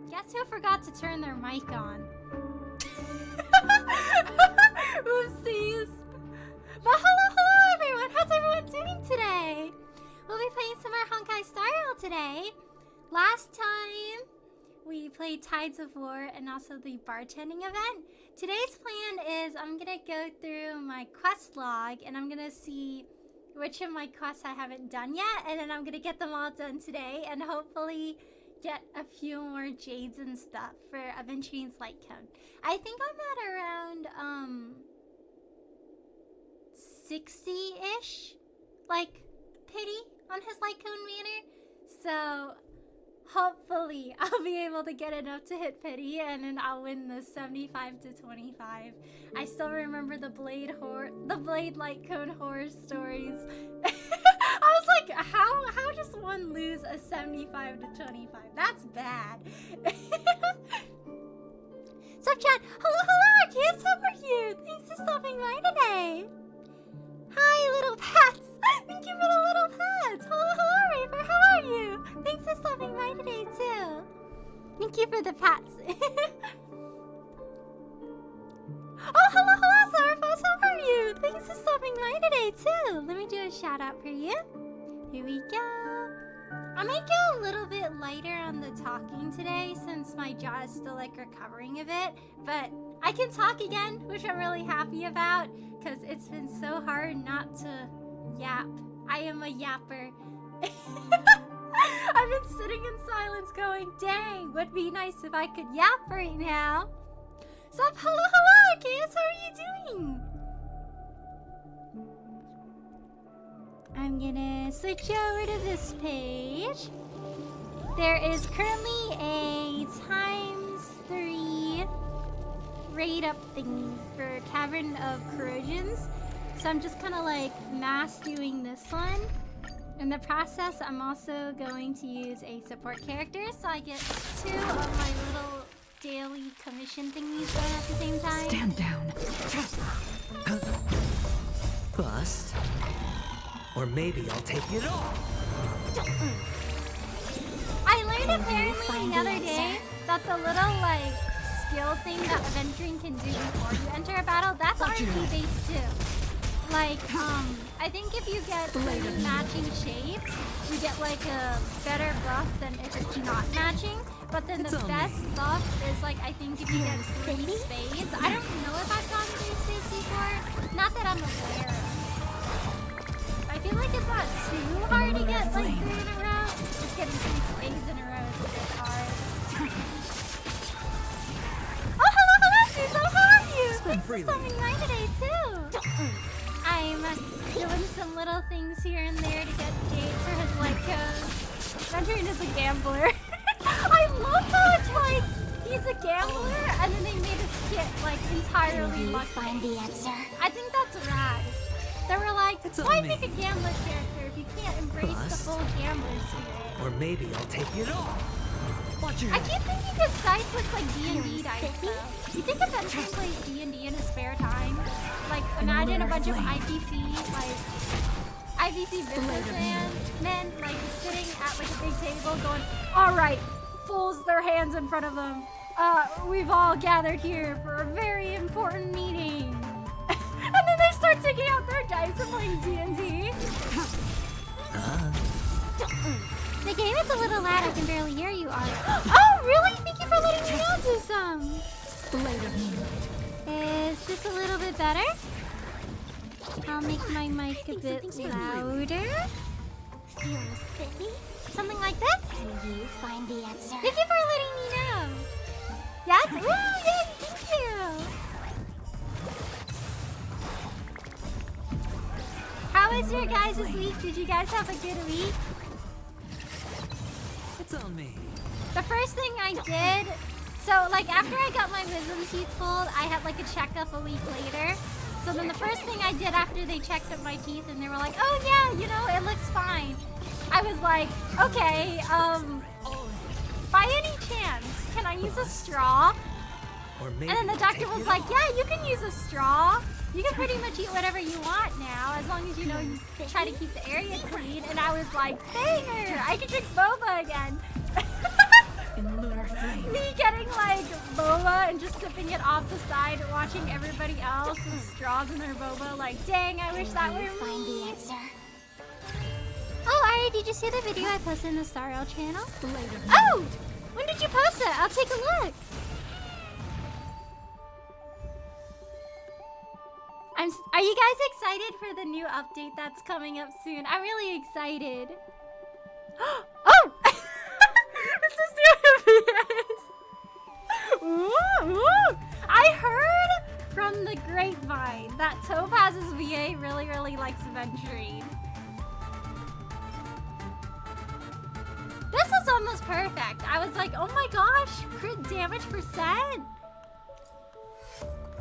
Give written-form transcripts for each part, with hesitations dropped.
Guess who forgot to turn their mic on? Oopsies. But hello everyone! How's everyone doing today? We'll be playing some more Honkai Star Rail today. Last time we played Tides of War and also the bartending event. Today's plan is I'm gonna go through my quest log and I'm gonna see which of my quests I haven't done yet, and then I'm gonna get them all done today and hopefully get a few more jades and stuff for Aventuring's Light Cone. I think I'm at around 60-ish like pity on his Light Cone Manor. So hopefully I'll be able to get enough to hit pity and then I'll win the 75 to 25. I still remember the Blade Light Cone horror stories. I was like, how does one lose a 75 to 25? That's bad. Sup chat? Hello, kids, how are you? Thanks for stopping by today. Hi, little pets. Thank you for the little pets. Hello, Raver, how are you? Thanks for stopping by today, too. Thank you for the pets. Oh, hello, Zarfos, how are you? Thanks for stopping by today, too. Let me do a shout out for you. Here we go. I might go a little bit lighter on the talking today since my jaw is still like recovering a bit, but I can talk again, which I'm really happy about because it's been so hard not to yap. I am a yapper. I've been sitting in silence going, dang, would be nice if I could yap right now. So, hello, kids, how are you doing? I'm gonna switch over to this page. There is currently a ×3 raid up thingy for Cavern of Corrosions. So I'm just kind of like mass doing this one. In the process, I'm also going to use a support character, so I get 2 of my little daily commission thingies going at the same time. Stand down. Bust. Or maybe I'll take it all. I learned apparently the other day that the little like skill thing that Aventuring can do before you enter a battle, that's RP based too. Like, I think if you get 3 matching shapes, you get like a better buff than if it's not matching. But then the best buff is like, I think if you get 3 spades. I don't know if I've gotten 3 spades before. Not that I'm aware of. I feel like it's not too hard to get like 3 in a row. Just getting 3 spades in a row is a bit hard. Oh, hello, Suzo, how are you? Thanks for stopping by today, too. I'm doing some little things here and there to get jades for his light cone. Aventuring is a gambler. I love how it's like, he's a gambler, and then they made his kit like entirely lucky. Find the answer. I think that's rad. They were like, why pick a gambler character if you can't embrace the full gambler spirit? Or maybe I'll take it all. Watch your I keep thinking his dice looks like D&D dice, though. You think Aventuring plays D&D in his spare time? Like, imagine a bunch of IPC businessmen, like, sitting at, like, a big table going, all right, folds their hands in front of them. We've all gathered here for a very important meeting. And then they start taking out their dice and playing D&D. The game is a little loud. I can barely hear you, Art. Oh, really? Thank you for letting me know, do some. Is this a little bit better? I'll make my mic a bit louder. Something like this? Can you find the answer? Thank you for letting me know. Yes? Ooh, yay, thank you. was your guys' week? Did you guys have a good week? It's on me. The first thing I did, so like after I got my wisdom teeth pulled, I had like a checkup a week later. So then the first thing I did after they checked up my teeth and they were like, oh yeah, you know, it looks fine. I was like, okay, by any chance, can I use a straw? Or maybe And then the doctor was like, yeah, you can use a straw. You can pretty much eat whatever you want now, as long as, you know, you try to keep the area clean. And I was like, banger, I can drink boba again. in lunar flame. Me getting like boba and just sipping it off the side, watching everybody else with straws in their boba. Like, dang, I wish that were Find the me. answer. Oh, Ari, did you see the video I posted in the Star Rail channel? Oh, when did you post it? I'll take a look. Are you guys excited for the new update that's coming up soon? I'm really excited. Oh! This is the VAs. Ooh. I heard from the grapevine that Topaz's VA really likes Aventurine. This is almost perfect. I was like, oh my gosh, crit damage percent.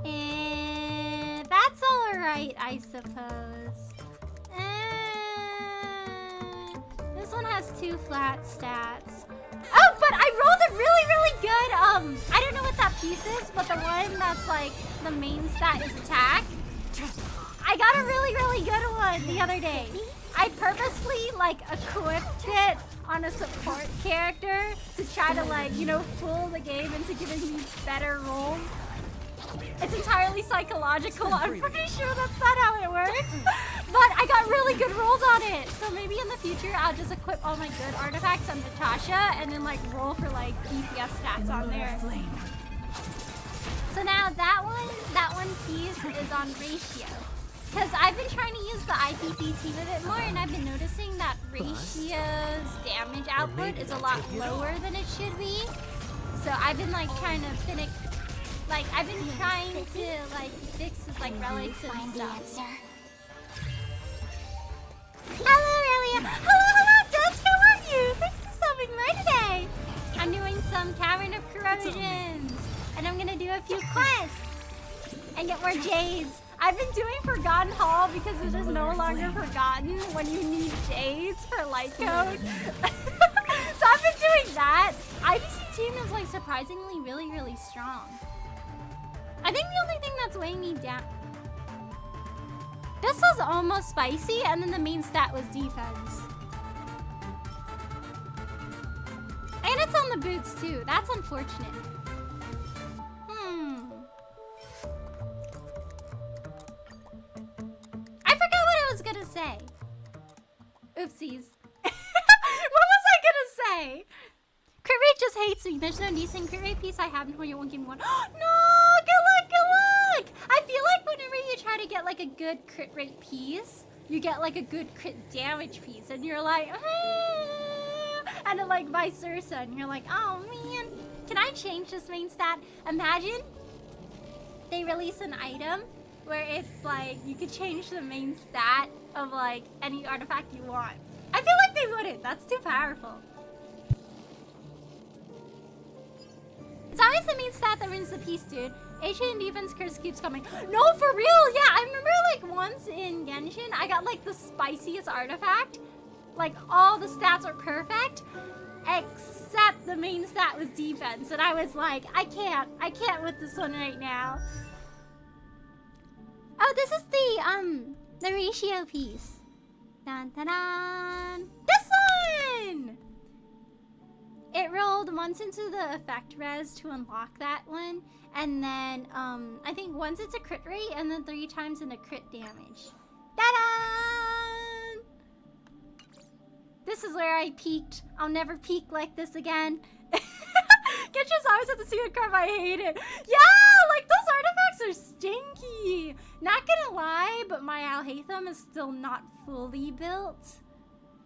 And that's alright, I suppose. This one has 2 flat stats. Oh, but I rolled it really good. I don't know what that piece is, but the one that's like the main stat is attack. I got a really good one the other day. I purposely like equipped it on a support character to try to like, you know, fool the game into giving me better rolls. It's entirely psychological. I'm pretty sure that's not how it works. But I got really good rolls on it. So maybe in the future I'll just equip all my good artifacts on Natasha and then like roll for like DPS stats on there. So now that one piece is on ratio. Because I've been trying to use the IPC team a bit more, and I've been noticing that ratio's damage output is a lot lower than it should be. So I've been like trying to finish, like I've been trying to like fix this like relics and stuff. Hello, Elia. Hello, Dust. How are you? Thanks for stopping by today. I'm doing some Cavern of Corrosions, and I'm gonna do a few quests and get more jades. I've been doing Forgotten Hall because it is no longer forgotten when you need jades for light code. So I've been doing that. IPC team is like surprisingly really strong. I think the only thing that's weighing me down. This was almost spicy, and then the main stat was defense. And it's on the boots too. That's unfortunate. I forgot what I was gonna say. Oopsies. What was I gonna say? Crit rate just hates me. There's no decent crit rate piece I have until you won't give me one. No! Good luck! I feel like whenever you try to get like a good crit rate piece, you get like a good crit damage piece, and you're like, and then like vice versa, and you're like, oh man. Can I change this main stat? Imagine they release an item where it's like you could change the main stat of like any artifact you want. I feel like they wouldn't. That's too powerful. It's always the main stat that wins the piece, dude. HA and defense curse keeps coming. No, for real, yeah. I remember like once in Genshin, I got like the spiciest artifact. Like all the stats are perfect, except the main stat was defense. And I was like, I can't with this one right now. Oh, this is the ratio piece. Dun dun dun. This one! It rolled once into the effect res to unlock that one, and then I think once it's a crit rate, and then 3 times in a crit damage. Ta-da! This is where I peaked. I'll never peak like this again. Getcha's always at the secret card, I hate it. Yeah, like those artifacts are stinky. Not gonna lie, but my Alhaitham is still not fully built.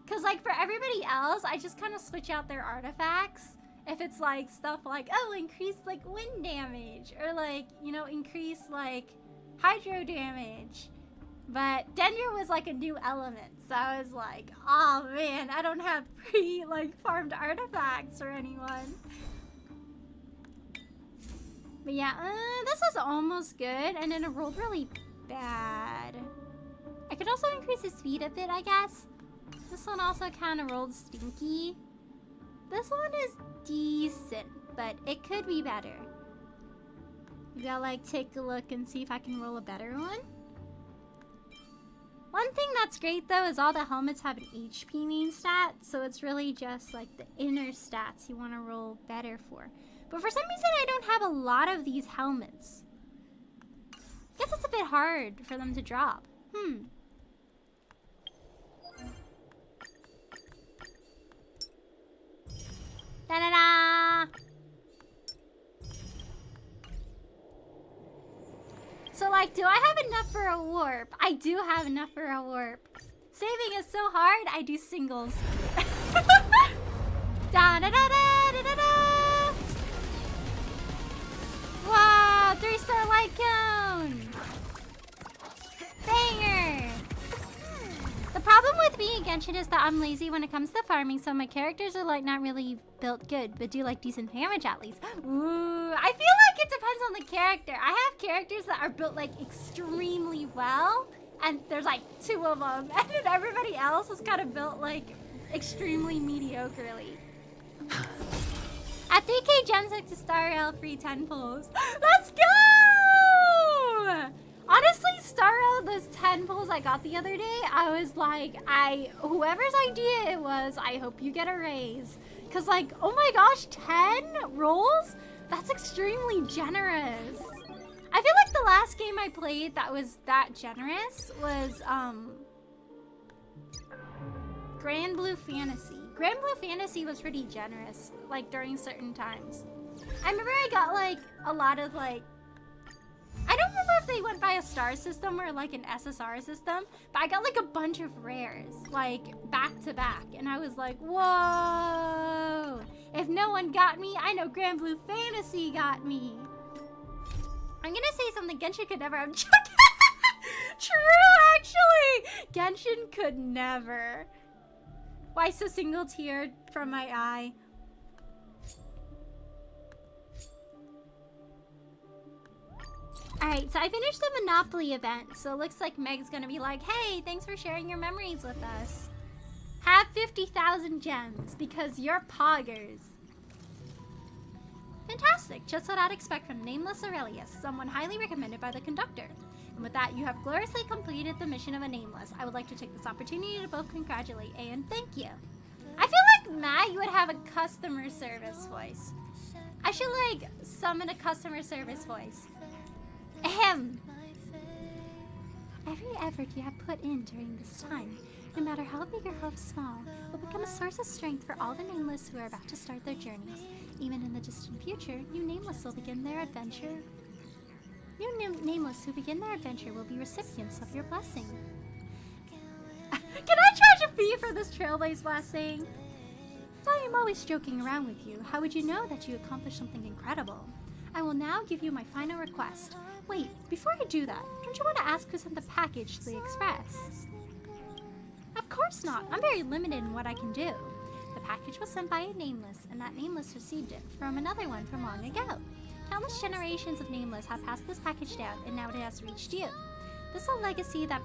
Cause like for everybody else, I just kind of switch out their artifacts. If it's like stuff like, oh, increase like wind damage, or like, you know, increase like hydro damage. But Dendra was like a new element, so I was like, oh man, I don't have farmed artifacts for anyone. But yeah, this was almost good, and then it rolled really bad. I could also increase the speed a bit, I guess. This one also kind of rolled stinky. This one is decent, but it could be better. Maybe I'll take a look and see if I can roll a better one. One thing that's great though is all the helmets have an HP main stat, so it's really just the inner stats you want to roll better for. But for some reason I don't have a lot of these helmets. I guess it's a bit hard for them to drop. Da-da-da! So, do I have enough for a warp? I do have enough for a warp. Saving is so hard, I do singles. Da-da-da-da-da-da-da! Wow, 3-star light cone! Banger! The problem with being a Genshin is that I'm lazy when it comes to farming, so my characters are not really built good, but do decent damage at least. Ooh, I feel like it depends on the character. I have characters that are built extremely well, and there's 2 of them, and then everybody else is kind of built extremely mediocrely. At 3K Gems to Star Rail free 10 pulls. Let's go! Honestly, Star Rail, those 10 pulls I got the other day, I was whoever's idea it was, I hope you get a raise. Cause oh my gosh, 10 rolls? That's extremely generous. I feel like the last game I played that was that generous was, Grand Blue Fantasy. Grand Blue Fantasy was pretty generous, during certain times. I remember I got, a lot of, I don't remember if they went by a star system or, an SSR system, but I got, a bunch of rares, back to back, and I was like, whoa! If no one got me, I know Grand Blue Fantasy got me. I'm gonna say something Genshin could never have. True, actually! Genshin could never. Why so single tear from my eye? Alright, so I finished the Monopoly event, so it looks like Meg's gonna be like, hey, thanks for sharing your memories with us. Have 50,000 gems, because you're poggers. Fantastic, just what I'd expect from Nameless Aurelius, someone highly recommended by the conductor. And with that, you have gloriously completed the mission of a Nameless. I would like to take this opportunity to both congratulate and thank you. I feel like Matt, you would have a customer service voice. I should summon a customer service voice. Ahem. Every effort you have put in during this time, no matter how big or how small, will become a source of strength for all the Nameless who are about to start their journeys. Even in the distant future, you Nameless will begin their adventure. You Nameless who begin their adventure will be recipients of your blessing. Can I charge a fee for this Trailblaze blessing? I am always joking around with you. How would you know that you accomplished something incredible? I will now give you my final request. Wait, before I do that, don't you want to ask who sent the package to the Express? Of course not. I'm very limited in what I can do. The package was sent by a Nameless, and that Nameless received it from another one from long ago. Countless generations of Nameless have passed this package down, and now it has reached you. This is a legacy that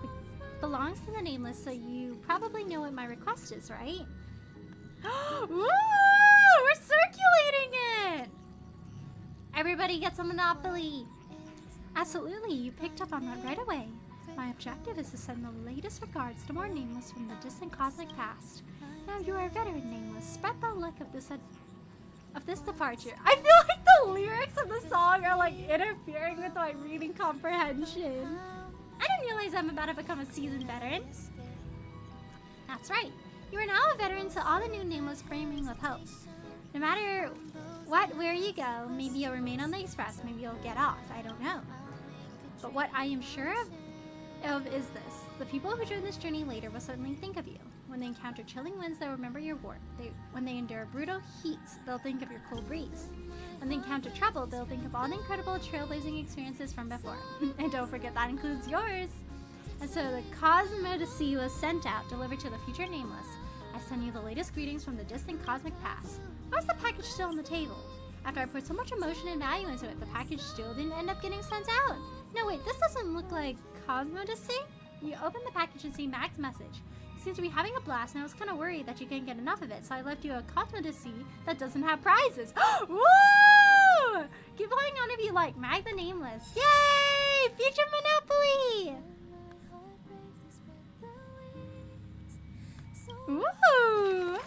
belongs to the Nameless, so you probably know what my request is, right? Woo! We're circulating it! Everybody gets a Monopoly! Absolutely, you picked up on that right away. My objective is to send the latest regards to more Nameless from the distant cosmic past. Now you are a veteran Nameless. Spread the luck of this departure. I feel like the lyrics of the song are interfering with my reading comprehension. I didn't realize I'm about to become a seasoned veteran. That's right. You are now a veteran to all the new Nameless brimming with hope. No matter where you go, maybe you'll remain on the Express, maybe you'll get off, I don't know. But what I am sure of is this. The people who join this journey later will certainly think of you. When they encounter chilling winds, they'll remember your warmth. When they endure brutal heat, they'll think of your cold breeze. When they encounter trouble, they'll think of all the incredible trailblazing experiences from before. And don't forget that includes yours. And so the Cosmodesy was sent out, delivered to the future nameless. I send you the latest greetings from the distant cosmic past. Why is the package still on the table? After I put so much emotion and value into it, the package still didn't end up getting sent out. No, wait, this doesn't look like Cosmodesy? You open the package and see Mac's message. He seems to be having a blast, and I was kind of worried that you couldn't get enough of it, so I left you a Cosmodesy that doesn't have prizes. Woo! Keep playing on if you like. Mag the Nameless. Yay! Future Monopoly! Woo!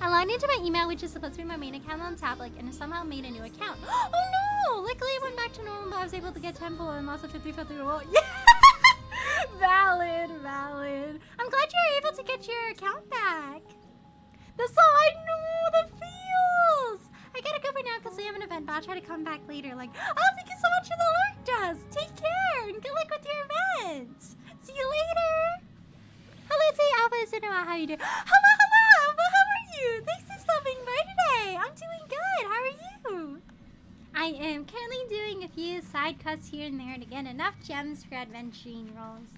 I logged into my email, which is supposed to be my main account on tablet, and somehow made a new account. Oh no! Luckily it went back to normal, but I was able to get temple and lots of 50 through the wall. Yeah! Valid, valid. I'm glad you were able to get your account back. That's all I know, the feels! I gotta go for now because we have an event, but I'll try to come back later. Like, oh, thank you so much for the alert, Dust. Take care and good luck with your event. See you later. Hello, T Alpha. Cinema, how you doing? Hello, Alpha. How are you? Thanks for stopping by today. I'm doing good. How are you? I am currently doing a few side quests here and there to get enough gems for adventuring rolls.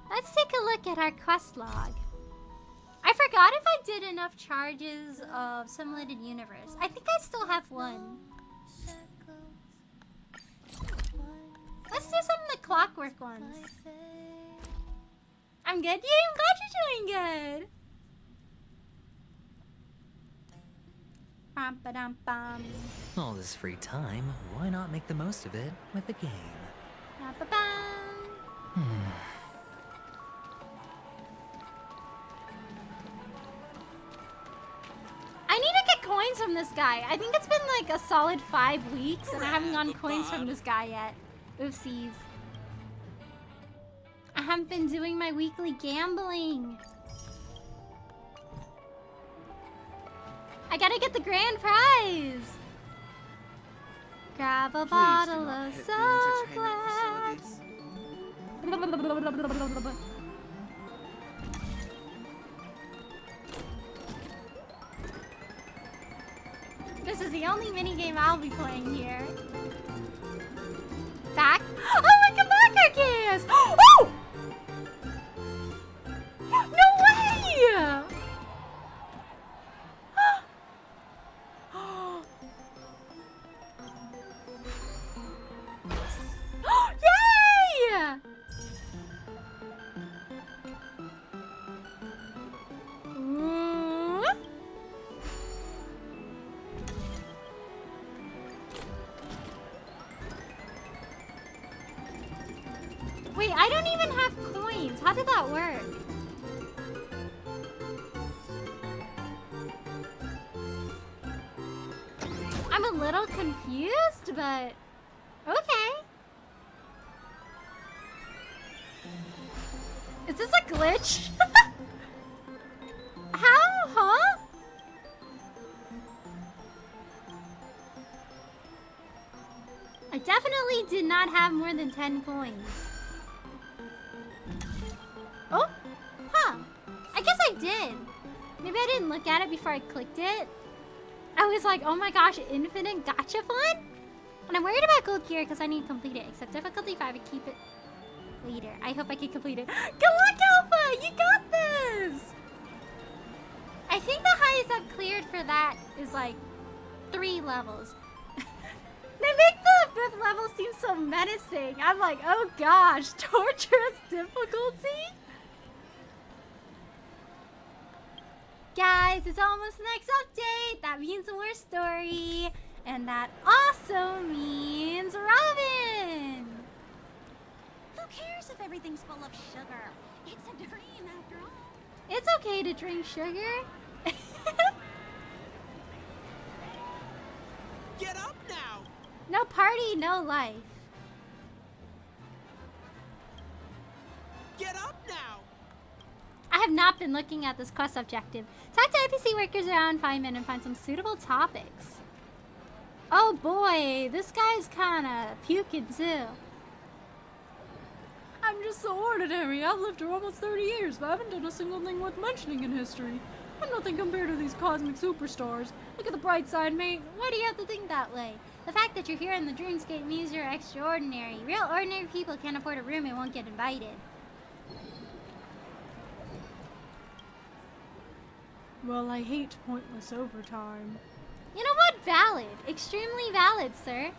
Let's take a look at our quest log. I forgot if I did enough charges of Simulated Universe. I think I still have one. Let's do some of the clockwork ones. I'm good. Yeah, I'm glad you're doing good. Bum, ba-dum, bum. All this free time, why not make the most of it with a game? Bum, ba-bum. I need to get coins from this guy. I think it's been like a solid 5 weeks and I haven't gotten coins from this guy yet. Oopsies. I haven't been doing my weekly gambling. I gotta get the grand prize. Grab a bottle of so glass. This is the only minigame I'll be playing here. Back? Oh, look at back, Arceus! Oh! No way! Yay! Wait, I don't even have coins. How did that work? I'm a little confused, but okay. Is this a glitch? How? Huh? I definitely did not have more than 10 coins. Oh? Huh. I guess I did. Maybe I didn't look at it before I clicked it. I was like, oh my gosh, infinite gacha fun? And I'm worried about gold gear because I need to complete it. Except difficulty 5 and keep it later. I hope I can complete it. Good luck, Alpha! You got this! I think the highest I've cleared for that is like 3 levels. They make the 5th level seem so menacing. I'm like, oh gosh, torturous difficulty? Guys, it's almost the next update. That means more story. And that also means Robin. Who cares if everything's full of sugar? It's a dream after all. It's okay to drink sugar. Get up now! No party, no life. Get up now! I have not been looking at this quest objective. Talk to NPC workers around 5 minutes and find some suitable topics. Oh boy, this guy's kinda puking too. I'm just so ordinary. I've lived for almost 30 years, but I haven't done a single thing worth mentioning in history. I'm nothing compared to these cosmic superstars. Look at the bright side, mate. Why do you have to think that way? The fact that you're here in the Dreamscape means you're extraordinary. Real ordinary people can't afford a room and won't get invited. Well, I hate pointless overtime. You know what? Valid. Extremely valid, sir.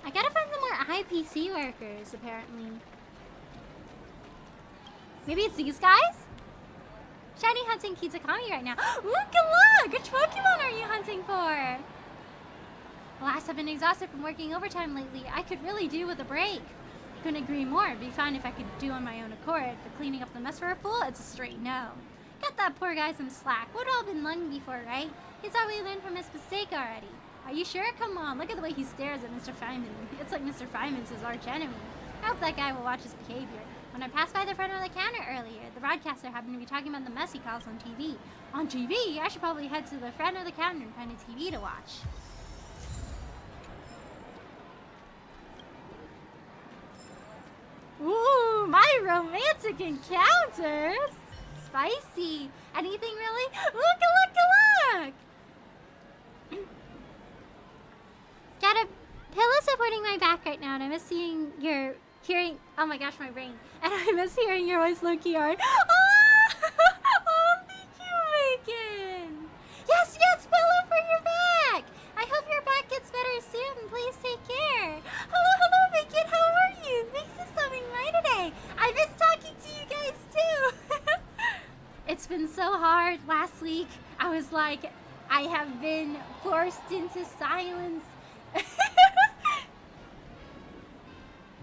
I gotta find some more IPC workers, apparently. Maybe it's these guys? Shiny hunting Kizakami right now. Ooh, good luck! Which Pokemon are you hunting for? Alas, I've been exhausted from working overtime lately. I could really do with a break. Couldn't agree more. It'd be fine if I could do on my own accord, but cleaning up the mess for a fool, it's a straight no. Got that poor guy some slack. We'd all been lung before, right? He's already learned from his mistake already. Are you sure? Come on, look at the way he stares at Mr. Feynman. It's like Mr. Feynman's his arch enemy. I hope that guy will watch his behavior. When I passed by the front of the counter earlier, the broadcaster happened to be talking about the mess he caused on TV. On TV? I should probably head to the front of the counter and find a TV to watch. Ooh, my romantic encounters! Spicy! Anything really? Ooh, good luck! Got a pillow supporting my back right now, and I miss seeing your hearing. Oh my gosh, my brain. And I miss hearing your voice, Loki hard. Oh, oh, thank you, Megan. Yes, pillow for your back. I hope your back gets better soon. Please take care. Hello, Megan. How are you? Thanks for stopping by today. I miss talking to you guys too. It's been so hard. Last week, I was like, I have been forced into silence.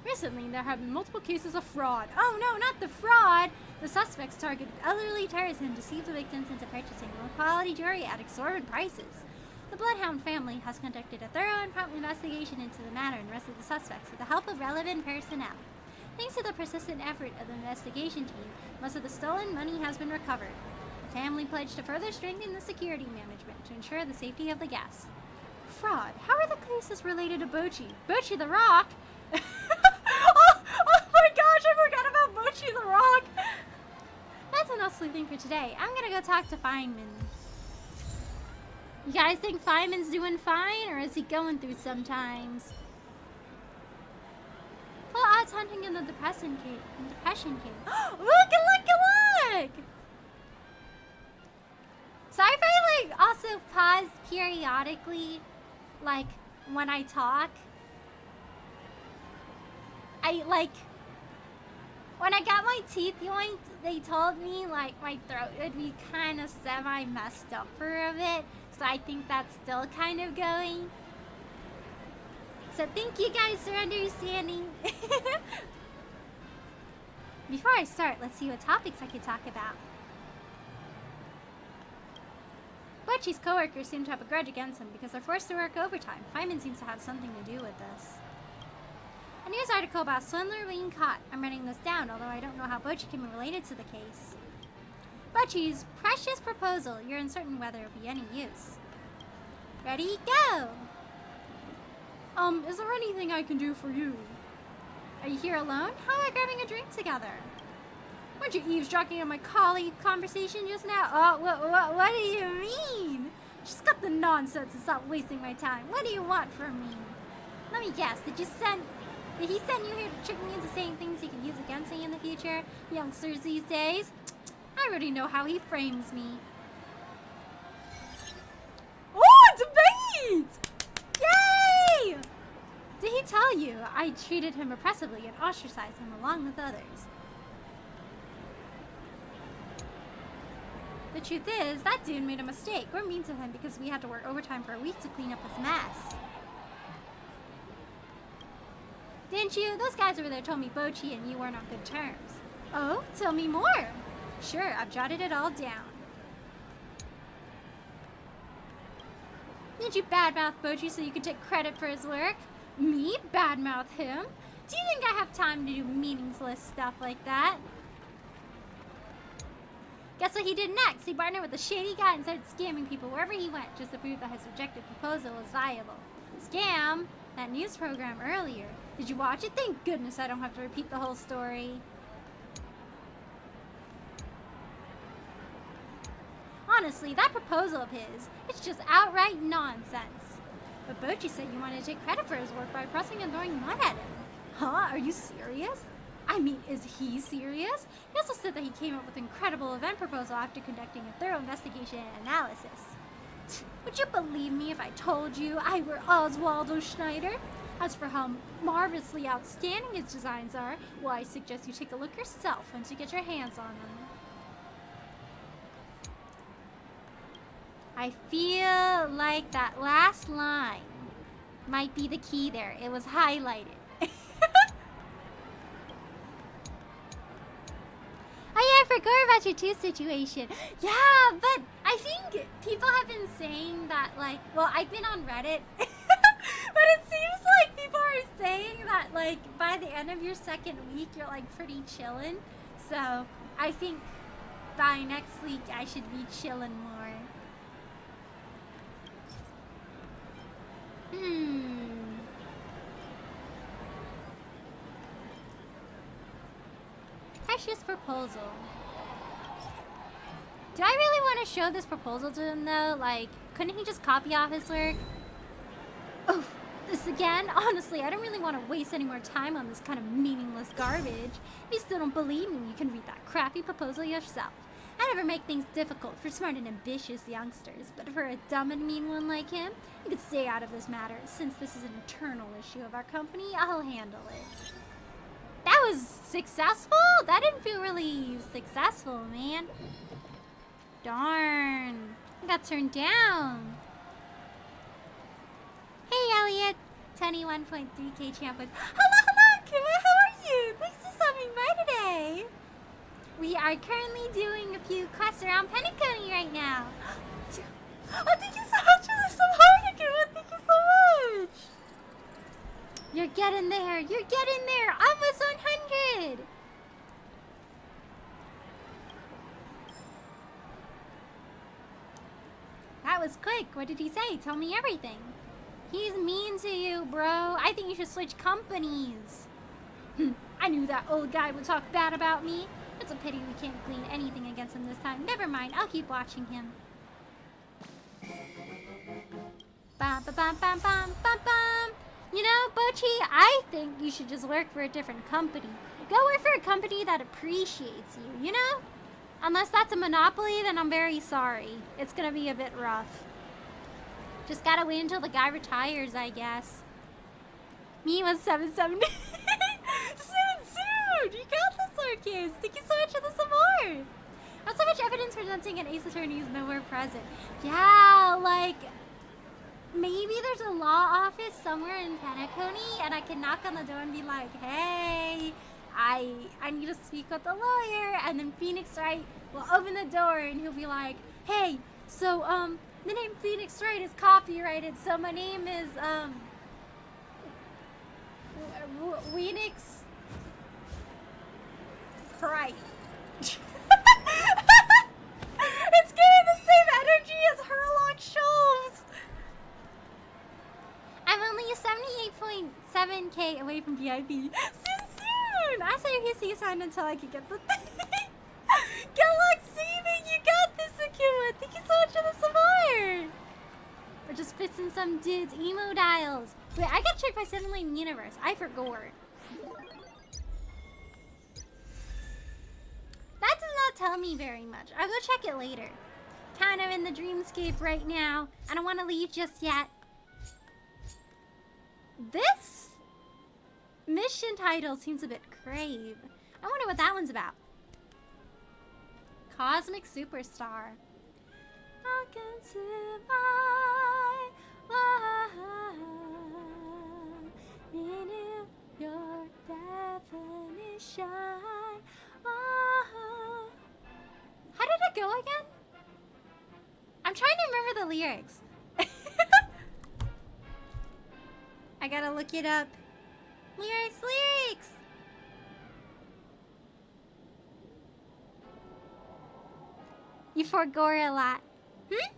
Recently, there have been multiple cases of fraud. Oh no, not the fraud! The suspects targeted elderly tourists and deceived the victims into purchasing low-quality jewelry at exorbitant prices. The Bloodhound family has conducted a thorough and prompt investigation into the matter and arrested the suspects with the help of relevant personnel. Thanks to the persistent effort of the investigation team, most of the stolen money has been recovered. The family pledged to further strengthen the security management to ensure the safety of the guests. Fraud? How are the cases related to Bochi? Bochi the Rock? oh my gosh, I forgot about Mochi the Rock! That's enough sleuthing for today. I'm gonna go talk to Feynman. You guys think Feynman's doing fine, or is he going through some times? Full odds hunting in the depression cave. Ooh, good luck! Sorry if I also pause periodically, when I talk. When I got my teeth yoinked, they told me, my throat would be kind of semi-messed up for a bit. So I think that's still kind of going. So thank you guys for understanding. Before I start, let's see what topics I could talk about. Butchie's coworkers seem to have a grudge against him because they're forced to work overtime. Feynman seems to have something to do with this. A news article about swindler being caught. I'm writing this down, although I don't know how Butchie can be related to the case. Butchie's precious proposal. You're uncertain whether it'll be any use. Ready, go! Is there anything I can do for you? Are you here alone? How about grabbing a drink together? Weren't you eavesdropping on my colleague conversation just now? Oh, what do you mean? Just cut the nonsense and stop wasting my time. What do you want from me? Let me guess, did he send you here to trick me into saying things he could use against me in the future? Youngsters these days? I already know how he frames me. Oh, debate! Yay! Did he tell you I treated him oppressively and ostracized him along with others? The truth is, that dude made a mistake. We're mean to him because we had to work overtime for a week to clean up his mess. Didn't you? Those guys over there told me Bochi and you weren't on good terms. Oh, tell me more. Sure, I've jotted it all down. Did you badmouth Bochi so you could take credit for his work? Me? Badmouth him? Do you think I have time to do meaningless stuff like that? Guess what he did next? He partnered with a shady guy and started scamming people wherever he went just to prove that his rejected proposal was viable. Scam? That news program earlier. Did you watch it? Thank goodness I don't have to repeat the whole story. Honestly, that proposal of his, it's just outright nonsense. But Bochi said you wanted to take credit for his work by pressing and throwing mud at him. Huh? Are you serious? I mean, is he serious? He also said that he came up with an incredible event proposal after conducting a thorough investigation and analysis. Would you believe me if I told you I were Oswaldo Schneider? As for how marvelously outstanding his designs are, well, I suggest you take a look yourself once you get your hands on them. I feel like that last line might be the key there. It was highlighted. Oh yeah, I forgot about your tooth situation. Yeah, but I think people have been saying that, like, well, I've been on Reddit, but it seems like people are saying that, like, by the end of your second week, you're, like, pretty chillin'. So I think by next week, I should be chillin' more. Precious proposal. Do I really want to show this proposal to him though? Like, couldn't he just copy off his work? Oh, this again? Honestly, I don't really want to waste any more time on this kind of meaningless garbage. If you still don't believe me, you can read that crappy proposal yourself. I never make things difficult for smart and ambitious youngsters, but for a dumb and mean one like him, you could stay out of this matter. Since this is an internal issue of our company, I'll handle it. That was successful? That didn't feel really successful, man. Darn. I got turned down. Hey, Elliot. 21.3k champ with... Hello, Kima. How are you? Thanks for stopping by today. We are currently doing a few quests around Penacony right now. Oh, thank you so much for the support, Kima. Thank you so much. You're getting there. You're getting there. Almost 100. That was quick. What did he say? Tell me everything. He's mean to you, bro. I think you should switch companies. I knew that old guy would talk bad about me. It's a pity we can't glean anything against him this time. Never mind. I'll keep watching him. Bum, ba, bum, bum, bum, bum, bum. You know, Bochi, I think you should just work for a different company. Go work for a company that appreciates you, you know? Unless that's a monopoly, then I'm very sorry. It's gonna be a bit rough. Just gotta wait until the guy retires, I guess. Me was 770. Soon! You got this, Orcus! Thank you so much for the support! Not so much evidence presenting an Ace Attorney is nowhere present. Yeah, like... maybe there's a law office somewhere in Penacony, and I can knock on the door and be like, hey, I need to speak with the lawyer, and then Phoenix Wright will open the door, and he'll be like, hey, so, the name Phoenix Wright is copyrighted, so my name is, Phoenix Wright. It's giving the same energy as Herlock Shelves. I'm only 78.7k away from VIP. Soon! I saw your HC sign until I could get the thing. Get luck saving! You got this, Akuma! Thank you so much for the support! Or just fits in some dude's emo dials. Wait, I got checked by 7 Lane Universe. I forgot. That does not tell me very much. I'll go check it later. Kind of in the dreamscape right now. I don't want to leave just yet. This mission title seems a bit crave. I wonder what that one's about. Cosmic Superstar. Welcome to my world. Renew your definition. Oh. How did it go again? I'm trying to remember the lyrics. I gotta look it up. Lyrics! You forgo a lot. Hmm?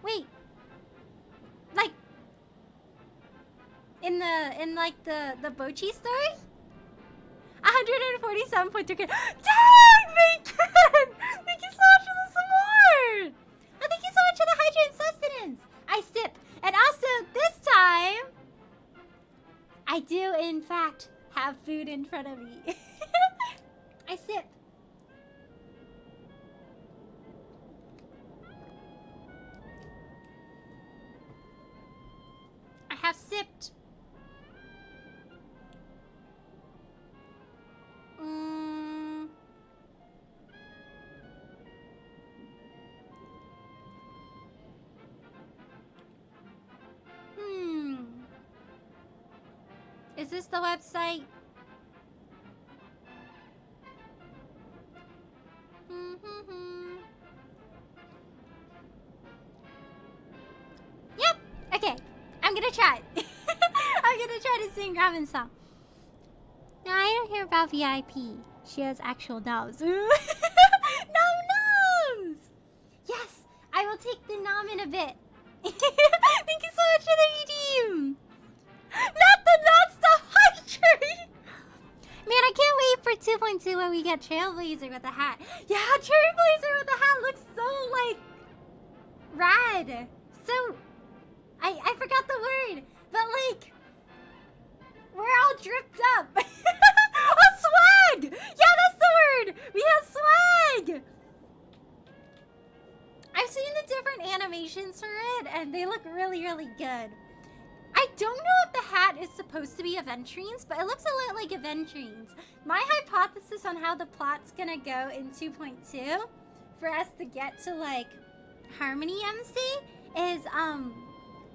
Wait. Like in like the Bochi story? 147.2K. Dang, Bacon! Thank you so much for the support! Oh, thank you so much for the hydrant sustenance! I sip. And also, this time, I do, in fact, have food in front of me. I sip. I have sipped. Is this the website? Yep. Okay. I'm gonna try it. I'm gonna try to sing Robin's song. Now I don't hear about VIP. She has actual noms. Nom noms! Yes, I will take the nom in a bit. Thank you so much for the redeem. Not the non-stop hydrate! Man, I can't wait for 2.2 when we get Trailblazer with a hat. Yeah, Trailblazer with a hat looks so, like, rad. So, I forgot the word, but, like, we're all dripped up. Oh, swag! Yeah, that's the word! We have swag! I've seen the different animations for it, and they look really, really good. I don't know if the hat is supposed to be Aventrine's, but it looks a lot like Aventrine's. My hypothesis on how the plot's gonna go in 2.2 for us to get to, like, Harmony MC is,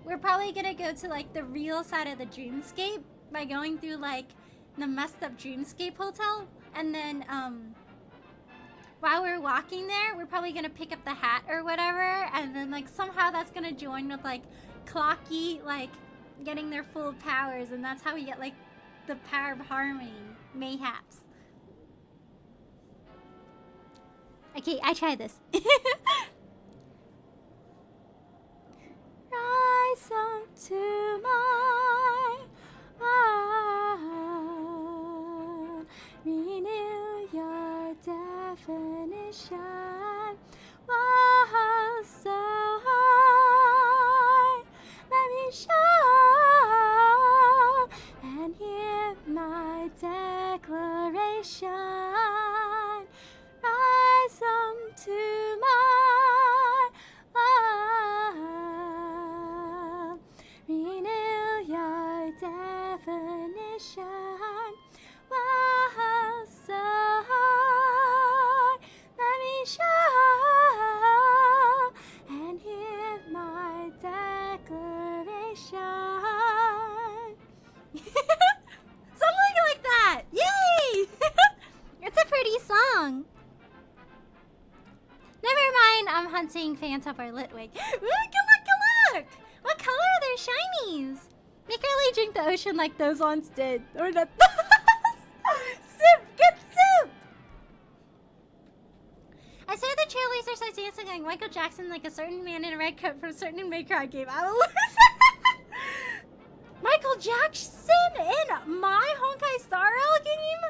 we're probably gonna go to, like, the real side of the dreamscape by going through, like, the messed up dreamscape hotel. And then, while we're walking there, we're probably gonna pick up the hat or whatever. And then, like, somehow that's gonna join with, like, Clocky, like, getting their full powers, and that's how we get, like, the power of harmony. Mayhaps. Okay, I tried this. Rise up to my own. Renew your definition. Wow, so high. Let me show and hear my declaration. Rise up to my love. Renew your definition. Wow, so high. Let me show and hear my declaration. Something like that. Yay! It's a pretty song. Never mind, I'm hunting Phantom or Litwig. Ooh, good luck! What color are their shinies? Make her really drink the ocean like those ones did. Or not. Soup! Get soup! I saw the cheerleaders start dancing like Michael Jackson, like a certain man in a red coat from a certain May Cry game. I will lose. Michael Jackson in my Honkai Star Rail game?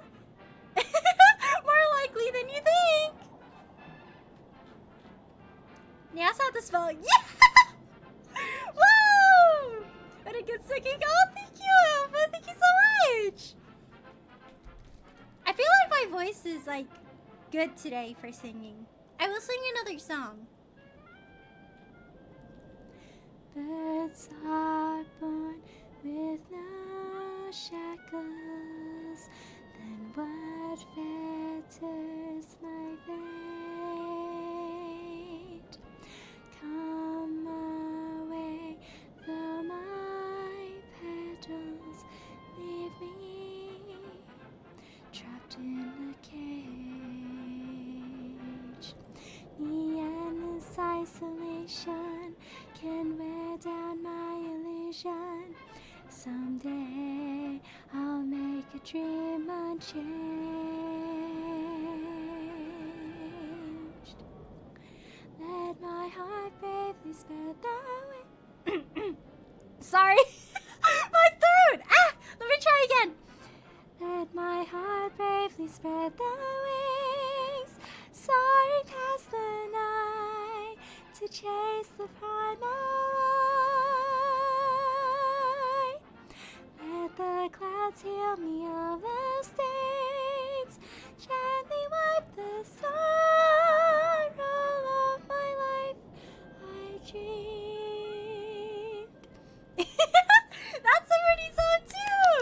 More likely than you think. You also have to spell it. Yeah! Whoa! And it gets singing. Oh, thank you! Thank you so much! I feel like my voice is, like, good today for singing. I will sing another song. Birds are born with no shackles. Then what fetters my fate? Come away, though my petals leave me trapped in a cage. Neon's isolation can wear down my illusion. Someday I'll make a dream unchanged. Let my heart bravely sped the way. Sorry, my throat. Let me try again. Let my heart bravely spread the wings, soaring past the night to chase the primal light. Let the clouds heal me of the stains, gently wipe the sorrow of my life I dreamed. That's a pretty song too!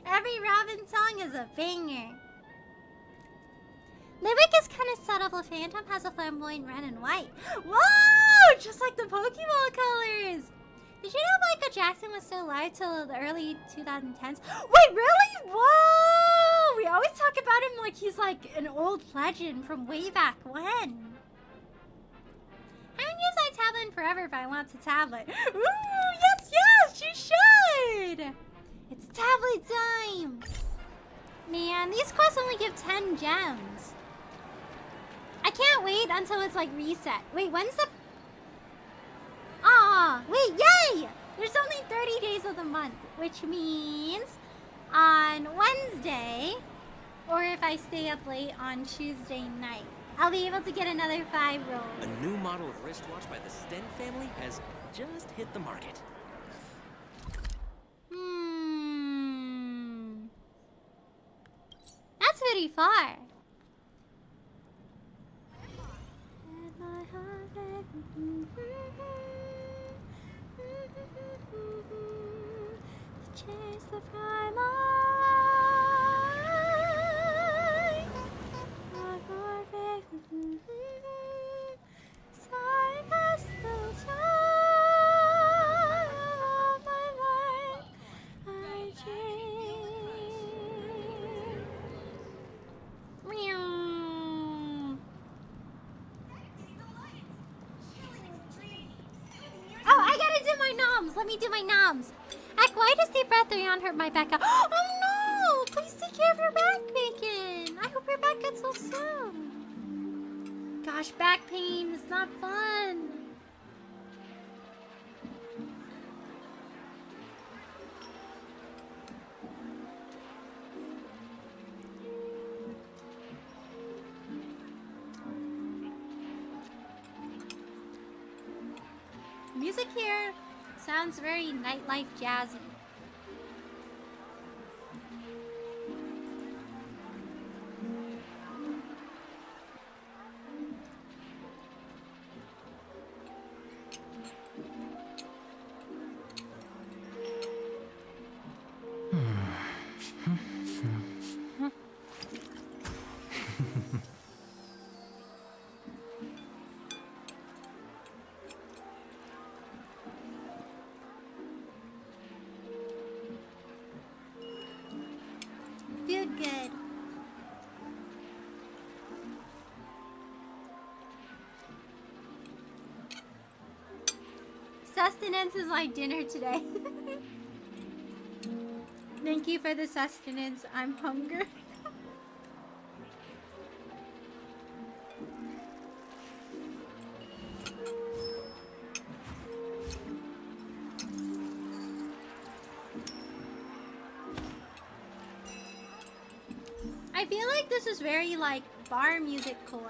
Every Robin song is a banger. Lyric is kind of subtle. The Phantom has a flamboyant red and white. Whoa! Just like the Pokeball colors! Did you know Michael Jackson was still alive till the early 2010s? Wait, really? Whoa! We always talk about him like he's like an old legend from way back when. I haven't used my tablet in forever, but I want a tablet. Ooh, yes, yes, you should! It's tablet time! Man, these quests only give 10 gems. I can't wait until it's like reset. Wait, when's the... wait, yay! There's only 30 days of the month, which means on Wednesday, or if I stay up late on Tuesday night, I'll be able to get another 5 rolls. A new model of wristwatch by the Sten family has just hit the market. That's pretty far. Chase the primal. Sorry, past the time of my life I dream. Meow. Oh, I gotta do my noms. Let me do my noms. Heck, why does deep breath around hurt my back? Oh no! Please take care of your back, Bacon. I hope your back gets well soon. Gosh, back pain is not fun. Music here sounds very nightlife jazzy. Feel good. Sustenance is my dinner today. Thank you for the sustenance. I'm hungry. I feel like this is very like bar music chord.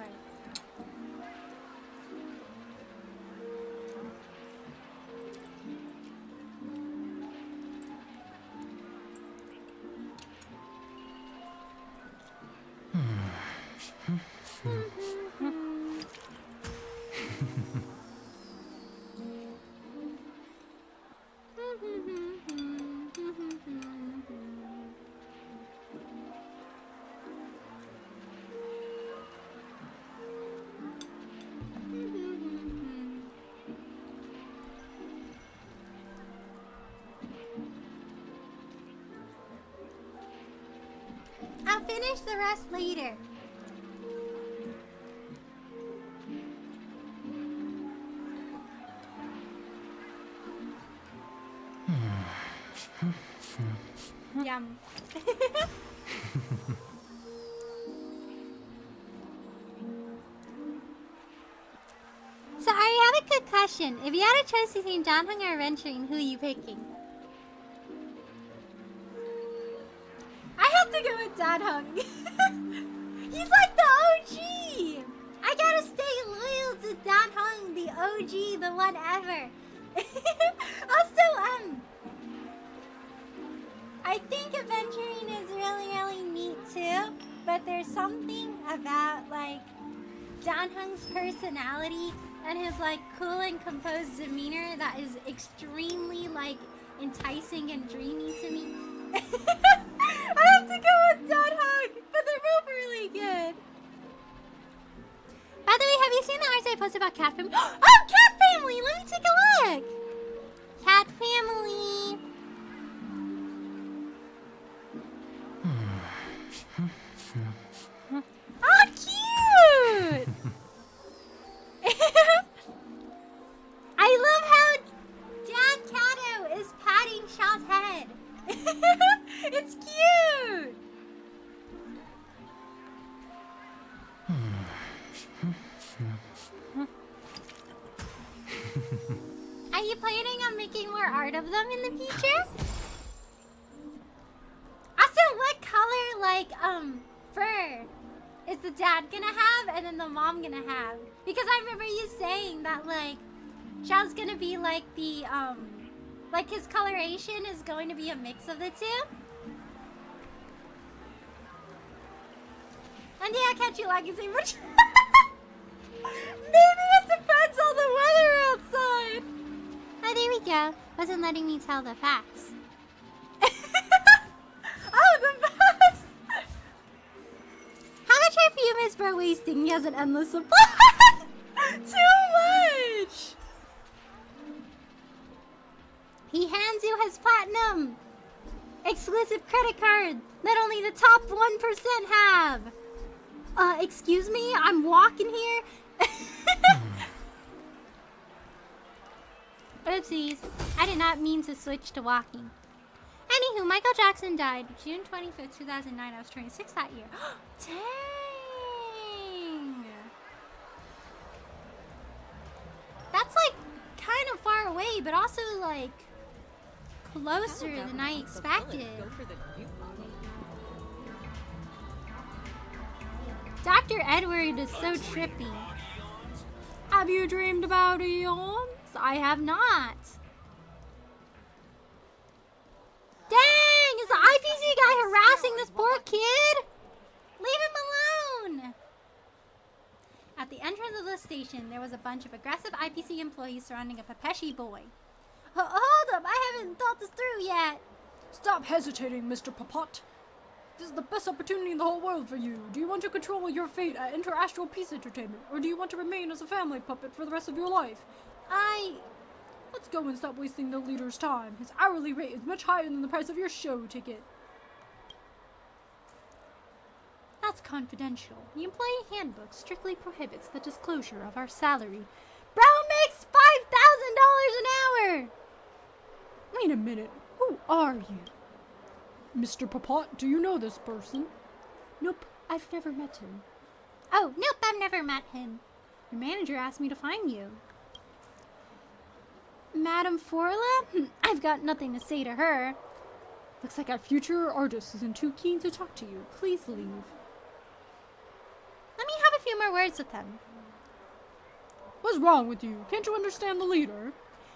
I'll finish the rest later. Yum. So, I have a good question. If you had a choice between Danheng or Venturing, who are you picking? I have to go with Danheng. He's like the OG. I gotta stay loyal to Danheng, the OG, the one ever. Also, I think Adventuring is really, really neat too. But there's something about like Danheng's personality and his like cool and composed demeanor that is extremely like enticing and dreamy to me. I have to go with Danheng, but they're both really good. By the way, have you seen the arts I posted about Cat Family? Oh, Cat Family! Let me take a look. Cat Family. Oh, cute! I love how Dad Kato is patting Shaw's head. It's cute! Are you planning on making more art of them in the future? Also, what color, like, fur is the dad gonna have and then the mom gonna have? Because I remember you saying that, like, Xiao's gonna be like the, like his coloration is going to be a mix of the two. And yeah, can't you like it so much? Maybe it depends on the weather outside. Oh, there we go. Wasn't letting me tell the facts. Oh, the facts! How much perfume is bro wasting? He has an endless supply. Too much! He hands you his platinum exclusive credit card that only the top 1% have. Excuse me? I'm walking here. Oopsies. I did not mean to switch to walking. Anywho, Michael Jackson died June 25th, 2009. I was 26 that year. Dang! That's like kind of far away, but also like closer than I expected. Dr. Edward is so trippy. Have you dreamed about eons? I have not. Dang! Is the IPC guy harassing this poor kid? Leave him alone! At the entrance of the station, there was a bunch of aggressive IPC employees surrounding a Pepeshi boy. Hold up, I haven't thought this through yet. Stop hesitating, Mr. Papat. This is the best opportunity in the whole world for you. Do you want to control your fate at Interastral Peace Entertainment, or do you want to remain as a family puppet for the rest of your life? Let's go and stop wasting the leader's time. His hourly rate is much higher than the price of your show ticket. That's confidential. The employee handbook strictly prohibits the disclosure of our salary. Bro makes $5,000 an hour! Wait a minute. Who are you? Mr. Papat, do you know this person? Nope, I've never met him. Oh, nope, I've never met him. Your manager asked me to find you. Madame Forla? I've got nothing to say to her. Looks like our future artist isn't too keen to talk to you. Please leave. Let me have a few more words with him. What's wrong with you? Can't you understand the leader?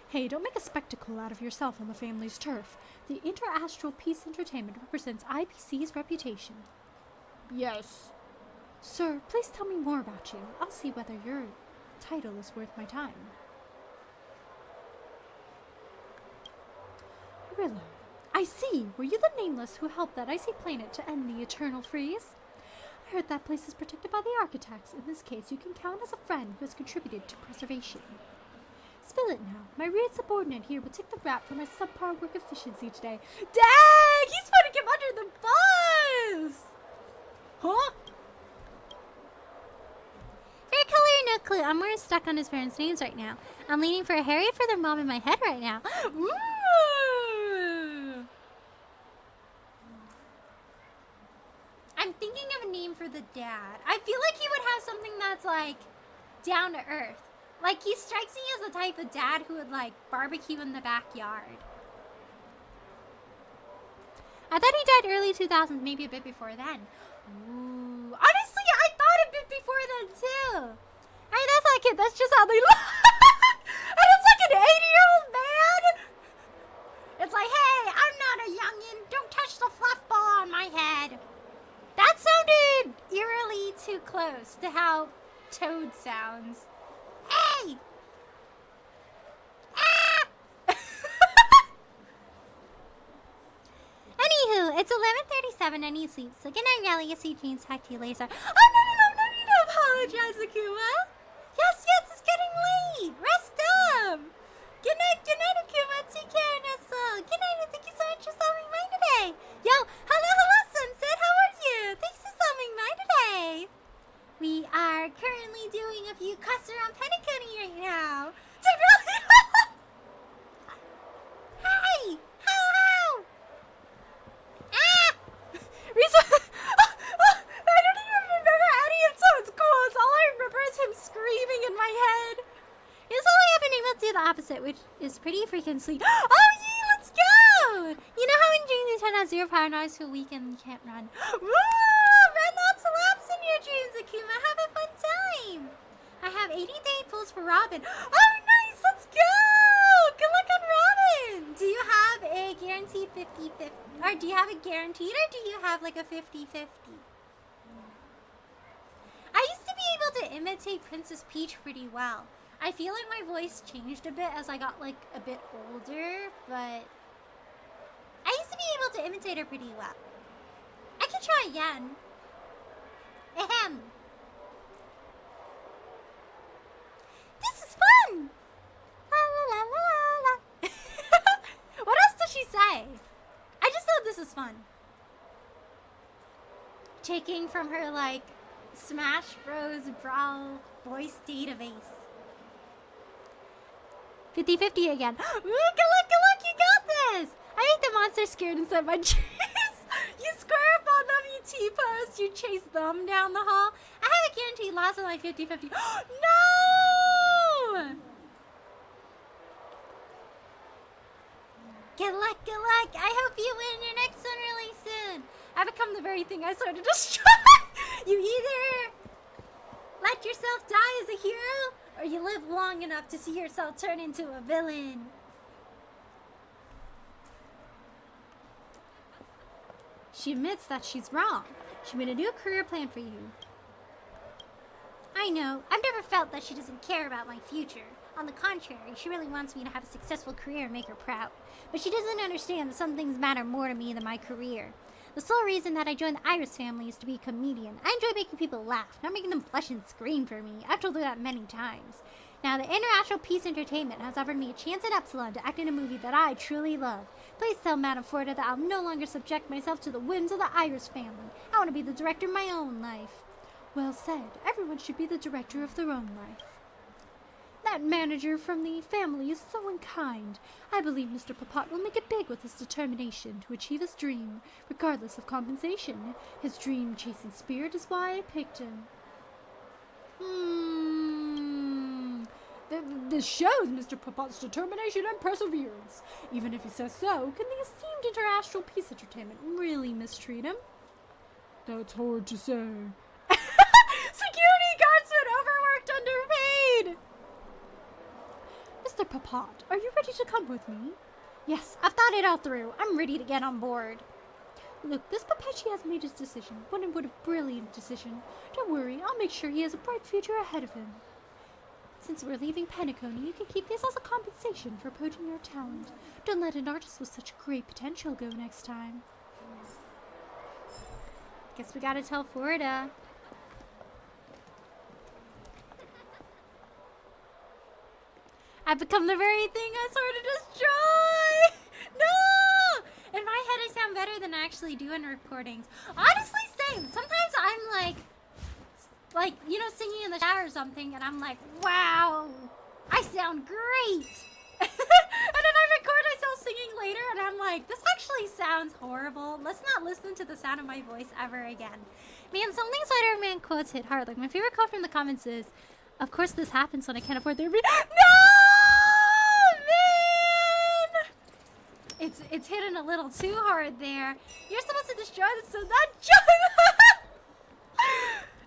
Hey, don't make a spectacle out of yourself on the family's turf. The Interastral Peace Entertainment represents IPC's reputation. Yes. Sir, please tell me more about you. I'll see whether your title is worth my time. Rilla, I see. Were you the Nameless who helped that icy planet to end the eternal freeze? I heard that place is protected by the architects. In this case, you can count as a friend who has contributed to preservation. Spill it now. My rude subordinate here will take the rap for my subpar work efficiency today. Dang! He's putting him under the bus! Huh? Fair color, no clue. I'm more stuck on his parents' names right now. I'm leaning for a Harriet for their mom in my head right now. Ooh. for the dad. I feel like he would have something that's like down to earth. Like he strikes me as the type of dad who would like barbecue in the backyard. I thought he died early 2000s, maybe a bit before then. Ooh. Honestly, I thought a bit before then too. I mean, that's like it. That's just how they look. And it's like an 80-year-old man. It's like, hey, I'm not a youngin'. Don't touch the fluff ball on my head. That sounded eerily too close to how Toad sounds. Hey! Ah! Anywho, it's 11:37 and he sleeps. So good night, Rally. I'll see James. Talk to you later. Oh, no need to apologize, Akuma. Yes, it's getting late. Rest up. Good night, Akuma. Take care, Nestle. Good night, and thank you so much for stopping by today. Yo, hello, Sunset. How are you? Thanks for stopping by today. We are currently doing a few quests around Penacony right now. Hey! How? Ah! Risa! I don't even remember any of Toad's quotes. All I remember is him screaming in my head. He's only have been able to do the opposite, which is pretty freaking sweet. Oh, yeah, let's go! You know how in dreams you turn on 0 power noise for a week and you can't run? Woo! Run lots of laps in your dreams, Akuma. Have a fun time. I have 80-day pulls for Robin. Oh, nice! Let's go! Good luck on Robin! Do you have a guaranteed 50-50? Or do you have a guaranteed, or do you have like a 50-50? I used to be able to imitate Princess Peach pretty well. I feel like my voice changed a bit as I got like a bit older, but I used to be able to imitate her pretty well. I can try again. Ahem. This is fun! La la la la la. What else does she say? I just thought this is fun. Taking from her like Smash Bros. Brawl voice database. 50-50 again. Ooh, good luck, you got this! I make the monster scared inside my dreams. You square up on them, you T-pose, you chase them down the hall. I have a guaranteed loss of like 50-50. No! Good luck. I hope you win your next one really soon. I become the very thing I sort of destroy. You either let yourself die as a hero, or you live long enough to see yourself turn into a villain. She admits that she's wrong. She made a new career plan for you. I know. I've never felt that she doesn't care about my future. On the contrary, she really wants me to have a successful career and make her proud. But she doesn't understand that some things matter more to me than my career. The sole reason that I joined the Iris family is to be a comedian. I enjoy making people laugh, not making them blush and scream for me. I've told her that many times. Now, the International Peace Entertainment has offered me a chance at Epsilon to act in a movie that I truly love. Please tell Madame Forda that I'll no longer subject myself to the whims of the Iris family. I want to be the director of my own life. Well said. Everyone should be the director of their own life. That manager from the family is so unkind. I believe Mr. Papat will make it big with his determination to achieve his dream, regardless of compensation. His dream-chasing spirit is why I picked him. This shows Mr. Papat's determination and perseverance. Even if he says so, can the esteemed International Peace Entertainment really mistreat him? That's hard to say. Security guardsmen overworked, underpaid! Mr. Papat, are you ready to come with me? Yes, I've thought it all through. I'm ready to get on board. Look, this Papechi has made his decision. What a brilliant decision. Don't worry, I'll make sure he has a bright future ahead of him. Since we're leaving Penacony, you can keep this as a compensation for putting your talent. Don't let an artist with such great potential go next time. Guess we gotta tell Florida. I've become the very thing I sort of destroy! No! In my head, I sound better than I actually do in recordings. Honestly, same. Sometimes I'm like, you know, singing in the shower or something, and I'm like, wow, I sound great! And then I record myself singing later, and I'm like, this actually actually sounds horrible. Let's not listen to the sound of my voice ever again. Man, something Spider-Man quotes hit hard. Like, my favorite quote from the comments is, "Of course this happens when I can't afford therapy." No, man! It's hitting a little too hard there. You're supposed to destroy this, so not jump.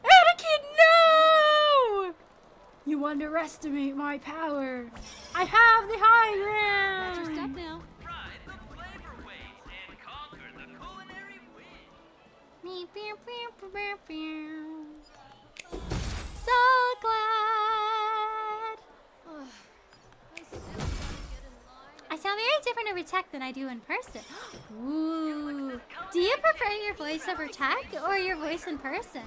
Anakin, no! You underestimate my power. I have the high ground. Watch your step now. Ride the flavor waves and conquer the culinary wind. So glad. I sound very different over tech than I do in person. Ooh. Do you prefer your voice over tech or your voice in person?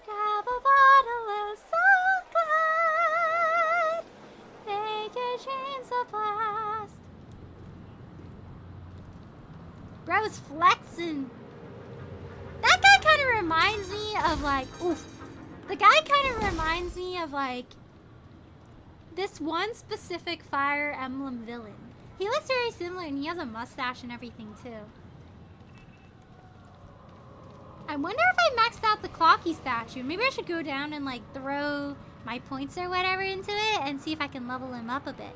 Grab a bottle of so glad. Make your dreams a blast. Bro's flexing. That guy kind of reminds me of like, oof. The guy kind of reminds me of like this one specific Fire Emblem villain. He looks very similar and he has a mustache and everything too. I wonder if I maxed out the Clocky statue. Maybe I should go down and like throw my points or whatever into it and see if I can level him up a bit.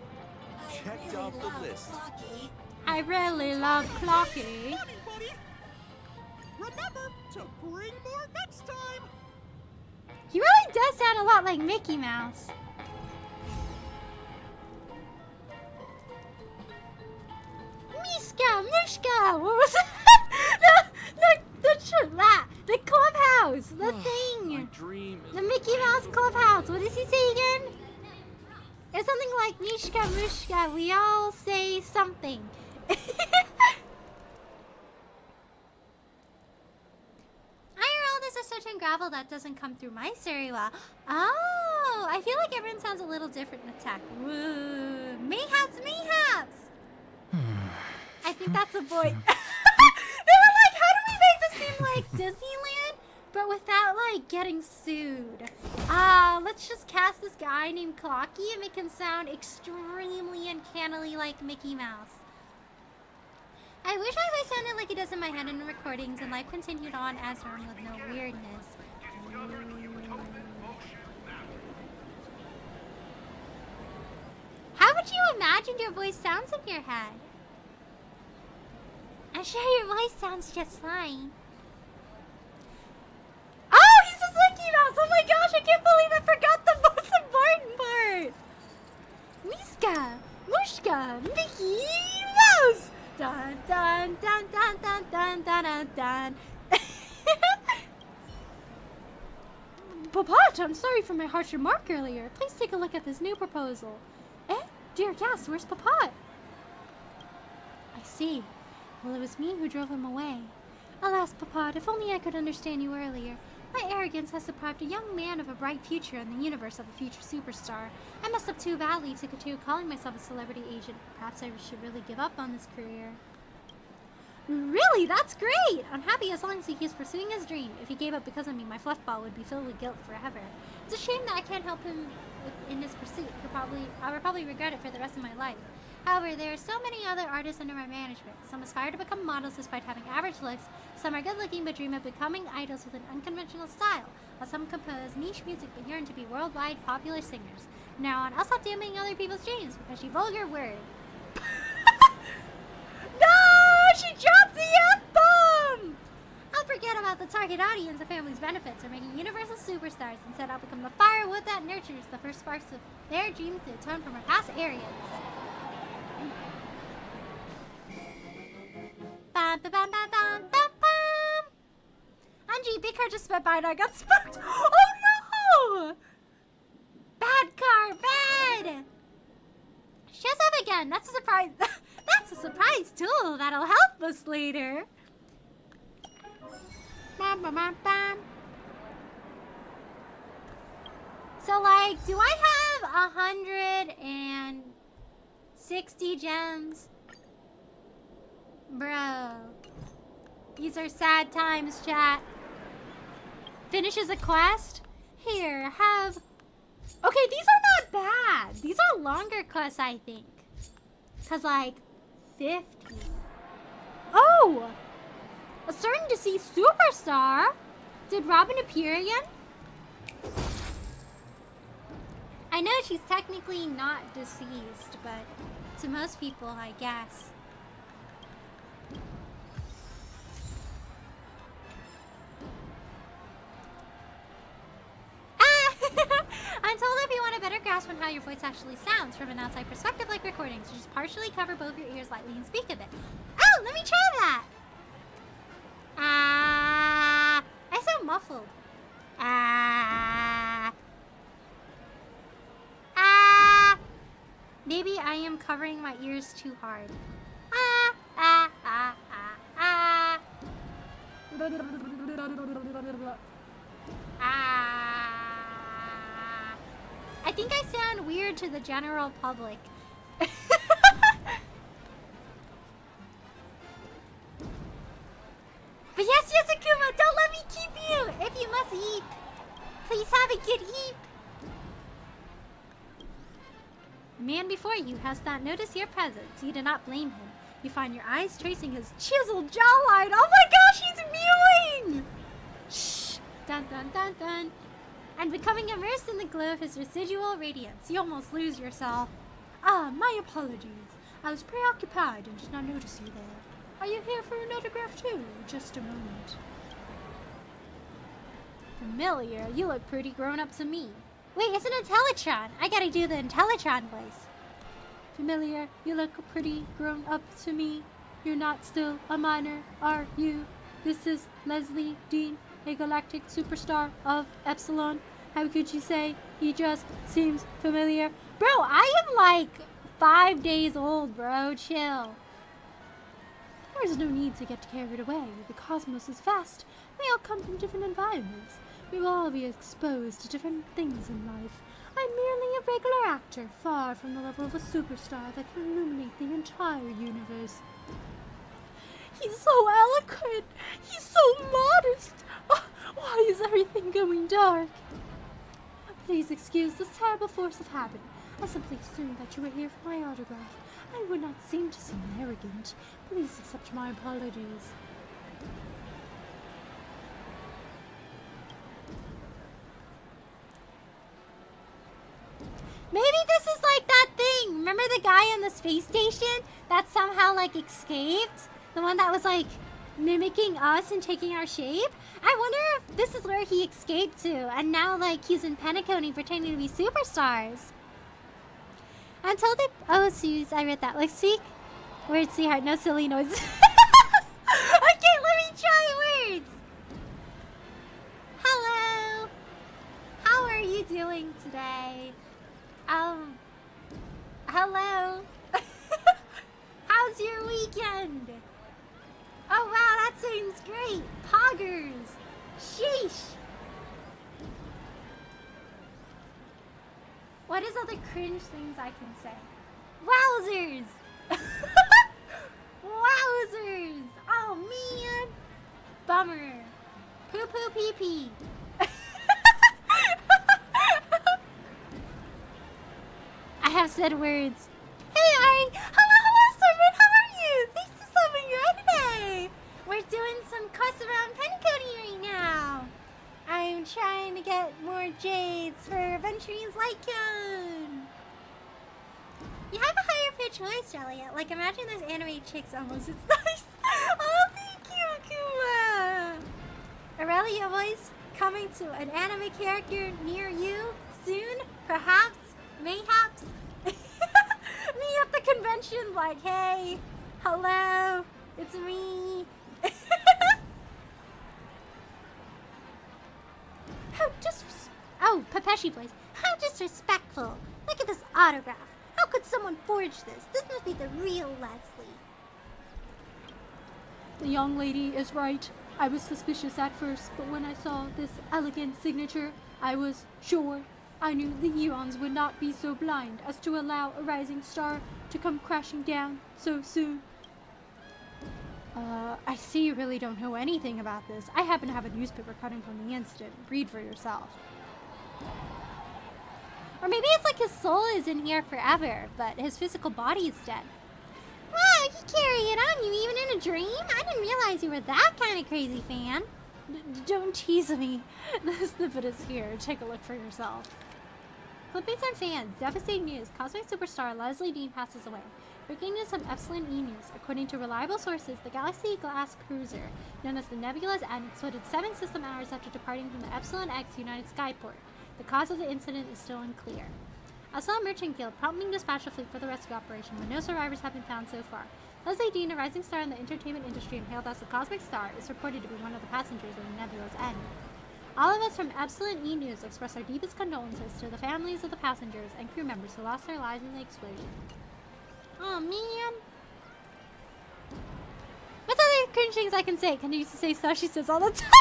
Checked off the list. I really love Clocky. Funny, buddy. Remember to bring more next time. He really does sound a lot like Mickey Mouse. Miska, Mushka, what was that? The clubhouse, the My thing. dream is The Mickey Mouse clubhouse. What does he say again? It's something like Mishka, Mushka. We all say something. IRL, there's a certain gravel that doesn't come through mice very well. Oh, I feel like everyone sounds a little different in attack. Woo. Mayhaps, mayhaps. I think that's a boy. They were like, how do we make this seem like Disneyland, but without like getting sued? Let's just cast this guy named Clocky and make him sound extremely uncannily like Mickey Mouse. I wish my voice sounded like it does in my head in the recordings and life continued on as normal with no weirdness. How would you imagine your voice sounds in your head? I'm sure your voice sounds just fine. Oh, he's just Mickey Mouse! Oh my gosh, I can't believe I forgot the most important part! Miska, Mushka, Mickey Mouse! Dun dun dun dun dun dun dun dun dun. Papat, I'm sorry for my harsh remark earlier. Please take a look at this new proposal. Eh? Dear yes, where's Papat? I see. Well, it was me who drove him away. Alas, Papat, if only I could understand you earlier. My arrogance has deprived a young man of a bright future in the universe of a future superstar. I messed up too badly to continue calling myself a celebrity agent. Perhaps I should really give up on this career. Really? That's great! I'm happy as long as he keeps pursuing his dream. If he gave up because of me, my fluff ball would be filled with guilt forever. It's a shame that I can't help him in his pursuit. I would probably regret it for the rest of my life. However, there are so many other artists under my management. Some aspire to become models despite having average looks. Some are good looking but dream of becoming idols with an unconventional style. While some compose niche music but yearn to be worldwide popular singers. From now on, I'll stop damning other people's dreams because she vulgar word. No! She dropped the F-bomb! I'll forget about the target audience and family's benefits or making universal superstars. Instead, I'll become the firewood that nurtures the first sparks of their dreams to atone from our past arrogance. Bam, bam, bam, bam, bam, bam, bam. Angie, big car just sped by and I got spooked. Oh no! Bad car, bad! Shows up again. That's a surprise. That's a surprise tool that'll help us later. Bam, bam, bam, bam. So, like, do I have 160 gems? Bro. These are sad times, chat. Finishes a quest? Here, have... Okay, these are not bad. These are longer quests, I think. Because, like, 50. Oh! A certain deceased superstar? Did Robin appear again? I know she's technically not deceased, but to most people, I guess. I'm told if you want a better grasp on how your voice actually sounds from an outside perspective like recordings, you just partially cover both your ears lightly and speak a bit. Oh, let me try that! I sound muffled. Maybe I am covering my ears too hard. I think I sound weird to the general public. But yes, Akuma, don't let me keep you! If you must eat, please have a good eat. The man before you has not noticed your presence. You do not blame him. You find your eyes tracing his chiseled jawline. Oh my gosh, he's mewing! Shh! Dun dun dun dun. And becoming immersed in the glow of his residual radiance, you almost lose yourself. Ah, my apologies. I was preoccupied and did not notice you there. Are you here for an autograph too? Just a moment. Familiar, you look pretty grown up to me. Wait, it's an Intellatron. I gotta do the Intellatron voice. Familiar, you look pretty grown up to me. You're not still a minor, are you? This is Lesley Dean, a galactic superstar of Epsilon. How could you say he just seems familiar? Bro, I am like 5 days old, bro. Chill. There is no need to get carried away. The cosmos is vast. We all come from different environments. We will all be exposed to different things in life. I'm merely a regular actor, far from the level of a superstar that can illuminate the entire universe. He's so eloquent. He's so modest. Oh, why is everything going dark? Please excuse this terrible force of habit. I simply assumed that you were here for my autograph. I would not seem to seem arrogant. Please accept my apologies. Maybe this is like that thing. Remember the guy on the space station that somehow like escaped? The one that was like mimicking us and taking our shape? I wonder if this is where he escaped to and now like he's in Penacony pretending to be superstars. Until the OSUs, I read that last week. Weird sweetheart, no silly noises. Okay, let me try words. Hello. How are you doing today? Hello. How's your weekend? Oh wow, that seems great. Poggers. Sheesh. What is other cringe things I can say? Wowzers. Wowzers. Oh man. Bummer. Poo poo pee pee. I have said words. Hey, Ari. Hello, Servant. How are you? Thanks for stopping by today. We're doing some quests around Penacony right now. I'm trying to get more jades for adventurers like you. You have a higher pitch voice, Elliot. Like, imagine those anime chicks almost. It's nice. Oh, thank you, Akuma. Aurelia voice coming to an anime character near you soon, perhaps. Mayhaps. Me at the convention like, hey, hello, it's me. Oh, Pepeshi voice. How disrespectful. Look at this autograph. How could someone forge this? This must be the real Lesley. The young lady is right. I was suspicious at first, but when I saw this elegant signature, I was sure. I knew the Eons would not be so blind as to allow a rising star to come crashing down so soon. I see you really don't know anything about this. I happen to have a newspaper cutting from the incident. Read for yourself. Or maybe it's like his soul is in here forever, but his physical body is dead. Wow, you carry it on you even in a dream? I didn't realize you were that kind of crazy fan. Don't tease me. The snippet is here. Take a look for yourself. Clipmates and fans, devastating news. Cosmic superstar Lesley Dean passes away. Breaking news from Epsilon E News. According to reliable sources, the Galaxy Glass cruiser, known as the Nebula's End, exploded 7 system hours after departing from the Epsilon X United Skyport. The cause of the incident is still unclear. Epsilon Merchant Guild promptly dispatched a fleet for the rescue operation, but no survivors have been found so far. Lesley Dean, a rising star in the entertainment industry and hailed as a cosmic star, is reported to be one of the passengers of the Nebula's End. All of us from Epsilon E News express our deepest condolences to the families of the passengers and crew members who lost their lives in the explosion. Oh man. What's other cringe things I can say? Can you used to say stuff she says all the time?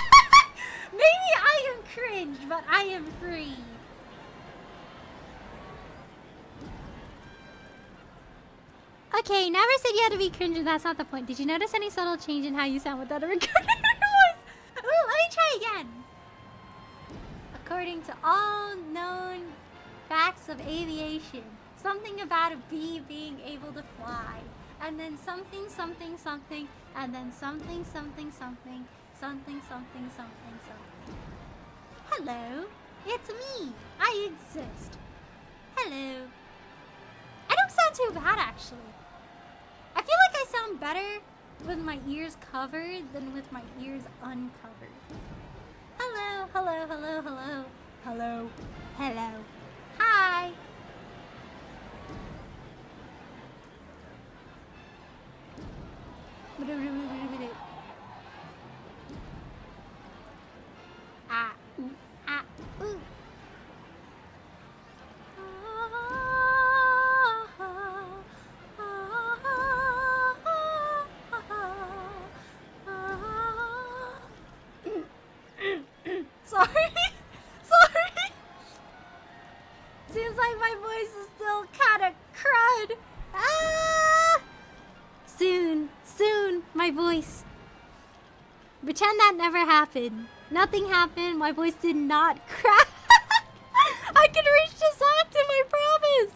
Maybe I am cringe, but I am free. Okay, never said you had to be cringe, and that's not the point. Did you notice any subtle change in how you sound without a recorded voice? Ooh, let me try again. According to all known facts of aviation, something about a bee being able to fly, and then something, something, something, and then something, something, something, something, something, something, something. Hello, it's me. I exist. Hello. I don't sound too bad, actually. I feel like I sound better with my ears covered than with my ears uncovered. Hello, hello, hello, hello, hello, hello. Hi. Ah, ooh, ah, ooh. Sorry. Sorry. Seems like my voice is still kind of crud. Ah! Soon, my voice. Pretend that never happened. Nothing happened. My voice did not crack. I can reach this octave, I promise.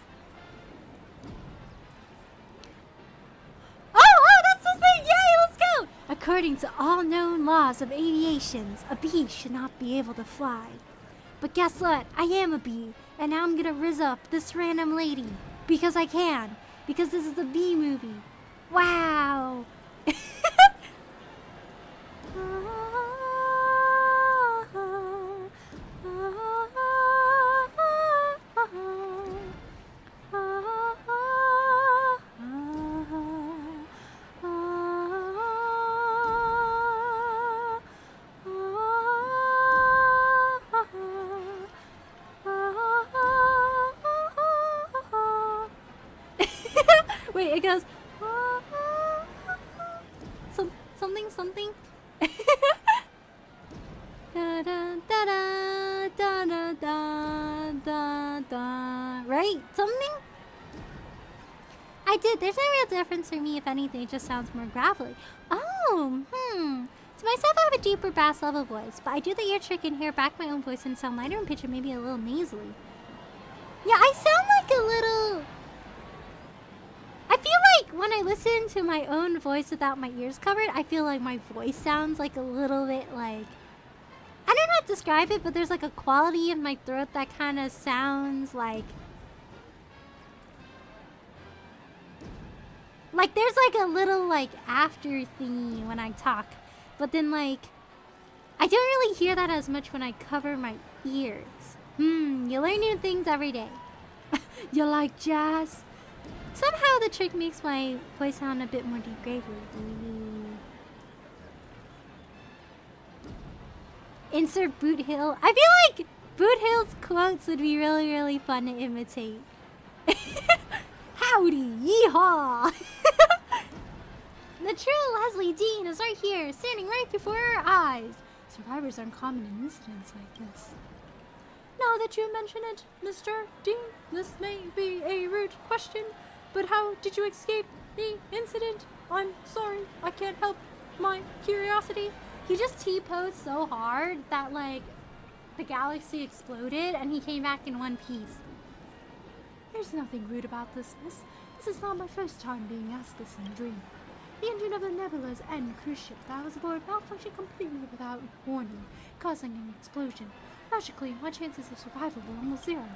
Oh, that's the thing. Yay, let's go. According to all known laws of aviation, a bee should not be able to fly. But guess what? I am a bee, and now I'm gonna rizz up this random lady. Because I can. Because this is a bee movie. Wow. Wait, it goes something. Da da da da da da da da. Right? Something? I did. There's no real difference for me. If anything, it just sounds more gravelly. Oh, To myself, I have a deeper bass level voice, but I do the ear trick and hear back my own voice and sound lighter in pitch and maybe a little nasally. Yeah, I sound like a little... I feel like when I listen to my own voice without my ears covered, I feel like my voice sounds like a little bit like... I don't know how to describe it, but there's like a quality in my throat that kind of sounds like... Like there's like a little like after thingy when I talk. But then like... I don't really hear that as much when I cover my ears. You learn new things every day. You like jazz? Somehow the trick makes my voice sound a bit more deep gravely. Insert Boot Hill. I feel like Boot Hill's quotes would be really, really fun to imitate. Howdy, yeehaw! The true Lesley Dean is right here, standing right before our eyes. Survivors aren't common in incidents like this. Now that you mention it, Mr. Dean, this may be a rude question, but how did you escape the incident? I'm sorry, I can't help my curiosity. He just T-posed so hard that, like, the galaxy exploded and he came back in one piece. There's nothing rude about this, miss. This is not my first time being asked this in a dream. The engine of the Nebula's End cruise ship that I was aboard malfunctioned completely without warning, causing an explosion. Logically, my chances of survival were almost zero.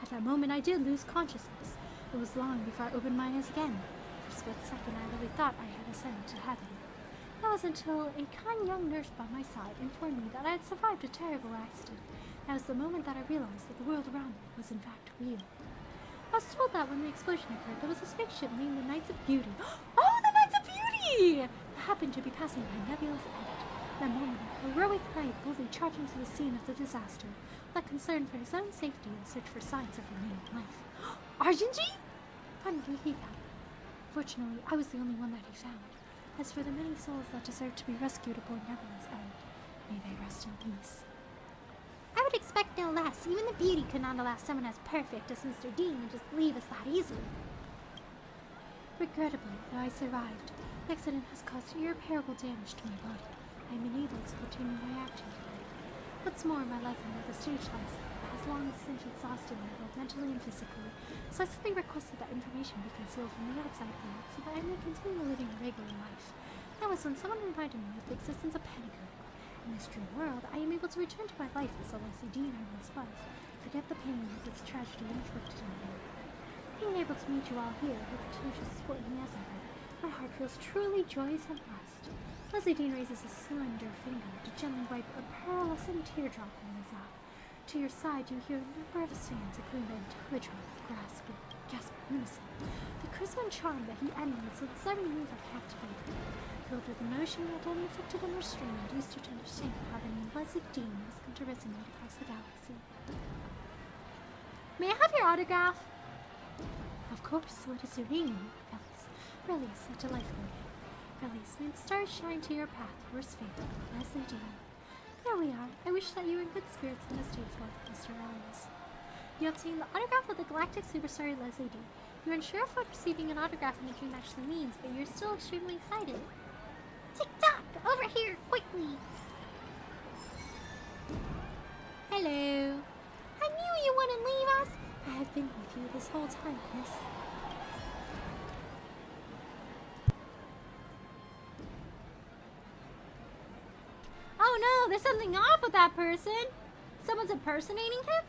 At that moment, I did lose consciousness. It was long before I opened my eyes again. For a split second, I really thought I had ascended to heaven. That was until a kind young nurse by my side informed me that I had survived a terrible accident. That was the moment that I realized that the world around me was in fact real. I was told that when the explosion occurred, there was a spaceship named the Knights of Beauty. Oh, the Knights of Beauty! That happened to be passing by Nebula's End. That moment, a heroic knight boldly charged into the scene of the disaster, without concern for his own safety and search for signs of remaining life. Argenji? Pardon me, that. Fortunately, I was the only one that he found. As for the many souls that deserve to be rescued aboard Nebula's End, may they rest in peace. I would expect no less. Even the beauty could not allow someone as perfect as Mr. Dean to just leave us that easily. Regrettably, though I survived, the accident has caused irreparable damage to my body. I am unable to continue my acting today. What's more, my life under the stage life has long since exhausted me both mentally and physically, so I simply requested that information be concealed from the outside world so that I may continue living a regular life. That was when someone reminded me of the existence of Pentagon. In this dream world, I am able to return to my life as the Lesley Dean I once was, forget the pain of its tragedy inflicted on me. Being able to meet you all here, who continue to support me as ever, my heart feels truly joyous and blessed. Lesley Dean raises a slender finger to gently wipe a pearlescent teardrop from his eye. To your side, you hear a number of his fans, including the Intelligent, gasp in unison. The charisma and charm that he emanates with his every move are captivating. Filled with emotion that unaffected and restrained, used to understand how the name Lesley Dean has come to resonate across the galaxy. May I have your autograph? Of course, what is your name? Relius, a delightful name. Relius, may the stars shine to your path, yours faithful, Lesley Dean. There we are. I wish that you were in good spirits in this day's work, Mr. Relius. You obtained the autograph of the galactic superstar Lesley Dean. You're unsure of what receiving an autograph in a dream actually means, but you're still extremely excited. Tick-tock! Over here, quickly! Hello. I knew you wouldn't leave us. I have been with you this whole time, miss. Oh no, there's something off with that person! Someone's impersonating him?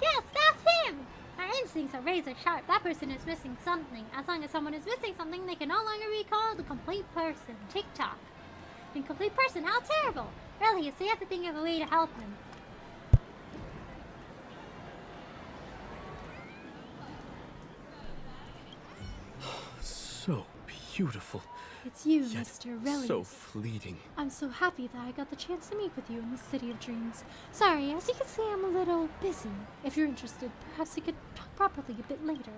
Yes, that's him! Our instincts are razor sharp. That person is missing something. As long as someone is missing something, they can no longer be called a complete person. Tick-tock. Incomplete person, how terrible! Really, so you have to think of a way to help him. So beautiful. It's you, Yet Mr. Relius. so fleeting. I'm so happy that I got the chance to meet with you in the City of Dreams. Sorry, as you can see, I'm a little busy. If you're interested, perhaps we could talk properly a bit later.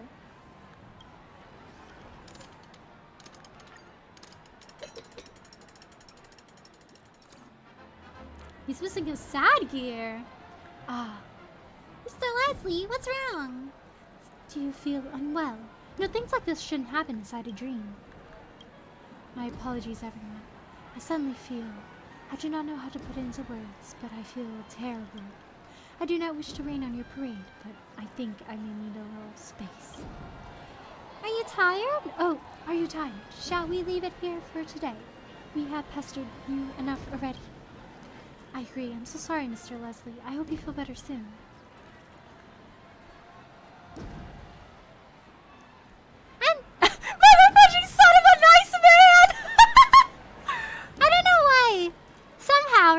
He's missing his sad gear. Ah, Mr. Lesley, what's wrong? do you feel unwell? You know, things like this shouldn't happen inside a dream. My apologies, everyone. I suddenly feel... I do not know how to put it into words, but I feel terrible. I do not wish to rain on your parade, but I think I may need a little space. Are you tired? Oh, are you tired? Shall we leave it here for today? We have pestered you enough already. I agree. I'm so sorry, Mr. Lesley. I hope you feel better soon.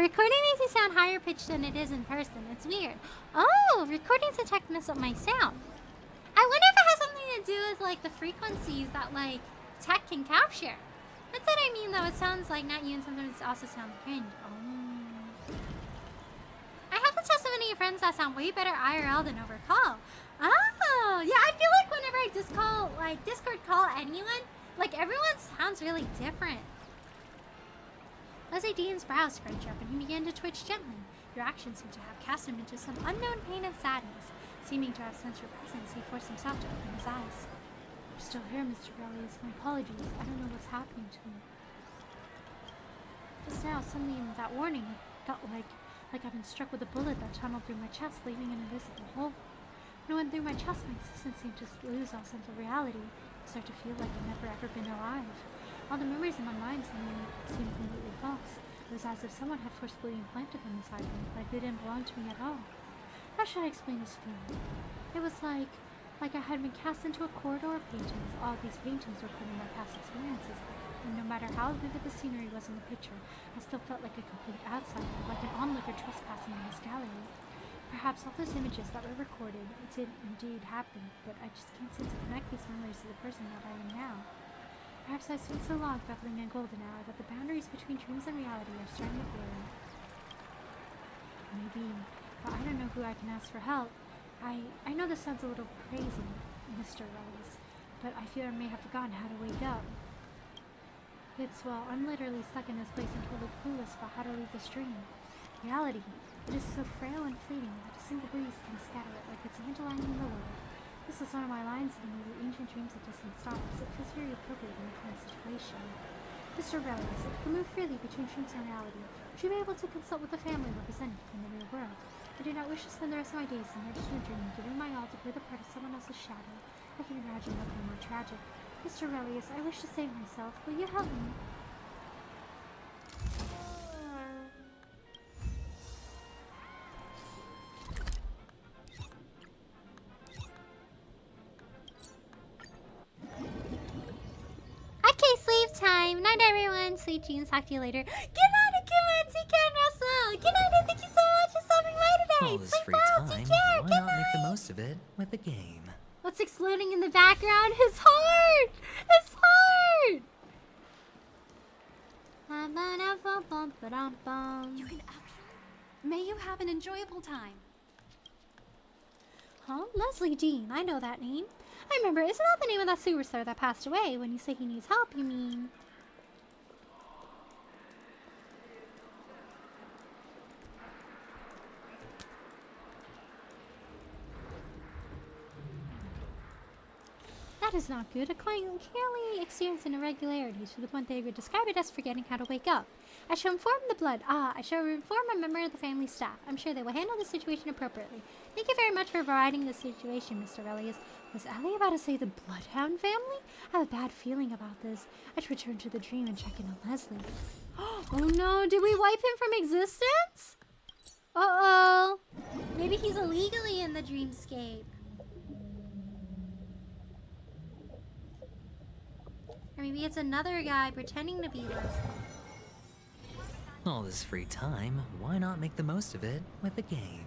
Recording makes me sound higher pitched than it is in person. It's weird. Oh, recording's detecting this up my sound. I wonder if it has something to do with like the frequencies that like tech can capture. That's what I mean though. It sounds like not you and sometimes it also sounds cringe. Oh. I have the testimony of friends that sound way better IRL than over call. Oh, yeah. I feel like whenever I Discord call anyone, like everyone sounds really different. Lesley Dean's brows scrunched up and he began to twitch gently. Your actions seemed to have cast him into some unknown pain and sadness. Seeming to have sensed your presence, he forced himself to open his eyes. You're still here, Mr. Relius. My apologies. I don't know what's happening to me. Just now, suddenly in that warning, it felt like I've been struck with a bullet that tunneled through my chest, leaving an invisible hole. When I went through my chest, my existence seemed to lose all sense of reality. I started to feel like I'd never ever been alive. All the memories in my mind seemed completely false. It was as if someone had forcibly implanted them inside me, like they didn't belong to me at all. How should I explain this feeling? It was like I had been cast into a corridor of paintings. All these paintings recording my past experiences, and no matter how vivid the scenery was in the picture, I still felt like a complete outsider, like an onlooker trespassing in this gallery. Perhaps all those images that were recorded did indeed happen, but I just can't seem to connect these memories to the person that I am now. Perhaps I've spent so long reveling in golden hour that the boundaries between dreams and reality are starting to blur. Maybe, but I don't know who I can ask for help. I know this sounds a little crazy, Mr. Rose, but I fear I may have forgotten how to wake up. I'm literally stuck in this place and totally clueless about how to leave this dream. Reality, it is so frail and fleeting that a single breeze can scatter it like it's underlining the world. This is one of my lines in the movie Ancient Dreams of Distant Stars. It feels very appropriate in the current situation. Mr. Rose, if you can move freely between dreams and reality, would you be able to consult with the family represented in the real world? I do not wish to spend the rest of my days immersed in a dream, giving my all to play the part of someone else's shadow. I can imagine nothing more tragic. Mr. Relius, I wish to save myself. Will you help me? Okay, sleep time. Night, everyone. Sweet dreams. Talk to you later. Good night, Akuma. Take care, Russell. Good night, and thank you so much for stopping by today. All this Sleep free well. time, Take care. why Good not night. make the most of it with a game? What's exploding in the background? His heart! His heart! You can actually. May you have an enjoyable time. Huh? Lesley Dean. I know that name. I remember. Isn't that the name of that superstar that passed away? When you say he needs help, you mean... That is not good. A client clearly experienced an irregularity to the point they would describe it as forgetting how to wake up. I shall inform the blood. I shall inform a member of the family staff. I'm sure they will handle the situation appropriately. Thank you very much for providing the situation, Mr. Relius. Was Ellie about to say the Bloodhound family? I have a bad feeling about this. I should return to the dream and check in on Lesley. Oh no, did we wipe him from existence? Uh-oh. Maybe he's illegally in the dreamscape. Or maybe it's another guy pretending to be Leslie. All this free time, why not make the most of it with a game?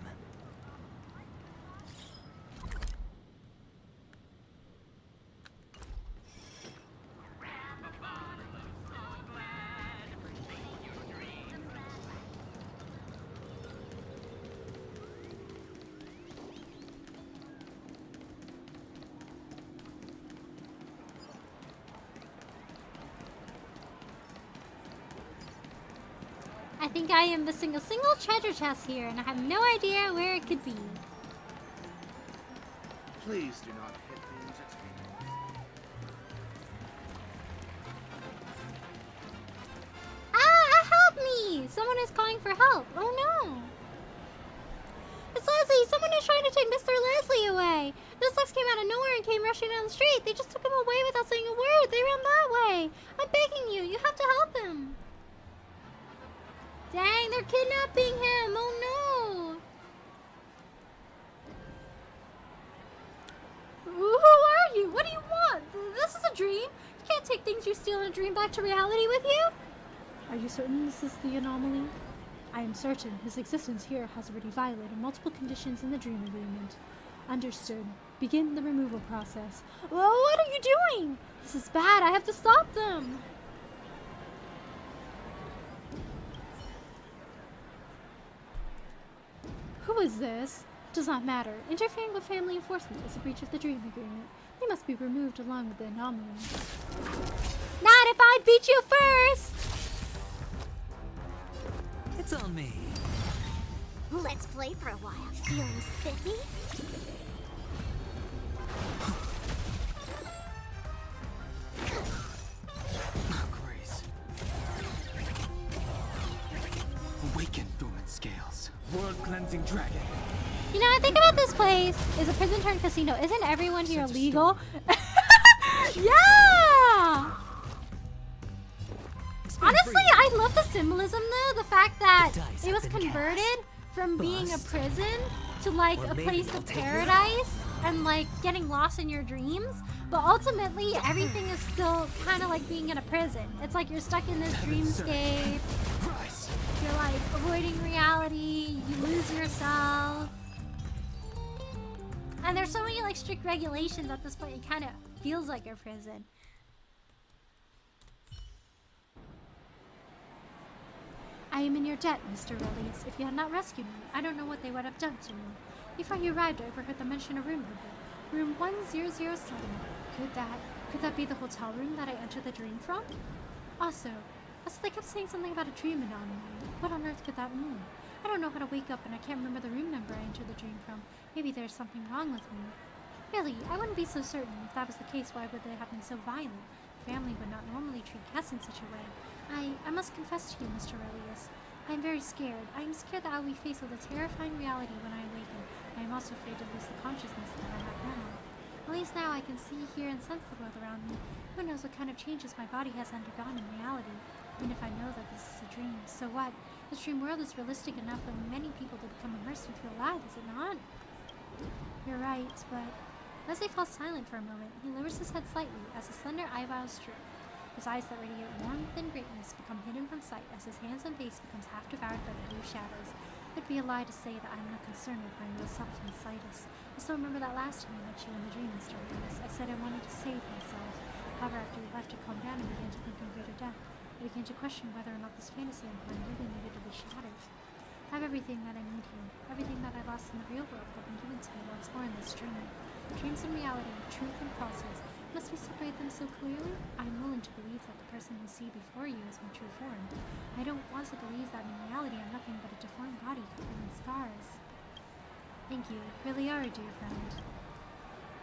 I think I am missing a single treasure chest here, and I have no idea where it could be. Please do not hit the entertainment. Help me! Someone is calling for help. Oh no! It's Leslie! Someone is trying to take Mr. Leslie away! Those slugs came out of nowhere and came rushing down the street. They just took him away without saying a word. They ran that way. I'm begging you. You have to help him. Dang, they're kidnapping him! Oh no! Who are you? What do you want? This is a dream. You can't take things you steal in a dream back to reality with you. Are you certain this is the anomaly? I am certain his existence here has already violated multiple conditions in the dream agreement. Understood. Begin the removal process. Well, what are you doing? This is bad. I have to stop them. Who is this? Does not matter. Interfering with family enforcement is a breach of the dream agreement. They must be removed along with the anomaly. Not if I beat you first! It's on me. Let's play for a while. Feeling spiffy? Grace. Awaken, dormant scales. World-cleansing dragon. You know, I think about this place is a prison turned casino. Isn't everyone here Sense of legal? Yeah! Honestly, I love the symbolism though. The fact that dice it was have been converted cast. from being a Bust. prison to like Or a maybe place they'll of take you paradise and like getting lost in your dreams. But ultimately, everything is still kind of like being in a prison. It's like you're stuck in this dreamscape. Price. You're like avoiding reality. You lose yourself. And there's so many like strict regulations at this point. It kind of feels like a prison. I am in your debt, Mr. Release. If you had not rescued me, I don't know what they would have done to me. Before you arrived, I overheard them mention a room number. Room 1007. Could that be the hotel room that I entered the dream from? Also, they kept saying something about a dream anomaly. What on earth could that mean? I don't know how to wake up and I can't remember the room number I entered the dream from. Maybe there's something wrong with me. Really, I wouldn't be so certain. If that was the case, why would they have been so violent? The family would not normally treat guests in such a way. I must confess to you, Mr. Aurelius. I am very scared. I am scared that I will be faced with a terrifying reality when I awaken. I am also afraid to lose the consciousness that I have now. At least now I can see, hear, and sense the world around me. Who knows what kind of changes my body has undergone in reality? Even if I know that this is a dream, so what? This dream world is realistic enough for many people to become immersed with real life, is it not? You're right, but... Lesley falls silent for a moment. He lowers his head slightly as his slender eyebrows droop. His eyes that radiate warmth and greatness become hidden from sight as his hands and face becomes half devoured by the blue shadows. It'd be a lie to say that I am not concerned with my real self in sightless. I still remember that last time I met you in the dream, Mr. Aurelius. I said I wanted to save myself. However, after you left, I calmed down and began to think in greater depth. I began to question whether or not this fantasy of mine really needed to be shattered. I have everything that I need here. Everything that I lost in the real world have been given to me once more in this dream. Dreams and reality, truth and falsehoods. Must we separate them so clearly? I am willing to believe that the person you see before you is my true form. I don't want to believe that in reality I'm nothing but a deformed body covered in scars. Thank you. Really are a dear friend.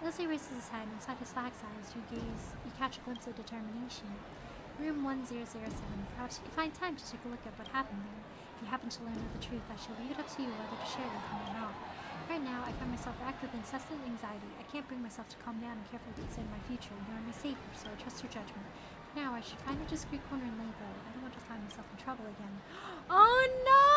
Lesley raises his head. Inside his slack eyes, you catch a glimpse of determination. Room 1007. Perhaps you can find time to take a look at what happened there. If you happen to learn of the truth, I shall leave it up to you whether to share with me or not. Right now, I find myself racked with incessant anxiety. I can't bring myself to calm down and carefully consider my future. You are my savior, so I trust your judgment. For now, I should find a discreet corner and lay low. I don't want to find myself in trouble again. Oh no!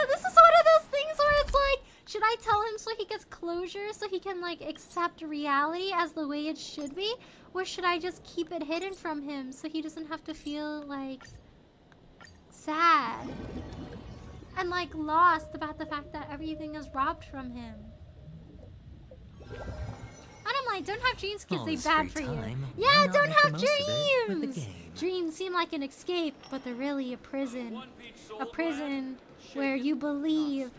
This is one of those things where it's like, should I tell him so he gets closure, so he can like accept reality as the way it should be? Or should I just keep it hidden from him so he doesn't have to feel like sad and like lost about the fact that everything is robbed from him? And I'm like, don't have dreams because All they this bad free for you. time, why Yeah, not don't make the have most of it with the dreams. game? Dreams seem like an escape, but they're really a prison. One-piece A soul prison where you believe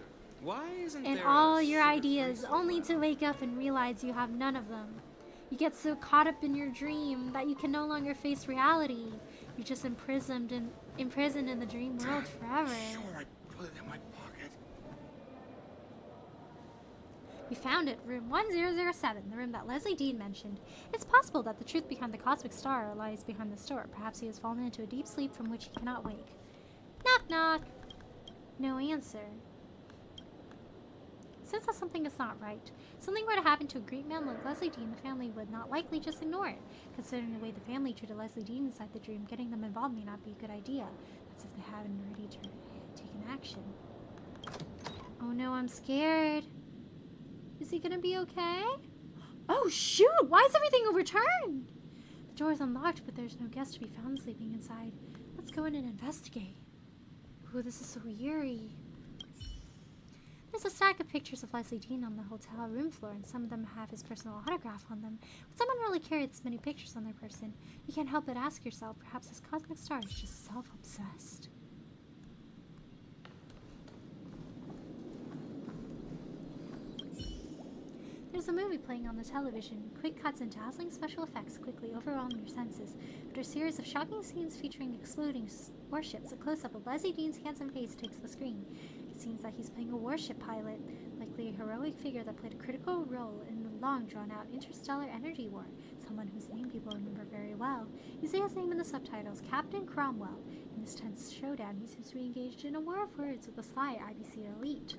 Why isn't in there all a your sugar-free ideas, soda? only to wake up and realize you have none of them. You get so caught up in your dream that you can no longer face reality. You're just imprisoned in the dream world forever. Sure, I put it in my pocket. We found it, room 1007, the room that Lesley Dean mentioned. It's possible that the truth behind the cosmic star lies behind this door. Perhaps he has fallen into a deep sleep from which he cannot wake. Knock knock. No answer. Sense that something is not right. If something were to happen to a great man like Lesley Dean, the family would not likely just ignore it. Considering the way the family treated Lesley Dean inside the dream, getting them involved may not be a good idea. That's if they haven't already taken action. Oh no, I'm scared. Is he gonna be okay? Oh shoot! Why is everything overturned? The door is unlocked, but there's no guest to be found sleeping inside. Let's go in and investigate. Ooh, this is so eerie. There's a stack of pictures of Lesley Dean on the hotel room floor, and some of them have his personal autograph on them. Would someone really carry this many pictures on their person? You can't help but ask yourself, perhaps this cosmic star is just self-obsessed. There's a movie playing on the television. Quick cuts and dazzling special effects quickly overwhelm your senses. After a series of shocking scenes featuring exploding warships, a close-up of Lesley Dean's handsome face takes the screen. It seems that he's playing a warship pilot, likely a heroic figure that played a critical role in the long drawn-out interstellar energy war, someone whose name people remember very well. You see his name in the subtitles, Captain Cromwell. In this tense showdown, he seems to be engaged in a war of words with the sly IBC elite.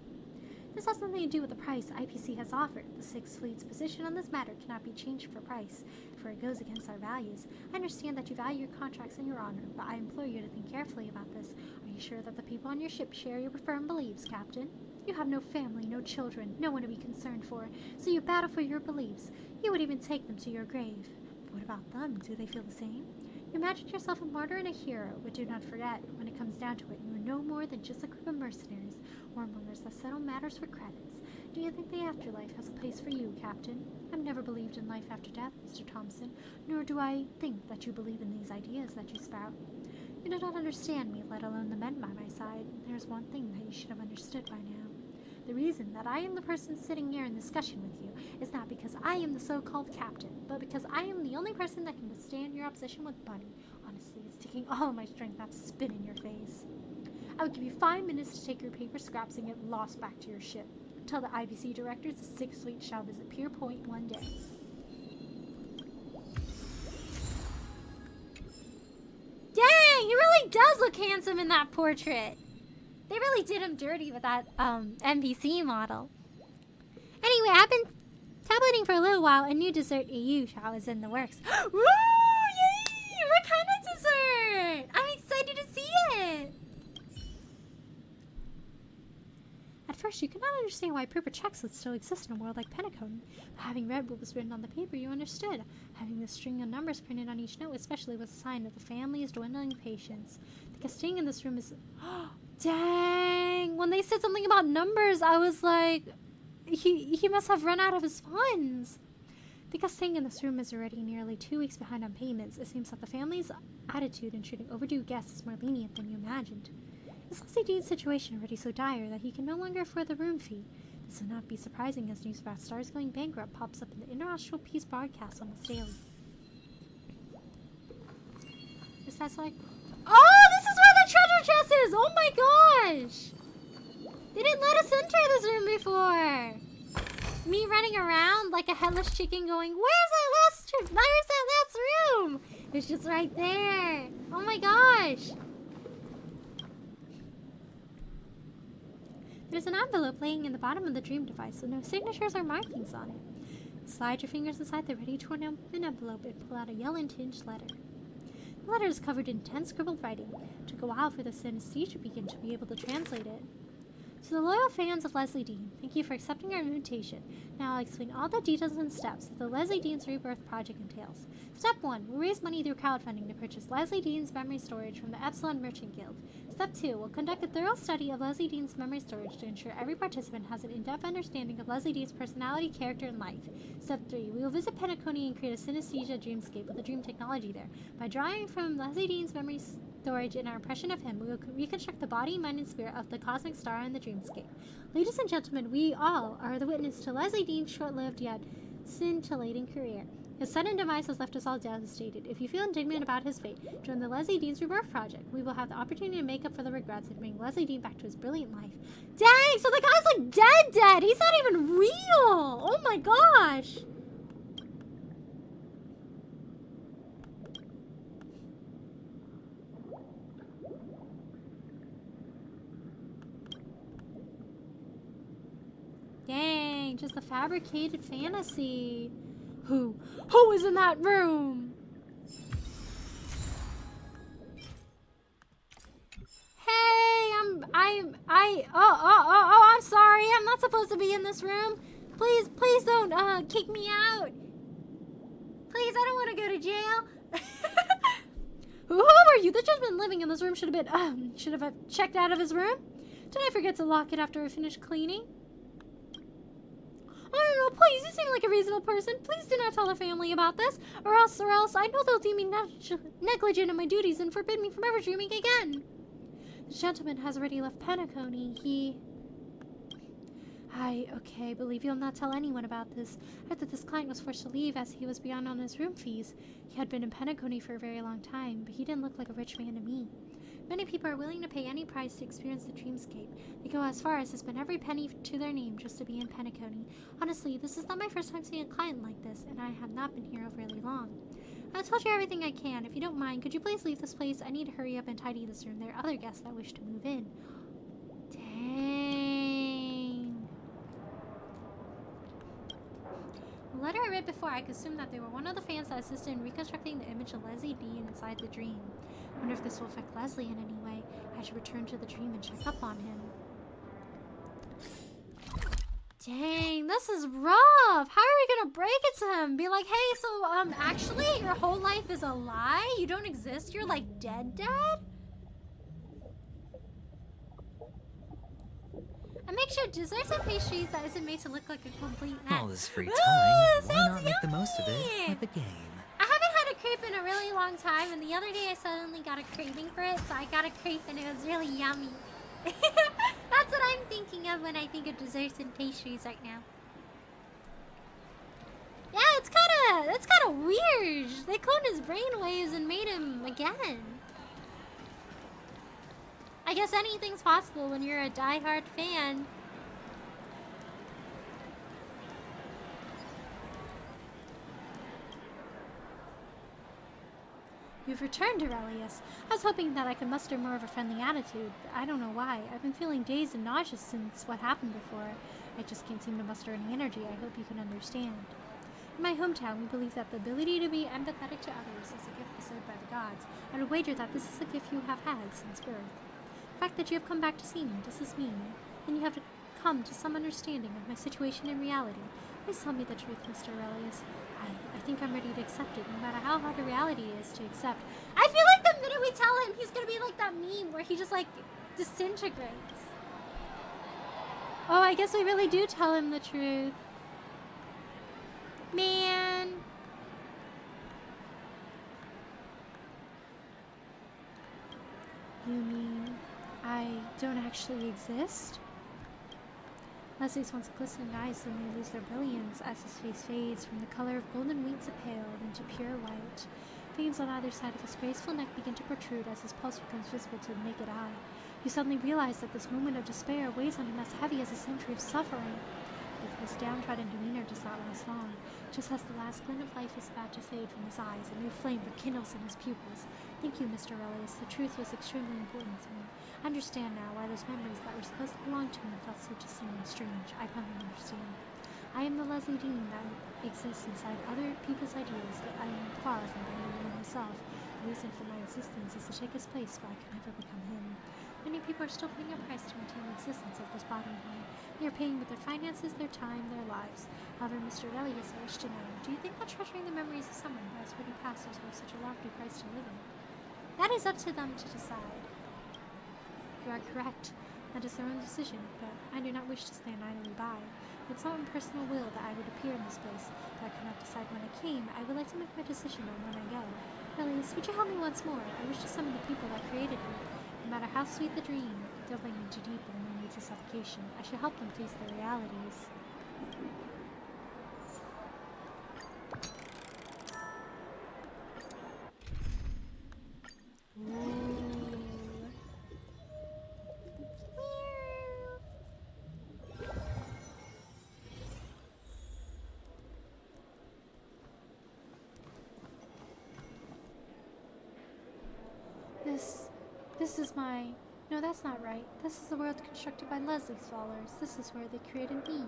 This has nothing to do with the price IPC has offered. The Sixth Fleet's position on this matter cannot be changed for price, for it goes against our values. I understand that you value your contracts and your honor, but I implore you to think carefully about this. Are you sure that the people on your ship share your firm beliefs, Captain? You have no family, no children, no one to be concerned for, so you battle for your beliefs. You would even take them to your grave. But what about them? Do they feel the same? You imagined yourself a martyr and a hero, but do not forget, when it comes down to it, you are no more than just a group of mercenaries, warmongers that settle matters for credits. Do you think the afterlife has a place for you, Captain? I've never believed in life after death, Mr. Thompson, nor do I think that you believe in these ideas that you spout. You do not understand me, let alone the men by my side. There is one thing that you should have understood by now. The reason that I am the person sitting here in discussion with you is not because I am the so-called captain, but because I am the only person that can withstand your opposition with Bunny. Honestly, it's taking all of my strength not to spit in your face. I would give you 5 minutes to take your paper scraps and get lost back to your ship. Tell the IBC directors the Sixth Fleet shall visit Pier Point one day. Dang, he really does look handsome in that portrait. They really did him dirty with that NPC model. Anyway, I've been tableting for a little while. A new dessert EU chow is in the works. Woo! Yay! What kind of dessert? I'm excited to see it. At first, you could not understand why paper checks would still exist in a world like Penacony. But having read what was written on the paper, you understood. Having this string of numbers printed on each note especially was a sign of the family's dwindling patience. The casting in this room is... Dang! When they said something about numbers, I was like... He must have run out of his funds. The casting in this room is already nearly 2 weeks behind on payments. It seems that the family's attitude in treating overdue guests is more lenient than you imagined. Is Lesley Dean's situation already so dire that he can no longer afford the room fee? This would not be surprising as news about stars going bankrupt pops up in the international peace broadcast almost daily. Is that like... Oh, this is where the treasure chest is! Oh my gosh! They didn't let us enter this room before! Me running around like a headless chicken going, where's that last room? It's just right there. Oh my gosh! There's an envelope laying in the bottom of the dream device with no signatures or markings on it. Slide your fingers inside the ready torn open envelope and pull out a yellow-tinged letter. The letter is covered in 10 scribbled writing. It took a while for the synesthesia beacon to be able to translate it. To the loyal fans of Lesley Dean, thank you for accepting our invitation. Now I'll explain all the details and steps that the Lesley Dean's Rebirth project entails. Step 1. We'll raise money through crowdfunding to purchase Lesley Dean's memory storage from the Epsilon Merchant Guild. Step 2. We'll conduct a thorough study of Lesley Dean's memory storage to ensure every participant has an in-depth understanding of Lesley Dean's personality, character, and life. Step 3. We will visit Penacony and create a synesthesia dreamscape with the dream technology there. By drawing from Lesley Dean's memory storage and our impression of him, we will reconstruct the body, mind, and spirit of the cosmic star in the dreamscape. Ladies and gentlemen, we all are the witness to Lesley Dean's short-lived yet scintillating career. His sudden demise has left us all devastated. If you feel indignant about his fate, join the Lesley Dean's Rebirth Project. We will have the opportunity to make up for the regrets and bring Lesley Dean back to his brilliant life. Dang, so the guy's like dead. He's not even real. Oh my gosh. Dang, just a fabricated fantasy. Who is in that room? Hey, I'm sorry. I'm not supposed to be in this room. Please don't kick me out. Please, I don't want to go to jail. Who are you? The gentleman living in this room should have checked out of his room. Did I forget to lock it after I finished cleaning? I don't know, please, you seem like a reasonable person. Please do not tell the family about this, or else I know they'll deem me negligent in my duties and forbid me from ever dreaming again. The gentleman has already left Penacony. I believe you'll not tell anyone about this. I heard that this client was forced to leave as he was beyond on his room fees. He had been in Penacony for a very long time, but he didn't look like a rich man to me. Many people are willing to pay any price to experience the dreamscape. They go as far as to spend every penny to their name just to be in Penacony. Honestly, this is not my first time seeing a client like this, and I have not been here overly long. I've told you everything I can. If you don't mind, could you please leave this place? I need to hurry up and tidy this room. There are other guests that wish to move in. Dang. The letter I read before, I could assume that they were one of the fans that assisted in reconstructing the image of Lesley Dean inside the dream. I wonder if this will affect Lesley in any way. I should return to the dream and check up on him. Dang, this is rough. How are we gonna break it to him? Be like, hey, so, actually, your whole life is a lie? You don't exist? You're, like, dead? And make sure desserts and pastries that isn't made to look like a complete mess. All this free Ooh, time, why sounds not make the most of it yummy! with a game? I haven't had a crepe in a really long time, and the other day I suddenly got a craving for it, so I got a crepe and it was really yummy. That's what I'm thinking of when I think of desserts and pastries right now. Yeah, it's kinda weird. They cloned his brainwaves and made him again. I guess anything's possible when you're a die-hard fan. You've returned, Aurelius. I was hoping that I could muster more of a friendly attitude, but I don't know why. I've been feeling dazed and nauseous since what happened before. I just can't seem to muster any energy. I hope you can understand. In my hometown, we believe that the ability to be empathetic to others is a gift bestowed by the gods. I would wager that this is a gift you have had since birth. The fact that you have come back to see me, does this mean? Then you have to come to some understanding of my situation in reality. Please tell me the truth, Mr. Aurelius. I think I'm ready to accept it, no matter how hard a reality is to accept. I feel like the minute we tell him, he's gonna be like that meme where he just, like, disintegrates. Oh, I guess we really do tell him the truth. Man. You mean I don't actually exist? Leslie's once glistening eyes suddenly lose their brilliance as his face fades from the color of golden wheat to pale into pure white. Veins on either side of his graceful neck begin to protrude as his pulse becomes visible to the naked eye. You suddenly realize that this moment of despair weighs on him as heavy as a century of suffering. But his downtrodden demeanor does not last long. Just as the last glint of life is about to fade from his eyes, a new flame rekindles in his pupils. Thank you, Mr. Aurelius. The truth was extremely important to me. I understand now why those memories that were supposed to belong to me felt so distant and strange. I finally understand. I am the Lesley Dean that exists inside other people's ideals, yet I am far from being anyone myself. The reason for my existence is to take his place where I can never become him. Many people are still paying a price to maintain the existence of this body of mine. They are paying with their finances, their time, their lives. However, Mr. Aurelius, I wish to know, do you think that treasuring the memories of someone who has already passed is worth such a lofty price to live in? That is up to them to decide. You are correct. That is their own decision, but I do not wish to stand idly by. It's not in personal will that I would appear in this place, but I could not decide when I came. I would like to make my decision on when I go. Aurelius, would you help me once more? I wish to summon the people that created me. No matter how sweet the dream, delving in too deep will lead to suffocation. I should help them face their realities. This is my... No, that's not right. This is the world constructed by Leslie's followers. This is where they created me.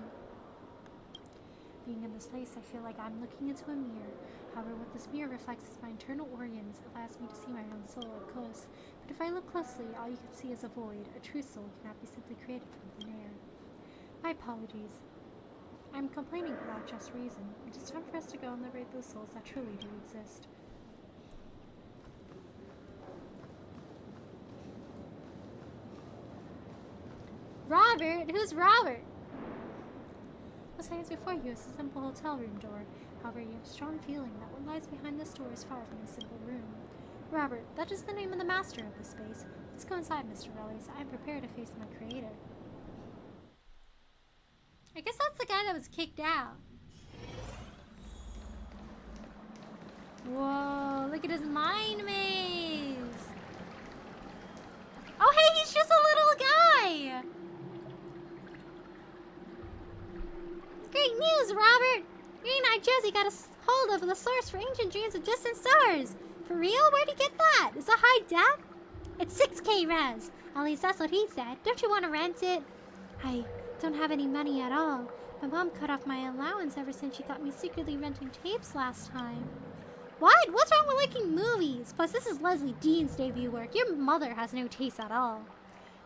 Being in this place, I feel like I'm looking into a mirror. However, what this mirror reflects is my internal organs. It allows me to see my own soul up close. But if I look closely, all you can see is a void. A true soul cannot be simply created from thin air. My apologies. I'm complaining without just reason. It is time for us to go and liberate those souls that truly do exist. Robert? Who's Robert? What stands before you is a simple hotel room door. However, you have a strong feeling that what lies behind this door is far from a simple room. Robert, that is the name of the master of this space. Let's go inside, Mr. Aurelius. I am prepared to face my creator. I guess that's the guy that was kicked out. Whoa, look at his mind maze. Oh, hey, he's just a little guy. Great news, Robert! Green-eyed Josie got a hold of the source for ancient dreams of distant stars. For real? Where'd he get that? Is it high def? It's 6K res. At least that's what he said. Don't you want to rent it? I don't have any money at all. My mom cut off my allowance ever since she got me secretly renting tapes last time. What? What's wrong with liking movies? Plus, this is Lesley Dean's debut work. Your mother has no taste at all.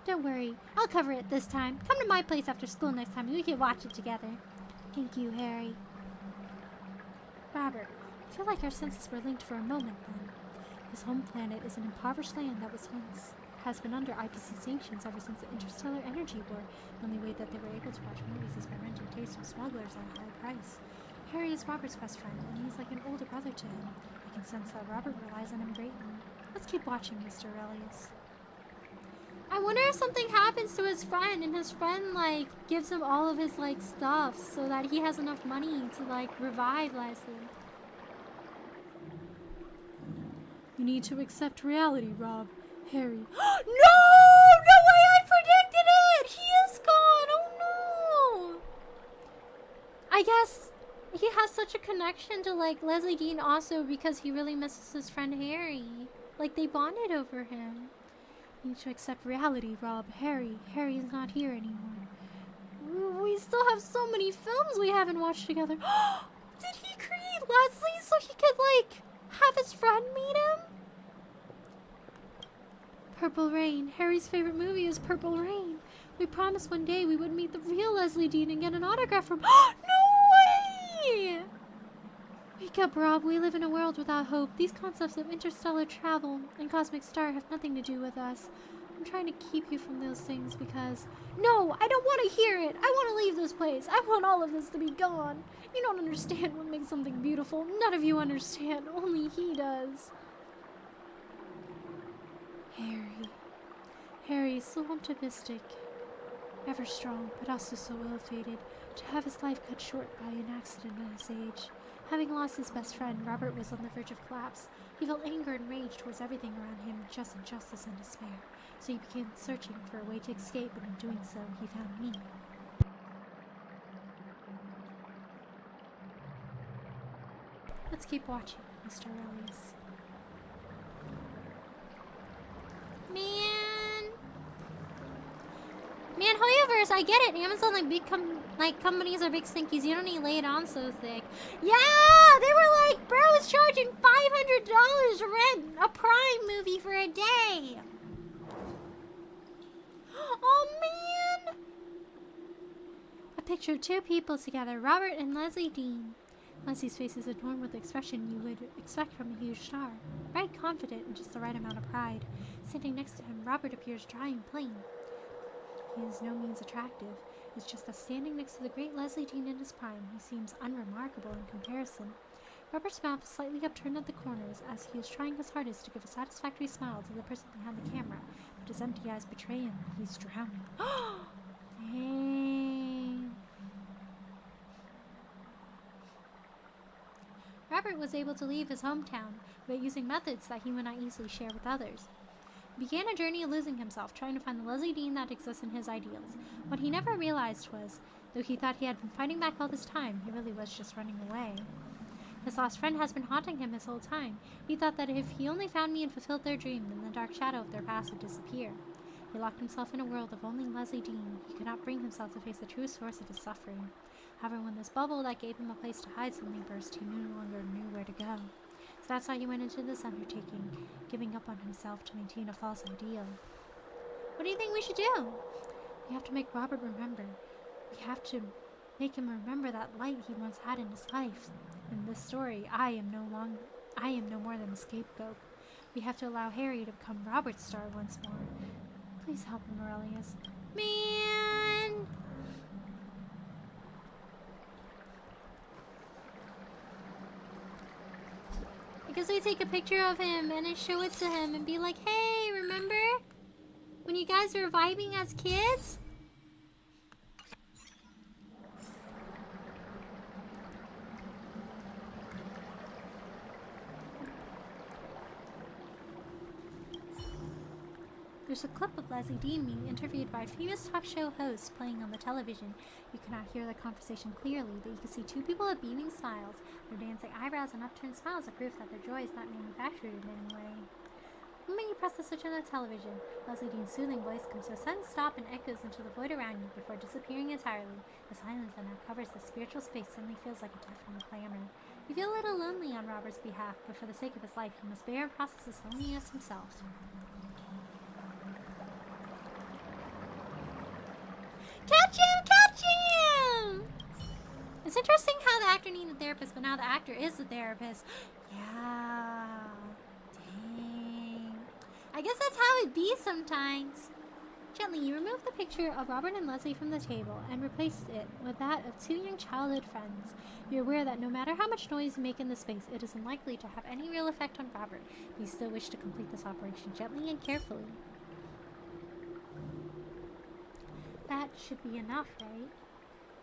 Don't worry, I'll cover it this time. Come to my place after school next time and we can watch it together. Thank you, Harry. Robert, I feel like our senses were linked for a moment then. His home planet is an impoverished land that has been under IPC sanctions ever since the Interstellar Energy War. The only way that they were able to watch movies is by renting tapes from smugglers at a high price. Harry is Robert's best friend, and he's like an older brother to him. I can sense that Robert relies on him greatly. Let's keep watching, Mr. Aurelius. I wonder if something happens to his friend, and his friend, like, gives him all of his, like, stuff so that he has enough money to, like, revive Lesley. You need to accept reality, Rob. Harry. No! No way! I predicted it! He is gone! Oh no! I guess he has such a connection to, like, Lesley Dean also because he really misses his friend Harry. Like, they bonded over him. You need to accept reality, Rob. Harry is not here anymore. We still have so many films we haven't watched together. Did he create Lesley so he could, like, have his friend meet him? Purple Rain. Harry's favorite movie is Purple Rain. We promised one day we would meet the real Lesley Dean and get an autograph from— No way! Wake up, Rob. We live in a world without hope. These concepts of interstellar travel and cosmic star have nothing to do with us. I'm trying to keep you from those things because— No! I don't want to hear it! I want to leave this place! I want all of this to be gone! You don't understand what makes something beautiful. None of you understand. Only he does. Harry is so optimistic, ever strong, but also so ill-fated, to have his life cut short by an accident at his age. Having lost his best friend, Robert was on the verge of collapse. He felt anger and rage towards everything around him, just injustice and despair. So he began searching for a way to escape, and in doing so, he found me. Let's keep watching, Mr. Aurelius. Man, Hoyoverse, I get it. Amazon, like, big companies are big stinkies. You don't need to lay it on so thick. Yeah, they were like, bro is charging $500 to rent a Prime movie for a day. Oh, man. A picture of two people together, Robert and Lesley Dean. Leslie's face is adorned with the expression you would expect from a huge star. Bright, confident, and just the right amount of pride. Standing next to him, Robert appears dry and plain. He is no means attractive. It's just that standing next to the great Lesley Dean in his prime, he seems unremarkable in comparison. Robert's mouth is slightly upturned at the corners as he is trying his hardest to give a satisfactory smile to the person behind the camera, but his empty eyes betray him. He's drowning. Dang. Robert was able to leave his hometown, but using methods that he would not easily share with others. He began a journey of losing himself, trying to find the Lesley Dean that exists in his ideals. What he never realized was, though he thought he had been fighting back all this time, he really was just running away. His lost friend has been haunting him his whole time. He thought that if he only found me and fulfilled their dream, then the dark shadow of their past would disappear. He locked himself in a world of only Lesley Dean. He could not bring himself to face the true source of his suffering. However, when this bubble that gave him a place to hide suddenly burst, he no longer knew where to go. So that's why he went into this undertaking, giving up on himself to maintain a false ideal. What do you think we should do? We have to make Robert remember. We have to make him remember that light he once had in his life. In this story, I am no more than a scapegoat. We have to allow Harry to become Robert's star once more. Please help him, Aurelius. Man! I guess we take a picture of him and then show it to him and be like, hey, remember when you guys were vibing as kids? There's a clip of Lesley Dean being interviewed by a famous talk show host playing on the television. You cannot hear the conversation clearly, but you can see two people with beaming smiles. Their dancing eyebrows and upturned smiles are proof that their joy is not manufactured in any way. The moment you press the switch on the television, Lesley Dean's soothing voice comes to a sudden stop and echoes into the void around you before disappearing entirely. The silence that now covers the spiritual space suddenly feels like a deafening clamor. You feel a little lonely on Robert's behalf, but for the sake of his life, he must bear and process his loneliness himself. Catch him! Catch him! It's interesting how the actor needed a therapist, but now the actor is the therapist. Yeah. Dang. I guess that's how it be sometimes. Gently, you remove the picture of Robert and Lesley from the table and replace it with that of two young childhood friends. You're aware that no matter how much noise you make in the space, it is unlikely to have any real effect on Robert. You still wish to complete this operation gently and carefully. That should be enough, right?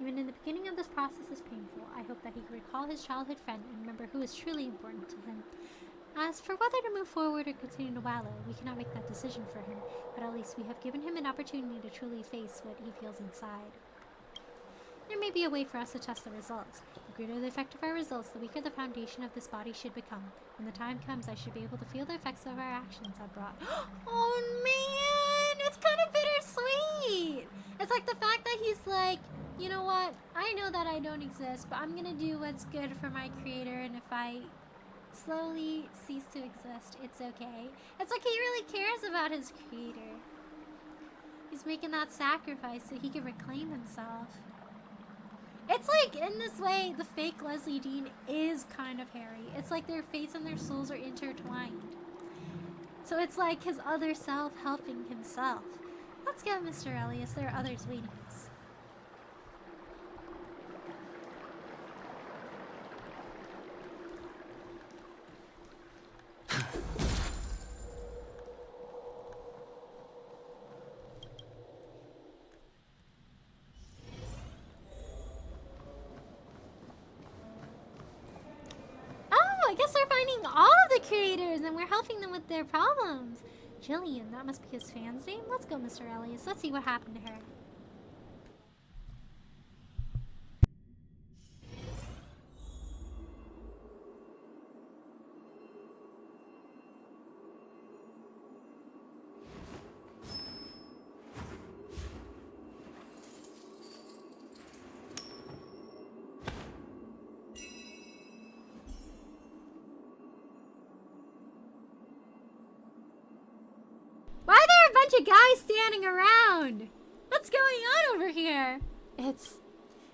Even in the beginning of this process is painful. I hope that he can recall his childhood friend and remember who is truly important to him. As for whether to move forward or continue to wallow, we cannot make that decision for him, but at least we have given him an opportunity to truly face what he feels inside. There may be a way for us to test the results. The greater the effect of our results, the weaker the foundation of this body should become. When the time comes, I should be able to feel the effects of our actions have brought. Oh man! It's kind of bittersweet! It's like the fact that he's like, you know what? I know that I don't exist, but I'm gonna do what's good for my creator, and if I slowly cease to exist, it's okay. It's like he really cares about his creator. He's making that sacrifice so he can reclaim himself. It's like, in this way, the fake Lesley Dean is kind of Harry. It's like their fates and their souls are intertwined. So it's like his other self helping himself. Let's go, Mr. Elias. There are others waiting us. I guess we're finding all of the creators and we're helping them with their problems. Jillian, that must be his fan's name. Let's go, Mr. Elias. Let's see what happened to her. Why are there a bunch of guys standing around? What's going on over here? It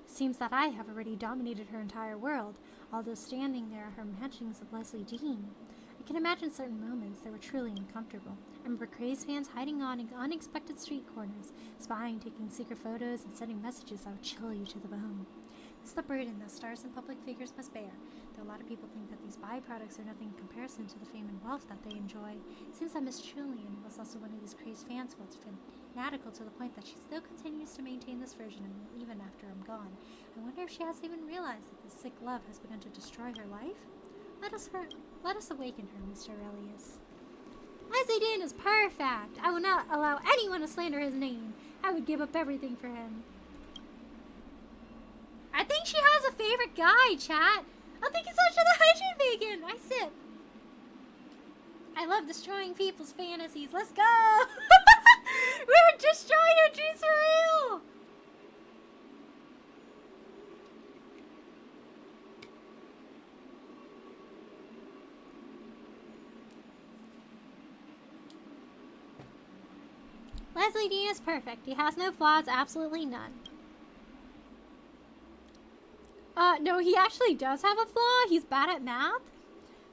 seems that I have already dominated her entire world, although standing there are her matchings of Lesley Dean. I can imagine certain moments that were truly uncomfortable. I remember crazed fans hiding on in unexpected street corners, spying, taking secret photos, and sending messages that would chill you to the bone. This is the burden that stars and public figures must bear, though a lot of people think that these byproducts are nothing in comparison to the fame and wealth that they enjoy. It seems that Miss Julian was also one of these crazed fans who was fanatical to the point that she still continues to maintain this version of me even after I'm gone. I wonder if she has even realized that this sick love has begun to destroy her life? Let us awaken her, Mr. Elias. Lesley Dean is perfect! I will not allow anyone to slander his name. I would give up everything for him. I think she has a favorite guy, chat. I think he's such a hydrogen vegan. I sip. I love destroying people's fantasies. Let's go! We're destroying her dreams for real! Lesley Dean is perfect. He has no flaws, absolutely none. No, he actually does have a flaw. He's bad at math.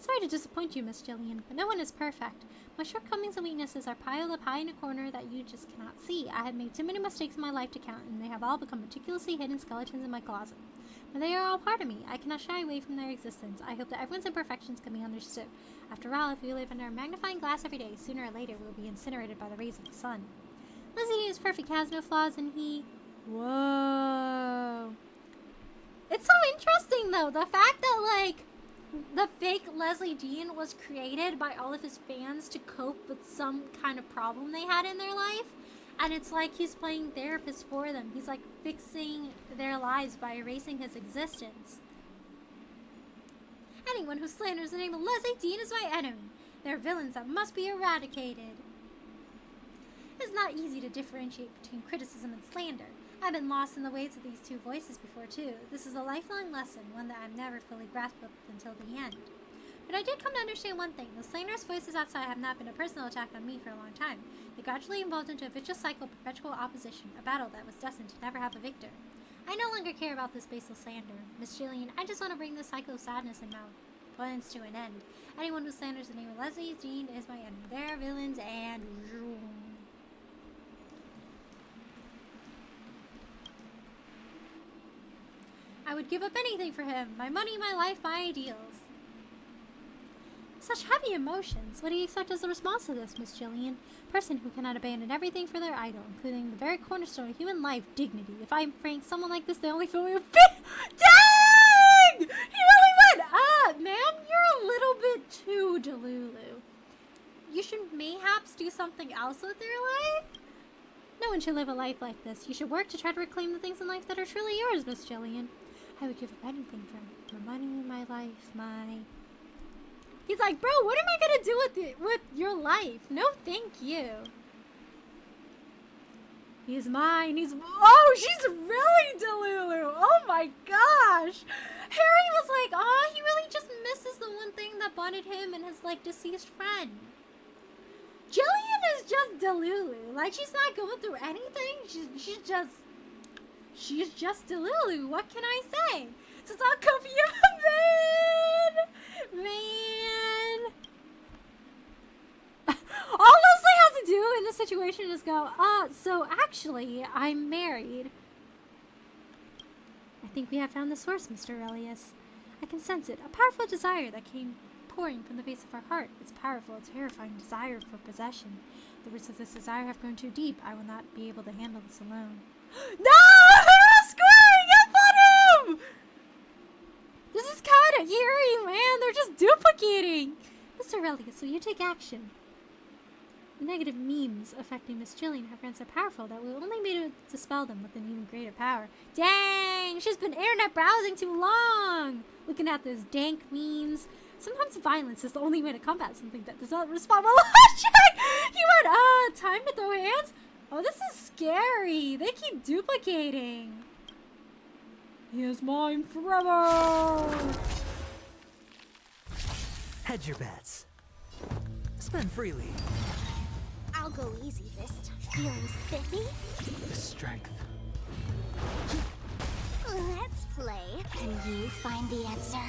Sorry to disappoint you, Miss Jillian, but no one is perfect. My shortcomings and weaknesses are piled up high in a corner that you just cannot see. I have made too many mistakes in my life to count, and they have all become meticulously hidden skeletons in my closet. But they are all part of me. I cannot shy away from their existence. I hope that everyone's imperfections can be understood. After all, if we live under a magnifying glass every day, sooner or later we will be incinerated by the rays of the sun. Lesley is perfect, has no flaws, and he... Whoa... It's so interesting, though, the fact that, like, the fake Lesley Dean was created by all of his fans to cope with some kind of problem they had in their life. And it's like he's playing therapist for them. He's, like, fixing their lives by erasing his existence. Anyone who slanders the name of Lesley Dean is my enemy. They're villains that must be eradicated. It's not easy to differentiate between criticism and slander. I've been lost in the ways of these two voices before, too. This is a lifelong lesson, one that I've never fully grasped up until the end. But I did come to understand one thing. The slanderous voices outside have not been a personal attack on me for a long time. They gradually evolved into a vicious cycle of perpetual opposition, a battle that was destined to never have a victor. I no longer care about this baseless slander. Miss Jillian, I just want to bring this cycle of sadness and violence to an end. Anyone who slanders the name of Lesley Dean is my enemy. They're villains and... I would give up anything for him. My money, my life, my ideals. Such heavy emotions. What do you expect as a response to this, Miss Jillian? Person who cannot abandon everything for their idol, including the very cornerstone of human life, dignity. If I'm frank, someone like this, they only feel me with Dang! He really went up, man. You're a little bit too delulu. You should mayhaps do something else with your life? No one should live a life like this. You should work to try to reclaim the things in life that are truly yours, Miss Jillian. I would give up anything for my money, my life, my... He's like, bro, what am I gonna do with your life? No, thank you. He's mine. Oh, she's really delulu. Oh my gosh. Harry was like, oh, he really just misses the one thing that bonded him and his, like, deceased friend. Jillian is just delulu. Like, she's not going through anything. She's just delulu. What can I say? So it's all comfy, man. All Lesley has to do in this situation is go, so actually, I'm married. I think we have found the source, Mr. Aurelius. I can sense it, a powerful desire that came pouring from the base of our heart. It's powerful, terrifying desire for possession. The roots of this desire have grown too deep. I will not be able to handle this alone. No! They're squaring up on him! This is kind of eerie, man. They're just duplicating. Mr. Aurelius, will you take action? The negative memes affecting Miss Jillian have grown so powerful that we'll only be able to dispel them with an even greater power. Dang! She's been internet browsing too long! Looking at those dank memes. Sometimes violence is the only way to combat something that does not respond well. Check! He went, time to throw hands? Oh, this is scary. They keep duplicating. He is mine forever! Hedge your bets. Spend freely. I'll go easy fist. Feeling spiffy? The strength. Let's play. Can you find the answer?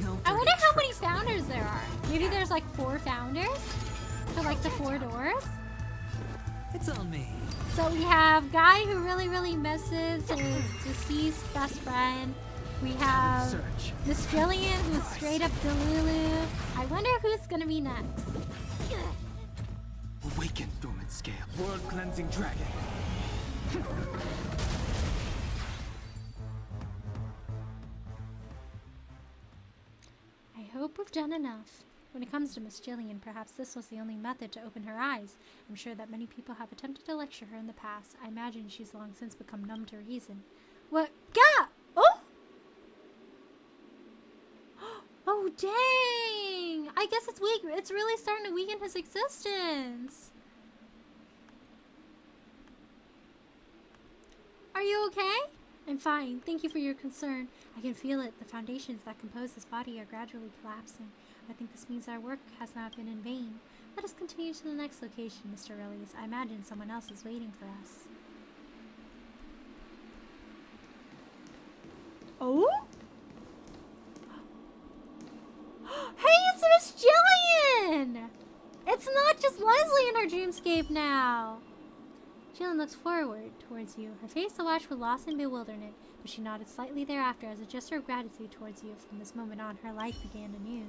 No I wonder dirty how many tricks. founders there are. Maybe there's like 4 founders for like the 4 doors. It's on me. So we have guy who really misses his deceased best friend. We have Search. Miss Jillian who's straight up delulu. I wonder who's gonna be next. Awaken, dormant scale. World cleansing dragon. I hope we've done enough. When it comes to Miss Jillian, perhaps this was the only method to open her eyes. I'm sure that many people have attempted to lecture her in the past. I imagine she's long since become numb to reason. What? Gah! Oh! Oh, dang! I guess it's weak. It's really starting to weaken his existence. Are you okay? I'm fine. Thank you for your concern. I can feel it. The foundations that compose this body are gradually collapsing. I think this means our work has not been in vain. Let us continue to the next location, Mr. Aurelius. I imagine someone else is waiting for us. Oh? Hey, it's Miss Jillian! It's not just Lesley in our dreamscape now. Jillian looks forward towards you, her face awash with loss and bewilderment, but she nodded slightly thereafter as a gesture of gratitude towards you. From this moment on, her life began anew.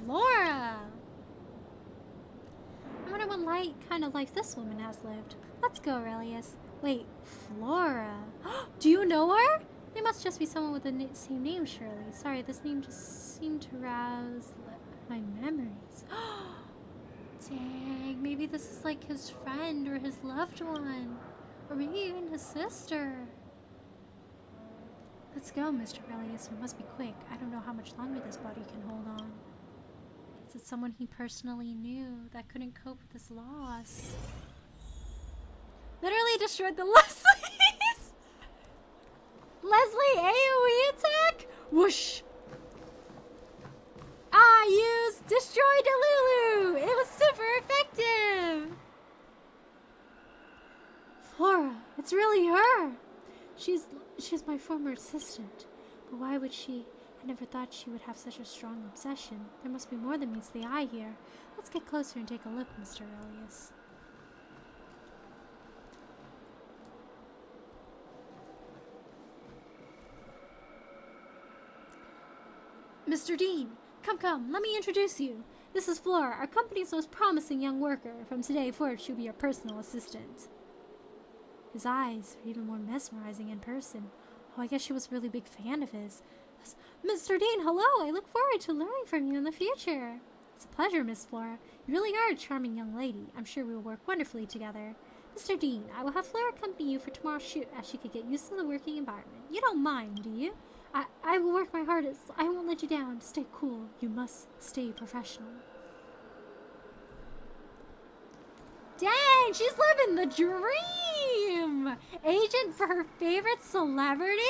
Flora! I wonder what quite kind of life this woman has lived. Let's go, Aurelius. Wait, Flora. Do you know her? They must just be someone with the same name, surely. Sorry, this name just seemed to rouse my memories. Dang, maybe this is like his friend or his loved one. Or maybe even his sister. Let's go, Mr. Aurelius. We must be quick. I don't know how much longer this body can hold on. Is it someone he personally knew that couldn't cope with his loss? Literally destroyed the Leslies! Lesley AoE attack? Whoosh! I used Destroy Delulu! It was super effective! Flora, it's really her! She's my former assistant. But why would she? I never thought she would have such a strong obsession. There must be more than meets the eye here. Let's get closer and take a look, Mr. Aurelius. Mr. Dean, come, let me introduce you. This is Flora, our company's most promising young worker. From today forward, she'll be your personal assistant. His eyes are even more mesmerizing in person. Oh, I guess she was a really big fan of his. Mr. Dean, hello! I look forward to learning from you in the future. It's a pleasure, Miss Flora. You really are a charming young lady. I'm sure we will work wonderfully together. Mr. Dean, I will have Flora accompany you for tomorrow's shoot as she could get used to the working environment. You don't mind, do you? I will work my hardest. I won't let you down. Stay cool. You must stay professional. Dang, she's living the dream! Agent for her favorite celebrity?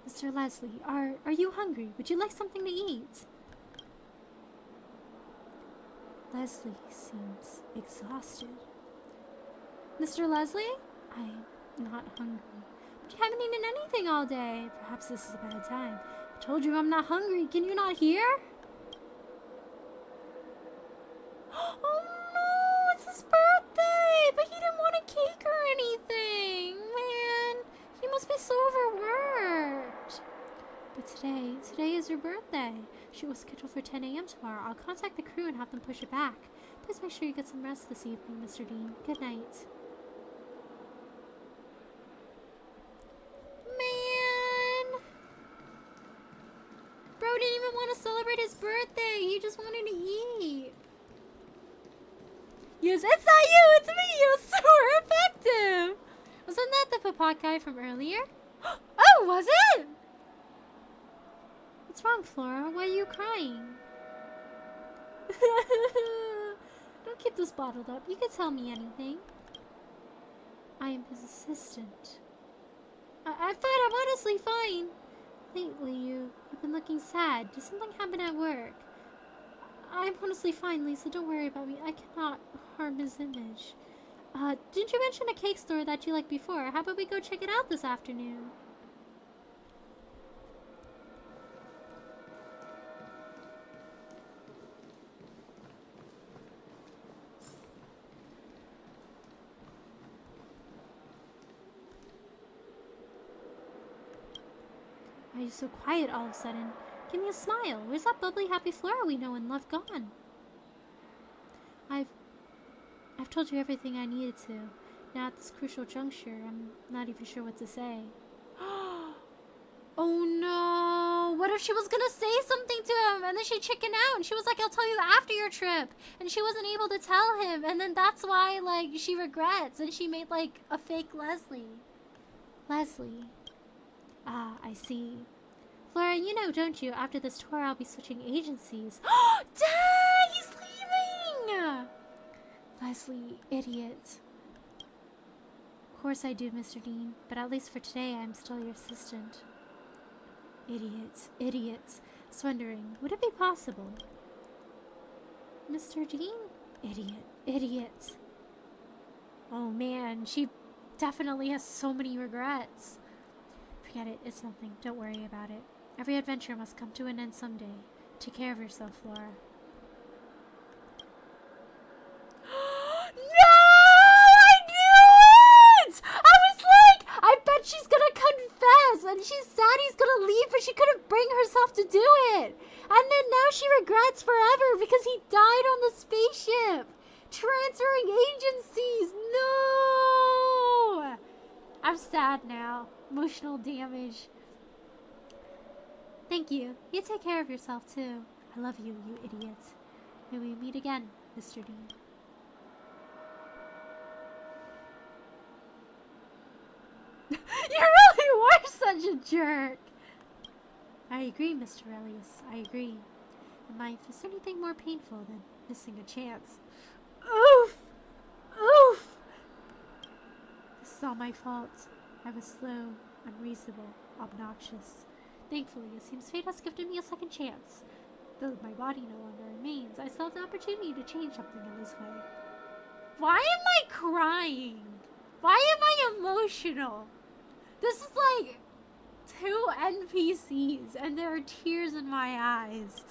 Mr. Lesley, are you hungry? Would you like something to eat? Lesley seems exhausted. Mr. Lesley? I'm not hungry. But you haven't eaten anything all day. Perhaps this is a bad time. I told you I'm not hungry. Can you not hear? Oh no! It's his birthday! But he didn't want a cake or anything! Man! He must be so overworked. But today is your birthday. She was scheduled for 10 a.m. tomorrow. I'll contact the crew and have them push it back. Please make sure you get some rest this evening, Mr. Dean. Good night. Man! Bro didn't even want to celebrate his birthday. He just wanted to eat. Yes, it's not you, it's me. It was super effective. Wasn't that the Papat guy from earlier? Oh, was it? What's wrong, Flora? Why are you crying? Don't keep this bottled up. You can tell me anything. I am his assistant. I thought I'm honestly fine. Lately, you've been looking sad. Did something happen at work? I'm honestly fine, Lisa. Don't worry about me. I cannot harm his image. Didn't you mention a cake store that you liked before? How about we go check it out this afternoon? Why are you so quiet all of a sudden? Give me a smile. Where's that bubbly, happy Flora we know and love gone? I've told you everything I needed to. Now at this crucial juncture, I'm not even sure what to say. Oh no! What if she was gonna say something to him and then she chickened out and she was like, I'll tell you after your trip. And she wasn't able to tell him and then that's why, like, she regrets and she made, like, a fake Lesley. Lesley. Ah, I see. Flora, you know, don't you? After this tour, I'll be switching agencies. Dang! He's leaving! Lesley, idiot. Of course I do, Mr. Dean. But at least for today, I'm still your assistant. Idiots. Idiots. I was wondering, would it be possible? Mr. Dean? Idiot. Idiot. Oh man, she definitely has so many regrets. Forget it. It's nothing. Don't worry about it. Every adventure must come to an end someday. Take care of yourself, Flora. No! I knew it! I was like, I bet she's gonna confess, and she's sad he's gonna leave, but she couldn't bring herself to do it. And then now she regrets forever because he died on the spaceship. Transferring agencies. No! I'm sad now. Emotional damage. Thank you. You take care of yourself too. I love you, you idiot. May we meet again, Mr. Dean. You really were such a jerk. I agree, Mr. Elias. I agree. In life, is there anything more painful than missing a chance? Oof! Oof! This is all my fault. I was slow, unreasonable, obnoxious. Thankfully, it seems fate has gifted me a second chance. Though my body no longer remains, I still have the opportunity to change something in this way. Why am I crying? Why am I emotional? This is like 2 NPCs, and there are tears in my eyes.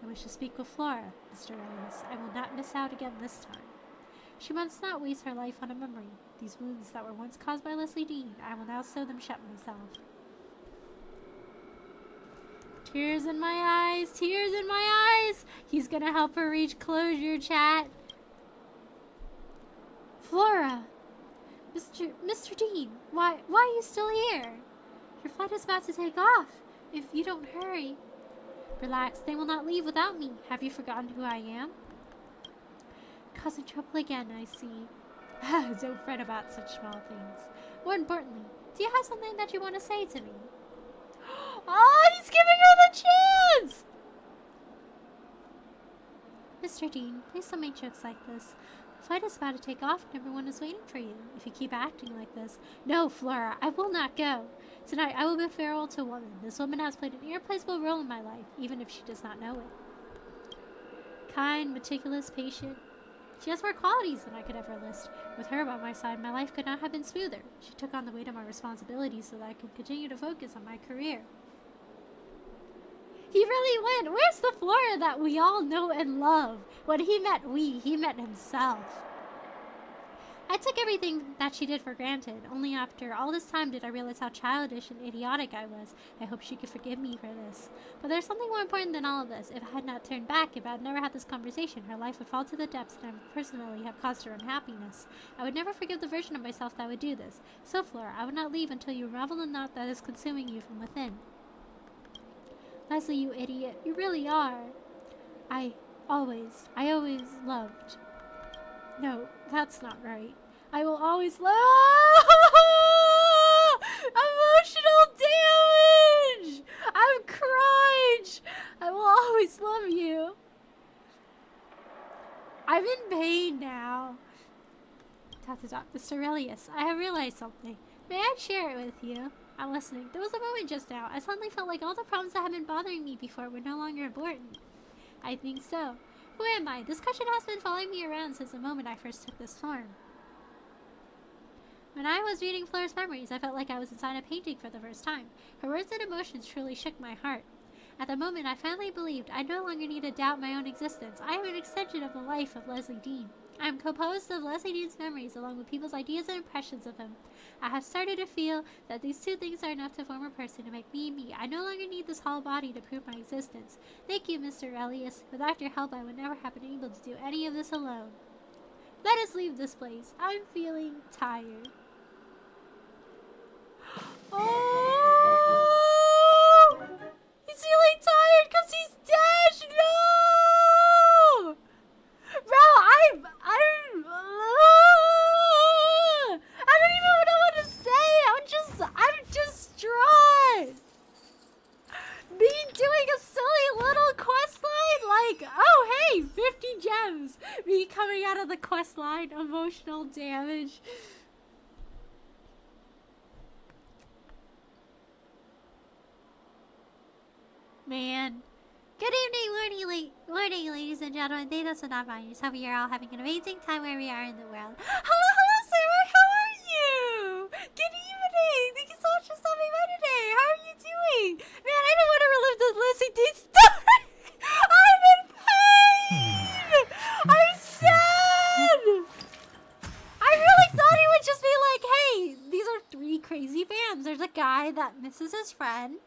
I wish to speak with Flora, Mr. Elias. I will not miss out again this time. She must not waste her life on a memory. These wounds that were once caused by Lesley Dean, I will now sew them shut myself. Tears in my eyes, tears in my eyes. He's gonna help her reach closure, chat. Flora, Mr. Dean, why are you still here? Your flight is about to take off. If you don't hurry. Relax, they will not leave without me. Have you forgotten who I am? Causing trouble again, I see. Don't fret about such small things. More importantly, do you have something that you want to say to me? Oh, he's giving her the chance! Mr. Dean, please don't make jokes like this. The flight is about to take off and everyone is waiting for you. If you keep acting like this... No, Flora, I will not go. Tonight, I will be farewell to a woman. This woman has played an irreplaceable role in my life, even if she does not know it. Kind, meticulous, patient. She has more qualities than I could ever list. With her by my side, my life could not have been smoother. She took on the weight of my responsibilities so that I could continue to focus on my career. He really went. Where's the Flora that we all know and love? When he met he met himself. I took everything that she did for granted. Only after all this time did I realize how childish and idiotic I was. I hope she could forgive me for this. But there's something more important than all of this. If I had not turned back, if I had never had this conversation, her life would fall to the depths and I would personally have caused her unhappiness. I would never forgive the version of myself that would do this. So, Flora, I would not leave until you unravel the knot that is consuming you from within. Lesley, you idiot. You really are. I always loved. No, that's not right. I will always love. Emotional damage! I'm crying! I will always love you. I'm in pain now. Mr. Relius, I have realized something. May I share it with you? I'm listening. There was a moment just now. I suddenly felt like all the problems that had been bothering me before were no longer important. I think so. Who am I? This question has been following me around since the moment I first took this form. When I was reading Flora's memories, I felt like I was inside a painting for the first time. Her words and emotions truly shook my heart. At the moment, I finally believed I no longer need to doubt my own existence. I am an extension of the life of Lesley Dean. I am composed of Lesley Dean's memories along with people's ideas and impressions of him. I have started to feel that these two things are enough to form a person to make me me. I no longer need this hollow body to prove my existence. Thank you, Mr. Elias. Without your help, I would never have been able to do any of this alone. Let us leave this place. I'm feeling tired. Oh! He's feeling tired because he's dead! No! Bro, I don't even know what to say. I'm distraught. Me doing a silly little quest line like, oh hey, 50 gems. Me coming out of the quest line, emotional damage. Man. Good evening, morning, ladies and gentlemen. Thanos and non-biners. Hope you're all having an amazing time where we are in the world. Hello, Sarah. How are you? Good evening. Thank you so much for stopping by today. How are you doing? Man, I don't want to relive this Lesley Dean story. I'm in pain. I'm sad. I really thought he would just be like, hey, these are 3 crazy fans. There's a guy that misses his friend.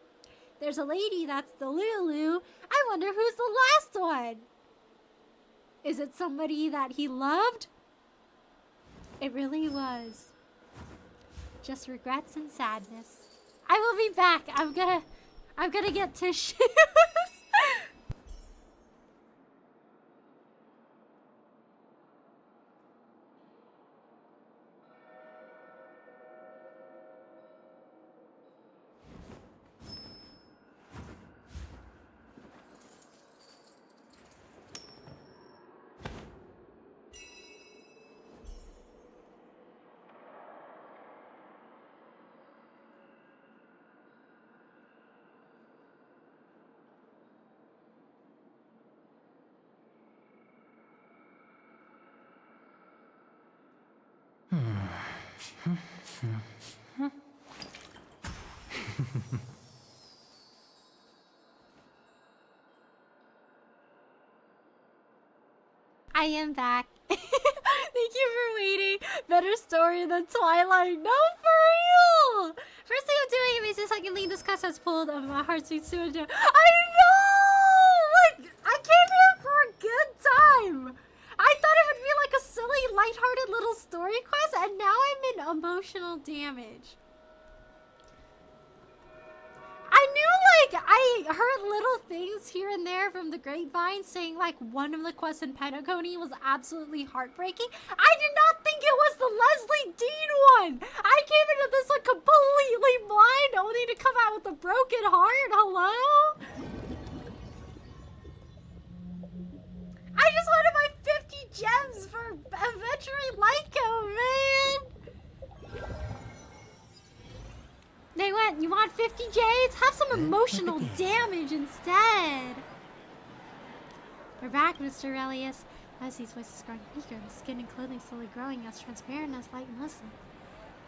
There's a lady that's the Lulu. I wonder who's the last one. Is it somebody that he loved? It really was. Just regrets and sadness. I will be back. I'm gonna get tissues. I am back. Thank you for waiting. Better story than Twilight. No, for real. First thing I'm doing is just secondly, this quest has pulled of my heartstrings to a jam. I know! Like, I came here for a good time. I thought it would be like a silly, lighthearted little story quest, and now I'm in emotional damage. I knew, like, I heard little things here and there from the grapevine saying, like, one of the quests in Penacony was absolutely heartbreaking. I did not think it was the Lesley Dean one! I came into this, like, completely blind, only to come out with a broken heart. Hello? I just wanted my 50 gems for adventuring Lyco, man! They went, you want 50 jades? Have some emotional damage instead. We're back, Mr. Aurelius. Leslie's voice is growing weaker, his skin and clothing slowly growing as transparent as light muslin.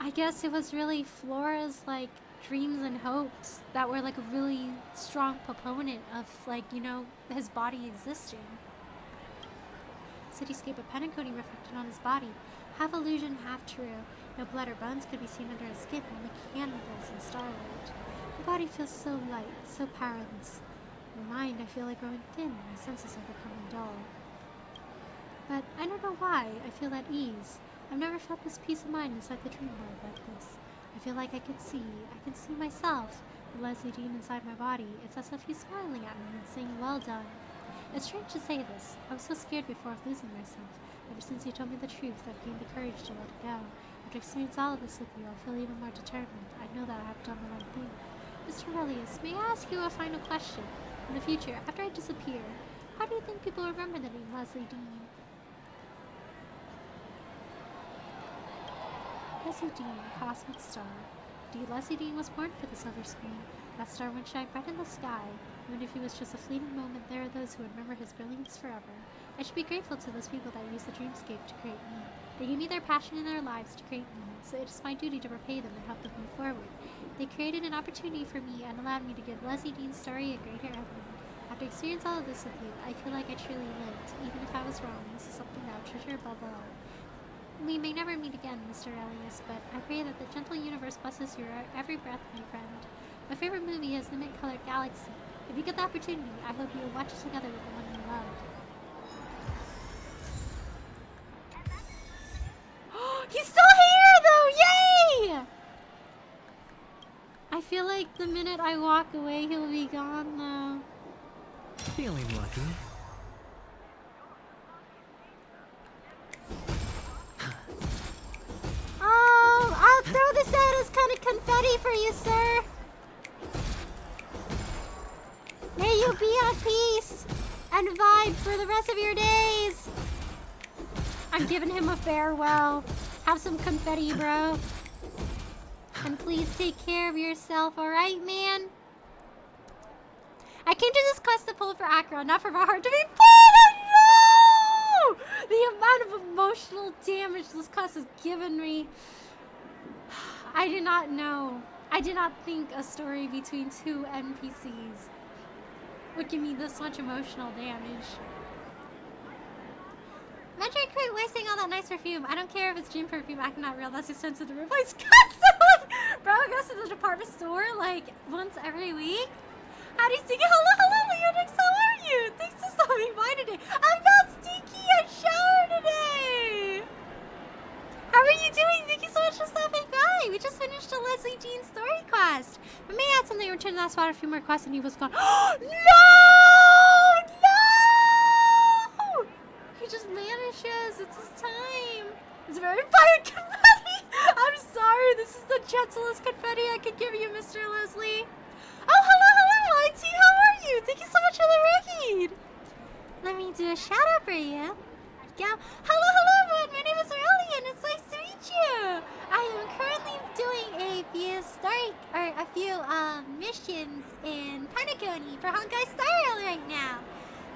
I guess it was really Flora's, like, dreams and hopes that were, like, a really strong proponent of, like, you know, his body existing. Cityscape of Penacony reflected on his body, half illusion, half true. No blood or bones could be seen under his skin, only candles and starlight. My body feels so light, so powerless. In my mind, I feel like growing thin, my senses are becoming dull. But I don't know why, I feel at ease. I've never felt this peace of mind inside the dream world like this. I feel like I can see myself, the Lesley Dean inside my body. It's as if he's smiling at me and saying, well done. It's strange to say this. I was so scared before of losing myself. Ever since you told me the truth, I've gained the courage to let it go. After experiencing all of this with you, I feel even more determined. I know that I have done the right thing. Mr. Aurelius, may I ask you a final question? In the future, after I disappear, how do you think people remember the name Lesley Dean? Lesley Dean, cosmic star. Indeed, Lesley Dean was born for the silver screen. That star would shine bright in the sky. Even if he was just a fleeting moment, there are those who would remember his brilliance forever. I should be grateful to those people that used the dreamscape to create me. They gave me their passion in their lives to create me, so it is my duty to repay them and help them move forward. They created an opportunity for me and allowed me to give Lesley Dean's story a greater ending. After experiencing all of this with you, I feel like I truly lived. Even if I was wrong, this is something that I will treasure above all. We may never meet again, Mr. Aurelius, but I pray that the gentle universe blesses your every breath, my friend. My favorite movie is The Mint-Colored Galaxy. If you get the opportunity, I hope you will watch it together with the one you loved. He's still here, though! Yay! I feel like the minute I walk away, he'll be gone, though. Feeling lucky. I'll throw this out as kind of confetti for you, sir. May you be at peace and vibe for the rest of your days. I'm giving him a farewell. Have some confetti, bro. And please take care of yourself, alright, man? I came to this quest to pull for Acro, not for my heart to be full. No! The amount of emotional damage this quest has given me. I did not know. I did not think a story between two NPCs would give me this much emotional damage. Imagine I quit wasting all that nice perfume. I don't care if it's gym perfume, acting not real. That's expensive to replace constantly. Bro goes to the department store like once every week. Howdy, Stinky. Hello, hello, Leonix. How are you? Thanks for stopping by today. I'm not stinky. I showered today. How are you doing? Thank you so much for stopping by. We just finished a Lesley Dean story quest. We may add something in return to that spot a few more quests, and he was gone. No! No! He just vanishes. It's his time. It's very fire confetti. I'm sorry. This is the gentlest confetti I could give you, Mr. Lesley. Oh, hello, IT. How are you? Thank you so much for the raid. Let me do a shout out for you. Yeah. Hello, everyone. My name is Aurelian. It's nice to meet you. I am currently doing a few missions in Pentagon for Honkai Star Rail right now.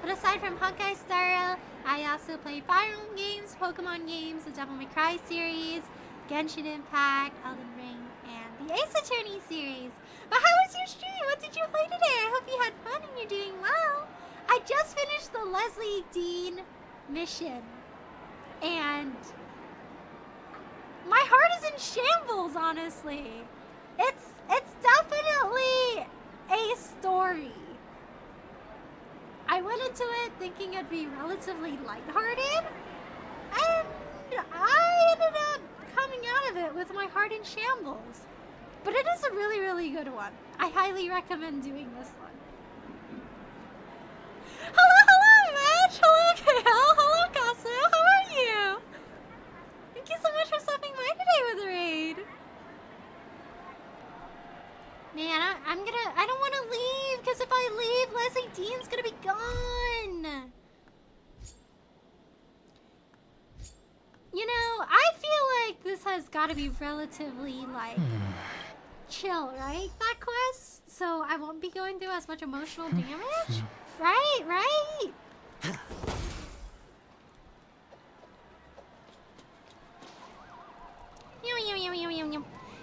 But aside from Honkai Star Rail, I also play Fire Emblem games, Pokemon games, the Devil May Cry series, Genshin Impact, Elden Ring, and the Ace Attorney series. But how was your stream? What did you play today? I hope you had fun and you're doing well. I just finished the Lesley Dean mission, and my heart is in shambles, honestly. It's definitely a story. I went into it thinking it'd be relatively lighthearted, and I ended up coming out of it with my heart in shambles. But it is a really, really good one. I highly recommend doing this one. Hello, Mitch! Hello, Kale! Hello, Kasu! How are you? Thank you so much for stopping by today with the raid. Man, I don't want to leave, because if I leave, Lesley Dean's gonna be gone. You know, I feel like this has got to be relatively, like, chill, right? That quest? So I won't be going through as much emotional damage? Right?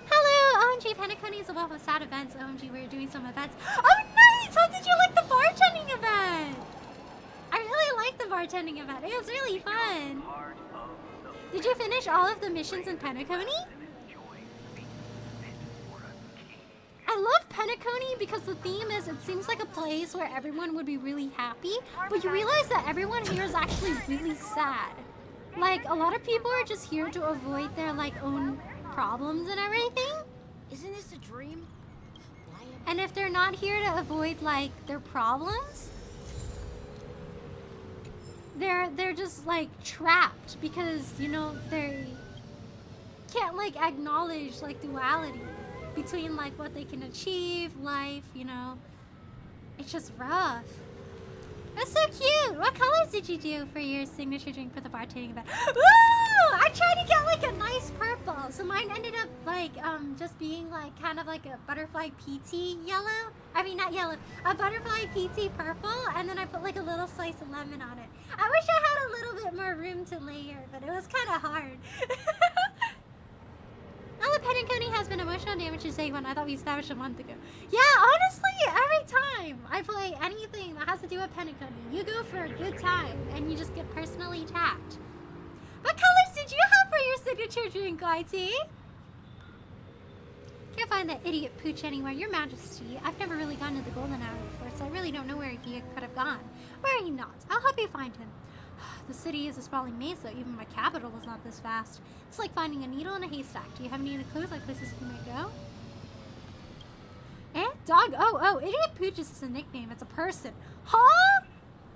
Hello, OMG, Pentaconi is a wealth of sad events. OMG, we're doing some events. Oh, nice! How did you like the bartending event? I really liked the bartending event. It was really fun. Did you finish all of the missions in Pentaconi? I love Pentaconi because the theme is it seems like a place where everyone would be really happy, but you realize that everyone here is actually really sad. Like, a lot of people are just here to avoid their, like, own problems and everything. Isn't this a dream? And if they're not here to avoid, like, their problems, they're just, like, trapped because, you know, they can't, like, acknowledge, like, duality between, like, what they can achieve, life, you know. It's just rough. That's so cute. What colors did you do for your signature drink for the bartending event? Woo! I tried to get, like, a nice purple. So mine ended up, like, just being, like, kind of like a butterfly PT yellow. I mean, not yellow. A butterfly PT purple. And then I put, like, a little slice of lemon on it. I wish I had a little bit more room to layer, but it was kind of hard. Now the Pentaconi has been emotional damage to day one. I thought we established a month ago. Yeah, honestly, every time I play anything that has to do with Pentaconi, you go for a good time and you just get personally attacked. What colors did you have for your signature drink, IT? Can't find that idiot Pooch anywhere, Your Majesty. I've never really gone to the Golden Hour before, so I really don't know where he could have gone. Where he not? I'll help you find him. The city is a sprawling maze, though. Even my capital was not this vast. It's like finding a needle in a haystack. Do you have any clues, like places you might go? Eh? Dog? Oh, Idiot Pooch is just a nickname. It's a person. Huh?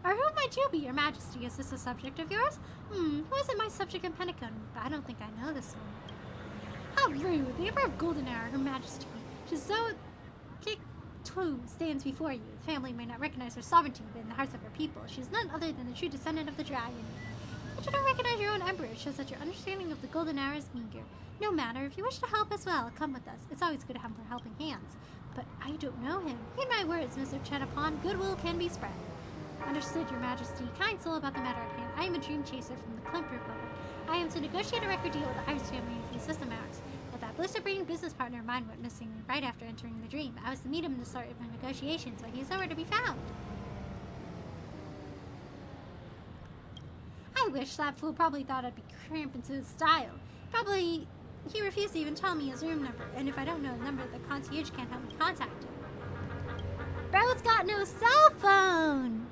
Or who might you be, Your Majesty? Is this a subject of yours? Who isn't my subject in Pentacon? But I don't think I know this one. How rude. The Emperor of Golden Hour, Her Majesty. Tizocic II stands before you. The family may not recognize her sovereignty, but in the hearts of her people, she is none other than the true descendant of the dragon. But you don't recognize your own emperor. It shows that your understanding of the Golden Hour is meager. No matter, if you wish to help as well, come with us. It's always good to have more helping hands. But I don't know him. Heed my words, Mr. Chenapon. Goodwill can be spread. Understood, Your Majesty. Kind soul about the matter at hand. I am a dream chaser from the Klimp Republic. I am to negotiate a record deal with the Iris family for the system hours. But that blister-brained business partner of mine went missing right after entering the dream. I was to meet him to start my negotiations, but he's nowhere to be found. I wish that fool probably thought I'd be cramping to his style. Probably he refused to even tell me his room number, and if I don't know the number, the concierge can't help me contact him. Bro's got no cell phone.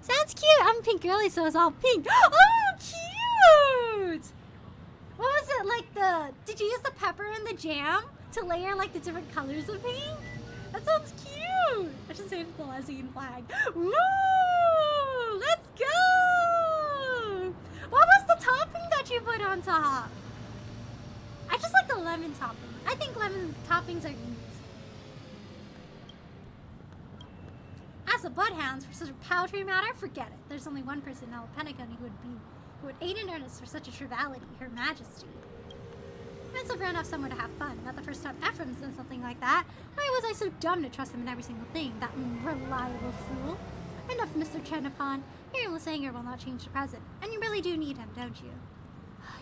Sounds cute. I'm a pink girly, so it's all pink. Oh, cute! What was it like did you use the pepper and the jam to layer like the different colors of pink? That sounds cute. I should say the lesbian flag. Woo! Let's go! What was the topping that you put on top? I just like the lemon topping. I think lemon toppings are neat. As a bloodhounds for such a paltry matter, forget it. There's only one person in all Pentaconi who would aid in earnest for such a triviality, Her Majesty. I'm so grown up somewhere to have fun. Not the first time Ephraim's done something like that. Why was I so dumb to trust him in every single thing? That unreliable fool. Enough, Mr. Chenapon. Your Sanger will not change the present. And you really do need him, don't you?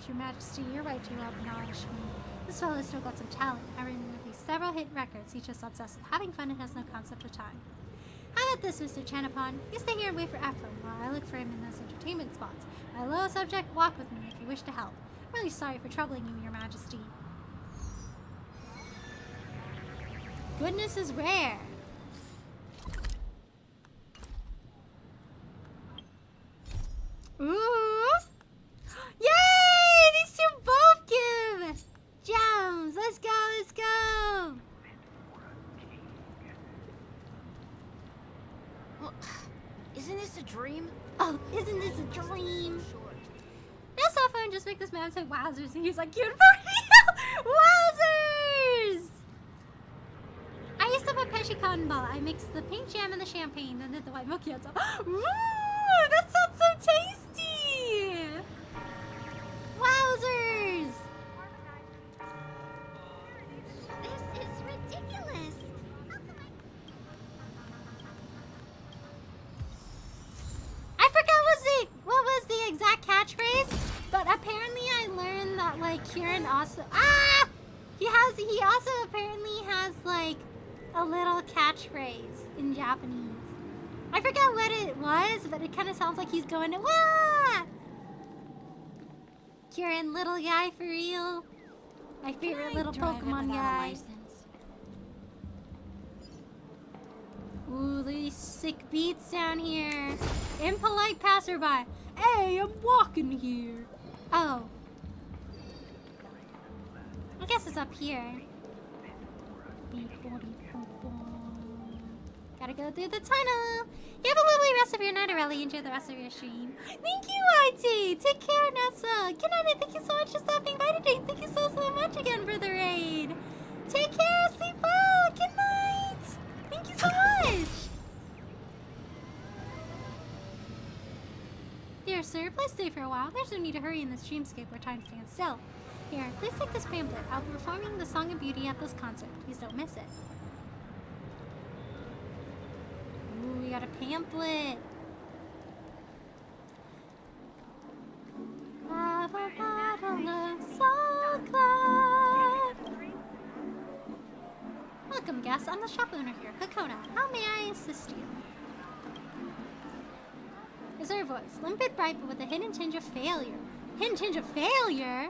Your Majesty, you're right to acknowledge me. This fellow's still got some talent. I remember these several hit records. He's just obsessed with having fun and has no concept of time. How about this, Mr. Chenapon? You stay here and wait for Ephraim while I look for him in those entertainment spots. My low subject, walk with me if you wish to help. I'm really sorry for troubling you, Your Majesty. Goodness is rare. Ooh! Yay! These two both give gems. Let's go, let's go. Well, isn't this a dream? Oh, isn't this a dream? That cell phone just make this man say wowzers, and he's like, cute for real! Wowzers! I used to put Pesci cotton ball. I mixed the pink jam and the champagne, then did the white macchiato. Ooh, that sounds so tasty! Wowzers! This is ridiculous. How come I forgot what was the exact catchphrase, but apparently I learned that like Kieran also he also apparently has like a little catchphrase in Japanese. I forgot what it was, but it kind of sounds like he's going to wah! Kieran, little guy for real. My favorite little Pokemon guy. Ooh, these sick beats down here. Impolite passerby. Hey, I'm walking here. Oh. I guess it's up here. Gotta go through the tunnel. You have a lovely rest of your night, Aurelie. Enjoy the rest of your stream. Thank you, IT. Take care, Nessa. Good night, and thank you so much for stopping by today. Thank you so much again for the raid. Take care. Sleep well. Good night. Thank you so much. Dear sir, please stay for a while. There's no need to hurry in this dreamscape where time stands still. Here, please take this pamphlet. I'll be performing the Song of Beauty at this concert. Please don't miss it. Ooh, we got a pamphlet. Have a bottle of Soclad. Welcome, guests. I'm the shop owner here, Kokona. How may I assist you? Is her voice limpid, bright, but with a hidden tinge of failure? Hidden tinge of failure?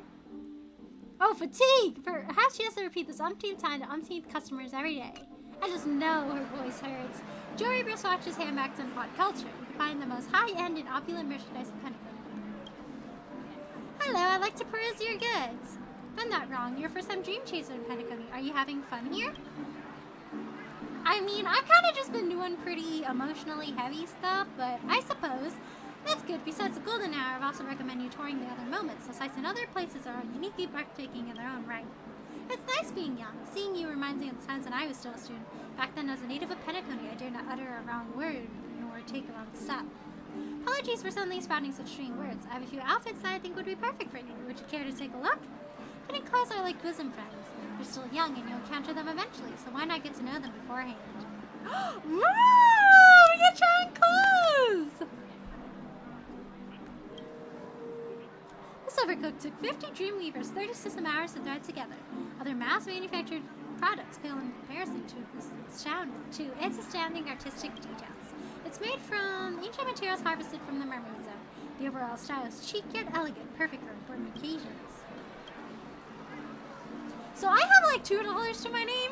Oh, fatigue! Perhaps she has to repeat this umpteenth time to umpteenth customers every day. I just know her voice hurts. Jewelry, wristwatches, handbags, and pot culture. You can find the most high-end and opulent merchandise in Pentagon. Hello, I'd like to peruse your goods. If I'm not wrong, you're first-time dream chaser in Pentagon. Are you having fun here? I mean, I've kind of just been doing pretty emotionally heavy stuff, but I suppose that's good. Besides the golden hour, I've also recommend you touring the other moments. The sights in other places are uniquely breathtaking in their own right. It's nice being young. Seeing you reminds me of the times when I was still a student. Back then, as a native of Pentaconi, I dare not utter a wrong word nor take a wrong step. Apologies for suddenly spouting such strange words. I have a few outfits that I think would be perfect for you. Would you care to take a look? Fitting clothes are like bosom friends. They're still young and you'll encounter them eventually, so why not get to know them beforehand? Woo! We get try on clothes! This overcoat took 50 Dreamweavers, 30 system hours to thread together. Other mass-manufactured products pale in comparison to its astounding artistic details. It's made from ancient materials harvested from the Mermaid Zone. The overall style is chic yet elegant, perfect for important occasions. So I have like $2 to my name.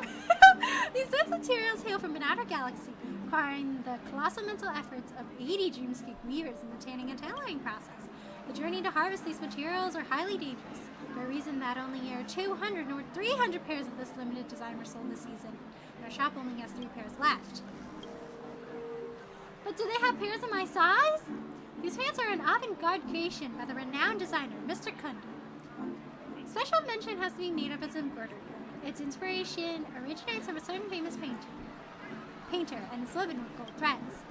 These dense materials hail from an outer galaxy, requiring the colossal mental efforts of 80 dreamscape weavers in the tanning and tailoring process. The journey to harvest these materials are highly dangerous, for a reason that only 200 or 300 pairs of this limited design were sold this season. Our shop only has 3 pairs left. But do they have pairs of my size? These pants are an avant-garde creation by the renowned designer, Mr. Kunder. Special mention has to be made of its embroidery. Its inspiration originates from a certain famous painter and is woven with gold threads.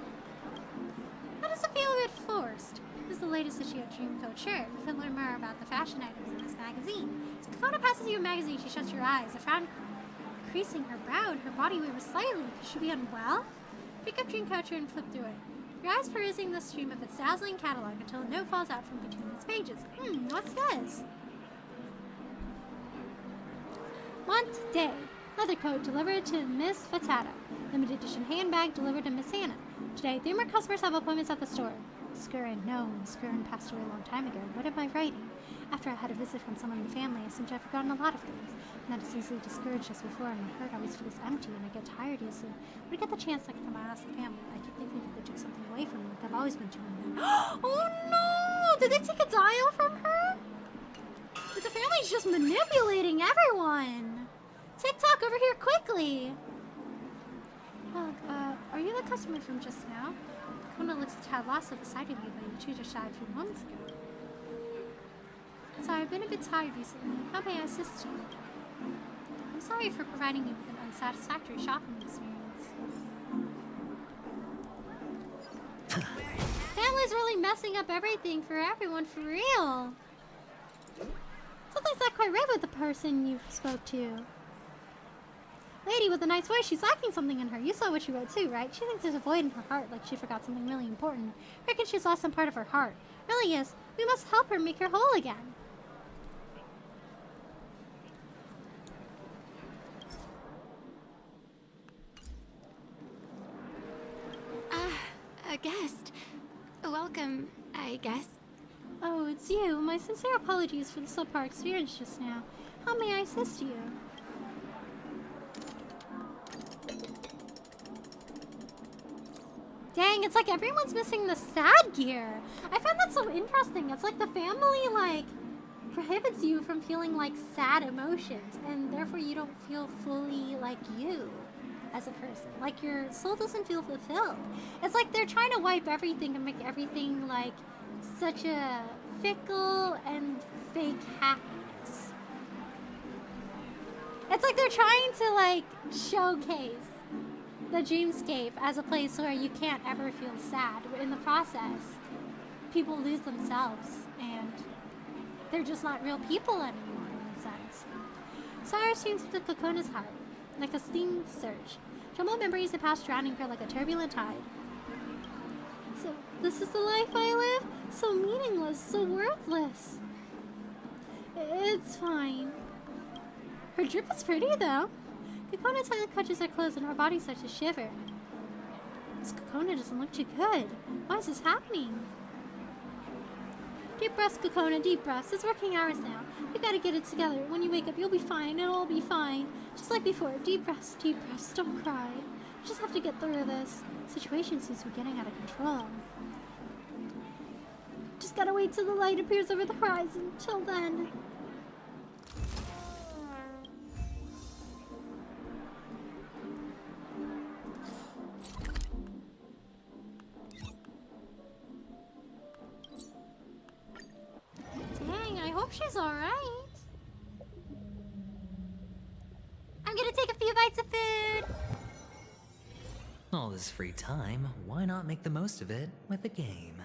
How does it feel a bit forced? This is the latest issue of Dreamcoat shirt. You can learn more about the fashion items in this magazine. As Kakona passes you a magazine, she shuts her eyes, a frown creasing her brow and her body wavers slightly. Could she be unwell? Pick up Dreamcoat and flip through it. Your eyes perusing the stream of its dazzling catalog until a note falls out from between its pages. What's this? Want Day. Leather coat delivered to Miss Fatata. Limited edition handbag delivered to Miss Anna. Today, 3 more customers have appointments at the store. Skurin, no. Skurin passed away a long time ago. What am I writing? After I had a visit from someone in the family, I seem to have forgotten a lot of things. And that is easily discouraged as before, and my heart always feels empty, and I get tired easily. When I get the chance, I can ask the family. I keep thinking that they took something away from me, like they've always been doing that. Oh no! Did they take a dial from her? But the family's just manipulating everyone! TikTok over here quickly! Look, are you the customer from just now? Kona looks a tad lost at the sight of you, but you changed your side a few moments ago. Sorry, I've been a bit tired recently. How may I assist you? I'm sorry for providing you with an unsatisfactory shopping experience. Family's really messing up everything for everyone, for real. Something's not quite right with the person you spoke to. Lady with a nice voice, she's lacking something in her. You saw what she wrote too, right? She thinks there's a void in her heart, like she forgot something really important. Reckons she's lost some part of her heart. Really is. We must help her make her whole again. A guest. Welcome, I guess. Oh, it's you. My sincere apologies for the subpar experience just now. How may I assist you? Dang, it's like everyone's missing the sad gear. I find that so interesting. It's like the family, like, prohibits you from feeling, like, sad emotions. And therefore you don't feel fully like you as a person. Like, your soul doesn't feel fulfilled. It's like they're trying to wipe everything and make everything, like, such a fickle and fake happiness. It's like they're trying to, like, showcase the dreamscape as a place where you can't ever feel sad. In the process, people lose themselves and they're just not real people anymore in a sense. Sorrow streams through Kokona's heart like a steam surge. Troubled memories that pass drowning her like a turbulent tide. So this is the life I live? So meaningless, so worthless. It's fine. Her drip is pretty though. Kokona tightly clutches her clothes and her body starts to shiver. This Kokona doesn't look too good. Why is this happening? Deep breaths, Kokona, deep breaths. It's working hours now. You gotta get it together. When you wake up, you'll be fine. It'll all be fine. Just like before. Deep breaths, deep breaths. Don't cry. You just have to get through this. The situation seems to be getting out of control. Just gotta wait till the light appears over the horizon. Till then. Dang, I hope she's alright. I'm gonna take a few bites of food. All this free time, why not make the most of it with a game?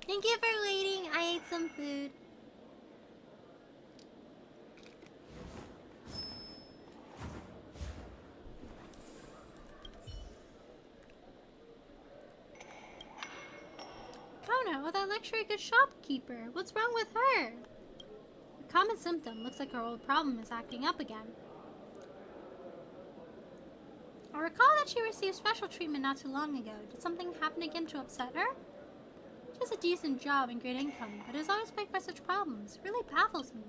Thank you for waiting. I ate some food. Kona, that luxury good shopkeeper. What's wrong with her? A common symptom. Looks like her old problem is acting up again. I recall that she received special treatment not too long ago. Did something happen again to upset her? She has a decent job and great income, but is always plagued by such problems. It really baffles me.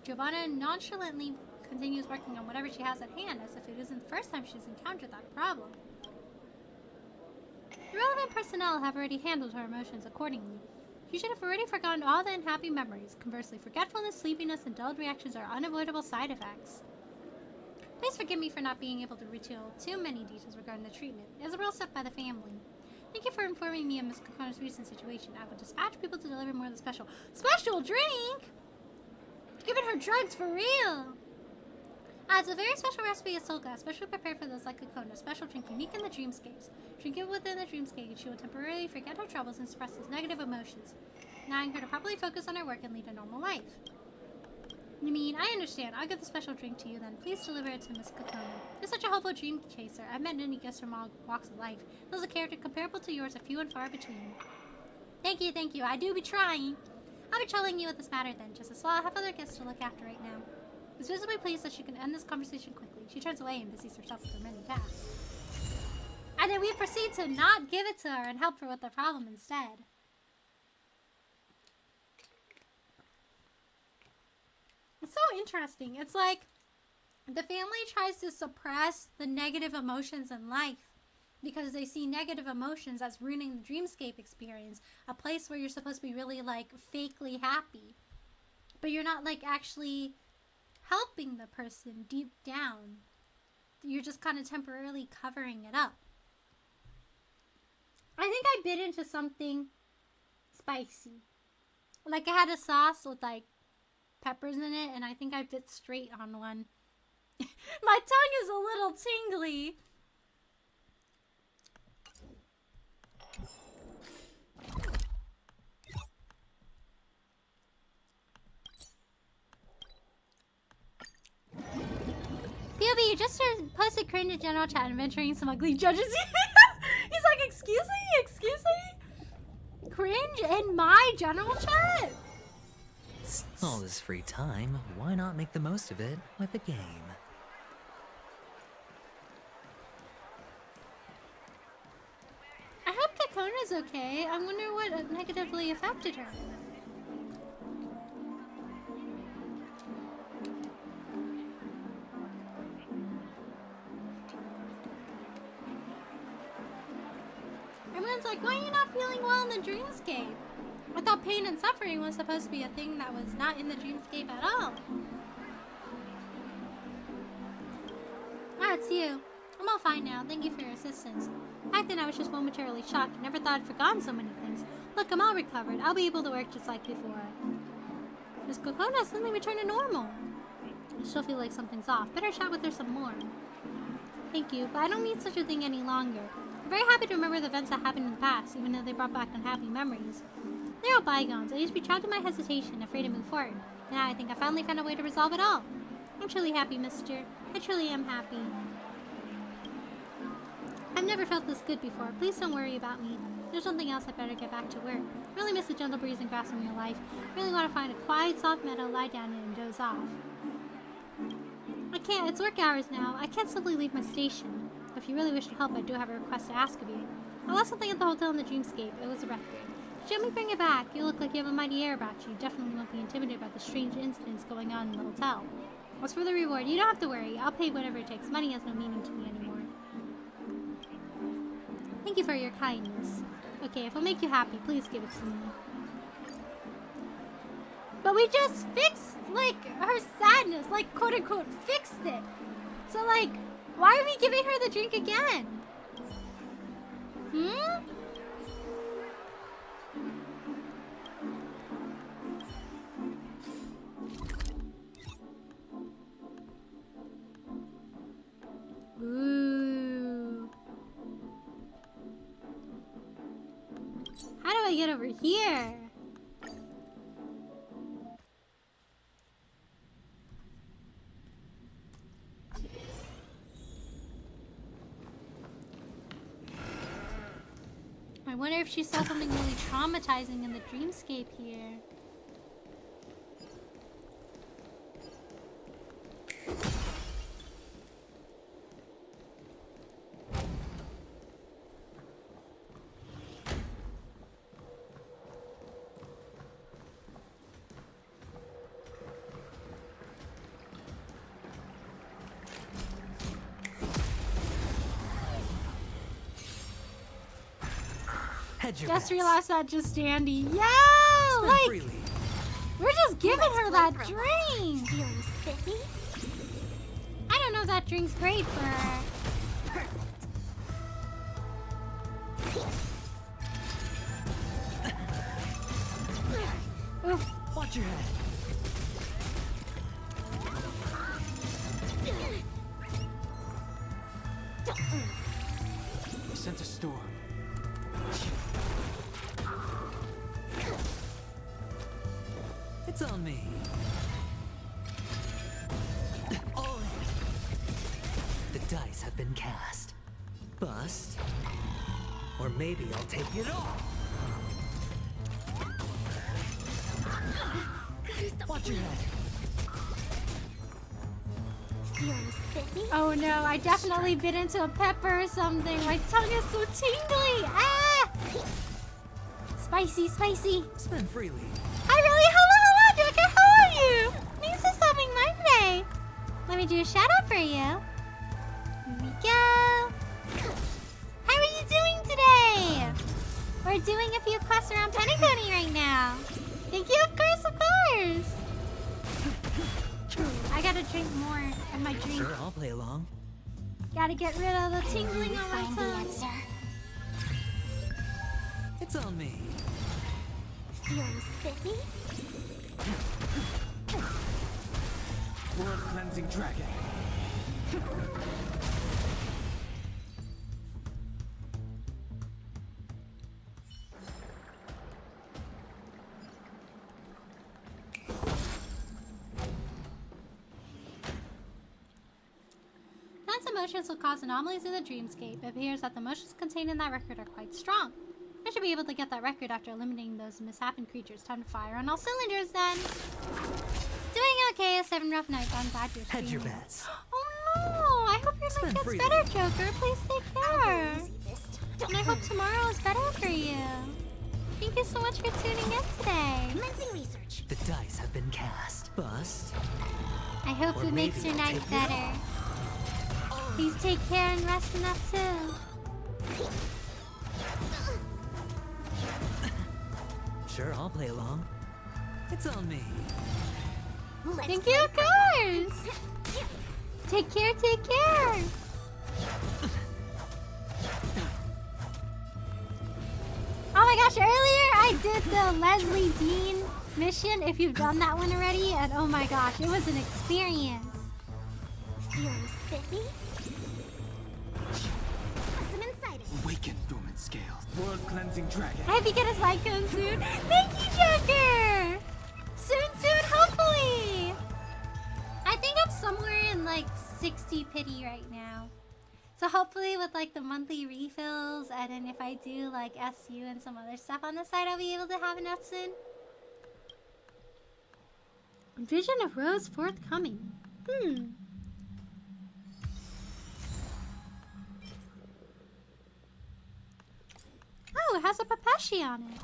Giovanna nonchalantly continues working on whatever she has at hand, as if it isn't the first time she's encountered that problem. The relevant personnel have already handled her emotions accordingly. She should have already forgotten all the unhappy memories. Conversely, forgetfulness, sleepiness, and dulled reactions are unavoidable side effects. Please forgive me for not being able to reveal too many details regarding the treatment. It is a rule set by the family. Thank you for informing me of Miss Kokona's recent situation. I will dispatch people to deliver more of the special drink? Giving her drugs for real! It's a very special recipe of Solga, especially prepared for those like Kokona. Special drink unique in the dreamscapes. Drink it within the dreamscape, and she will temporarily forget her troubles and suppress those negative emotions, allowing her to properly focus on her work and lead a normal life. You mean, I understand. I'll give the special drink to you then. Please deliver it to Miss Kokona. You're such a hopeful dream chaser. I've met many guests from all walks of life. There's a character comparable to yours, a few and far between. Thank you, thank you. I do be trying. I'll be troubling you with this matter then, just as well. I have other guests to look after right now. It's visibly pleased that she can end this conversation quickly. She turns away and busies herself with her many tasks. And then we proceed to not give it to her and help her with the problem instead. It's so interesting. It's like the family tries to suppress the negative emotions in life because they see negative emotions as ruining the dreamscape experience, a place where you're supposed to be really like fakely happy, but you're not like actually helping the person deep down. You're just kind of temporarily covering it up. I think I bit into something spicy. Like I had a sauce with like peppers in it, and I think I bit straight on one. My tongue is a little tingly. POV, you just posted cringe in general chat and venturing some ugly judges. He's like, excuse me? Excuse me? Cringe in my general chat? All this free time, why not make the most of it with a game? I hope Kakona's okay. I wonder what negatively affected her. Everyone's like, why are you not feeling well in the dreamscape? I thought pain and suffering was supposed to be a thing that was not in the dreamscape at all. Ah, it's you. I'm all fine now. Thank you for your assistance. Back then I was just momentarily shocked. I never thought I'd forgotten so many things. Look, I'm all recovered. I'll be able to work just like before. Miss Kokona suddenly returned to normal. I still feel like something's off. Better chat with her some more. Thank you, but I don't need such a thing any longer. I'm very happy to remember the events that happened in the past, even though they brought back unhappy memories. They're all bygones. I used to be trapped in my hesitation, afraid to move forward. Now I think I finally found a way to resolve it all. I'm truly happy, mister. I truly am happy. I've never felt this good before. Please don't worry about me. There's something else. I better get back to work. I really miss the gentle breeze and grass in real life. I really want to find a quiet, soft meadow, lie down in and doze off. I can't. It's work hours now. I can't simply leave my station. If you really wish to help, I do have a request to ask of you. I lost something at the hotel in the dreamscape. It was a record. Could you bring it back? You look like you have a mighty air about you. You definitely won't be intimidated by the strange incidents going on in the hotel. As for the reward, you don't have to worry. I'll pay whatever it takes. Money has no meaning to me anymore. Thank you for your kindness. Okay, if it'll make you happy, please give it to me. But we just fixed, like, her sadness. Like, quote-unquote, fixed it. So, like, why are we giving her the drink again? Hmm? How do I get over here? I wonder if she saw something really traumatizing in the dreamscape here. Just realized that just Andy. Yo! Like, freely. we're just giving her that drink. Feeling spiffy? I don't know if that drink's great for her. Oof. Watch your head. He sent a storm. It's on me. All in. The dice have been cast. Bust. Or maybe I'll take it all. Watch your head. Feeling spiffy? Oh no, I definitely bit into a pepper or something. My tongue is so tingly. Ah! Spicy, spicy. Spend freely. Hi, really? Hello, Joker. How are you? Thanks for stopping by today. Let me do a shout out for you. Here we go. How are you doing today? We're doing a few quests around Penacony right now. Thank you, of course, of course. I gotta drink more of my drink. Sure, I'll play along. Gotta get rid of the tingling on my Find the tongue. answer. It's on me. Feeling spiffy? Blood cleansing dragon. Non's emotions will cause anomalies in the dreamscape. It appears that the emotions contained in that record are quite strong. I should be able to get that record after eliminating those misshapen creatures. Time to fire on all cylinders then. Doing okay, 7 rough nights. I'm glad you're Hedge your streaming. bets. Oh no! I hope your night Spend gets freely. better, Joker. Please take care. Easy this And I hope tomorrow is better for you. Thank you so much for tuning in today. Commencing research. The dice have been cast. Bust. I hope Or it makes maybe your I'll night take it better. Please take care and rest enough too. Sure, I'll play along. It's on me. Let's Thank play you, of course. Take care, take care. Oh my gosh, earlier I did the Lesley Dean mission, if you've done that one already, and oh my gosh, it was an experience. Feeling spiffy? Awesome inside it. Awaken dormant scales. Blood cleansing dragon. I hope you get a slide cone soon. Thank you, Joker! Soon, hopefully! I think I'm somewhere in like 60 pity right now. So hopefully with like the monthly refills, and then if I do like SU and some other stuff on the side, I'll be able to have enough soon. Vision of Rose forthcoming. Oh, it has a Papashi on it.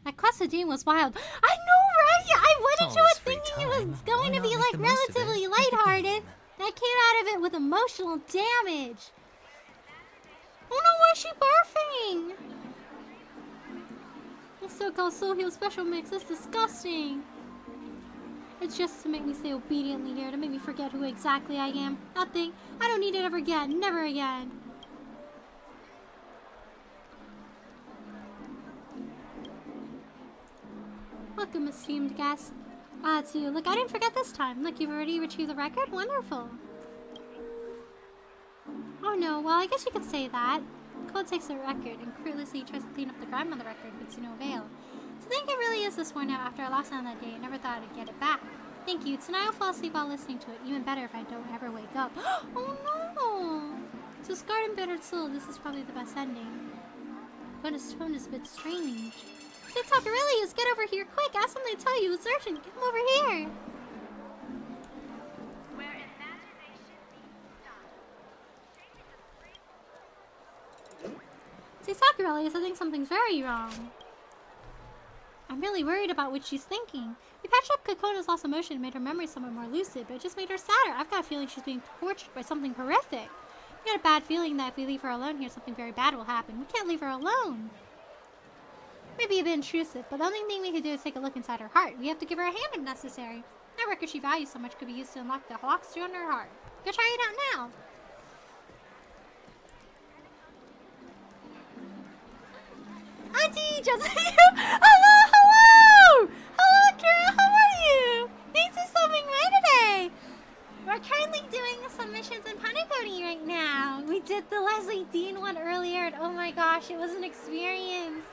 That Dean was wild. I know, right? I went into All it this free thinking it was time, going why to be not like make the most of it? relatively lighthearted. I came out of it with emotional damage. Oh no, why is she barfing? This so-called Soul Heal Special Mix is disgusting. It's just to make me stay obediently here, to make me forget who exactly I am. Nothing. I don't need it ever again. Never again. Welcome, esteemed guest. Ah, it's you. Look, I didn't forget this time. Look, you've already retrieved the record? Wonderful. Oh no, well, I guess you could say that. Cole takes the record and fruitlessly tries to clean up the grime on the record, but to no avail. So I think it really is this worn out after I lost it on that day. I never thought I'd get it back. Thank you. Tonight I'll fall asleep while listening to it. Even better if I don't ever wake up. Oh no! So scarred and bitter soul, this is probably the best ending. But his tone is a bit strange. Tizocic II, get over here quick! I have something to tell you. It's urgent. Come over here. Where imagination meets Tizocic, I think something's very wrong. I'm really worried about what she's thinking. We patched up Kokona's lost emotion and made her memory somewhat more lucid, but it just made her sadder. I've got a feeling she's being tortured by something horrific. I got a bad feeling that if we leave her alone here, something very bad will happen. We can't leave her alone. Maybe a bit intrusive, but the only thing we can do is take a look inside her heart. We have to give her a hand if necessary. That record she values so much could be used to unlock the locks to her heart. Go try it out now. Auntie, just hello, hello! Hello, Kira, how are you? Thanks for stopping by today. We're currently doing submissions in Panacody right now. We did the Lesley Dean one earlier, and oh my gosh, it was an experience.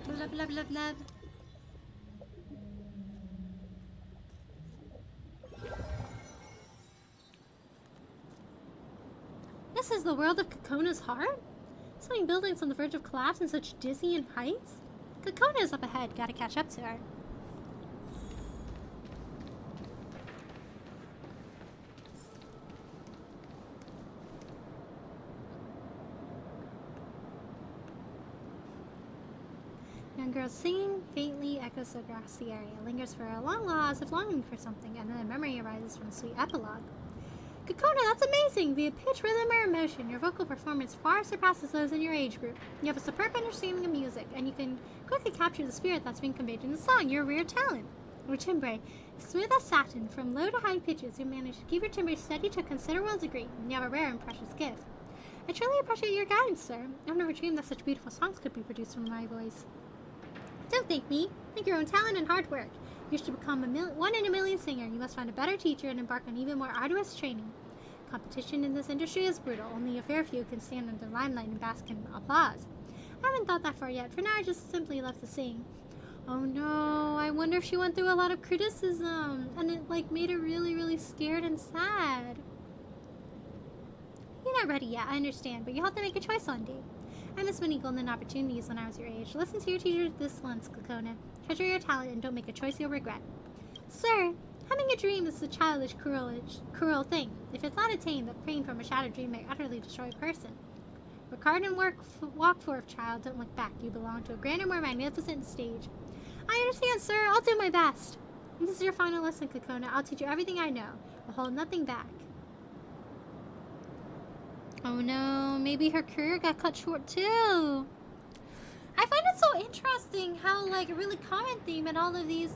Blah, blah, blah, blah. This is the world of Kokona's heart? Stunning buildings on the verge of collapse in such dizzying heights? Kokona is up ahead, gotta catch up to her. Young girl singing faintly echoes across the area, lingers for a long while as if longing for something, and then a memory arises from a sweet epilogue. Kokona, that's amazing! Via pitch, rhythm, or emotion, your vocal performance far surpasses those in your age group. You have a superb understanding of music, and you can quickly capture the spirit that's being conveyed in the song. You're a rare talent. Your timbre is smooth as satin. From low to high pitches, you manage to keep your timbre steady to a considerable degree, and you have a rare and precious gift. I truly appreciate your guidance, sir. I've never dreamed that such beautiful songs could be produced from my voice. Don't thank me. Thank your own talent and hard work. You wish to become a one in a million singer. You must find a better teacher and embark on even more arduous training. Competition in this industry is brutal. Only a fair few can stand under the limelight and bask in applause. I haven't thought that far yet. For now, I just simply love to sing. Oh no, I wonder if she went through a lot of criticism and it made her really, really scared and sad. You're not ready yet, I understand, but you'll have to make a choice one day. I missed many golden opportunities when I was your age. Listen to your teacher this once, Kokona. Treasure your talent and don't make a choice you'll regret. Sir, having a dream is a childish, cruel thing. If it's not attained, the praying from a shattered dream may utterly destroy a person. Work hard and walk forth, child. Don't look back. You belong to a grander, more magnificent stage. I understand, sir. I'll do my best. And this is your final lesson, Kokona. I'll teach you everything I know. I'll hold nothing back. Oh no, maybe her career got cut short too. I find it so interesting how a really common theme in all of these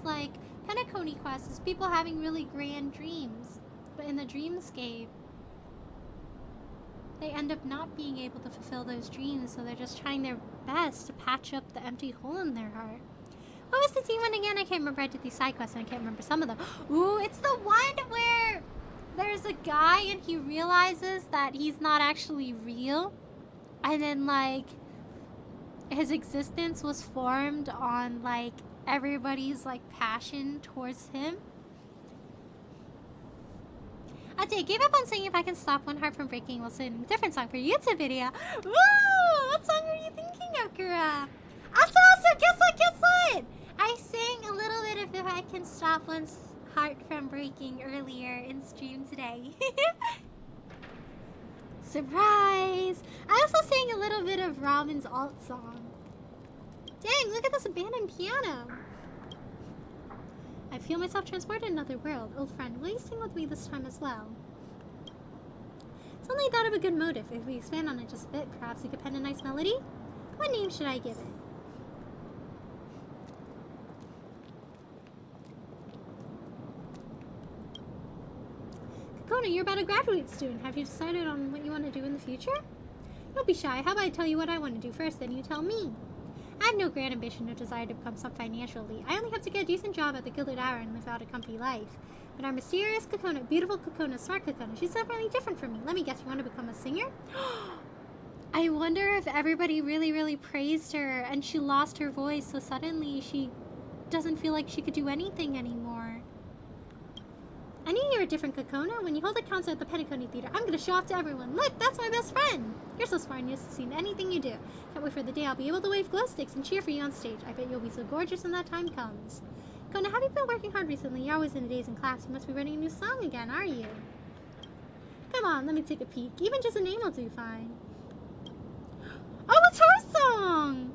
Penacony quests is people having really grand dreams. But in the dreamscape, they end up not being able to fulfill those dreams, so they're just trying their best to patch up the empty hole in their heart. What was the team one again? I can't remember. I did these side quests and I can't remember some of them. Ooh, it's the one where there's a guy and he realizes that he's not actually real. And then his existence was formed on everybody's passion towards him. I gave up on saying if I can stop one heart from breaking. We'll sing a different song for a YouTube video. Woo! What song are you thinking of, Kira? That's awesome! Guess what? I sang a little bit of If I Can Stop One's Heart from Breaking earlier in stream today. Surprise! I also sang a little bit of Ramen's alt song. Dang, look at this abandoned piano. I feel myself transported to another world. Old friend, will you sing with me this time as well? Suddenly thought of a good motive. If we expand on it just a bit, perhaps we could pen a nice melody? What name should I give it? Kokona, you're about to graduate soon. Have you decided on what you want to do in the future? Don't be shy. How about I tell you what I want to do first, then you tell me? I have no grand ambition or desire to become some financial elite. I only have to get a decent job at the Gilded Hour and live out a comfy life. But our mysterious Kokona, beautiful Kokona, smart Kokona, she's definitely different from me. Let me guess, you want to become a singer? I wonder if everybody really, really praised her and she lost her voice, so suddenly she doesn't feel like she could do anything anymore. I knew you were a different Kokona. When you hold a concert at the Penacony Theater, I'm gonna show off to everyone. Look, that's my best friend. You're so smart and you've seen anything you do. Can't wait for the day I'll be able to wave glow sticks and cheer for you on stage. I bet you'll be so gorgeous when that time comes. Kona, have you been working hard recently? You're always in the days in class. You must be writing a new song again, are you? Come on, let me take a peek. Even just a name will do fine. Oh, it's her song!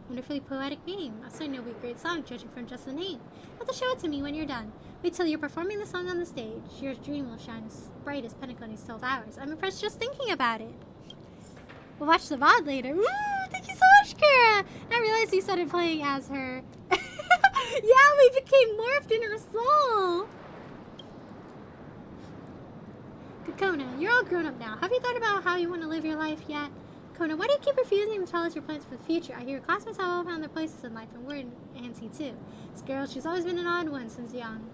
Wonderfully poetic name. I'm certain it'll be a great song, judging from just the name. You have to show it to me when you're done. Wait till you're performing the song on the stage. Your dream will shine as bright as Penacony's 12 hours. I'm impressed just thinking about it. We'll watch the VOD later. Woo! Thank you so much, Kara! I realized you started playing as her. Yeah, we became morphed in her soul! Kokona, you're all grown up now. Have you thought about how you want to live your life yet? Kona, why do you keep refusing to tell us your plans for the future? I hear your classmates have all found their places in life, and we're in Nancy too. This girl, she's always been an odd one since young.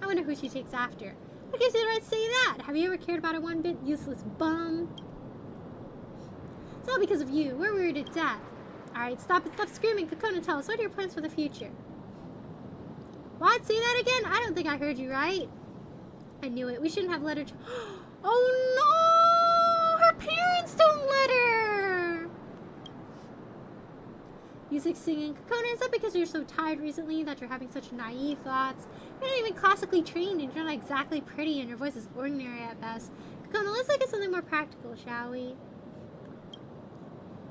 I wonder who she takes after. What gives you the right to say that? Have you ever cared about her one bit, useless bum? It's all because of you. We're worried to death. Alright, stop screaming. Kokona, tell us, what are your plans for the future? What? Say that again? I don't think I heard you right. I knew it. We shouldn't have let her... Oh no! Her parents don't let her! Music singing. Kokona, is that because you're so tired recently that you're having such naive thoughts? You're not even classically trained and you're not exactly pretty and your voice is ordinary at best. Kokona, let's look at something more practical, shall we?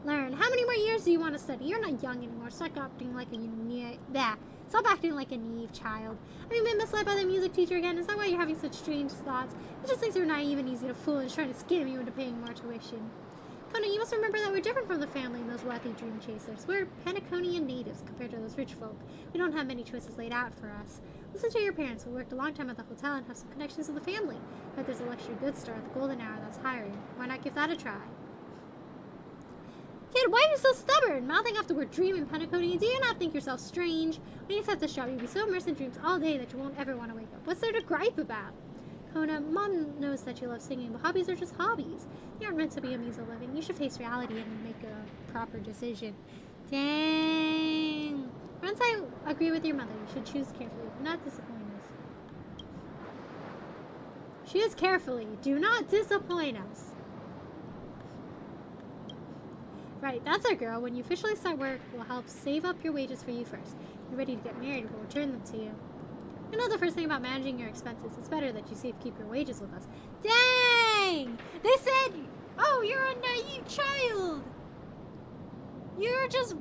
Learn. How many more years do you want to study? You're not young anymore. Stop acting like Stop acting like a naive child. Have you been misled by the music teacher again? Is that why you're having such strange thoughts? He just thinks you're naive and easy to fool and is trying to scam you into paying more tuition. Kona, you must remember that we're different from the family and those wealthy dream chasers. We're Penaconian natives compared to those rich folk. We don't have many choices laid out for us. Listen to your parents who worked a long time at the hotel and have some connections with the family. But there's a luxury goods store at the Golden Hour that's hiring. Why not give that a try? Kid, why are you so stubborn? Mouthing off the word dream in Penacony? Do you not think yourself strange? When you accept this job, you'll be so immersed in dreams all day that you won't ever want to wake up. What's there to gripe about? Kona, Mom knows that you love singing, but hobbies are just hobbies. You aren't meant to be a means of living. You should face reality and make a proper decision. Dang. Once I agree with your mother, you should choose carefully. Do not disappoint us. Choose carefully. Do not disappoint us. Right, that's our girl. When you officially start work, we'll help save up your wages for you first. You're ready to get married, we'll return them to you. You know the first thing about managing your expenses, it's better that you keep your wages with us. Dang! They said, oh, you're a naive child! You're just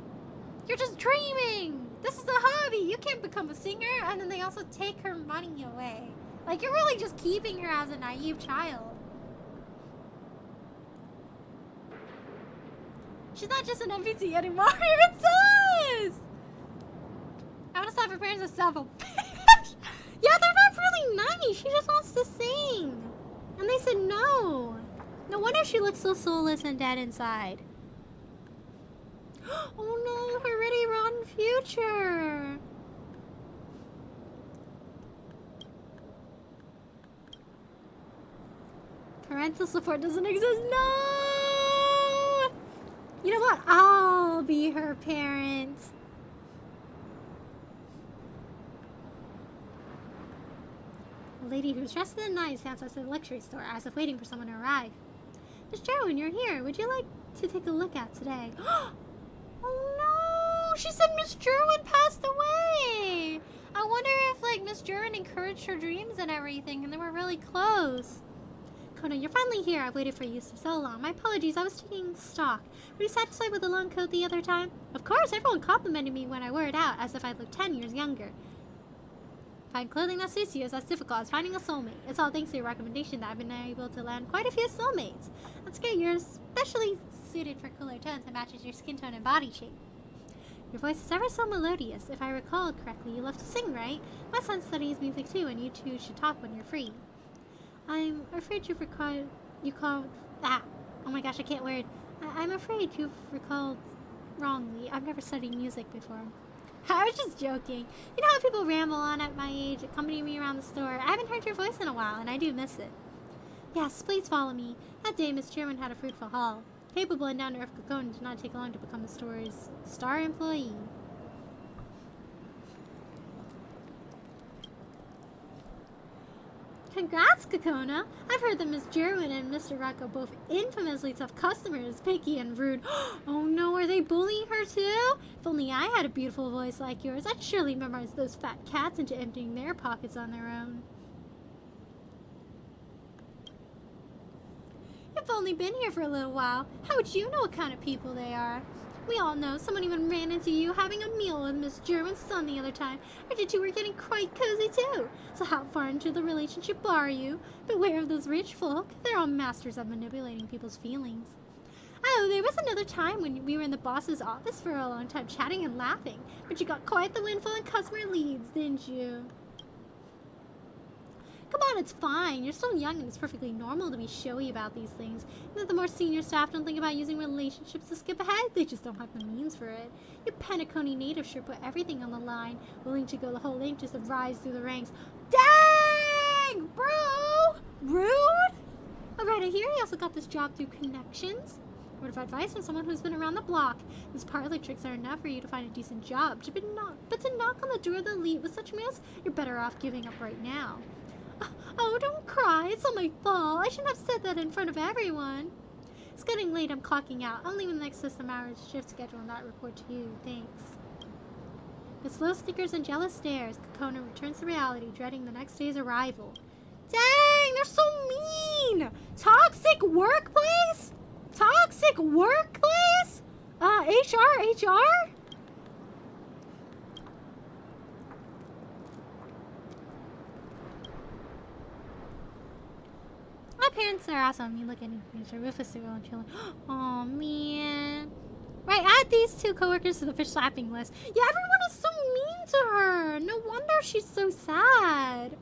dreaming! This is a hobby! You can't become a singer! And then they also take her money away. Like, you're really just keeping her as a naive child. She's not just an NPC anymore, it says! I want to stop her parents to self. Yeah, they're not really nice. She just wants to sing. And they said no. No wonder she looks so soulless and dead inside. Oh no, her ready rotten future. Parental support doesn't exist. No! You know what? I'll be her parent. A lady who's dressed in nice stands outside the luxury store as if waiting for someone to arrive. Miss Jerwin, you're here. Would you like to take a look at today? Oh no! She said Miss Jerwin passed away! I wonder if, like, Miss Jerwin encouraged her dreams and everything and they were really close. Kona, you're finally here. I've waited for you for so long. My apologies, I was taking stock. Were you satisfied with the long coat the other time? Of course, everyone complimented me when I wore it out, as if I looked 10 years younger. Find clothing that suits you is as difficult as finding a soulmate. It's all thanks to your recommendation that I've been able to land quite a few soulmates. That's great, you're especially suited for cooler tones that matches your skin tone and body shape. Your voice is ever so melodious. If I recall correctly, you love to sing, right? My son studies music too, and you two should talk when you're free. I'm afraid you call that. Oh my gosh, I can't word. I'm afraid you've recalled wrongly. I've never studied music before. I was just joking. You know how people ramble on at my age, accompany me around the store? I haven't heard your voice in a while, and I do miss it. Yes, please follow me. That day, Miss Chairman had a fruitful haul. Capable and down-to-earth Kakona did not take long to become the store's star employee. Congrats, Kakona! I've heard that Miss Jerwin and Mr. Rock are both infamously tough customers, picky and rude. Oh no, are they bullying her too? If only I had a beautiful voice like yours, I'd surely memorize those fat cats into emptying their pockets on their own. You've only been here for a little while. How would you know what kind of people they are? We all know someone even ran into you having a meal with Miss Jerwin's son the other time, and you two were getting quite cozy too. So how far into the relationship are you? Beware of those rich folk. They're all masters at manipulating people's feelings. Oh, there was another time when we were in the boss's office for a long time chatting and laughing, but you got quite the windfall in customer leads, didn't you? Come on, it's fine. You're still young and it's perfectly normal to be showy about these things. And that the more senior staff don't think about using relationships to skip ahead, they just don't have the means for it. You Penacony natives sure put everything on the line, willing to go the whole length just to rise through the ranks. Dang! Bro! Rude? Alright, I hear he also got this job through connections. Word of advice from someone who's been around the block. These parlor tricks are enough for you to find a decent job, but to knock on the door of the elite with such meals, you're better off giving up right now. Oh, don't cry. It's not my fault. I shouldn't have said that in front of everyone. It's getting late. I'm clocking out. I'll leave the next system hours shift schedule and that report to you. Thanks. With slow stickers and jealous stares, Kakona returns to reality, dreading the next day's arrival. Dang, they're so mean! Toxic workplace? Toxic workplace? HR? My parents are awesome. You look at Mr. Rufus and chilling. Oh man. Right, add these two coworkers to the fish slapping list. Yeah, everyone is so mean to her. No wonder she's so sad.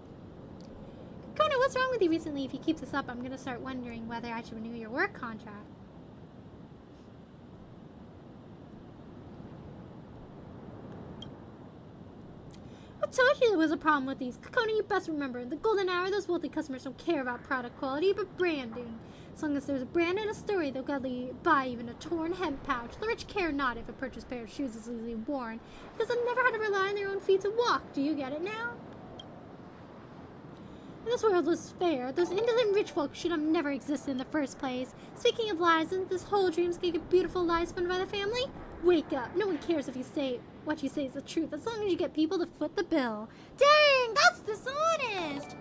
Kona, what's wrong with you recently? If you keep this up, I'm gonna start wondering whether I should renew your work contract. I told you there was a problem with these. Kakona, you best remember, in the golden hour, those wealthy customers don't care about product quality, but branding. As long as there's a brand and a story, they'll gladly buy even a torn hemp pouch. The rich care not if a purchased pair of shoes is easily worn, because they've never had to rely on their own feet to walk. Do you get it now? If this world was fair, those indolent rich folk should have never existed in the first place. Speaking of lies, isn't this whole dreamscape a beautiful lie spun by the family? Wake up. No one cares if you say what you say is the truth, as long as you get people to foot the bill. Dang, that's dishonest!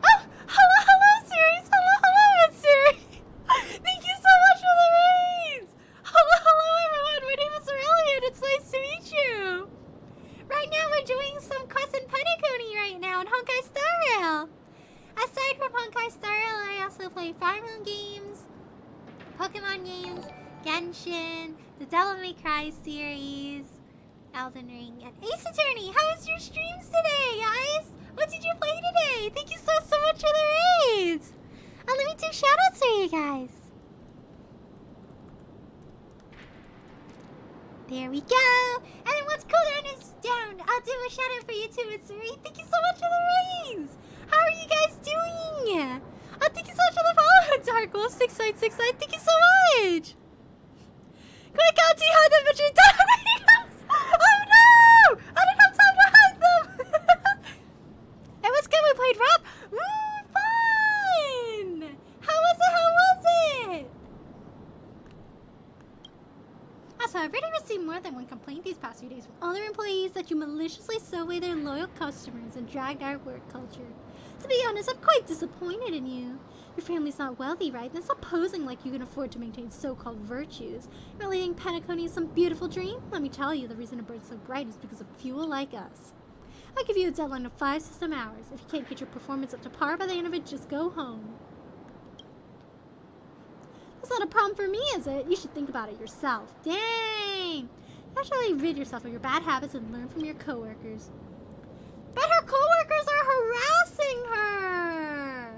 Oh, hello, series! Hello, series! Thank you so much for the raise! Hello, everyone! My name is Aurelia, and it's nice to meet you! Right now, we're doing some quests in Penacony right now in Honkai Star Rail. Aside from Honkai Star Rail, I also play Fire Moon games, Pokemon games, Genshin, the Devil May Cry series, Elden Ring, and Ace Attorney. How was your streams today, guys? What did you play today? Thank you so much for the raids. Let me do shoutouts for you guys. There we go. And then once cooldown is down, I'll do a shoutout for you too, Mitsuri. Thank you so much for the raids. How are you guys doing? Oh, thank you so much for the follow, Dark Wolf 6969. Thank you so much. Quick, I'll see how the bitch dominates. Oh no! I didn't have time to hide them. It was good. We played rap. Fun. How was it? Also, I've already received more than one complaint these past few days from other employees that you maliciously sow away their loyal customers and dragged our work culture. To be honest, I'm quite disappointed in you. Your family's not wealthy, right? Then stop posing like you can afford to maintain so-called virtues. You're really think Penacony is some beautiful dream? Let me tell you, the reason it burns so bright is because of fuel like us. I'll give you a deadline of 5 system hours. If you can't get your performance up to par by the end of it, just go home. That's not a problem for me, is it? You should think about it yourself. Dang! You actually rid yourself of your bad habits and learn from your coworkers. But her coworkers are harassing her!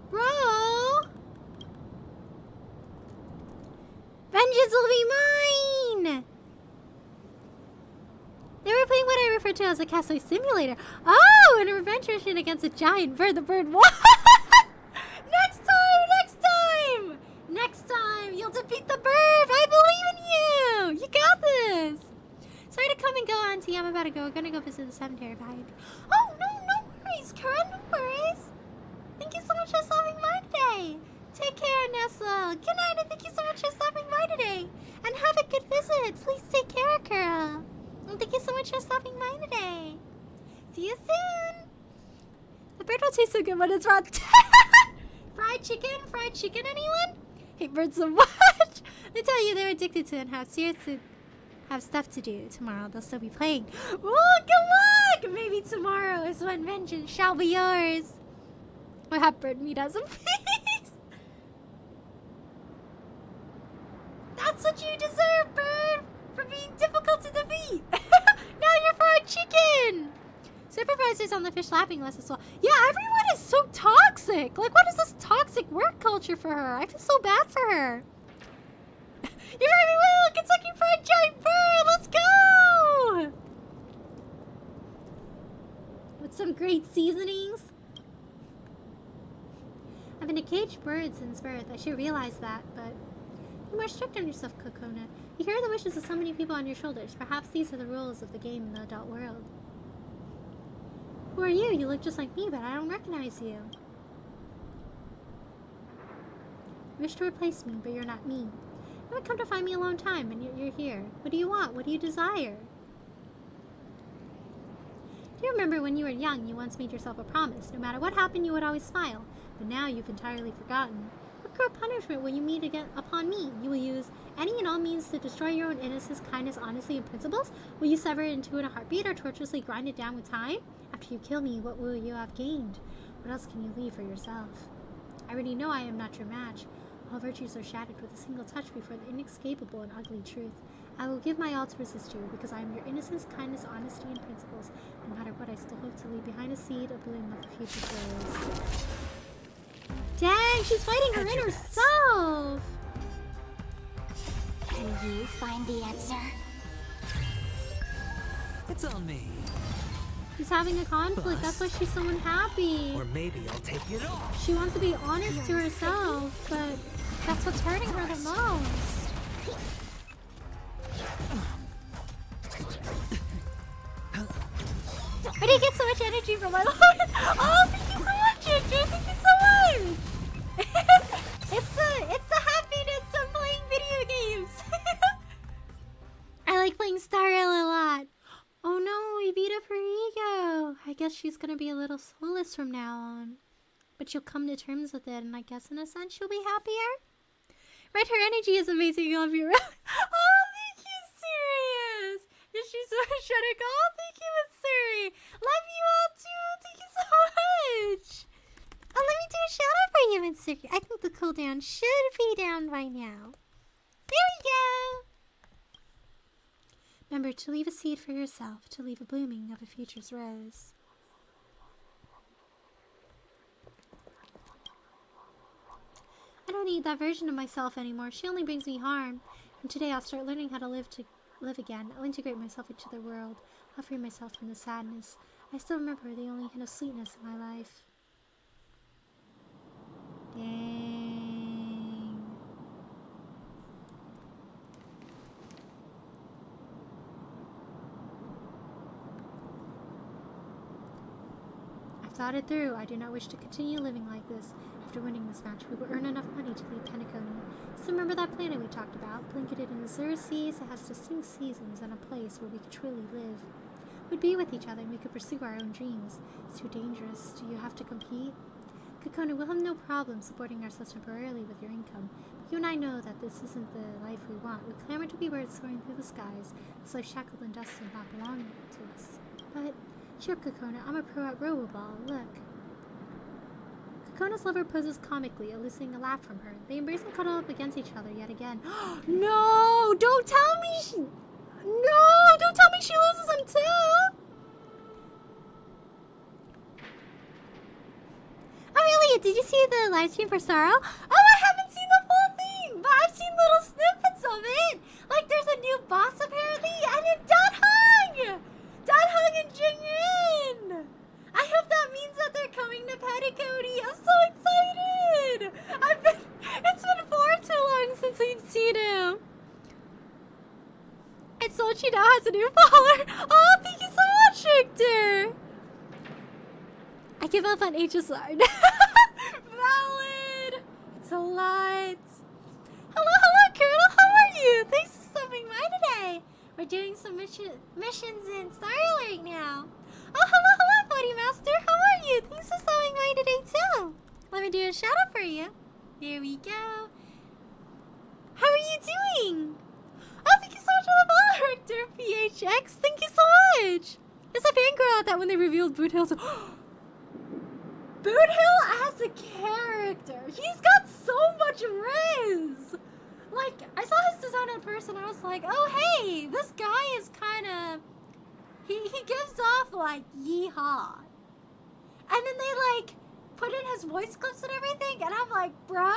Bro! vengeance will be mine! They were playing what I refer to as a castaway simulator. Oh, and a revenge mission against a giant bird. The bird won! Next time! Next time, you'll defeat the bird! I believe in you! You got this! Sorry to come and go, Auntie. I'm about to go. I'm gonna go visit the cemetery behind me. Oh, no worries, Kara. No worries. Thank you so much for stopping by today. Take care, Nessa. Good night, and thank you so much for stopping by today. And have a good visit. Please take care, Kara. And thank you so much for stopping by today. See you soon. The bird will taste so good when it's raw. Fried chicken, anyone? Hate birds so much. They tell you they're addicted to it and have stuff to do. Tomorrow they'll still be playing. Oh, good luck! Maybe tomorrow is when vengeance shall be yours. Or have bird meat as a feast. That's what you deserve, bird, for being difficult to defeat. Now you're fried chicken. Supervisor's on the fish lapping list as well. Yeah, everyone is so toxic. Like, what is this toxic work culture for her? I feel so bad for her. You're very well, Kentucky Fried Giant Bird. Let's go. With some great seasonings. I've been a caged bird since birth. I should realize that, but be more strict on yourself, Kokona. You hear the wishes of so many people on your shoulders. Perhaps these are the rules of the game in the adult world. Who are you? You look just like me, but I don't recognize you. You wish to replace me, but you're not me. You would come to find me a long time, and you're here. What do you want? What do you desire? Do you remember when you were young, you once made yourself a promise? No matter what happened, you would always smile. But now you've entirely forgotten. What cruel punishment will you meet again upon me? You will use any and all means to destroy your own innocence, kindness, honesty, and principles? Will you sever it in two in a heartbeat, or tortuously grind it down with time? After you kill me, what will you have gained? What else can you leave for yourself? I already know I am not your match. All virtues are shattered with a single touch before the inescapable and ugly truth. I will give my all to resist you, because I am your innocence, kindness, honesty, and principles. No matter what, I still hope to leave behind a seed, a bloom of the future grows. Dang, she's fighting her inner self! Can you find the answer? It's on me. She's having a conflict. That's why she's so unhappy. Or maybe I'll take it off. She wants to be honest to herself, but that's what's hurting her the most. Where do you get so much energy from my life? Oh, thank you so much, Ginger. Thank you so much. it's the happiness of playing video games. I like playing Star Rail a lot. Oh no, we beat up her ego. I guess she's gonna be a little soulless from now on. But she'll come to terms with it, and I guess in a sense she'll be happier. Right, her energy is amazing. I love you. Oh, thank you, serious. Yes, she's so shredded. Oh, thank you, Mitsuri. Love you all too. Thank you so much. Oh, let me do a shout out for you, Mitsuri. I think the cooldown should be down by now. There we go. Remember to leave a seed for yourself, to leave a blooming of a future's rose. I don't need that version of myself anymore. She only brings me harm. From today, I'll start learning how to live again. I'll integrate myself into the world. I'll free myself from the sadness. I still remember the only hint of sweetness in my life. Dang. I've thought it through. I do not wish to continue living like this. After winning this match, we will earn enough money to leave Penacony. So remember that planet we talked about? Blanketed in azure seas, it has distinct seasons and a place where we could truly live. We'd be with each other and we could pursue our own dreams. It's too dangerous. Do you have to compete? Kokona, we'll have no problem supporting ourselves temporarily with your income. But you and I know that this isn't the life we want. We clamor to be birds soaring through the skies. This life shackled in dust does not belong to us. But, cheer up, Kokona. I'm a pro at Roboball. Look. Kokona's lover poses comically, eliciting a laugh from her. They embrace and cuddle up against each other yet again. No! Don't tell me she... No! Don't tell me she loses him too! Oh, really? Did you see the live stream for Sorrow? Oh, I haven't seen the full thing, but I've seen little snippets of but she now has a new follower. Oh, thank you so much, Victor. I give up on HSR. Valid. It's a lot. Hello, Colonel. How are you? Thanks for stopping by today. We're doing some missions in Starlight now. Oh, hello, Buddy Master. How are you? Thanks for stopping by today too. Let me do a shout out for you. There we go. How are you doing? Oh, thank you so much for the follow, Rector PHX. Thank you so much. It's a fangirl out that when they revealed Boot Hill's. Boot Hill as a character. He's got so much riz. Like, I saw his design at first and I was like, oh, hey, this guy is kind of. He gives off, like, yeehaw. And then they, like, put in his voice clips and everything. And I'm like, bro,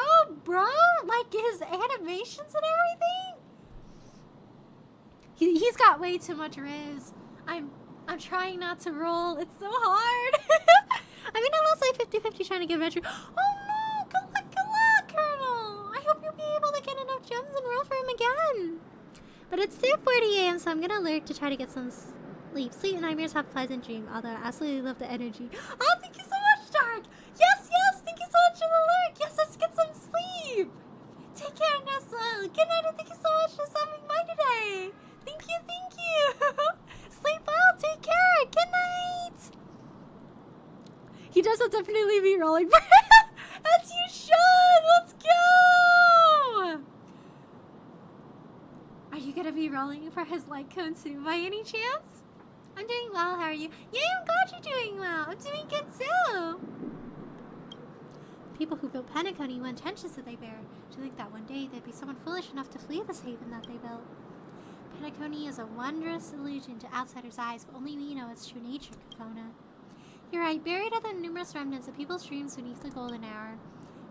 like, his animations and everything. He's got way too much riz. I'm trying not to roll. It's so hard. I mean, I lost like 50-50 trying to get adventure. Oh no! Good luck, Colonel! I hope you'll be able to get enough gems and roll for him again. But it's 2:40 a.m., so I'm gonna lurk to try to get some sleep. Sweet nightmares, have a pleasant dream. Although I absolutely love the energy. Oh, thank you so much, Dark! Yes! Thank you so much for the lurk! Yes, let's get some sleep! Take care, Nessa! Good night, and thank you so much for stopping by today! Thank you! Sleep well, take care! Good night! He does definitely be rolling for him! As you should! Let's go! Are you gonna be rolling for his light cone too, by any chance? I'm doing well, how are you? Yeah, I'm glad you're doing well! I'm doing good too! People who built Penacony, what intentions did they bear? To think that one day there'd be someone foolish enough to flee this haven that they built. Penacony is a wondrous illusion to outsiders' eyes, but only we know its true nature, Kokona. You're right, buried are the numerous remnants of people's dreams beneath the golden hour.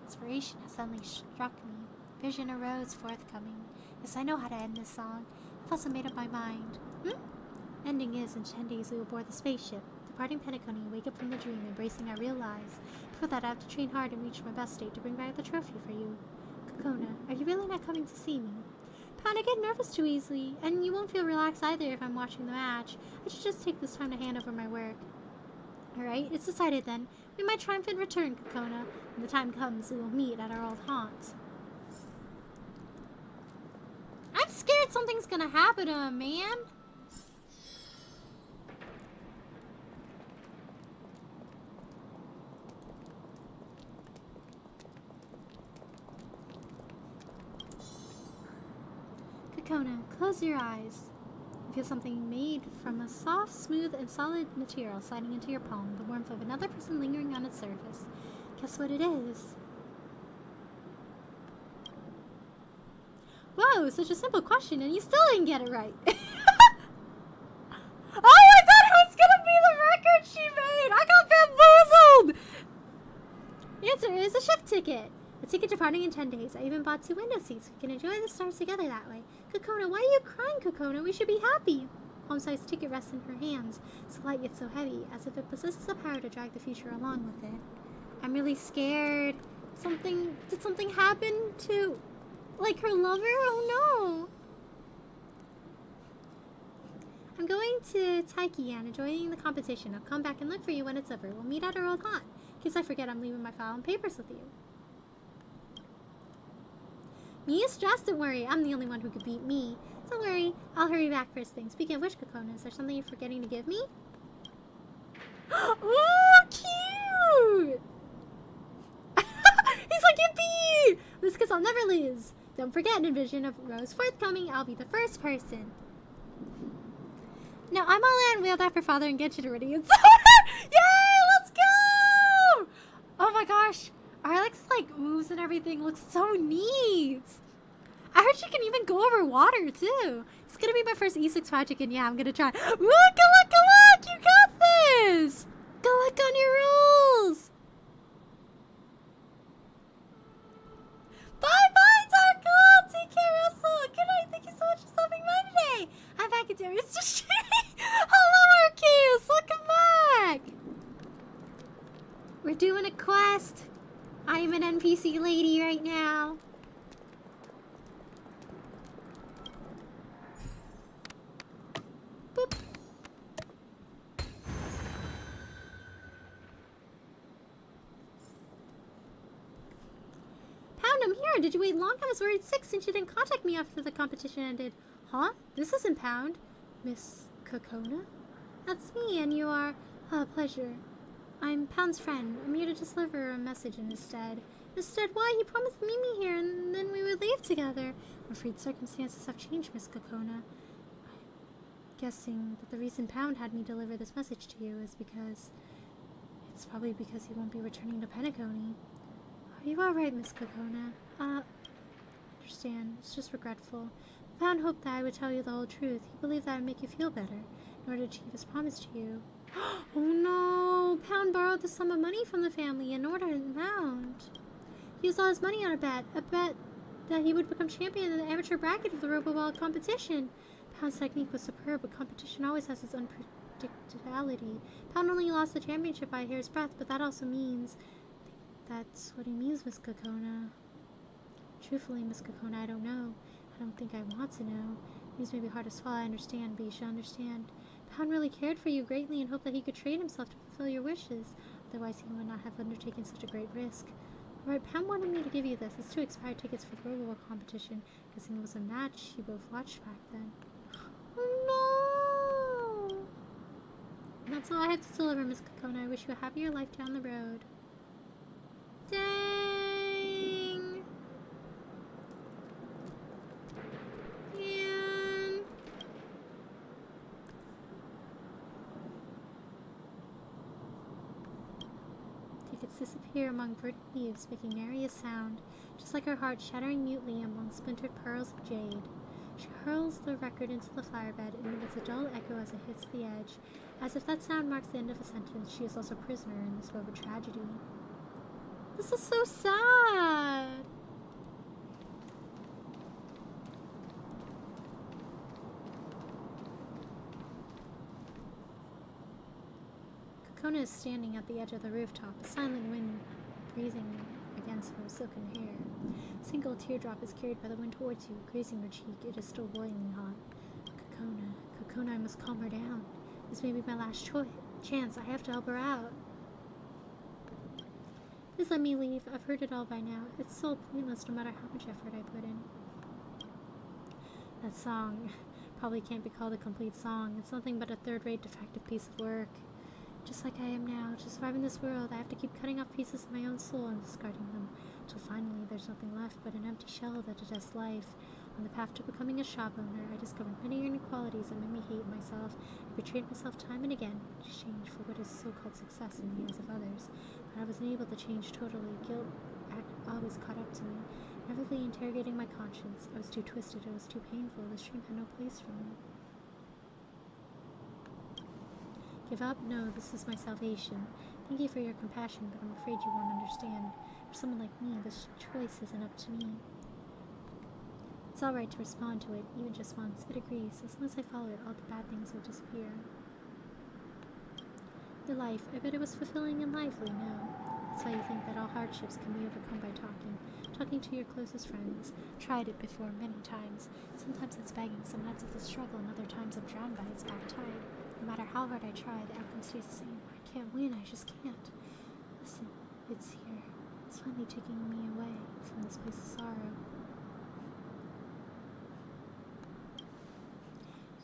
Inspiration has suddenly struck me. Vision arose forthcoming. Yes, I know how to end this song. I've also made up my mind. Ending is, in 10 days we will board the spaceship. Departing Penacony, wake up from the dream, embracing our real lives. Before that, I have to train hard and reach my best state to bring back the trophy for you. Kokona, are you really not coming to see me? Pound, I get nervous too easily, and you won't feel relaxed either if I'm watching the match. I should just take this time to hand over my work. Alright, it's decided then. We might triumphant return, Kokona. When the time comes, we will meet at our old haunt. I'm scared something's gonna happen to him, man. Kokona, close your eyes. Feel something made from a soft, smooth, and solid material sliding into your palm, the warmth of another person lingering on its surface. Guess what it is? Whoa, such a simple question, and you still didn't get it right. Oh, I thought it was gonna be the record she made! I got bamboozled! The answer is a ship ticket. A ticket departing in 10 days. I even bought 2 window seats. We can enjoy the stars together that way. Kokona, why are you crying, Kokona? We should be happy. Home-sized ticket rests in her hands, so light yet so heavy, as if it possesses the power to drag the future along with it. I'm really scared. Did something happen to, like, her lover? Oh no. I'm going to Taikian, enjoying the competition. I'll come back and look for you when it's over. We'll meet at our old haunt. In case I forget, I'm leaving my file and papers with you. Me is stressed, don't worry. I'm the only one who could beat me. Don't worry, I'll hurry back first thing. Speaking of which, Kokona, is there something you're forgetting to give me? Oh, cute! He's like, yippee! This kiss I'll never lose. Don't forget, in vision of Rose forthcoming, I'll be the first person. Now, I'm all in. Wheeled after father and get you ready. It's yay! Let's go! Oh my gosh. Arlex's like moves and everything looks so neat. I heard she can even go over water too. It's gonna be my first E6 project, and yeah, I'm gonna try. Ooh, good luck! You got this! Good luck on your rules! Bye, Darkle! Take care, Russell! Good night, thank you so much for stopping by today! I'm back at Darius. Just kidding! Hello, Arceus! Welcome back! We're doing a quest. I'm an NPC lady right now. sure. Did you wait long? I was worried sick since you didn't contact me after the competition ended. Huh? This isn't Pound. Miss Kokona? That's me, and you are... pleasure. I'm Pound's friend. I'm here to deliver a message instead. Instead, why? He promised to meet me here, and then we would leave together. I'm afraid circumstances have changed, Miss Kokona. I'm guessing that the reason Pound had me deliver this message to you is because... It's probably because he won't be returning to Penacony. Are you alright, Miss Kokona? I understand. It's just regretful. Pound hoped that I would tell you the whole truth. He believed that would make you feel better in order to achieve his promise to you. Oh no! Pound borrowed the sum of money from the family in order to mount. He used all his money on a bet that he would become champion in the amateur bracket of the Robo-Ball competition. Pound's technique was superb, but competition always has its unpredictability. Pound only lost the championship by a hair's breadth, but that also means... That's what he means, Miss Kokona. Truthfully, Miss Kokona, I don't know. I don't think I want to know. These may be hard to swallow, I understand, but you should understand. Pound really cared for you greatly and hoped that he could train himself to fulfill your wishes. Otherwise, he would not have undertaken such a great risk. Alright, Pound wanted me to give you this. It's 2 expired tickets for the Robo competition. Guessing it was a match you both watched back then. Oh no! And that's all I have to deliver, Miss Kokona. I wish you a happier life down the road. Dang! Man! Tickets disappear among verdant leaves, making nary a sound, just like her heart shattering mutely among splintered pearls of jade. She hurls the record into the flower bed and emits a dull echo as it hits the edge. As if that sound marks the end of a sentence, she is also prisoner in this web of tragedy. This is so sad! Kokona is standing at the edge of the rooftop, a silent wind breezing against her silken hair. A single teardrop is carried by the wind towards you, grazing her cheek. It is still boiling hot. Kokona, I must calm her down. This may be my last chance. I have to help her out. Please let me leave. I've heard it all by now. It's so pointless no matter how much effort I put in. That song probably can't be called a complete song. It's nothing but a third-rate defective piece of work. Just like I am now, to survive in this world, I have to keep cutting off pieces of my own soul and discarding them, until finally there's nothing left but an empty shell that detests life. On the path to becoming a shop owner, I discovered many inequalities that made me hate myself. I betrayed myself time and again, in exchange for what is so-called success in the eyes of others. But I wasn't able to change totally. Guilt always caught up to me, neverthelessly interrogating my conscience. I was too twisted, it was too painful, this dream had no place for me. Give up? No, this is my salvation. Thank you for your compassion, but I'm afraid you won't understand. For someone like me, this choice isn't up to me. It's alright to respond to it, even just once. It agrees. As long as I follow it, all the bad things will disappear. Your life. I bet it was fulfilling and lively, no. That's why you think that all hardships can be overcome by talking. Talking to your closest friends. Tried it before many times. Sometimes it's begging, sometimes it's a struggle, and other times I'm drowned by its back tide. No matter how hard I try, the outcome stays the same. I can't win, I just can't. Listen, it's here. It's finally taking me away from this place of sorrow.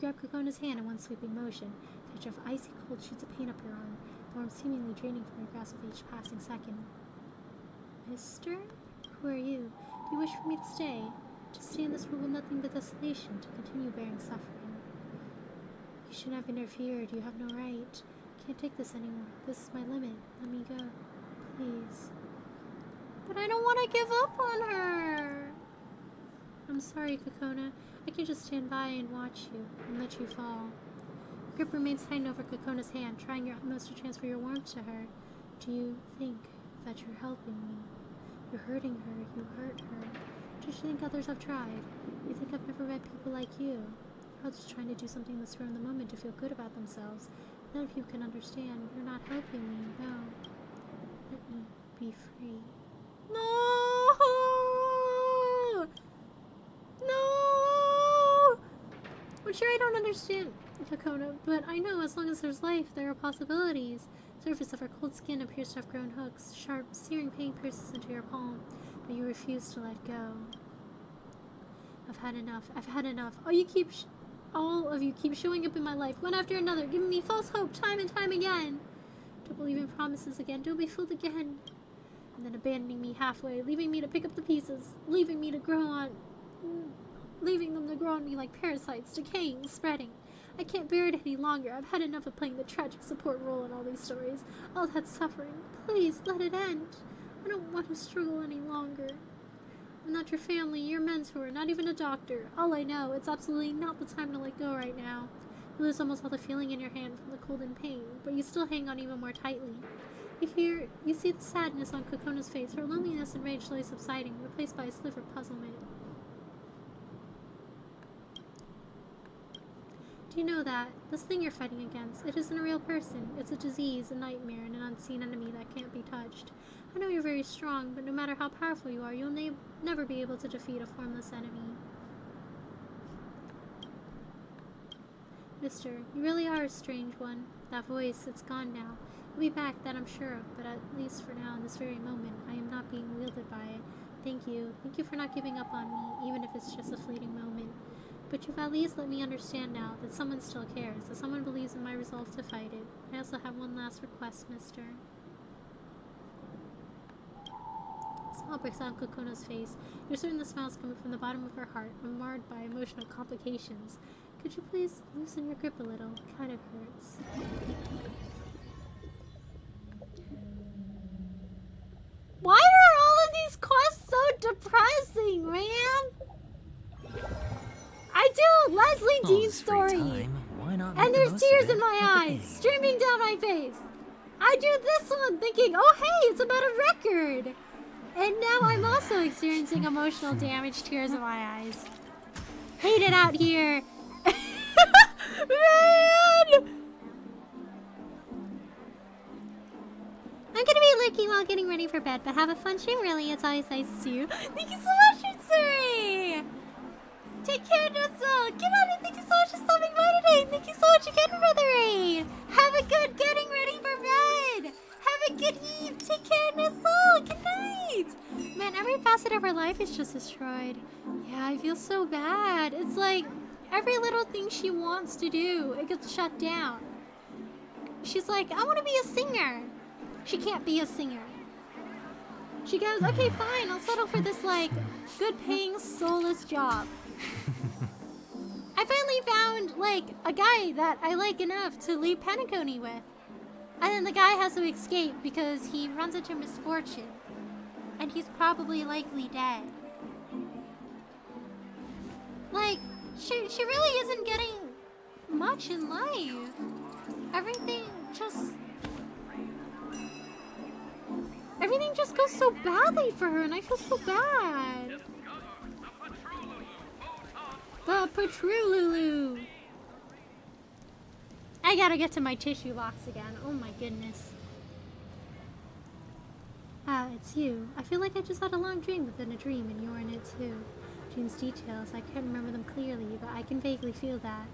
You grab Kokona's hand in one sweeping motion. A touch of icy cold shoots of pain up your arm, the warmth seemingly draining from your grasp with each passing second. Mister? Who are you? Do you wish for me to stay? To stay in this world with nothing but desolation, to continue bearing suffering? You shouldn't have interfered. You have no right. Can't take this anymore. This is my limit. Let me go. Please. But I don't want to give up on her. I'm sorry, Kokona. I can just stand by and watch you and let you fall. Your grip remains tightened over Kokona's hand, trying your utmost to transfer your warmth to her. Do you think that you're helping me? You're hurting her. You hurt her. Don't you think others have tried? You think I've never met people like you? They're all just trying to do something that's spur in the moment to feel good about themselves. None of you can understand. You're not helping me. No. Let me be free. No! No! I'm sure I don't understand, Kokona, but I know as long as there's life, there are possibilities. The surface of her cold skin appears to have grown hooks. Sharp, searing pain pierces into your palm. but you refuse to let go. I've had enough. I've had enough. All of you keep showing up in my life, one after another, giving me false hope time and time again. Don't believe in promises again. Don't be fooled again. And then abandoning me halfway, leaving me to pick up the pieces, leaving them to grow on me like parasites, decaying, spreading. I can't bear it any longer. I've had enough of playing the tragic support role in all these stories. All that suffering. Please, let it end. I don't want to struggle any longer. I'm not your family, your mentor, not even a doctor. All I know, it's absolutely not the time to let go right now. You lose almost all the feeling in your hand from the cold and pain, but you still hang on even more tightly. You see the sadness on Kokona's face, her loneliness and rage slowly subsiding, replaced by a sliver of puzzlement. Do you know that? This thing you're fighting against, it isn't a real person. It's a disease, a nightmare, and an unseen enemy that can't be touched. I know you're very strong, but no matter how powerful you are, you'll never be able to defeat a formless enemy. Mister, you really are a strange one. That voice, it's gone now. It'll be back, that I'm sure of, but at least for now, in this very moment, I am not being wielded by it. Thank you. Thank you for not giving up on me, even if it's just a fleeting moment. But you've at least let me understand now that someone still cares, that someone believes in my resolve to fight it. I also have one last request, mister. A smile breaks out on Kokona's face. You're certain the smile's coming from the bottom of her heart, marred by emotional complications. Could you please loosen your grip a little? It kind of hurts. Why are all of these quests so depressing, man? I do a Lesley Dean story, and there's tears in my eyes, streaming down my face. I do this one thinking, oh hey, it's about a record. And now I'm also experiencing emotional damage, tears in my eyes. Hate it out here. Man! I'm gonna be lurking while getting ready for bed, but have a fun stream, really. It's always nice to see you. Thank you so much, Suri! Take care, Nutzel! Get on it! Thank you so much for stopping by today! Thank you so much again, Brother Ray! Have a good getting ready for bed! Have a good eve! Take care, Nutzel! Good night! Man, every facet of her life is just destroyed. Yeah, I feel so bad. It's like every little thing she wants to do, it gets shut down. She's like, I want to be a singer. She can't be a singer. She goes, okay, fine, I'll settle for this, like, good-paying, soulless job. I finally found, like, a guy that I like enough to leave Penacony with. And then the guy has to escape because he runs into misfortune. And he's probably likely dead. Like, she really isn't getting much in life. Everything just goes so badly for her, and I feel so bad. The Patrululu. I gotta get to my tissue box again. Oh my goodness. Ah, it's you. I feel like I just had a long dream within a dream, and you're in it too. Dream's details, I can't remember them clearly, but I can vaguely feel that.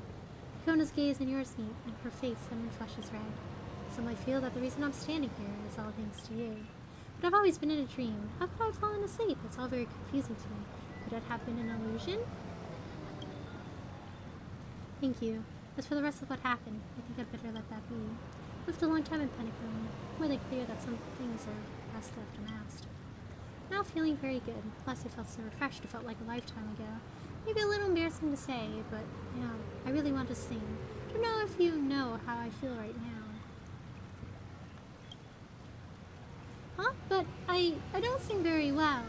Kona's gaze and yours meet, and her face suddenly flushes red. So I feel that the reason I'm standing here is all thanks to you. But I've always been in a dream. How could I have fallen asleep? It's all very confusing to me. Could it have been an illusion? Thank you. As for the rest of what happened, I think I'd better let that be. I lived a long time in Penacony. More than clear that some things are best left unasked. Now feeling very good. Plus I felt so refreshed, it felt like a lifetime ago. Maybe a little embarrassing to say, but yeah, I really want to sing. Don't know if you know how I feel right now. Huh? But I don't sing very well.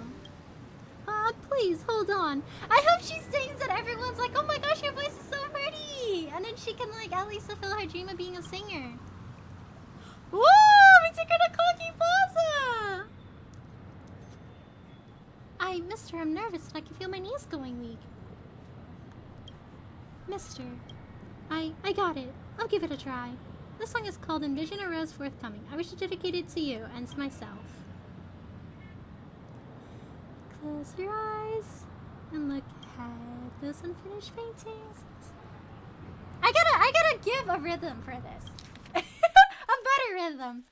Please, hold on. I hope she sings and everyone's like, oh my gosh, your voice is so pretty! And then she can, like, at least fulfill her dream of being a singer. Woo! We took her to Cocky Plaza! Mister, I'm nervous and I can feel my knees going weak. Mister, I got it. I'll give it a try. This song is called Envision a Rose Forthcoming. I wish to dedicate it to you and to myself. Close your eyes and look ahead. Those unfinished paintings. I gotta give a rhythm for this. A better rhythm.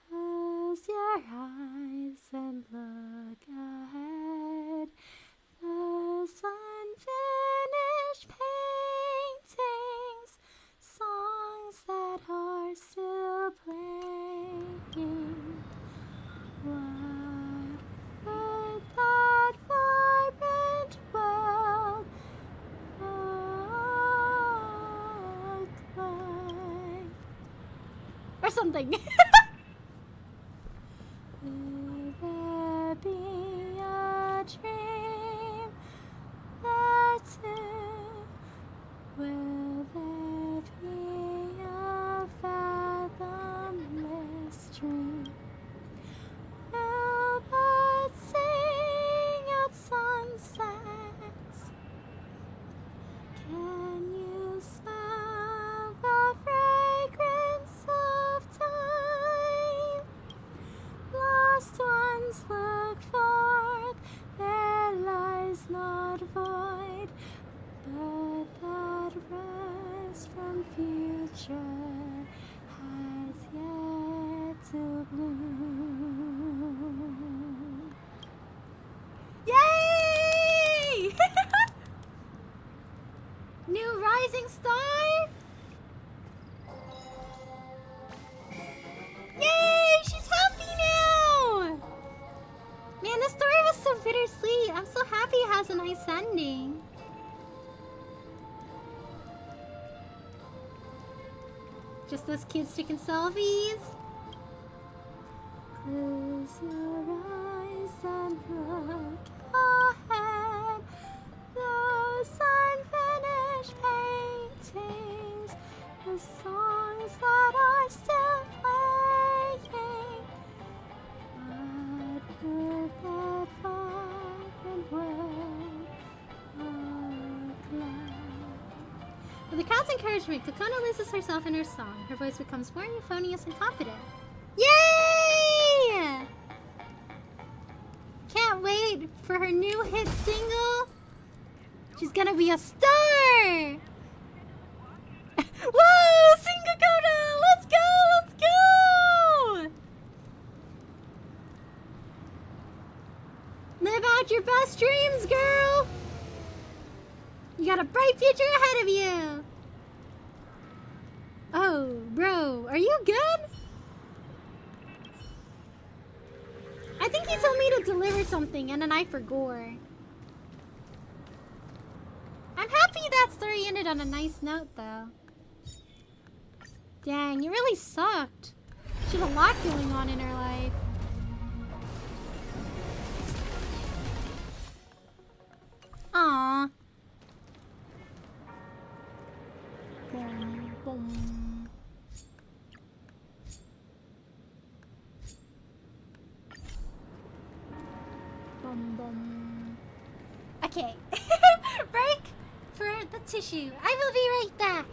Close Close your eyes and look ahead. Those unfinished paintings, songs that are still playing. What would that vibrant world look like? Or something. Will there be a dream there too? Will there be a fathomless dream? Will birds sing at sunsets? Can you smell the fragrance of time? Lost ones look forth, their lives not void, but that rose from future has yet to bloom. Yay! New rising star? Yay! She's happy now! Man, this story was so bittersweet. I'm so happy it has a nice ending. Just those kids taking selfies. Close your eyes and look ahead. Those unfinished paintings, the songs that are still playing. What would that vibrant world look like? With the crowd's encouragement, Kokona loses herself in her song. Her voice becomes more euphonious and confident. Yay! Can't wait for her new hit single. She's gonna be a star! Whoa! Sing Kokona! Let's go! Let's go! Live out your best dreams, girl! You got a bright future ahead of you! Oh, bro, are you good? I think he told me to deliver something and then I forgot. I'm happy that story ended on a nice note, though. Dang, it really sucked. She had a lot going on in her life. Aww. Boom, boom. Boom, boom. Okay. Break for the tissue. I will be right back.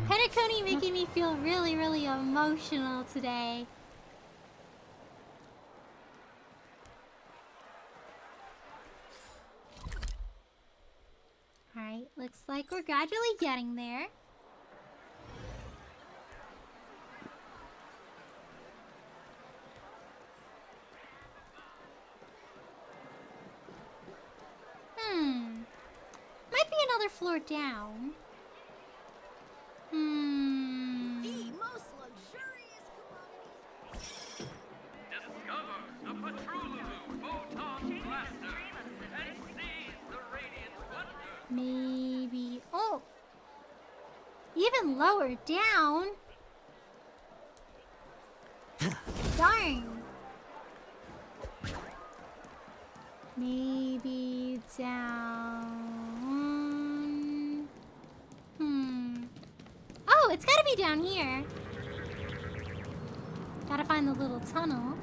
Penacony making me feel really, really emotional today. Alright, looks like we're gradually getting there. Might be another floor down. The most luxurious commodity. Discover the Patrululu Photon Blaster and seize the radiant wonder. Maybe... Oh! Even lower down? Darn! Maybe down... Oh, it's gotta be down here. Gotta find the little tunnel.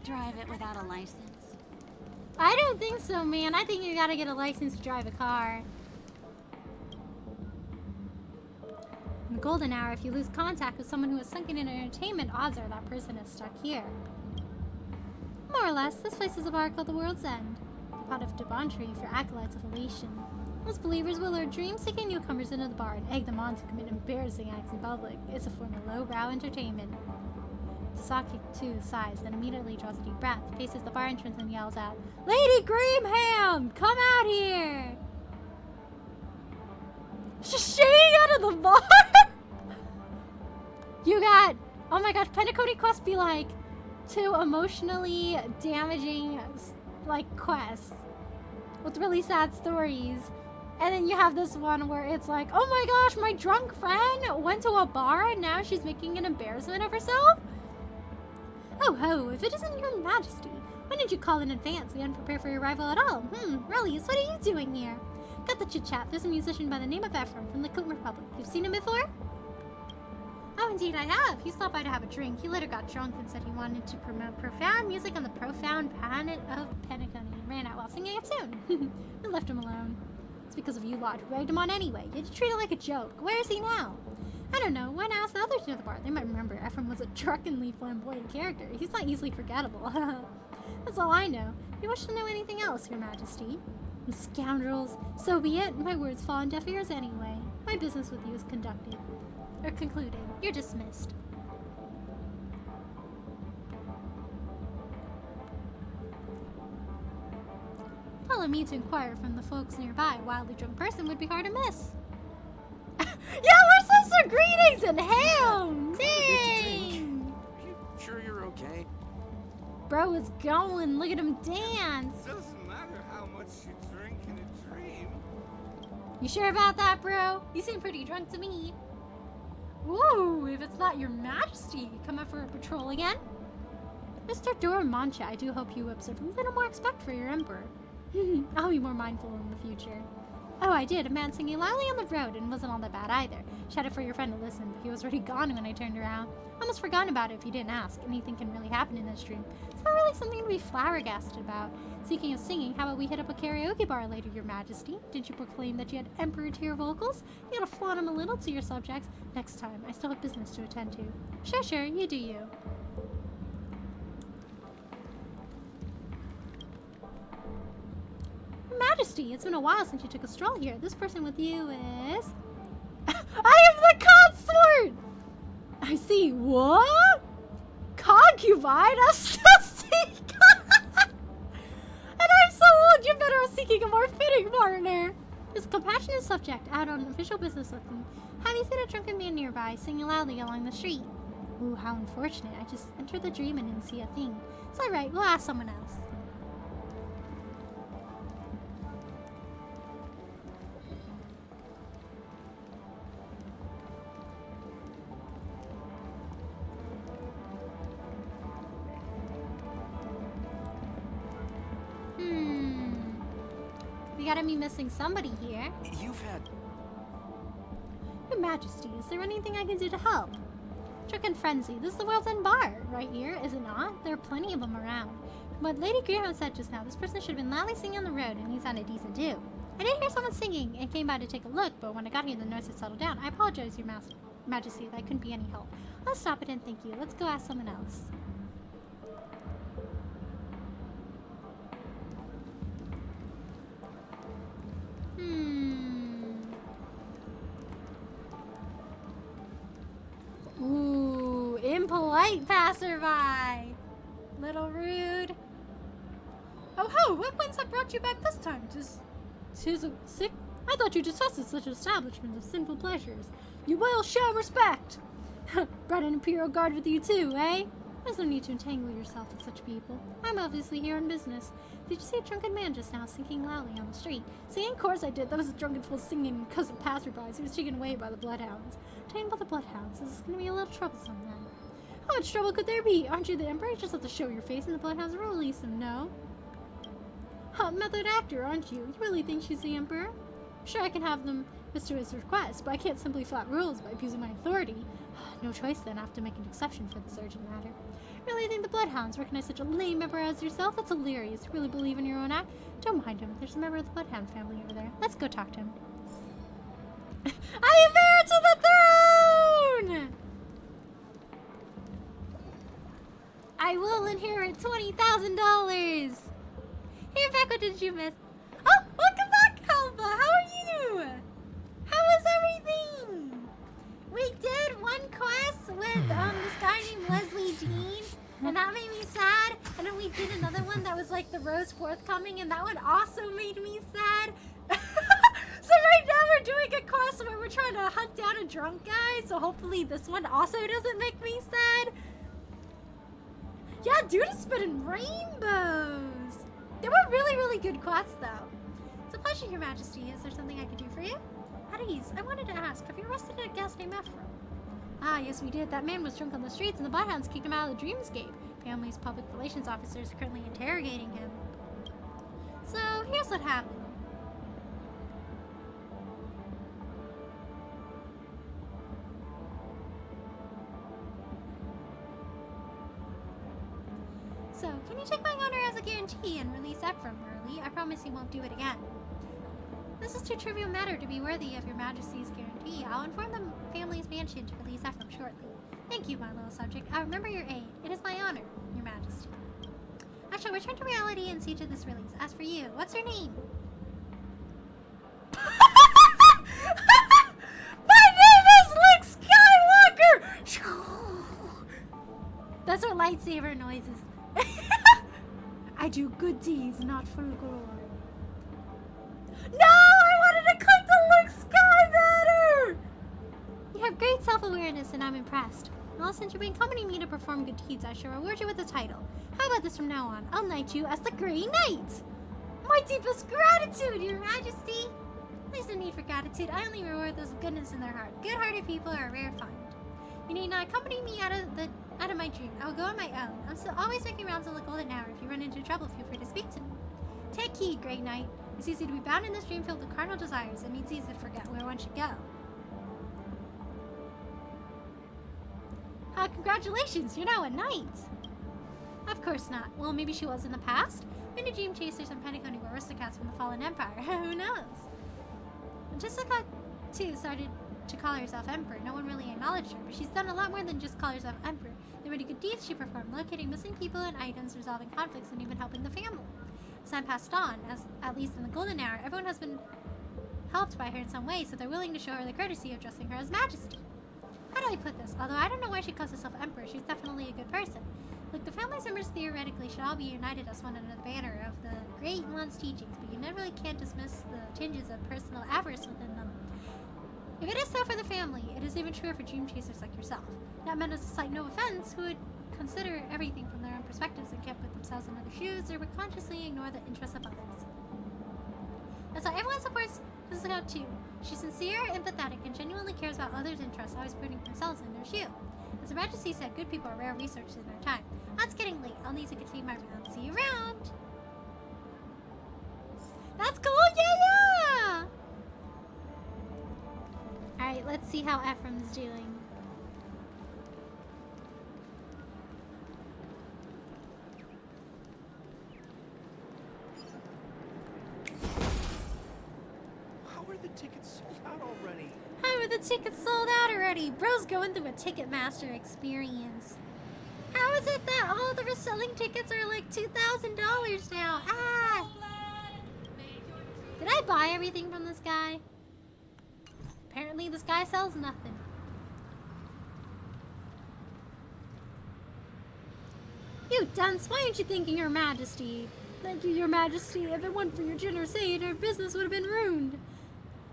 drive it without a license. I don't think so, man. I think you gotta get a license to drive a car. In the golden hour, if you lose contact with someone who is sunken in entertainment, odds are that person is stuck here. More or less, this place is a bar called the World's End. A pot of debauchery for acolytes of elation. Most believers will lure dream-seeking newcomers into the bar and egg them on to commit embarrassing acts in public. It's a form of lowbrow entertainment. Tizocic II sighs, then immediately draws a deep breath, faces the bar entrance and yells out, "Lady Grimham, come out here!" She's shaking out of the bar! You got, oh my gosh, Pentecote quests be like 2 emotionally damaging, like, quests with really sad stories. And then you have this one where it's like, oh my gosh, my drunk friend went to a bar and now she's making an embarrassment of herself? Oh ho, if it isn't your majesty, why didn't you call in advance? We hadn't prepared for your arrival at all. Relius, what are you doing here? Got the chit-chat. There's a musician by the name of Ephraim from the Coot Republic. You've seen him before? Oh, indeed I have. He stopped by to have a drink. He later got drunk and said he wanted to promote profound music on the profound planet of Pentecote. He ran out while singing a tune. We left him alone. It's because of you lot who egged him on anyway. You treat it like a joke. Where is he now? I don't know. Why not ask the others near the bar? They might remember Ephraim was a drunkenly flamboyant character. He's not easily forgettable. That's all I know. You wish to know anything else, Your Majesty? You scoundrels. So be it. My words fall on deaf ears anyway. My business with you is concluded. You're dismissed. Follow me to inquire from the folks nearby. A wildly drunk person would be hard to miss. Yeah, we're supposed to greetings and ham! Dang! Are you sure you're okay? Bro is going. Look at him dance. Doesn't matter how much you drink in a dream. You sure about that, bro? You seem pretty drunk to me. Ooh, if it's not Your Majesty, come up for a patrol again? Mr. Doromancha, I do hope you observe a little more respect for your emperor. I'll be more mindful in the future. Oh, I did. A man singing loudly on the road, and wasn't all that bad either. Shouted for your friend to listen, but he was already gone when I turned around. Almost forgotten about it if you didn't ask. Anything can really happen in this dream. It's not really something to be flabbergasted about. Speaking of singing, how about we hit up a karaoke bar later, Your Majesty? Didn't you proclaim that you had emperor-tier vocals? You gotta flaunt them a little to your subjects. Next time, I still have business to attend to. Sure, you do you. Your Majesty, it's been a while since you took a stroll here. This person with you is... I am the consort! I see. What? Concubine? I'm still seeking... And I'm so old, you're better off seeking a more fitting partner. This compassionate subject out on official business with me. Have you seen a drunken man nearby singing loudly along the street? Ooh, how unfortunate. I just entered the dream and didn't see a thing. It's alright, we'll ask someone else. We gotta be missing somebody here. You've had... Your Majesty, is there anything I can do to help? Drunken Frenzy, this is the World's End Bar, right here, is it not? There are plenty of them around. From what Lady Graham said just now, this person should have been loudly singing on the road, and he's on a decent do. I did hear someone singing and came by to take a look, but when I got here, the noise had settled down. I apologize, Your Majesty, that couldn't be any help. I'll stop it and thank you. Let's go ask someone else. Ooh, impolite passerby. Little rude. Oh ho, what winds have brought you back this time? Sick? I thought you detested such establishments of sinful pleasures. You will show respect. Brought an Imperial Guard with you too, eh? There's no need to entangle yourself with such people. I'm obviously here on business. Did you see a drunken man just now singing loudly on the street? See, of course I did. That was a drunken fool singing because of passerbys. He was taken away by the bloodhounds. Taken by the bloodhounds. This is going to be a little troublesome then. How much trouble could there be? Aren't you the Emperor? You just have to show your face and the bloodhounds will release him, no? Huh, method actor, aren't you? You really think she's the Emperor? I'm sure I can have them Mr. his request, but I can't simply flat rules by abusing my authority. No choice then, I have to make an exception for this urgent matter. Really think the Bloodhounds recognize such a lame member as yourself? That's hilarious. Really believe in your own act? Don't mind him. There's a member of the Bloodhound family over there. Let's go talk to him. I am heir to the throne! I will inherit $20,000! Hey, Rebecca, what did you miss? Oh, welcome back, Alpha! How are you? How is everything? We did one quest with this guy named Lesley Dean, and that made me sad. And then we did another one that was like the Rose Forthcoming, and that one also made me sad. So right now we're doing a quest where we're trying to hunt down a drunk guy, so hopefully this one also doesn't make me sad. Yeah, dude is spitting rainbows. They were really, really good quests, though. It's a pleasure, Your Majesty. Is there something I could do for you? At ease, I wanted to ask, have you arrested a guest named Ephraim? Ah, yes, we did. That man was drunk on the streets, and the Bloodhounds kicked him out of the Dreamscape. Family's public relations officer is currently interrogating him. So, here's what happened. So, can you take my honor as a guarantee and release Ephraim early? I promise he won't do it again. This is too trivial a matter to be worthy of Your Majesty's guarantee. I'll inform the family's mansion to release Ephraim shortly. Thank you, my little subject. I remember your aid. It is my honor, Your Majesty. I shall return to reality and see to this release. As for you, what's your name? My name is Luke Skywalker! Those are lightsaber noises. I do good deeds, not for glory. No! I wanted to click the Luke Sky banner! You have great self-awareness, and I'm impressed. Well, since you've been accompanying me to perform good deeds, I shall reward you with a title. How about this from now on? I'll knight you as the Grey Knight! My deepest gratitude, Your Majesty! There's no need for gratitude. I only reward those with goodness in their heart. Good-hearted people are a rare find. You need not accompany me out of my dream. I will go on my own. I'm still always making rounds of the golden hour. If you run into trouble, feel free to speak to me. Take heed, Grey Knight. It's easy to be bound in this dream filled with carnal desires. It means easy to forget where one should go. Congratulations, you're now a knight. Of course not. Well, maybe she was in the past. Many dream chasers and Pentaconi were aristocrats from the fallen empire. Who knows? Tizocic II started to call herself Emperor. No one really acknowledged her, but she's done a lot more than just call herself Emperor. The many good deeds she performed, locating missing people and items, resolving conflicts, and even helping the family. As time passed on, at least in the golden hour, everyone has been helped by her in some way, so they're willing to show her the courtesy of addressing her as Majesty. How do I put this? Although I don't know why she calls herself Emperor, she's definitely a good person. Look, the family's members theoretically should all be united as one under the banner of the Great One's teachings, but you never really can't dismiss the tinges of personal avarice within them. If it is so for the family, it is even truer for dream chasers like yourself. That meant as to cite no offense, who would consider everything from their own perspectives and can't put themselves in other shoes or would consciously ignore the interests of others. That's why everyone supports Tizocic II. She's sincere, empathetic, and genuinely cares about others' interests, always putting themselves in their shoe. As Her Majesty said, good people are rare resources in our time. That's getting late. I'll need to continue my round. See you around! That's cool! Yeah! Alright, let's see how Ephraim's doing. How are the tickets sold out already? How are the tickets sold out already? Bro's going through a Ticketmaster experience. How is it that all the reselling tickets are like $2,000 now? Ah! Did I buy everything from this guy? Apparently this guy sells nothing. You dunce, why aren't you thanking Your Majesty? Thank you, Your Majesty. If it weren't for your generous aid, our business would have been ruined.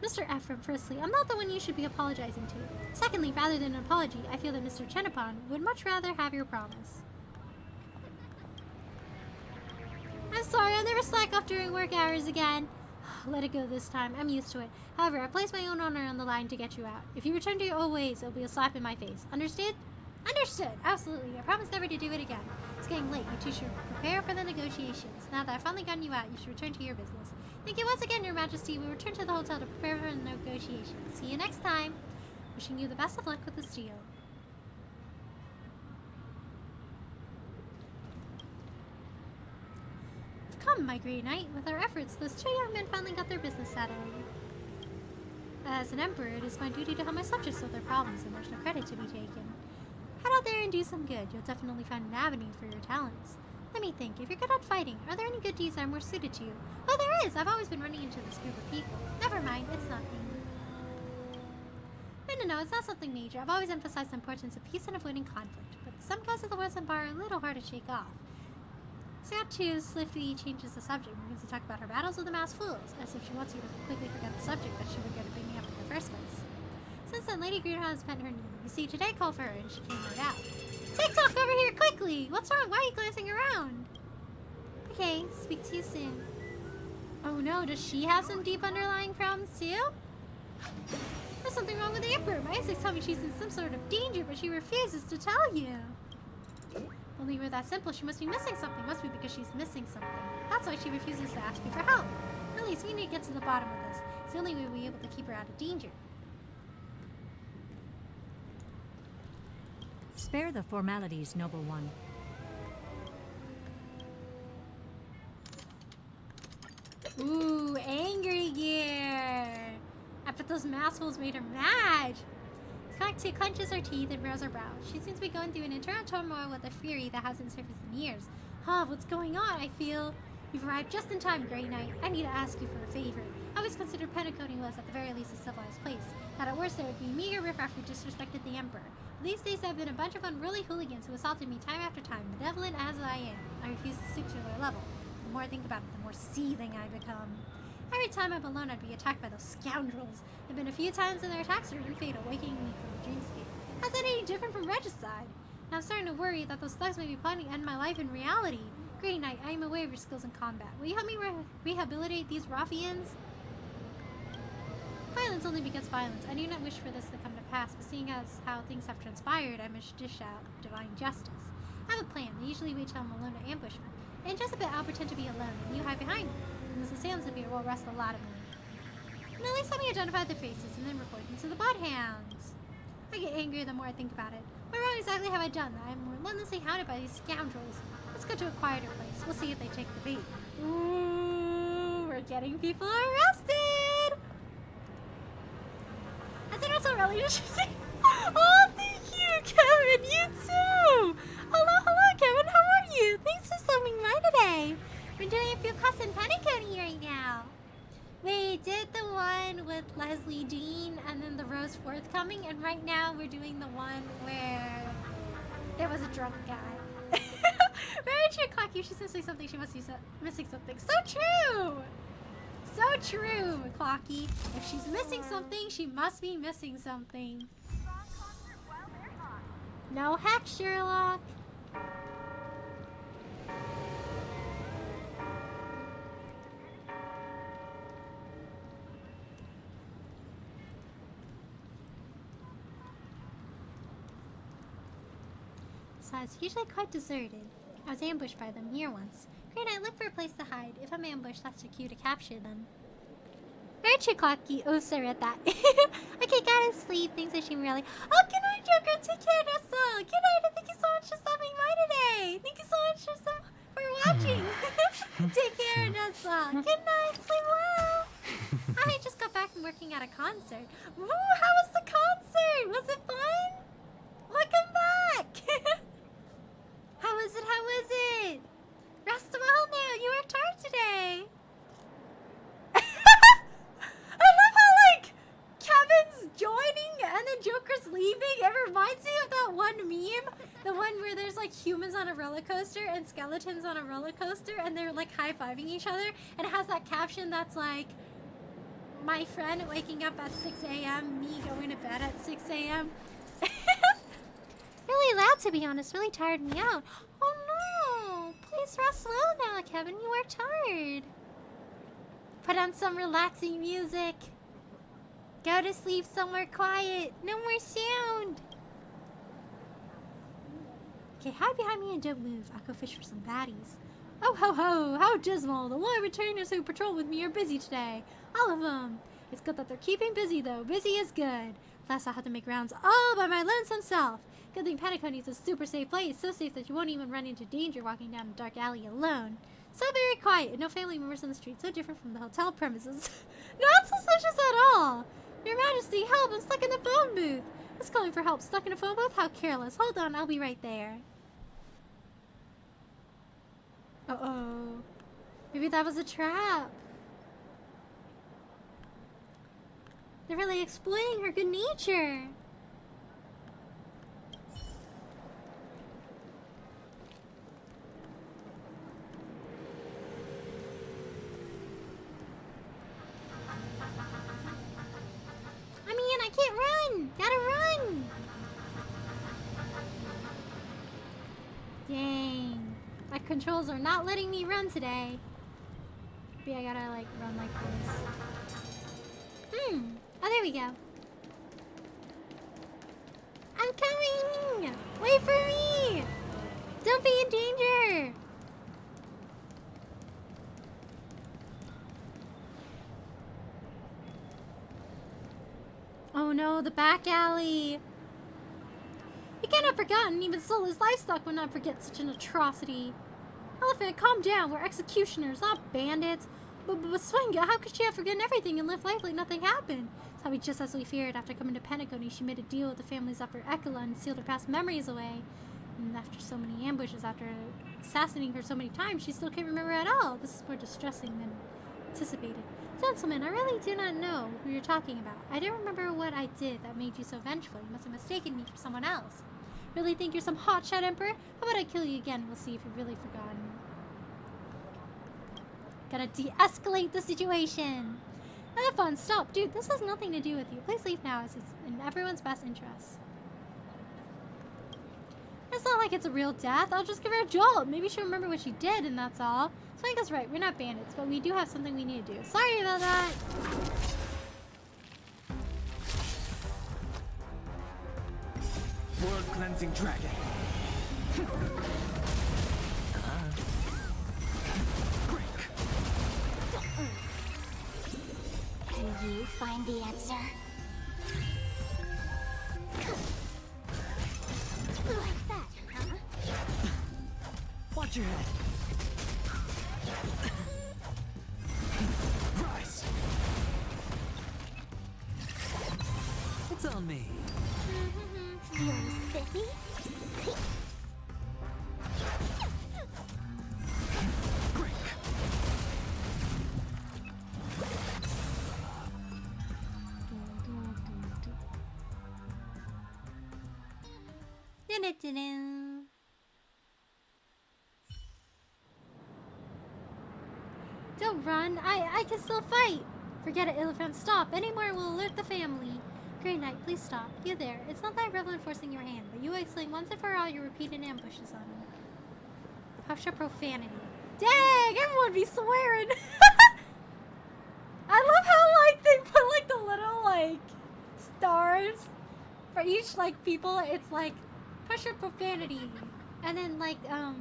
Mr. Ephraim, firstly, I'm not the one you should be apologizing to. Secondly, rather than an apology, I feel that Mr. Chenapon would much rather have your promise. I'm sorry, I'll never slack off during work hours again. Let it go this time. I'm used to it. However, I place my own honor on the line to get you out. If you return to your old ways, it'll be a slap in my face. Understood? Understood. Absolutely. I promise never to do it again. It's getting late. You two should prepare for the negotiations. Now that I've finally gotten you out, you should return to your business. Thank you once again, Your Majesty. We return to the hotel to prepare for the negotiations. See you next time. Wishing you the best of luck with this deal. my Grey Knight. With our efforts, those two young men finally got their business settled. As an emperor, it is my duty to help my subjects with their problems, and there's no credit to be taken. Head out there and do some good. You'll definitely find an avenue for your talents. Let me think. If you're good at fighting, are there any good deeds that are more suited to you? Oh, there is! I've always been running into this group of people. Never mind, it's nothing. No, it's not something major. I've always emphasized the importance of peace and avoiding conflict, but some guys at the Western Bar are a little hard to shake off. Scout 2 swiftly changes the subject and begins to talk about her battles with the masked fools, as if she wants you to quickly forget the subject that she would go to bringing up in the first place. Since then, Lady Greenhouse has bent her knee. You see, today called for her, and she came right out. TikTok over here, quickly! What's wrong? Why are you glancing around? Okay, speak to you soon. Oh no, does she have some deep underlying problems too? There's something wrong with the Emperor. My instincts tell me she's in some sort of danger, but she refuses to tell you. Well, even that simple, she must be missing something. Must be because she's missing something. That's why she refuses to ask you for help. At least we need to get to the bottom of this. It's the only way we'll be able to keep her out of danger. Spare the formalities, noble one. Ooh, angry gear. I bet those massholes made her mad. Skag clenches her teeth and brows her brow. She seems to be going through an internal turmoil with a fury that hasn't surfaced in years. Huh, what's going on? I feel you've arrived just in time, Grey Knight. I need to ask you for a favor. I always considered Pentecote was, at the very least, a civilized place. That at worst there would be meager riffraff who disrespected the Emperor. These days there have been a bunch of unruly hooligans who assaulted me time after time, benevolent as I am. I refuse to stoop to their level. The more I think about it, the more seething I become. Every time I'm alone, I'd be attacked by those scoundrels. There have been a few times in their attacks that are fatal, waking me from the dreamscape. How's that any different from regicide? Now I'm starting to worry that those thugs may be plotting to end my life in reality. Grey Knight, I am aware of your skills in combat. Will you help me rehabilitate these ruffians? Violence only begets violence. I do not wish for this to come to pass, but seeing as how things have transpired, I must dish out divine justice. I have a plan. They usually wait till I'm alone to ambush me. In just a bit, I'll pretend to be alone, and you hide behind me. And those assailants of here will arrest a lot of me. And at least let me identify their faces, and then report them to the bloodhounds. I get angrier the more I think about it. What wrong exactly have I done that I am relentlessly hounded by these scoundrels? Let's go to a quieter place. We'll see if they take the bait. Ooh, we're getting people arrested! I think that's so really interesting. Oh, thank you, Kevin. You too. Hello, Kevin. How are you? Thanks for stopping by today. We're doing a few custom Pentecote right now. We did the one with Lesley Dean and then the Rose Forthcoming, and right now we're doing the one where there was a drunk guy. Very true, Clocky. She's missing something. She must be missing something. So true. So true, Clocky. If she's missing something, she must be missing something. No heck, Sherlock. Besides, it's usually quite deserted. I was ambushed by them here once. Grey Knight, look for a place to hide. If I'm ambushed, that's your cue to capture them. Very true, Clocky. Oh, sorry at that. Okay, gotta sleep. Things are shooting really. Oh, good night, Joker. Take care, Nessa. Good night, and thank you so much for stopping by today. Thank you so much for watching. Take care, Nessa. Good night. Sleep well. I just got back from working at a concert. Woo, how was the concert? Was it fun? Welcome back. How was it? How was it? Rest well now. You worked hard today. I love how, like, Kevin's joining and then Joker's leaving. It reminds me of that one meme. The one where there's, like, humans on a roller coaster and skeletons on a roller coaster and they're, like, high-fiving each other. And it has that caption that's like, my friend waking up at 6 a.m., me going to bed at 6 a.m. Really loud, to be honest. Really tired me out. Oh, no. Please rest well now, Kevin. You worked hard. Put on some relaxing music. Go to sleep somewhere quiet. No more sound. Okay, hide behind me and don't move. I'll go fish for some baddies. Oh, ho, ho. How dismal. The loyal retainers who patrol with me are busy today. All of them. It's good that they're keeping busy, though. Busy is good. Last I'll have to make rounds all by my lonesome self. Good thing Pentecote is a super safe place. So safe that you won't even run into danger walking down a dark alley alone. So very quiet, no family members on the street, so different from the hotel premises. Not suspicious at all! Your Majesty, help! I'm stuck in the phone booth! Who's calling for help? Stuck in a phone booth? How careless. Hold on, I'll be right there. Uh-oh. Maybe that was a trap. They're really exploiting her good nature. I mean, I can't run. Gotta run. Dang. My controls are not letting me run today. Maybe I gotta, like, run like this. Oh, there we go. I'm coming! Wait for me! Don't be in danger! Oh no, the back alley! He can't have forgotten, even soulless livestock would not forget such an atrocity. Elephant, calm down, we're executioners, not bandits. But Swinga, how could she have forgotten everything and live life like nothing happened? It's probably just as we feared. After coming to Pentagony, she made a deal with the families of her Ekala and sealed her past memories away. And after so many ambushes, after assassinating her so many times, she still can't remember at all. This is more distressing than anticipated. Gentlemen, I really do not know who you're talking about. I don't remember what I did that made you so vengeful. You must have mistaken me for someone else. Really think you're some hotshot emperor? How about I kill you again? We'll see if you've really forgotten. Gotta de-escalate the situation. Have fun. Stop. Dude, this has nothing to do with you. Please leave now as it's in everyone's best interest. It's not like it's a real death. I'll just give her a jolt. Maybe she'll remember what she did and that's all. Swanka's right. We're not bandits, but we do have something we need to do. Sorry about that. World cleansing dragon. Can you find the answer? Like that, huh? Watch your head. Rise. It's on me. Feeling spiffy? Don't run. I can still fight. Forget it, Elephant. Stop. Any more will alert the family. Grey Knight, please stop. You there. It's not that relevant forcing your hand, but you explain once and for all your repeated ambushes on me. Hush profanity. Dang, everyone be swearing. I love how, like, they put, like, the little, like, stars for each, like, people. It's, like, push your profanity. And then, like, what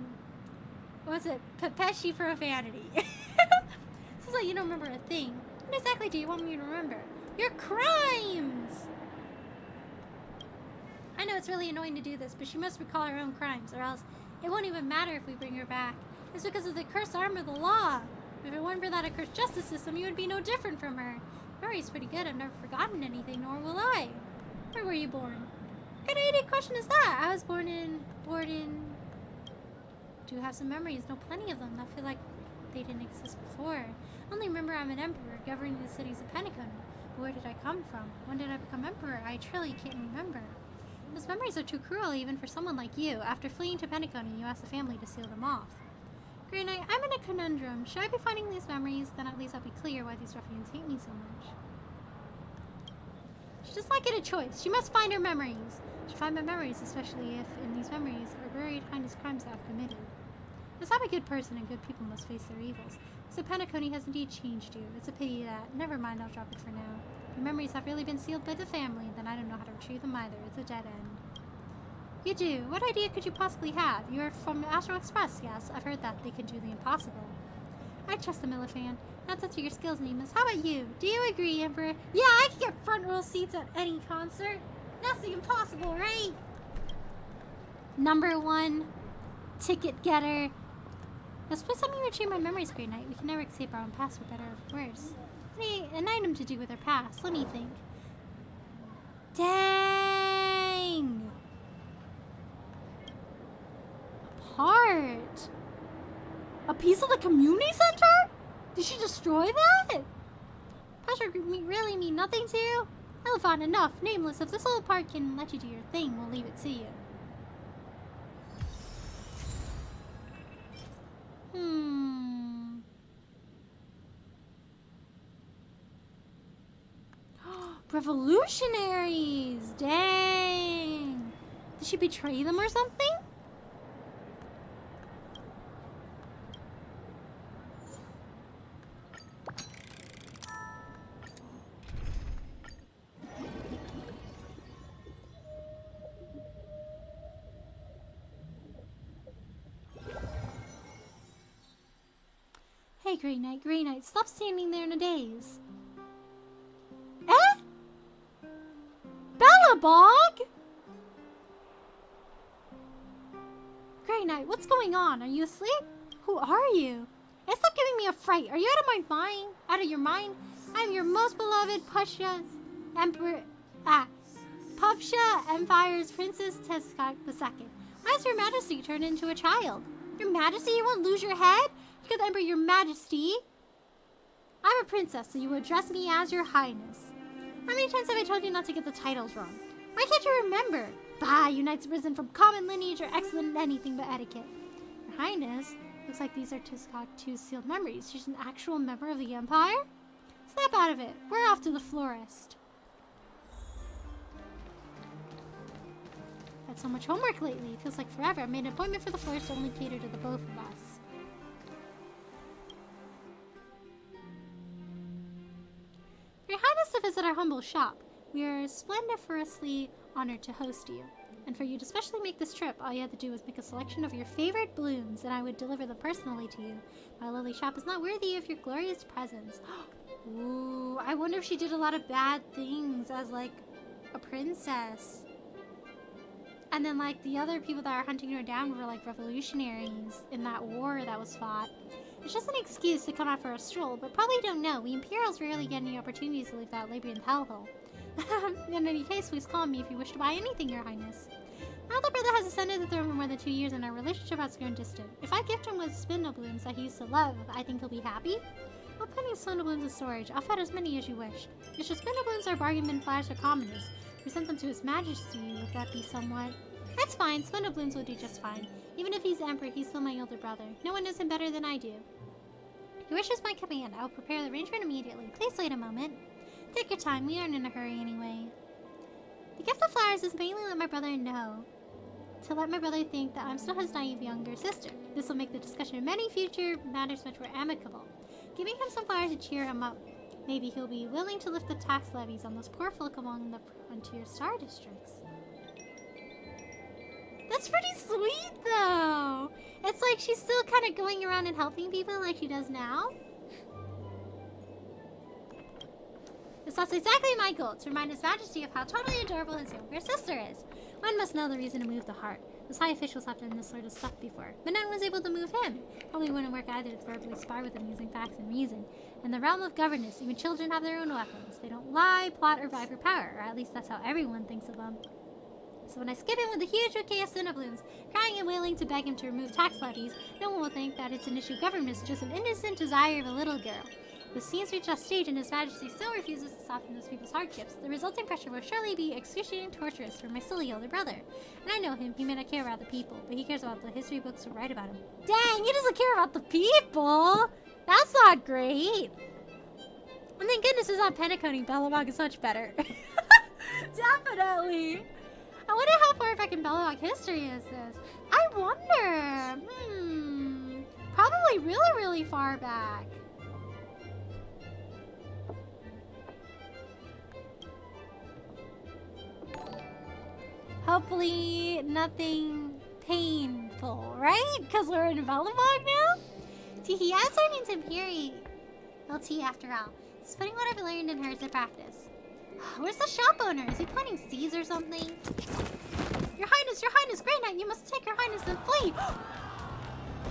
was it? Pepeshi profanity. This is like you don't remember a thing. What exactly do you want me to remember? Your crimes! I know it's really annoying to do this, but she must recall her own crimes, or else it won't even matter if we bring her back. It's because of the cursed arm of the law. If it weren't for that accursed justice system, you would be no different from her. Memory's pretty good. I've never forgotten anything, nor will I. Where were you born? What kind of idiot question is that? I was born in... Do have some memories, know plenty of them. I feel like they didn't exist before. I only remember I'm an emperor governing the cities of Pentagony. But where did I come from? When did I become emperor? I truly can't remember. Those memories are too cruel even for someone like you. After fleeing to Pentagony, you asked the family to seal them off. Grey Knight, I'm in a conundrum. Should I be finding these memories? Then at least I'll be clear why these ruffians hate me so much. She does not get a choice. She must find her memories. She find my memories, especially if in these memories are buried heinous crimes that I've committed. Because I'm a good person and good people must face their evils. So Pentagony has indeed changed you. It's a pity that... Never mind, I'll drop it for now. Your memories have really been sealed by the family, then I don't know how to retrieve them either. It's a dead end. You do? What idea could you possibly have? You're from Astral Express, yes. I've heard that they can do the impossible. I trust the Millifan. That's up to your skills, Nemus. How about you? Do you agree, Emperor? Yeah, I can get front row seats at any concert. That's the impossible, right? Number one ticket getter Yes, please help me retrieve my memories, Grey Knight. We can never escape our own past, for better or worse. An item to do with our past. Let me think. Dang! A part! A piece of the community center? Did she destroy that? Pressure really mean nothing to you? Elephant, enough. Nameless, if this little part can let you do your thing, we'll leave it to you. Revolutionaries! Dang! Did she betray them or something? Hey, Grey Knight, stop standing there in a daze. Eh? Bellabog? Grey Knight, what's going on? Are you asleep? Who are you? Hey, stop giving me a fright. Are you out of my mind? Out of your mind? I'm your most beloved Pupsha Empire's Princess Tizocic II. Why has Your Majesty turned into a child? Your Majesty, you won't lose your head? You could Emperor, Your Majesty. I'm a princess, so you will address me as Your Highness. How many times have I told you not to get the titles wrong? Why can't you remember? Bah, you knights risen from common lineage are excellent at anything but etiquette. Your Highness, looks like these are Tizocic II's sealed memories. She's an actual member of the Empire? Snap out of it. We're off to the florist. Had so much homework lately. It feels like forever. I made an appointment for the florist to only cater to the both of us. Your Highness, to visit our humble shop. We are splendiferously honored to host you. And for you to specially make this trip, all you had to do was make a selection of your favorite blooms, and I would deliver them personally to you. My lowly shop is not worthy of your glorious presence. Ooh, I wonder if she did a lot of bad things as, like, a princess. And then, like, the other people that are hunting her down were, like, revolutionaries in that war that was fought. It's just an excuse to come out for a stroll, but probably don't know. We Imperials rarely get any opportunities to leave that labyrinth hellhole. In any case, please call me if you wish to buy anything, Your Highness. My elder brother has ascended the throne for more than 2 years, and our relationship has grown distant. If I gift him with spindle blooms that he used to love, I think he'll be happy. I'll put these spindle blooms in storage. I'll fed as many as you wish. It's just spindle blooms are bargain bin flowers for commoners. We sent them to His Majesty. Would that be somewhat? That's fine. Spindle blooms will do just fine. Even if he's emperor, he's still my older brother. No one knows him better than I do. Your wish is my command. I will prepare the arrangement immediately. Please wait a moment. Take your time. We aren't in a hurry anyway. The gift of flowers is mainly to let my brother know. To let my brother think that I'm still his naive younger sister. This will make the discussion of many future matters much more amicable. Giving him some flowers to cheer him up. Maybe he'll be willing to lift the tax levies on those poor folk among the frontier star districts. That's pretty sweet, though. It's like she's still kind of going around and helping people like she does now. That's exactly my goal, to remind His Majesty of how totally adorable his younger sister is. One must know the reason to move the heart. Those high officials have done this sort of stuff before, but no one was able to move him. Probably wouldn't work either to verbally spar with him using facts and reason. In the realm of governance, even children have their own weapons. They don't lie, plot, or vie for power, or at least that's how everyone thinks of them. So when I skip him with a huge bouquet of cinnablooms, crying and wailing to beg him to remove tax levies, no one will think that it's an issue of government, it's just an innocent desire of a little girl. The scenes reach that stage and His Majesty still refuses to soften those people's hardships. The resulting pressure will surely be excruciating torturous for my silly older brother. And I know him, he may not care about the people, but he cares about the history books that write about him. Dang, he doesn't care about the people! That's not great! And thank goodness it's not Penacony. Bellabog is much better. Definitely! I wonder how far back in Bellabog history is this? I wonder! Probably really, really far back. Hopefully nothing painful, right? Because we're in Bellabog now? Teehee, I was learning to Imperi. Well, tea after all. Just putting what I've learned in her to practice. Where's the shop owner? Is he planting seeds or something? Your Highness, Grey Knight, you must take Your Highness and flee!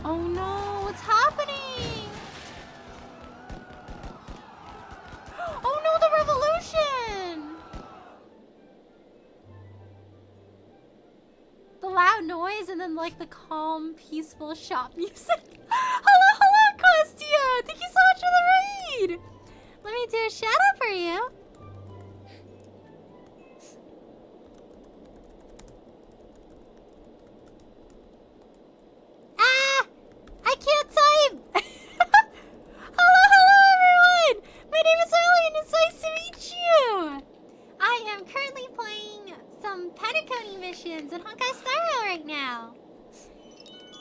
Oh no, what's happening? Oh no, the revolution! The loud noise and then like the calm, peaceful shop music. Hello, Questia! Thank you so much for the raid! Let me do a shout out for you. Ah! I can't type! Hello, everyone! My name is Ellie and it's nice to meet you! I am currently playing some Petticoating missions in Honkai Star Rail right now.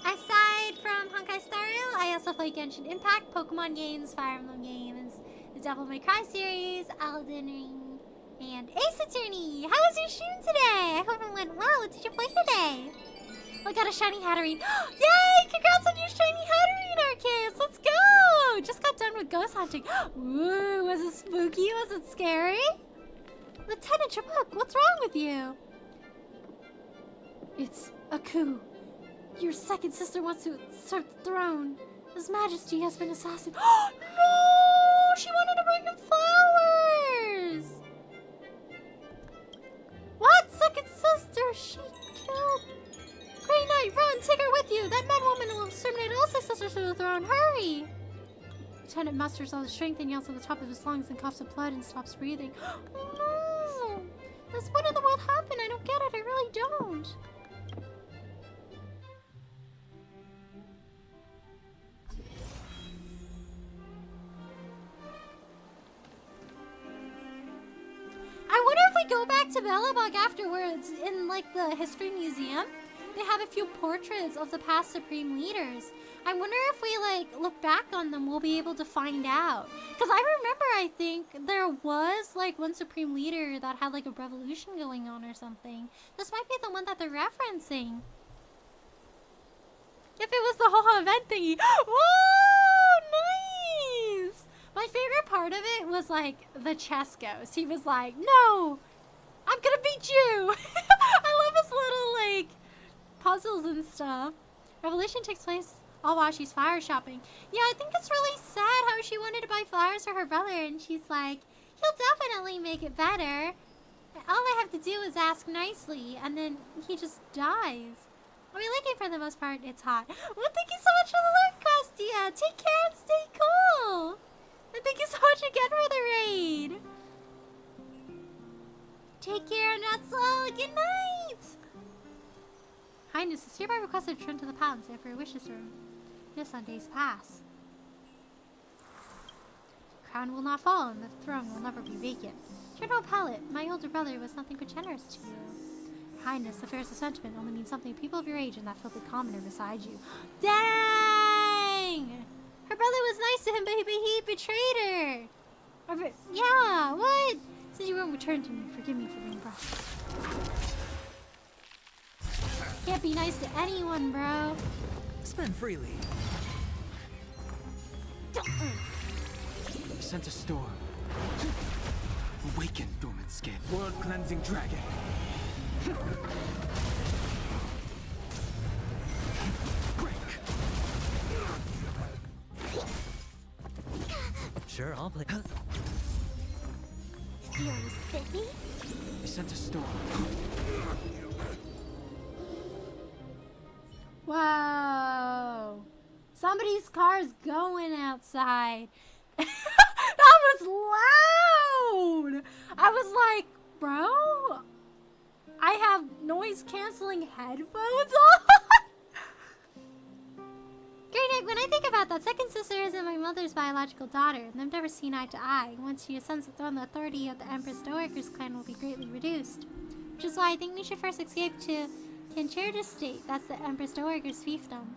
Aside from Honkai Star Rail, I also play Genshin Impact, Pokemon games, Fire Emblem games, the Devil May Cry series, Elden Ring, and Ace Attorney. How was your stream today? I hope it went well. What did you play today? I got a shiny Hatterene. Yay! Congrats on your shiny Hatterene, Arceus! Let's go! Just got done with ghost hunting. Ooh, was it spooky? Was it scary? Lieutenant Chapuk, what's wrong with you? It's a coup. Your second sister wants to usurp the throne. His Majesty has been assassinated. No! She wanted to bring him flowers! What? Second sister? She killed... Grey Knight, run! Take her with you! That mad woman will exterminate all six sisters to the throne. Hurry! Lieutenant musters all his strength and yells at the top of his lungs and coughs up blood and stops breathing. Oh no! This, what in the world happened? I don't get it. I really don't. I wonder if we go back to Belobog afterwards in like the history museum. They have a few portraits of the past supreme leaders. I wonder if we like look back on them, we'll be able to find out. Because I remember, I think there was like one supreme leader that had like a revolution going on or something. This might be the one that they're referencing. If it was the whole event thingy. Whoa, nice! My favorite part of it was like the chess ghost. He was like, no, I'm gonna beat you. I love his little like puzzles and stuff. Revolution takes place all while she's fire shopping. Yeah, I think it's really sad how she wanted to buy flowers for her brother and she's like, he'll definitely make it better. All I have to do is ask nicely and then he just dies. Are we looking for the most part? It's hot. Well, thank you so much for the lurk, Questia. Take care and stay cool. And thank you so much again for the raid. Take care, Nutzel. Good night. Highness is hereby requested to return to the palace after her wishes room. This on days pass. The crown will not fall and the throne will never be vacant. General Pallet, my older brother was nothing but generous to you. Your Highness, affairs of sentiment only mean something to people of your age and that filthy commoner beside you. Dang! Her brother was nice to him, but he betrayed her. Yeah, what? Since you won't return to me, forgive me for being rough. Can't be nice to anyone, bro. Spend freely. Sent a storm. Awaken, dormant scale. World cleansing dragon. Break. Sure, I'll play. Feeling spiffy? I sent a storm. Whoa. Somebody's car's going outside. That was loud. I was like, bro, I have noise canceling headphones on. Great Nick, when I think about that, second sister isn't my mother's biological daughter, and they've never seen eye to eye. Once she ascends the throne, the authority of the Empress Dowager's clan will be greatly reduced. Which is why I think we should first escape to Kinchirda's state. That's the Empress Dowager's fiefdom.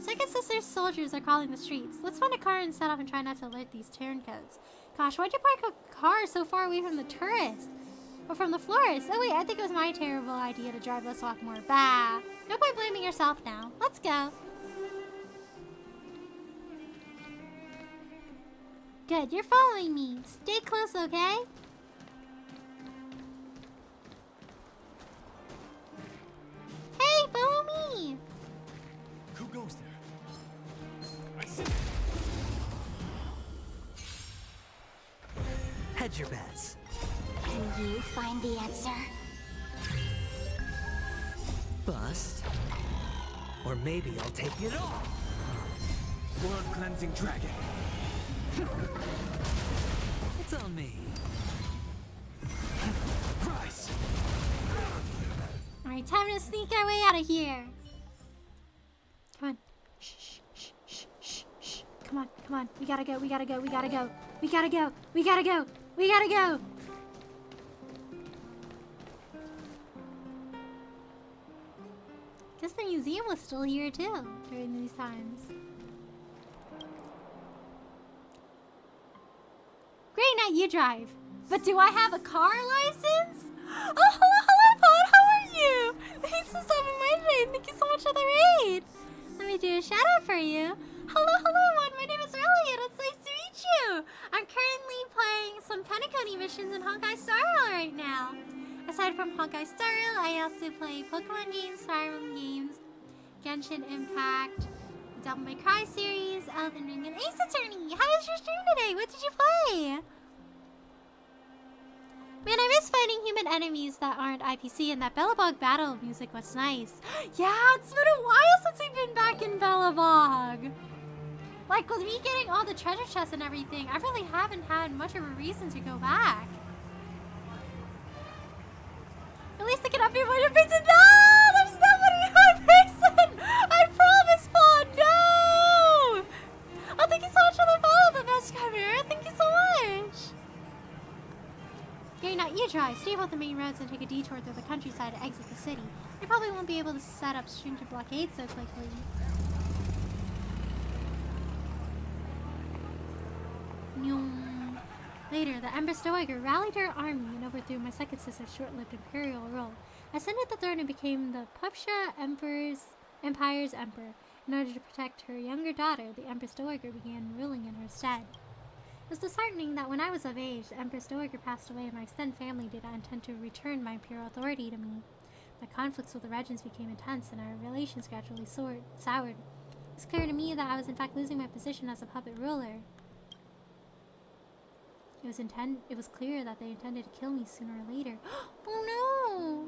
Second sister's soldiers are calling the streets. Let's find a car and set off and try not to alert these turncoats. Gosh, why'd you park a car so far away from the tourists? Or from the florist? Oh wait, I think it was my terrible idea to drive Let's Walk more. Bah! No point blaming yourself now. Let's go. Good, you're following me. Stay close, okay? Hey, follow me! Who goes there? I Hedge your bets. Can you find the answer? Bust. Or maybe I'll take it all. World cleansing dragon. It's on me. Rise. Alright, time to sneak our way out of here. Come on. Shh, shh, shh, shh, shh. Come on, come on. We gotta go, we gotta go, we gotta go. We gotta go, we gotta go, we gotta go. Guess the museum was still here too during these times. Great night, you drive. But do I have a car license? Oh, hello, Pod. How are you? Thanks for stopping by today. Thank you so much for the raid. Let me do a shout out for you. Hello, one. My name is Elliot. It's nice to meet you. I'm currently playing some Penacony missions in Honkai Star Rail right now. Aside from Honkai Star Rail, I also play Pokemon games, Fire Emblem games, Genshin Impact, the Devil May Cry series, Elden Ring, and Ace Attorney. How was your stream today? What did you play? Man, I miss fighting human enemies that aren't IPC, and that Bellabog battle music was nice. Yeah, it's been a while since we've been back in Bellabog. Like, with me getting all the treasure chests and everything, I really haven't had much of a reason to go back. At least I can update my person. No! There's nobody in my person! I promise, Paul! No! Oh, thank you so much for the follow, the best camera. Thank you so much. You're not. You drive. Stay off the main roads and take a detour through the countryside to exit the city. You probably won't be able to set up stringent blockades so quickly. Later, the Empress Dowager rallied her army and overthrew my second sister's short-lived imperial rule. Ascended the throne and became the Pupsha Empire's emperor. In order to protect her younger daughter, the Empress Dowager began ruling in her stead. It was disheartening that when I was of age, the Empress Dowager passed away and my extended family did not intend to return my imperial authority to me. My conflicts with the regents became intense and our relations gradually soured. It was clear to me that I was in fact losing my position as a puppet ruler. It was clear that they intended to kill me sooner or later. Oh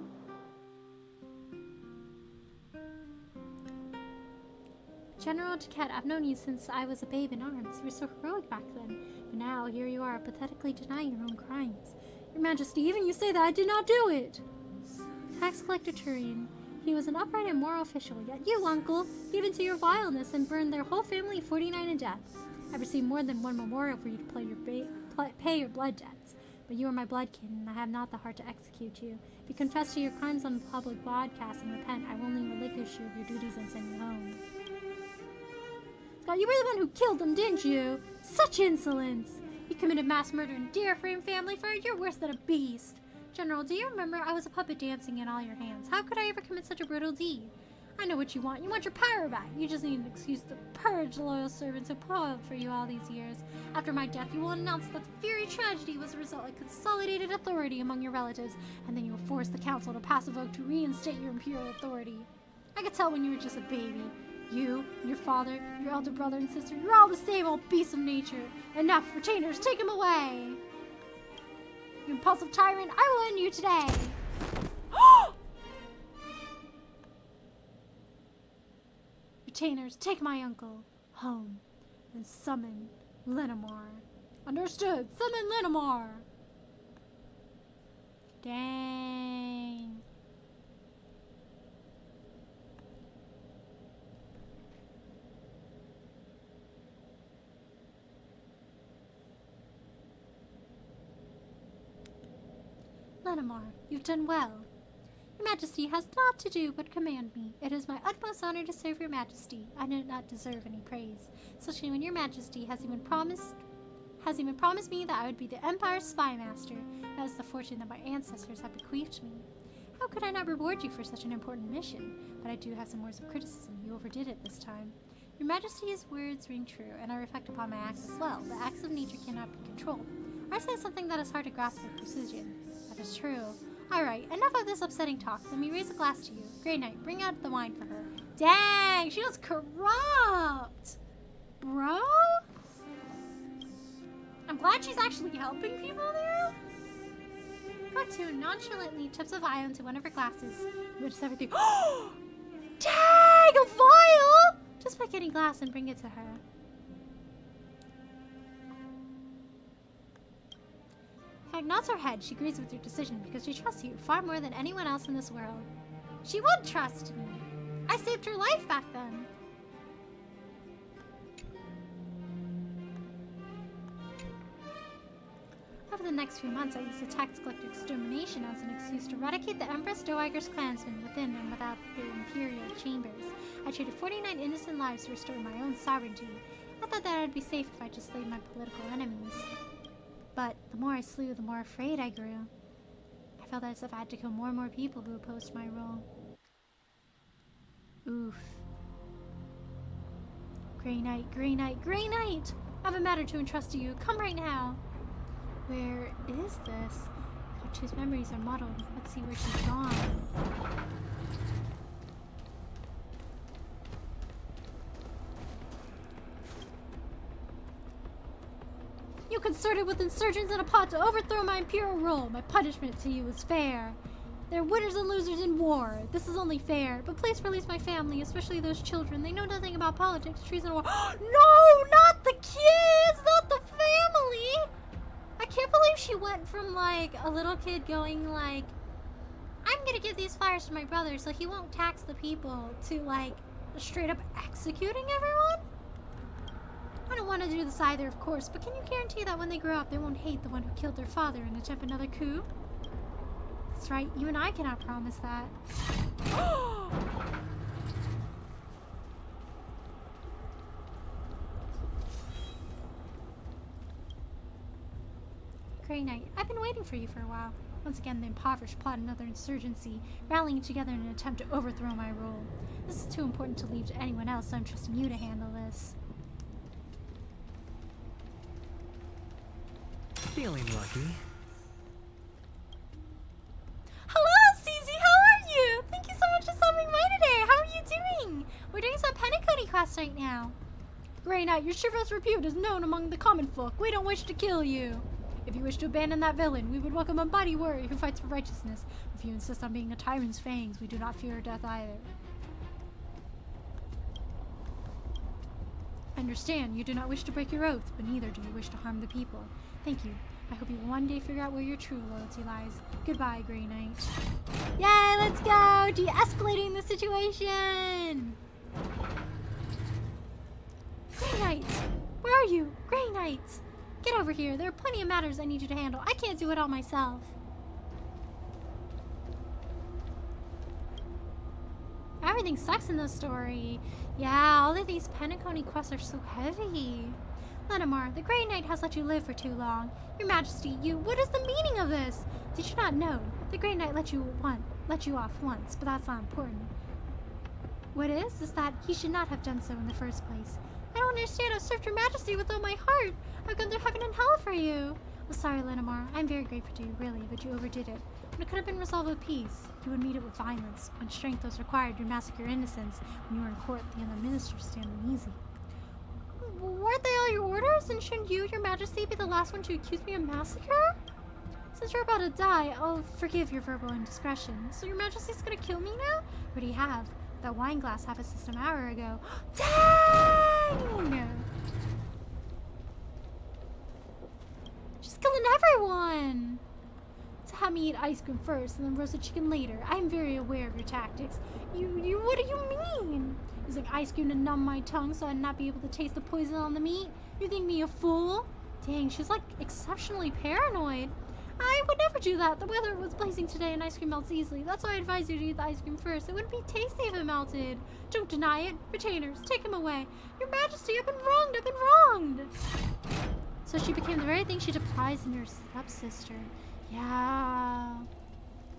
no! General Taquette, I've known you since I was a babe in arms. You were so heroic back then. But now, here you are, pathetically denying your own crimes. Your Majesty, even you say that I did not do it! Tax Collector Turian. He was an upright and moral official, yet you, uncle, gave into your vileness and burned their whole family 49 in death. I've received more than one memorial for you to pay your blood debts, but you are my bloodkin, and I have not the heart to execute you. If you confess to your crimes on the public broadcast and repent, I will only relinquish you of your duties and send you home. Scott, you were the one who killed them, didn't you? Such insolence! You committed mass murder in Deerframe family fire. You're worse than a beast. General, do you remember I was a puppet dancing in all your hands? How could I ever commit such a brutal deed? I know what you want. You want your power back. You just need an excuse to purge the loyal servants who toiled for you all these years. After my death, you will announce that the Fury tragedy was a result of consolidated authority among your relatives, and then you will force the council to pass a vote to reinstate your imperial authority. I could tell when you were just a baby. You, your father, your elder brother and sister, you're all the same old beasts of nature. Enough, retainers, take him away! You impulsive tyrant, I will end you today! Retainers, take my uncle home and summon Linamar. Understood. Summon Linamar. Dang. Linamar, you've done well. Your Majesty has naught to do but command me. It is my utmost honor to serve your Majesty. I do not deserve any praise, especially when your Majesty has even promised me that I would be the Empire's spy master. That is the fortune that my ancestors have bequeathed me. How could I not reward you for such an important mission? But I do have some words of criticism. You overdid it this time. Your Majesty's words ring true, and I reflect upon my acts as well. The acts of nature cannot be controlled. Or I say something that is hard to grasp with precision. That is true. Alright, enough of this upsetting talk. Let me raise a glass to you. Grey Knight, bring out the wine for her. Dang, she was corrupt! Bro? I'm glad she's actually helping people there. Cartoon nonchalantly tips a vial into one of her glasses, which everything. Tag! A vial! Just pick any glass and bring it to her. Tag nods her head. She agrees with your decision because she trusts you far more than anyone else in this world. She would trust me. I saved her life back then. Over the next few months, I used the tactical extermination as an excuse to eradicate the Empress Dowager's clansmen within and without the imperial chambers. I traded 49 innocent lives to restore my own sovereignty. I thought that I'd be safe if I just slayed my political enemies. But the more I slew, the more afraid I grew. I felt as if I had to kill more and more people who opposed my rule. Oof. Grey Knight, Grey Knight, Grey Knight! I have a matter to entrust to you. Come right now. Where is this? Kochu's memories are muddled. Let's see where she's gone. You consorted with insurgents in a plot to overthrow my imperial rule. My punishment to you is fair. There are winners and losers in war. This is only fair. But please release my family, especially those children. They know nothing about politics, treason, or war. No! Not the kids! Not the family! I can't believe she went from, like, a little kid going, like, I'm gonna give these flowers to my brother so he won't tax the people, to, like, straight up executing everyone? I don't want to do this either, of course, but can you guarantee that when they grow up, they won't hate the one who killed their father and attempt another coup? That's right, you and I cannot promise that. Grey Knight, I've been waiting for you for a while. Once again, the impoverished plot another insurgency, rallying together in an attempt to overthrow my rule. This is too important to leave to anyone else, so I'm trusting you to handle this. Feeling lucky. Hello, Susie, how are you? Thank you so much for stopping by today. How are you doing? We're doing some Penacony quest right now. Grey Knight, your chivalrous repute is known among the common folk. We don't wish to kill you. If you wish to abandon that villain, we would welcome a mighty warrior who fights for righteousness. If you insist on being a tyrant's fangs, we do not fear death either. I understand you do not wish to break your oath, but neither do you wish to harm the people. Thank you. I hope you will one day figure out where your true loyalty lies. Goodbye, Grey Knight. Yay, let's go! De-escalating the situation! Grey Knight! Where are you? Grey Knight! Get over here. There are plenty of matters I need you to handle. I can't do it all myself. Everything sucks in this story. Yeah, all of these Penacony quests are so heavy. Lenamar, the Grey Knight has let you live for too long. Your Majesty, what is the meaning of this? Did you not know? The Grey Knight let you off once, but that's not important. What is that he should not have done so in the first place. I don't understand. I've served your Majesty with all my heart. I've gone through heaven and hell for you. I'm sorry, Lenamar. I'm very grateful to you, really, but you overdid it. When it could have been resolved with peace, you would meet it with violence. When strength was required, you massacre innocents. When you were in court, the other ministers stand uneasy. Weren't they all your orders? And shouldn't you, your Majesty, be the last one to accuse me of massacre? Since you're about to die, I'll forgive your verbal indiscretion. So your Majesty's gonna kill me now? What do you have? That wine glass half a system hour ago. Dang! She's killing everyone! To have me eat ice cream first and then roasted chicken later. I'm very aware of your tactics. What do you mean? Using ice cream to numb my tongue so I'd not be able to taste the poison on the meat? You think me a fool? Dang, she's like exceptionally paranoid. I would never do that. The weather was blazing today and ice cream melts easily. That's why I advise you to eat the ice cream first. It wouldn't be tasty if it melted. Don't deny it. Retainers, take him away. Your Majesty, I've been wronged. I've been wronged. So she became the very thing she despised in her stepsister. Yeah.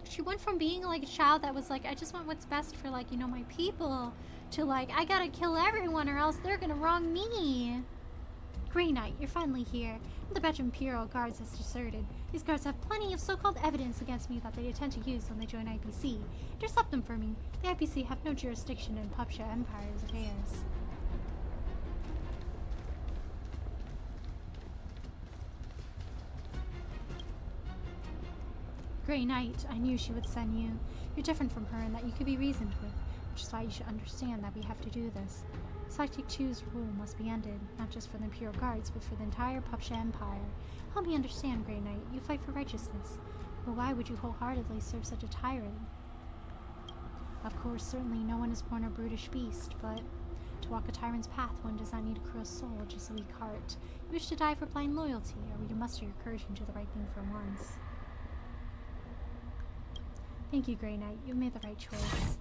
She went from being like a child that was like, I just want what's best for, like, you know, my people, to like, I gotta kill everyone or else they're gonna wrong me. Grey Knight, you're finally here. The batch of Imperial Guards has deserted. These guards have plenty of so-called evidence against me that they intend to use when they join IPC. Intercept them for me. The IPC have no jurisdiction in Pupsha Empire's affairs. Grey Knight, I knew she would send you. You're different from her in that you could be reasoned with, which is why you should understand that we have to do this. Tizocic II's rule must be ended, not just for the Imperial Guards, but for the entire Pupsha Empire. Help me understand, Grey Knight. You fight for righteousness. But why would you wholeheartedly serve such a tyrant? Of course, certainly no one is born a brutish beast, but to walk a tyrant's path, one does not need a cruel soul, just a weak heart. You wish to die for blind loyalty, or will you muster your courage and do the right thing for once? Thank you, Grey Knight. You've made the right choice.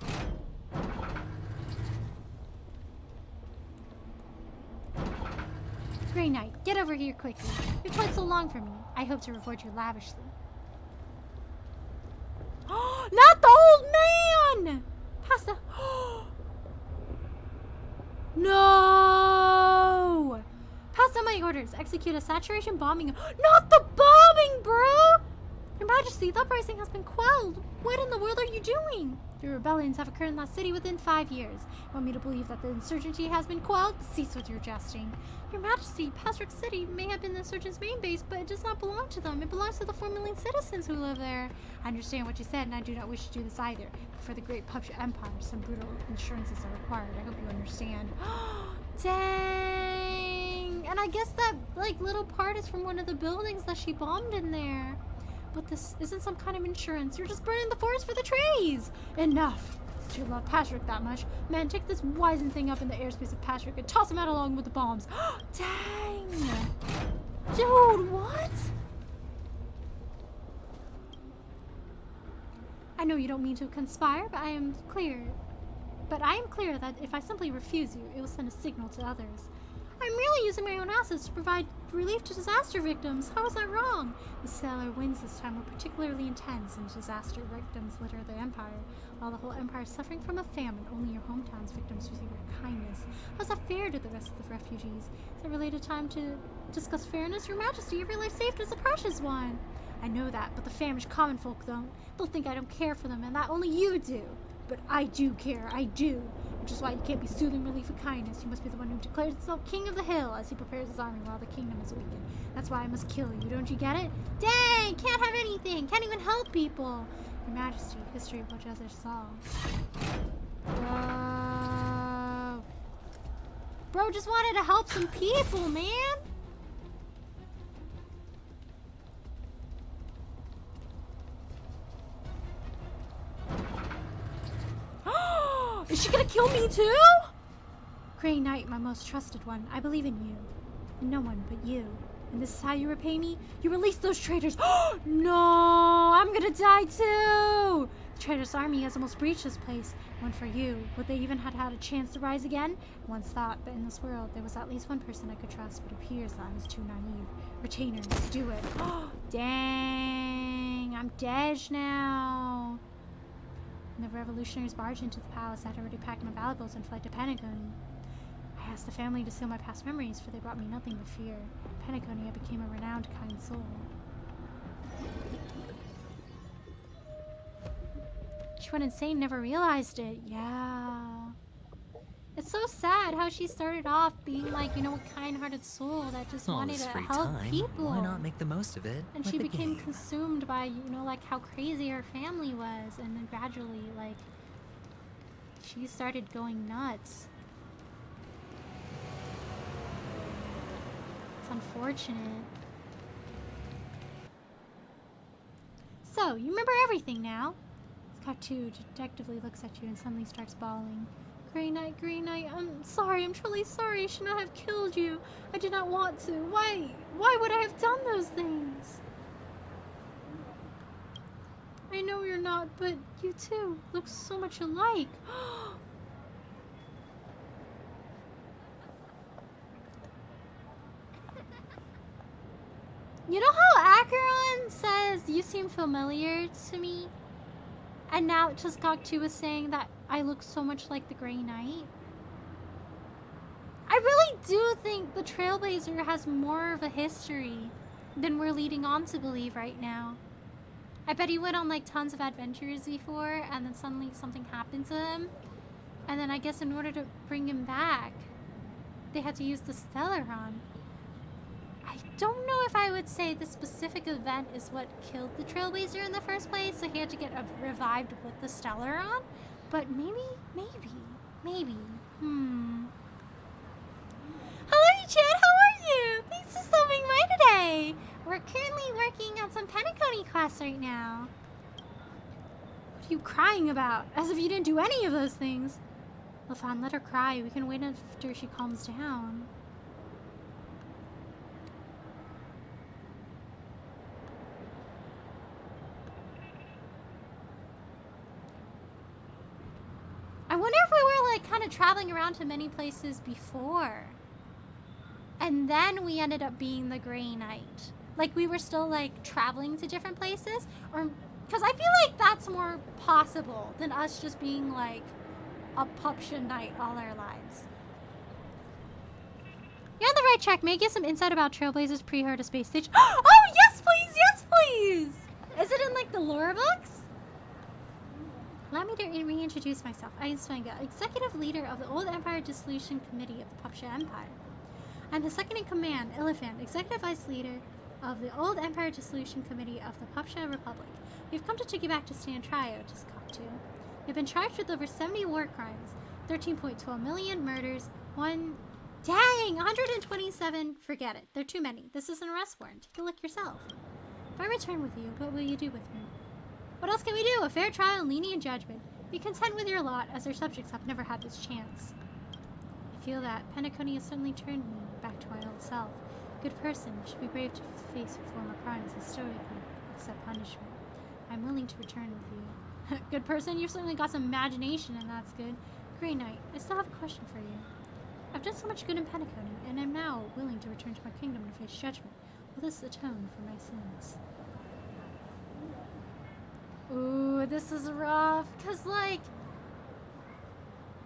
Grey Knight, get over here quickly. You've toiled so long for me. I hope to reward you lavishly. Not the old man! Pass the... No! Pass on my orders. Execute a saturation bombing. Not the bombing, bro! Your Majesty, the uprising has been quelled. What in the world are you doing? The rebellions have occurred in that city within 5 years. You want me to believe that the insurgency has been quelled? Cease with your jesting. Your Majesty, Patrick City may have been the insurgents' main base, but it does not belong to them. It belongs to the formerly citizens who live there. I understand what you said, and I do not wish to do this either. But for the great Pupsha Empire, some brutal insurances are required. I hope you understand. Dang! And I guess that, like, little part is from one of the buildings that she bombed in there. But this isn't some kind of insurance. You're just burning the forest for the trees! Enough! Since you love Patrick that much, man, take this wizened thing up in the airspace of Patrick and toss him out along with the bombs. Dang! Dude, what? I know you don't mean to conspire, but I am clear that if I simply refuse you, it will send a signal to others. I'm merely using my own assets to provide relief to disaster victims. How is that wrong? The stellar winds this time were particularly intense, and disaster victims litter the Empire. While the whole Empire is suffering from a famine, only your hometown's victims receive your kindness. How's that fair to the rest of the refugees? Is it really a time to discuss fairness? Your Majesty, every life saved is a precious one. I know that, but the famished common folk don't. They'll think I don't care for them, and that only you do. But I do care, I do. Which is why you can't be soothing relief with kindness. You must be the one who declares himself king of the hill as he prepares his army while the kingdom is weakened. That's why I must kill you, don't you get it? Dang! Can't have anything! Can't even help people! Your Majesty, history will judge us all. Bro just wanted to help some people, man! Is she gonna kill me too? Grey Knight, my most trusted one, I believe in you. And no one but you. And this is how you repay me? You release those traitors. No, I'm gonna die too. The traitorous army has almost breached this place. One for you. Would they even had a chance to rise again? I once thought that in this world there was at least one person I could trust, but it appears that I was too naive. Retainers, do it. Dang, I'm dead now. When the revolutionaries barged into the palace, I had already packed my valuables and fled to Pentagon. I asked the family to seal my past memories, for they brought me nothing but fear. In Pentagon, I became a renowned, kind soul. She went insane, never realized it. Yeah. It's so sad how she started off being like, you know, a kind-hearted soul that just All wanted this to free help time, people. why not make the most of it? And like she the became game? consumed by, you know, like how crazy her family was, and then gradually, like, she started going nuts. It's unfortunate. So, you remember everything now? Scott 2 detectively looks at you and suddenly starts bawling. Grey Knight, I'm sorry, I'm truly sorry. I should not have killed you. I did not want to. Why would I have done those things? I know you're not, but you too look so much alike. You know how Acheron says, you seem familiar to me? And now Tizocic II was saying that I look so much like the Grey Knight. I really do think the Trailblazer has more of a history than we're leading on to believe right now. I bet he went on like tons of adventures before, and then suddenly something happened to him. And then I guess in order to bring him back, they had to use the Stellaron. I don't know know if I would say the specific event is what killed the Trailblazer in the first place, so he had to get revived with the Stellaron. But maybe. Hello, Chad. How are you? Thanks for stopping by today. We're currently working on some Penacony class right now. What are you crying about? As if you didn't do any of those things. Lafon, let her cry. We can wait after she calms down. I wonder if we were like kind of traveling around to many places before. And then we ended up being the Grey Knight. Like we were still like traveling to different places, or because I feel like that's more possible than us just being like a Pupsha Knight all our lives. You're on the right track. May I get some insight about Trailblazers pre-her to space stage? Oh yes, please, yes, please. Is it in like the lore books? Allow me to reintroduce myself. I am Svenga, executive leader of the Old Empire Dissolution Committee of the Pupsha Empire. I'm the second in command, Elephant, executive vice leader of the Old Empire Dissolution Committee of the Pupsha Republic. We've come to take you back to stand trial, Tizocic II. You've been charged with over 70 war crimes, 13.12 million murders, 127. Forget it. They're too many. This is an arrest warrant. Take a look yourself. If I return with you, what will you do with me? What else can we do? A fair trial and lenient judgment. Be content with your lot, as our subjects have never had this chance. I feel that Penacony has certainly turned me back to my old self. Good person should be brave to face former crimes and stoically accept punishment. I'm willing to return with you. Good person? You've certainly got some imagination, and that's good. Grey Knight, I still have a question for you. I've done so much good in Penacony, and I'm now willing to return to my kingdom to face judgment. Will this atone for my sins? Ooh, this is rough, because, like,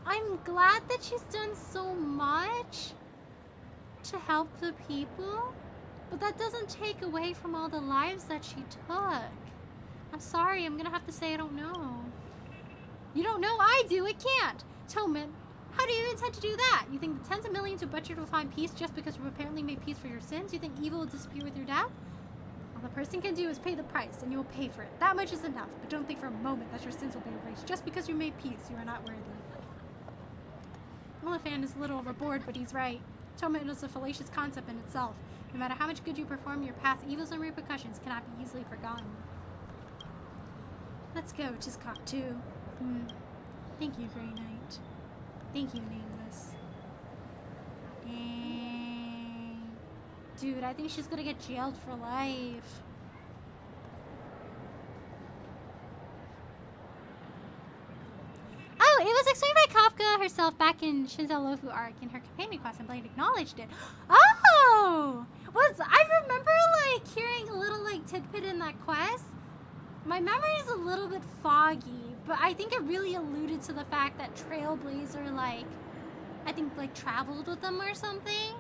I'm glad that she's done so much to help the people, but that doesn't take away from all the lives that she took. I'm sorry, I'm gonna have to say I don't know. You don't know? I do, it can't. Toman, how do you intend to do that? You think the tens of millions who butchered will find peace just because you apparently made peace for your sins? You think evil will disappear with your death? All the person can do is pay the price, and you will pay for it. That much is enough, but don't think for a moment that your sins will be erased. Just because you made peace, you are not worthy. Elephant is a little overboard, but he's right. Atonement is a fallacious concept in itself. No matter how much good you perform, your past evils and repercussions cannot be easily forgotten. Let's go, Tizocic II. Thank you, Grey Knight. Thank you, Nameless. Dang. Dude, I think she's gonna get jailed for life. Oh, it was explained by Kafka herself back in Shinzo arc in her companion quest, and Blade acknowledged it. Oh! I remember, like, hearing a little, like, tidbit in that quest. My memory is a little bit foggy, but I think it really alluded to the fact that Trailblazer, like, I think, like, traveled with them or something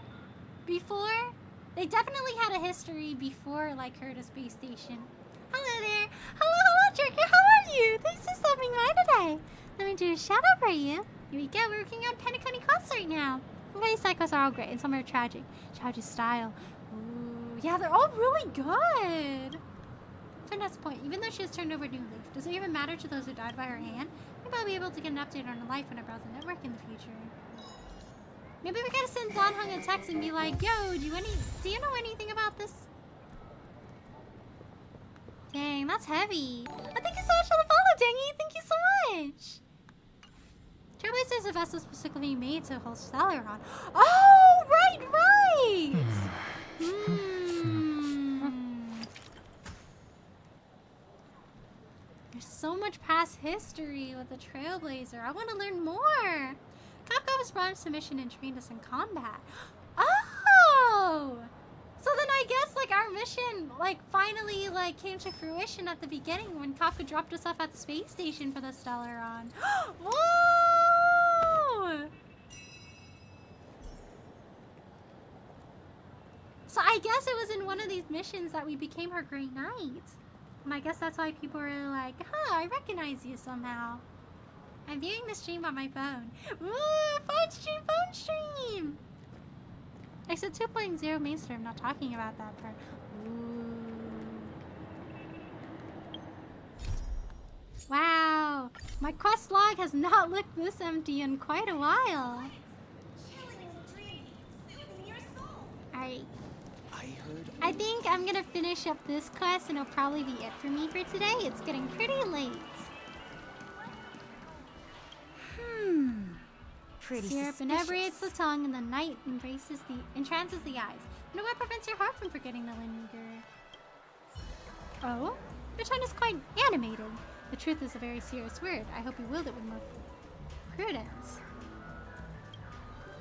before. They definitely had a history before, like, her to space station. Hello there. Hello, Jerker. How are you? Thanks for stopping by today. Let me do a shout out for you. Here we go. We're working on Penacony quests right now. Many side quests are all great, and some are tragic. Tragic style. Ooh, yeah, they're all really good. So that's the point. Even though she has turned over a new leaf, does it even matter to those who died by her hand? Maybe I'll be able to get an update on her life when I browse the network in the future. Maybe we gotta send Zanheng a text and be like, yo, do you know anything about this? Dang, that's heavy. Oh, thank you so much for the follow, Dangy. Thank you so much. Trailblazer is a vessel specifically made to hold Stellaron. Oh, right. There's so much past history with the Trailblazer. I want to learn more. Kafka was brought into mission and trained us in combat. Oh! So then I guess, like, our mission, like, finally, like, came to fruition at the beginning when Kafka dropped us off at the space station for the Stellaron. Whoa! So I guess it was in one of these missions that we became her Grey Knight. And I guess that's why people were like, huh, I recognize you somehow. I'm viewing the stream on my phone. Ooh, phone stream! I said 2.0 Maester. I'm not talking about that part. Ooh. Wow. My quest log has not looked this empty in quite a while. Alright. I think I'm gonna finish up this quest and it'll probably be it for me for today. It's getting pretty late. Pretty Syrup inebriates the tongue and the night entrances the eyes. No one prevents your heart from forgetting the linger. Oh? Your tongue is quite animated. The truth is a very serious word. I hope you wield it with more prudence.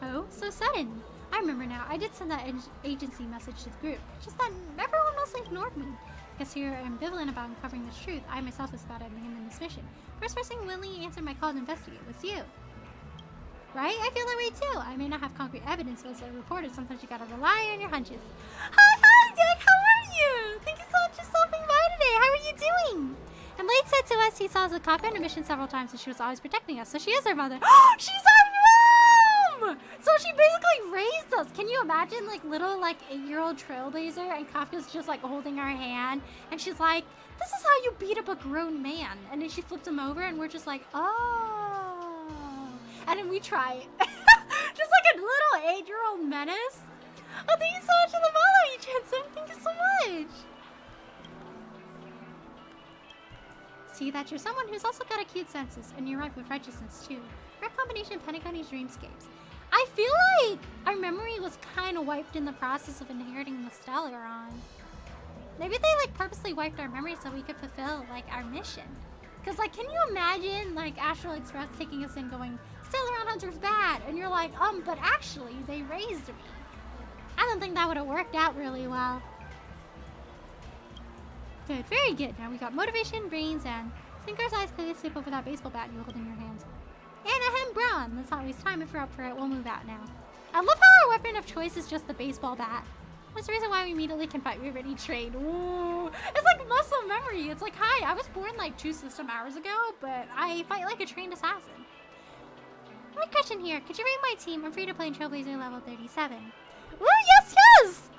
Oh, so sudden. I remember now. I did send that agency message to the group. Just that everyone mostly ignored me. Guess you're ambivalent about uncovering the truth. I myself was about abandoning this mission. First person willingly answered my call to investigate was you. Right? I feel that way too. I may not have concrete evidence, but as I reported, sometimes you gotta rely on your hunches. Hi, Dick! How are you? Thank you so much for stopping by today. How are you doing? And Blade said to us he saw the cop on a mission several times and she was always protecting us, so she is our mother. She's our mom! So she basically raised us. Can you imagine, like, little, like, 8-year-old trailblazer and Kafka's just, like, holding our hand and she's like, this is how you beat up a grown man. And then she flips him over and we're just like, oh. And then we try it. Just like a little 8-year-old menace. Oh, thank you so much for the follow, you Transome. Thank you so much. See that you're someone who's also got acute senses, and you're ripe with righteousness too. Rare combination of Pentagony's dreamscapes. I feel like our memory was kind of wiped in the process of inheriting the Stellaron. Maybe they like purposely wiped our memory so we could fulfill like our mission. Cause like, can you imagine like Astral Express taking us in going, Stellaron Hunter's bad, and you're like, but actually they raised me. I don't think that would have worked out really well. Good, very good. Now we got motivation, brains, and Sinker's eyes clearly slip over that baseball bat you hold in your hands. And a hem brown. Let's not waste time. If we're up for it, we'll move out now. I love how our weapon of choice is just the baseball bat. What's the reason why we immediately can fight? We already trained. Ooh. It's like muscle memory. It's like, hi, I was born like 2 system hours ago, but I fight like a trained assassin. My question here. Could you rate my team? I'm free to play in Trailblazer level 37. Ooh, yes, yes!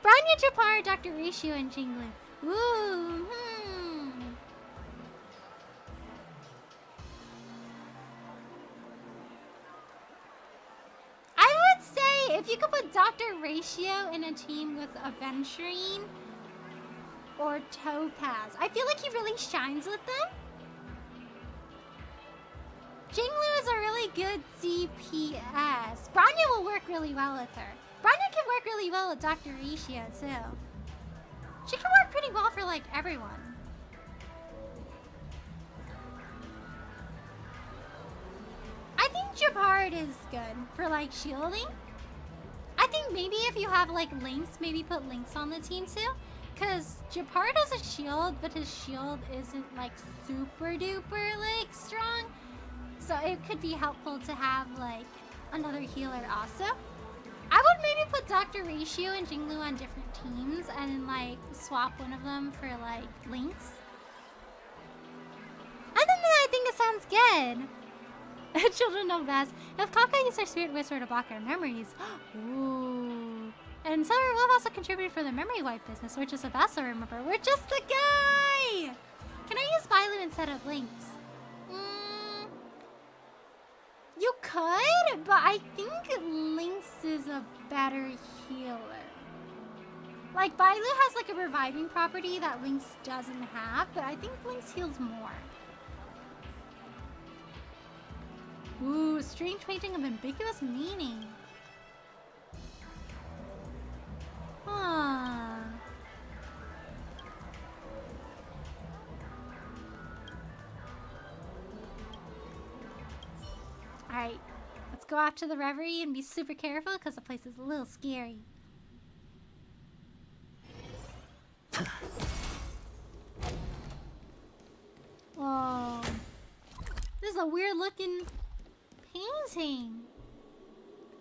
Branya, Japar, Dr. Ratio, and Jinglu. Ooh, I would say if you could put Dr. Ratio in a team with Aventurine or Topaz, I feel like he really shines with them. Jinglu is a really good DPS. Branya will work really well with her. Branya can work really well with Dr. Ratio too. She can work pretty well for, like, everyone. I think Japard is good for, like, shielding. I think maybe if you have, like, Lynx, maybe put Lynx on the team, too. Because Japard has a shield, but his shield isn't, like, super duper, like, strong. So it could be helpful to have, like, another healer also. I would maybe put Dr. Ratio and Jinglu on different teams and then like swap one of them for like Lynx. Other than that, I think it sounds good. Children know best. If Kafka used our spirit whisper to block our memories. Ooh. And so we've also contributed for the memory wipe business. We're just a vessel, remember? We're just the guy! Can I use Bailu instead of Lynx? You could, but I think Lynx is a better healer. Like, Bailu has like a reviving property that Lynx doesn't have, but I think Lynx heals more. Ooh, strange painting of ambiguous meaning. Huh. Alright, let's go off to the Reverie and be super careful because the place is a little scary. Whoa. This is a weird looking painting.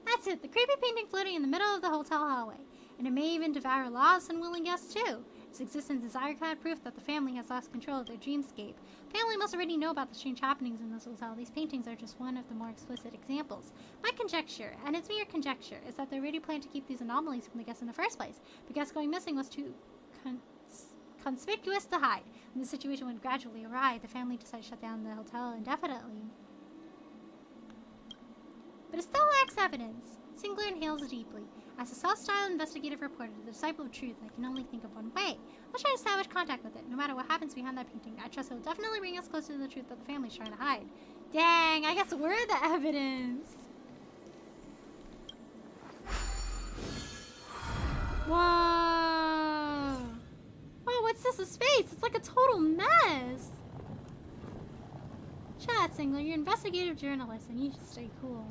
That's it, the creepy painting floating in the middle of the hotel hallway. And it may even devour lost and willing guests too. Its existence is ironclad proof that the family has lost control of their dreamscape. Family must already know about the strange happenings in this hotel. These paintings are just one of the more explicit examples. My conjecture, and it's mere conjecture, is that they already planned to keep these anomalies from the guests in the first place. The guest going missing was too conspicuous to hide. When the situation went gradually awry, the family decided to shut down the hotel indefinitely. But it still lacks evidence. Singler inhales deeply. As a self-styled investigative reporter, the disciple of truth, I can only think of one way. I'll try to establish contact with it. No matter what happens behind that painting, I trust it will definitely bring us closer to the truth that the family's trying to hide. Dang, I guess we're the evidence. Whoa. Whoa, what's this, a space? It's like a total mess. Chat, Singler, you're an investigative journalist and you should stay cool.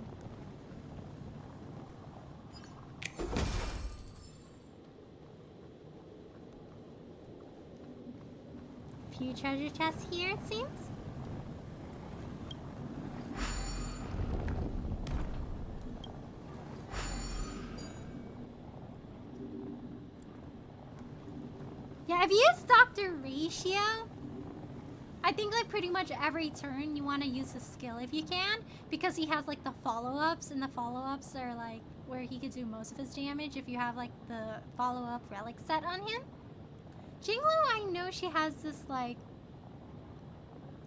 Few treasure chests here, it seems. Yeah, I've used Dr. Ratio. I think like pretty much every turn you want to use his skill if you can, because he has like the follow-ups, and the follow-ups are like where he could do most of his damage if you have like the follow-up relic set on him. Jinglu, I know she has this like,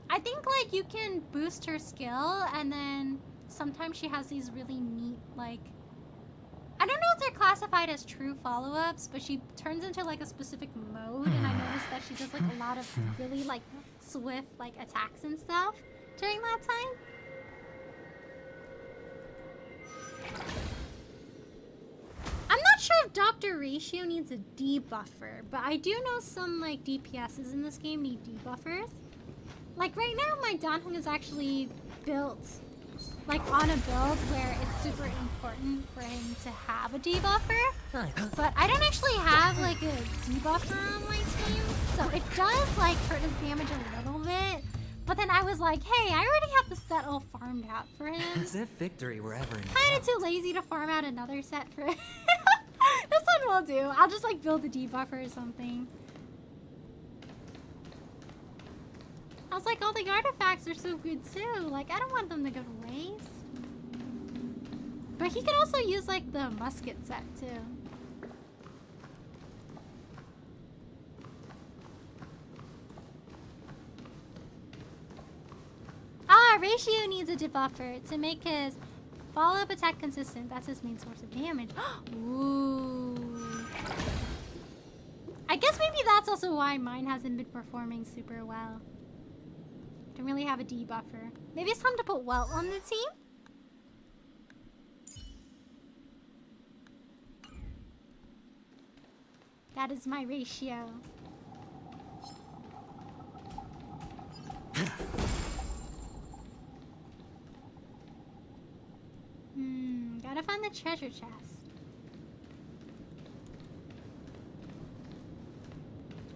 I think like you can boost her skill, and then sometimes she has these really neat like, I don't know if they're classified as true follow-ups, but she turns into like a specific mode, and I noticed that she does like a lot of really like swift like attacks and stuff during that time. I'm not sure if Dr. Ratio needs a debuffer, but I do know some like DPSs in this game need debuffers. Like right now my Danheng is actually built like on a build where it's super important for him to have a debuffer, but I don't actually have like a debuffer on my team, so it does like hurt his damage a little bit. But then I was like, hey, I already have the set all farmed out for him. As if victory were ever in Kinda too lazy to farm out another set for him. This one will do. I'll just like build a debuffer or something. I was like, all the artifacts are so good too. Like, I don't want them to go to waste. But he could also use like the musket set too. Ah, Ratio needs a debuffer to make his follow-up attack consistent. That's his main source of damage. Ooh. I guess maybe that's also why mine hasn't been performing super well. Don't really have a debuffer. Maybe it's time to put Welt on the team? That is my Ratio. Gotta find the treasure chest.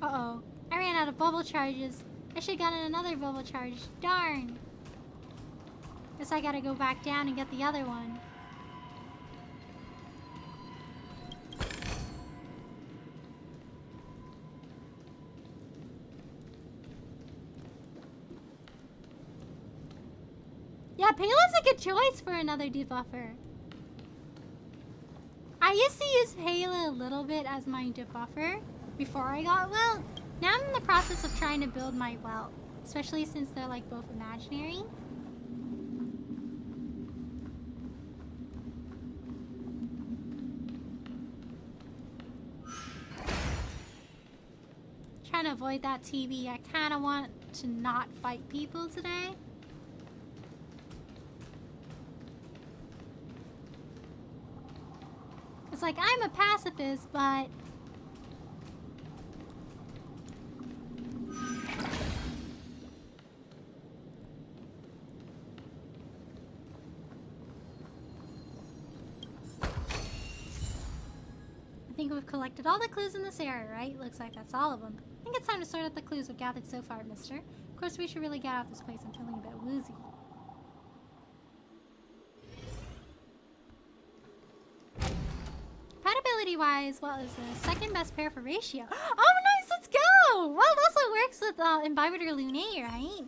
Uh-oh. I ran out of bubble charges. I should've gotten another bubble charge. Darn. Guess I gotta go back down and get the other one. Yeah, Pala's a good choice for another debuffer. I used to use Pala a little bit as my debuffer before I got Welt. Now I'm in the process of trying to build my Welt, especially since they're like both imaginary. Trying to avoid that TV. I kind of want to not fight people today. It's like, I'm a pacifist, but... I think we've collected all the clues in this area, right? Looks like that's all of them. I think it's time to sort out the clues we've gathered so far, mister. Of course, we should really get out of this place. I'm feeling a bit woozy. Compatibility-wise, well, is the second best pair for Ratio. Oh, nice! with Imbibitor Lune, right?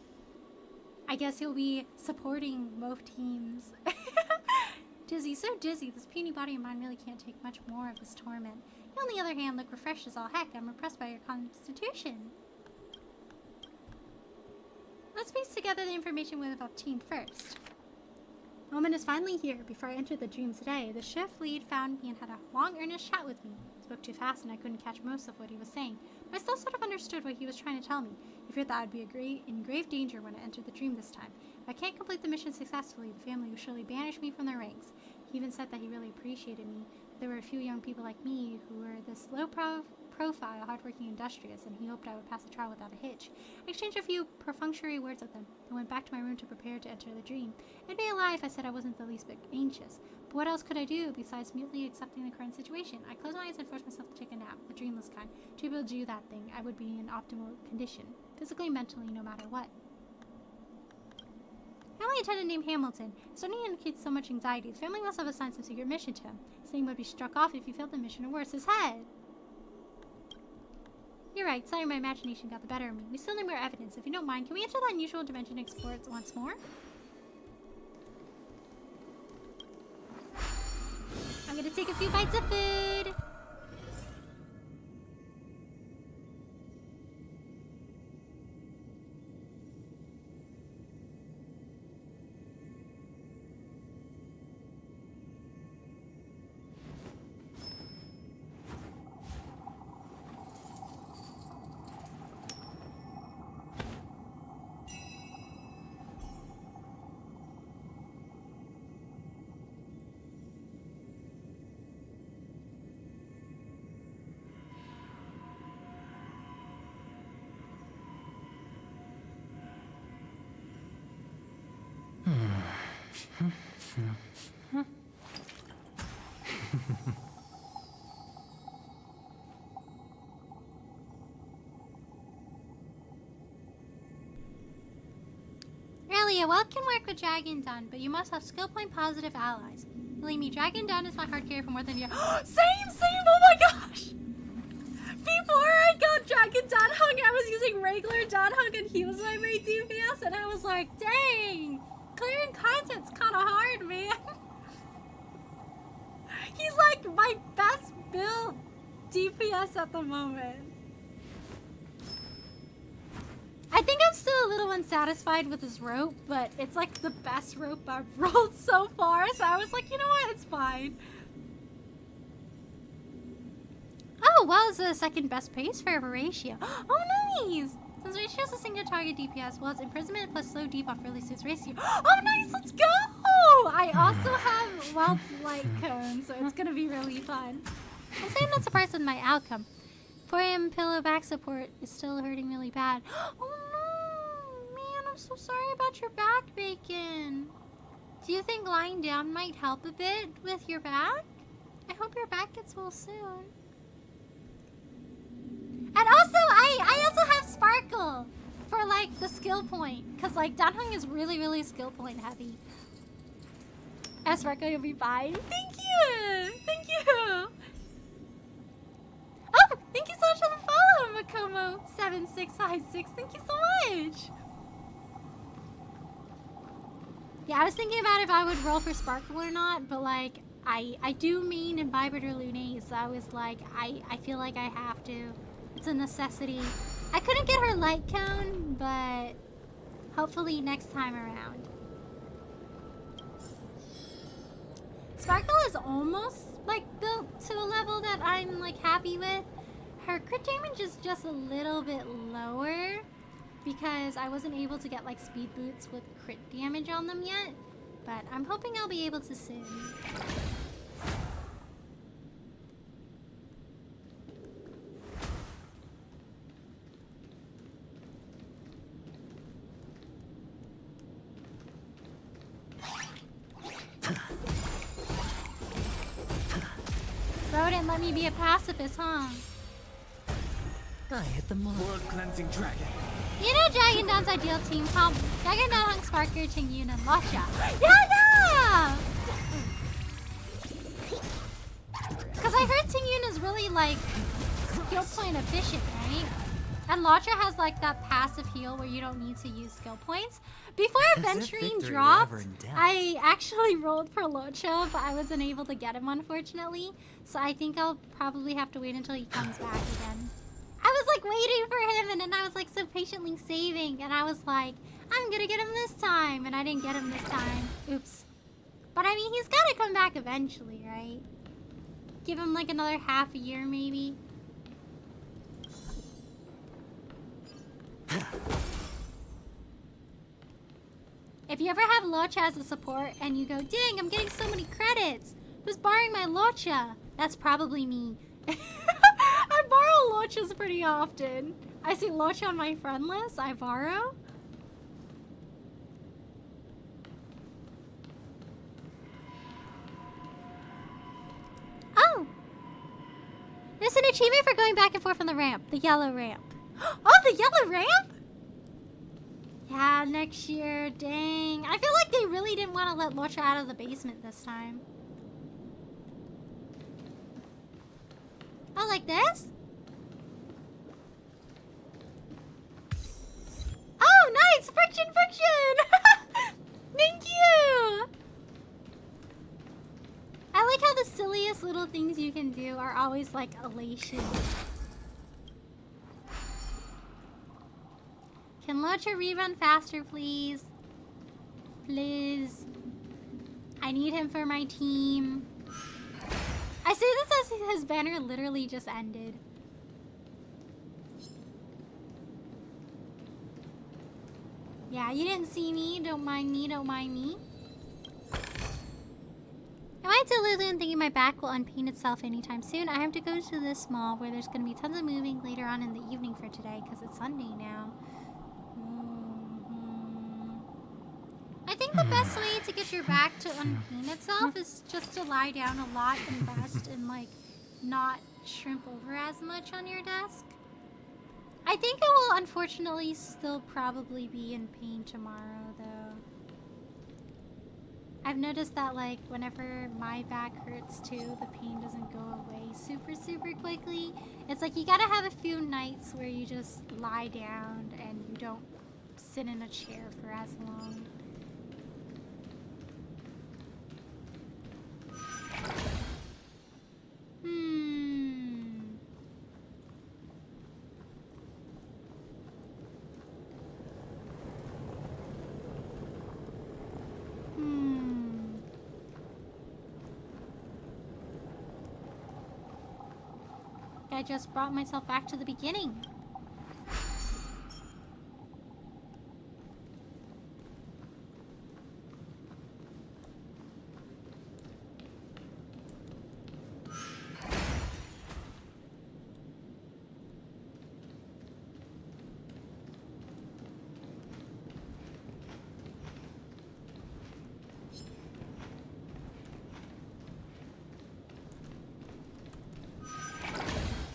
I guess he'll be supporting both teams. Dizzy, so dizzy. This puny body of mine really can't take much more of this torment. You, on the other hand, look refreshed as all heck. I'm impressed by your constitution. Let's piece together the information we've obtained first. The moment is finally here. Before I entered the dream today, the shift lead found me and had a long, earnest chat with me. He spoke too fast and I couldn't catch most of what he was saying, but I still sort of understood what he was trying to tell me. He feared that I'd be in grave danger when I entered the dream this time. If I can't complete the mission successfully, the family will surely banish me from their ranks. He even said that he really appreciated me, that there were a few young people like me who were this low-profile, hardworking industrious, and he hoped I would pass the trial without a hitch. I exchanged a few perfunctory words with him, and went back to my room to prepare to enter the dream. It'd be a lie if I said I wasn't the least bit anxious, but what else could I do besides mutely accepting the current situation? I closed my eyes and forced myself to take a nap, the dreamless kind. To be able to do that thing, I would be in optimal condition, physically, mentally, no matter what. Family attendant named Hamilton. It certainly indicates so much anxiety. The family must have assigned some secret mission to him. His name would be struck off if he failed the mission, or worse, his head. You're right. Sorry, my imagination got the better of me. We still need more evidence. If you don't mind, can we enter that unusual dimension and explore it once more? I'm gonna take a few bites of food. Really, a well can work with Dragon Dawn, but you must have skill point positive allies. Believe me, Dragon Dawn is my hard carry for more than a year. Same! Oh my gosh! Before I got Dragon Dawn Hung, I was using regular Dawn Hung and he was my main DPS, and I was like, dang! Clearing content's kinda hard, man. He's like my best build DPS at the moment. I think I'm still a little unsatisfied with his rope, but it's like the best rope I've rolled so far, so I was like, you know what, it's fine. Oh, well, it's the second best pace for ratio. Oh, nice! Since ratio is a single target DPS, well, it's imprisonment plus slow debuff really suits ratio. Oh, nice, let's go! I also have Wealth Light Cone, so it's gonna be really fun. I'll say I'm not surprised with my outcome. 4 AM pillow back support is still hurting really bad. Oh no! Man, I'm so sorry about your back, Bacon. Do you think lying down might help a bit with your back? I hope your back gets well soon. And also, I also have Sparkle for like the skill point. Because like Dawn Hung is really, really skill point heavy. And Sparkle, you'll be fine. Thank you! Thank you! Oh, thank you so much for the follow, Makomo7656. Thank you so much. Yeah, I was thinking about if I would roll for Sparkle or not, but like, I do mean Imbibitor Lune, so I was like, I feel like I have to. It's a necessity. I couldn't get her light cone, but hopefully next time around. Sparkle is almost like built to a level that I'm like happy with. Her crit damage is just a little bit lower because I wasn't able to get like speed boots with crit damage on them yet, but I'm hoping I'll be able to soon. Bro didn't let me be a pacifist, huh? I hit the mark. World cleansing dragon. You know Dragon Dawn's ideal team comp? Dragon Dawn, Hung, Sparker, Tingyun, and Lotcha. Yeah! Because I heard Tingyun is really like skill point efficient, right? And Lotra has like that passive heal where you don't need to use skill points. Before Aventurine dropped, I actually rolled for Lotra, but I wasn't able to get him unfortunately. So I think I'll probably have to wait until he comes back again. I was like waiting for him, and then I was like so patiently saving, and I was like, I'm gonna get him this time, and I didn't get him this time. Oops. But I mean, he's gotta come back eventually, right? Give him like another half a year maybe. If you ever have Locha as a support and you go, dang, I'm getting so many credits. Who's borrowing my Locha? That's probably me. I borrow Lochas pretty often. I see Locha on my friend list. I borrow. Oh! There's an achievement for going back and forth on the ramp. The yellow ramp. Oh, the yellow ramp? Yeah, next year. Dang. I feel like they really didn't want to let Locha out of the basement this time. Oh, like this? Oh, nice! Friction, friction! Thank you! I like how the silliest little things you can do are always like elation. Can Locha rerun faster, please? Please. I need him for my team. I say this as his banner literally just ended. Yeah, you didn't see me. Don't mind me, don't mind me. I went to Lulu and thinking my back will unpaint itself anytime soon. I have to go to this mall where there's going to be tons of moving later on in the evening for today because it's Sunday now. I think the best way to get your back to unpaint itself is just to lie down a lot and rest and like not shrimp over as much on your desk. I think it will unfortunately still probably be in pain tomorrow though. I've noticed that like whenever my back hurts too, the pain doesn't go away super quickly. It's like you gotta have a few nights where you just lie down and you don't sit in a chair for as long. I just brought myself back to the beginning.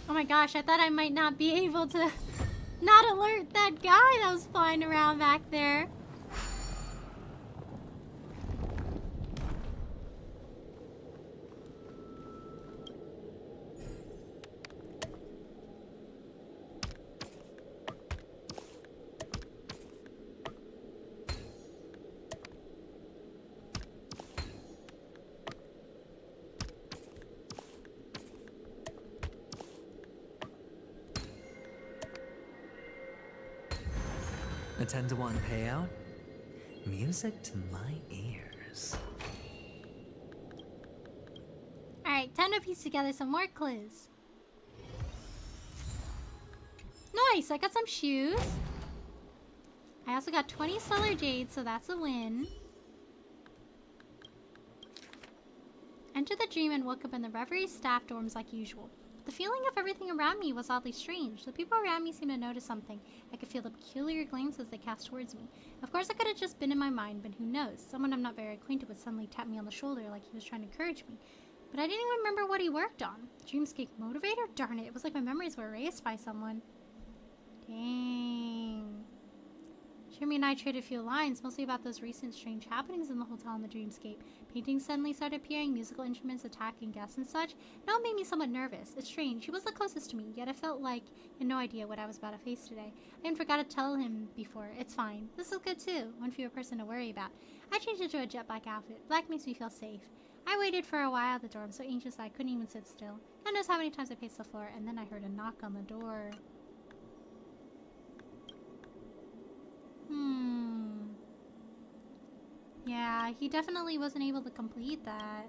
Oh my gosh, I thought I might not be able to not alert that guy that was flying around back there. A 10-to-1 payout? Music to my ears. Alright, time to piece together some more clues. Nice, I got some shoes. I also got 20 solar jades, so that's a win. Entered the dream and woke up in the Reverie staff dorms like usual. The feeling of everything around me was oddly strange. The people around me seemed to notice something. I could feel the peculiar glances they cast towards me. Of course, it could have just been in my mind, but who knows? Someone I'm not very acquainted with suddenly tapped me on the shoulder like he was trying to encourage me. But I didn't even remember what he worked on. Dreamscape motivator? Darn it, it was like my memories were erased by someone. Dang. Jeremy and I traded a few lines, mostly about those recent strange happenings in the hotel and the dreamscape. Paintings suddenly started appearing, musical instruments attacking guests and such. It all made me somewhat nervous. It's strange. He was the closest to me, yet I felt like he had no idea what I was about to face today. I even forgot to tell him before. It's fine. This is good too. One fewer person to worry about. I changed into a jet black outfit. Black makes me feel safe. I waited for a while at the dorm, so anxious I couldn't even sit still. God knows how many times I paced the floor, and then I heard a knock on the door. Yeah, he definitely wasn't able to complete that.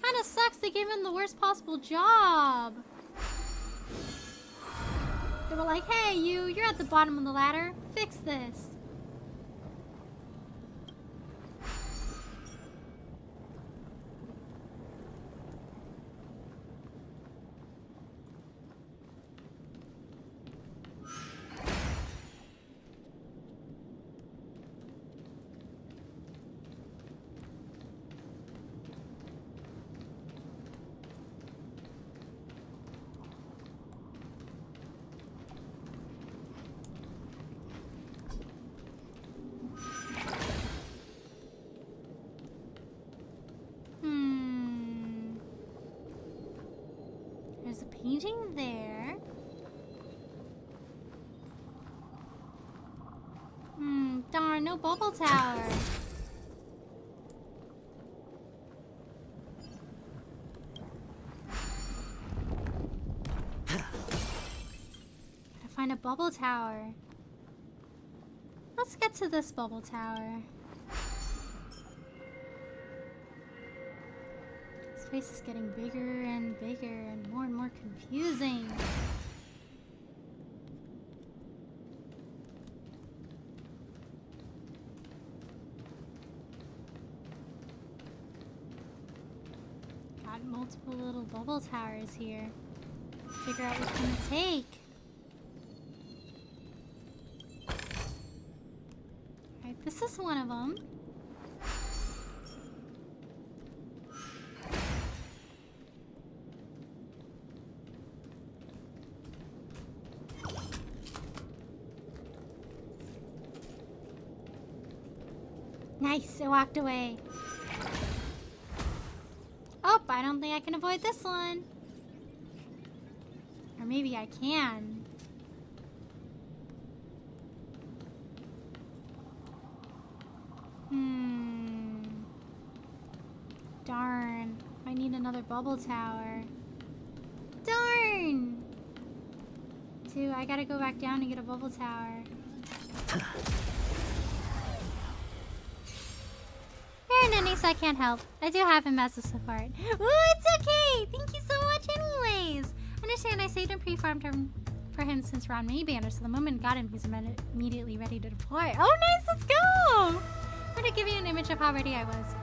Kinda sucks they gave him the worst possible job. They were like, hey, you're at the bottom of the ladder. Fix this. There's a painting there. Darn, no bubble tower. Gotta find a bubble tower. Let's get to this bubble tower. This place is getting bigger and bigger and more confusing. Got multiple little bubble towers here. Figure out which one to take. Alright, this is one of them. Nice, it walked away. Oh, I don't think I can avoid this one. Or maybe I can. Darn. I need another bubble tower. Darn! I gotta go back down and get a bubble tower. Nice, I can't help. I do have him as a support. Ooh, it's okay! Thank you so much anyways! Understand I saved and pre-farmed him for him since Ron May banner, so the moment I got him, he's immediately ready to deploy. Oh, nice! Let's go! I'm gonna give you an image of how ready I was.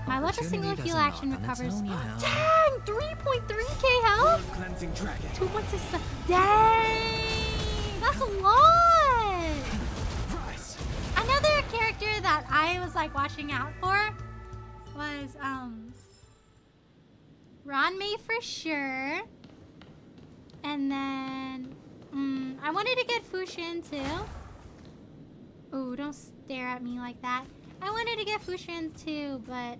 My left single heal action recovers. Dang! 3.3k health? Blood cleansing dragon. 2.6. Dang! That's a lot! Rise. Another character that I was like watching out for was Ron May for sure, and then I wanted to get Fuxian too. Oh, don't stare at me like that. I wanted to get Fuxian too, but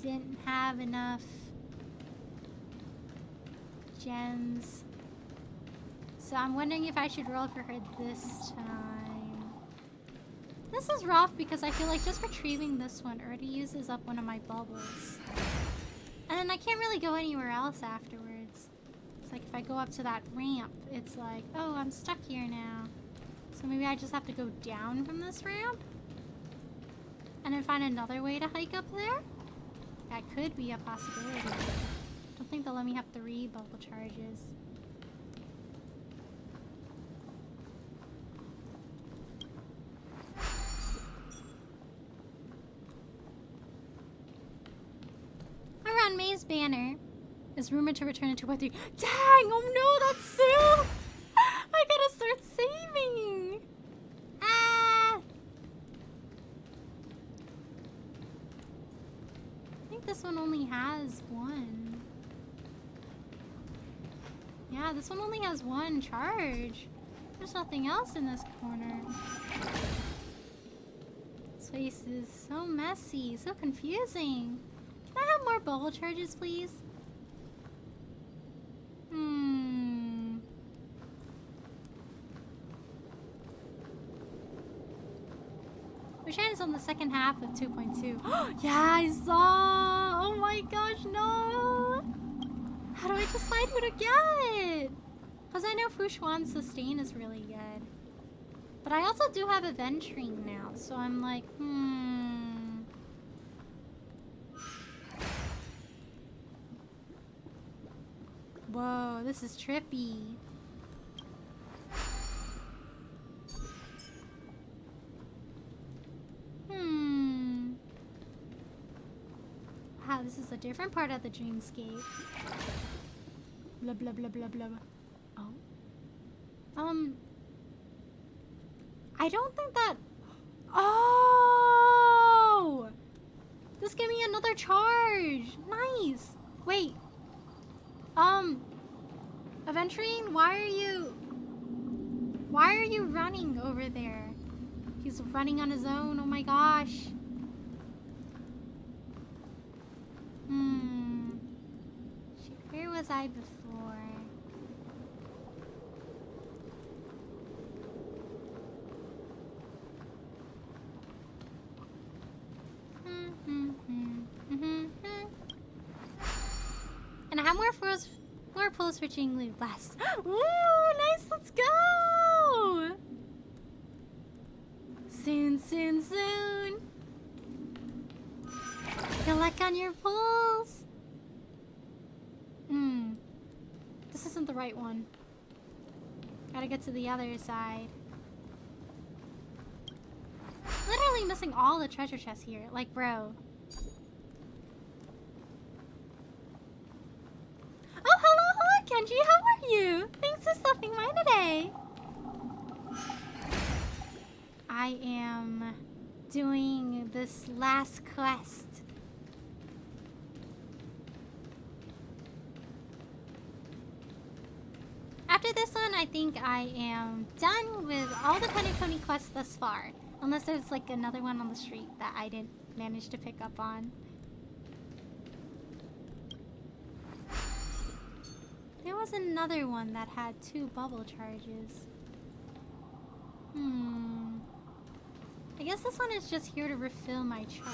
didn't have enough gems, so I'm wondering if I should roll for her this time. This is rough because I feel like just retrieving this one already uses up one of my bubbles. And then I can't really go anywhere else afterwards. It's like if I go up to that ramp, it's like, oh, I'm stuck here now. So maybe I just have to go down from this ramp? And then find another way to hike up there? That could be a possibility. I don't think they'll let me have 3 bubble charges. Around May's banner is rumored to return into weather. Dang! Oh no, that's soon! I gotta start saving! Ah! I think this one only has 1. Yeah, this one only has one charge. There's nothing else in this corner. This place is so messy, so confusing. Can I have more bubble charges, please? Roshan is on the second half of 2.2. Yeah, I saw! Oh my gosh, no! How do I decide who to get? Because I know Fushuan's sustain is really good. But I also do have Adventuring now, so I'm like, Whoa, this is trippy. Wow, this is a different part of the dreamscape. Blah blah blah blah blah. Oh. I don't think that. Oh! This gave me another charge. Nice. Wait. Aventurine, why are you running over there? He's running on his own. Oh my gosh. Where was I before? And I have more pole switching loot less. Ooh, nice, let's go! Soon, soon, soon. Good luck on your pulls. This isn't the right one. Gotta get to the other side. Literally missing all the treasure chests here. Like, bro. Oh, hello, Kenji. How are you? Thanks for stopping by today. I am doing this last quest. After this one, I think I am done with all the Penny Pony quests thus far. Unless there's like another one on the street that I didn't manage to pick up on. There was another one that had 2 bubble charges. I guess this one is just here to refill my charge.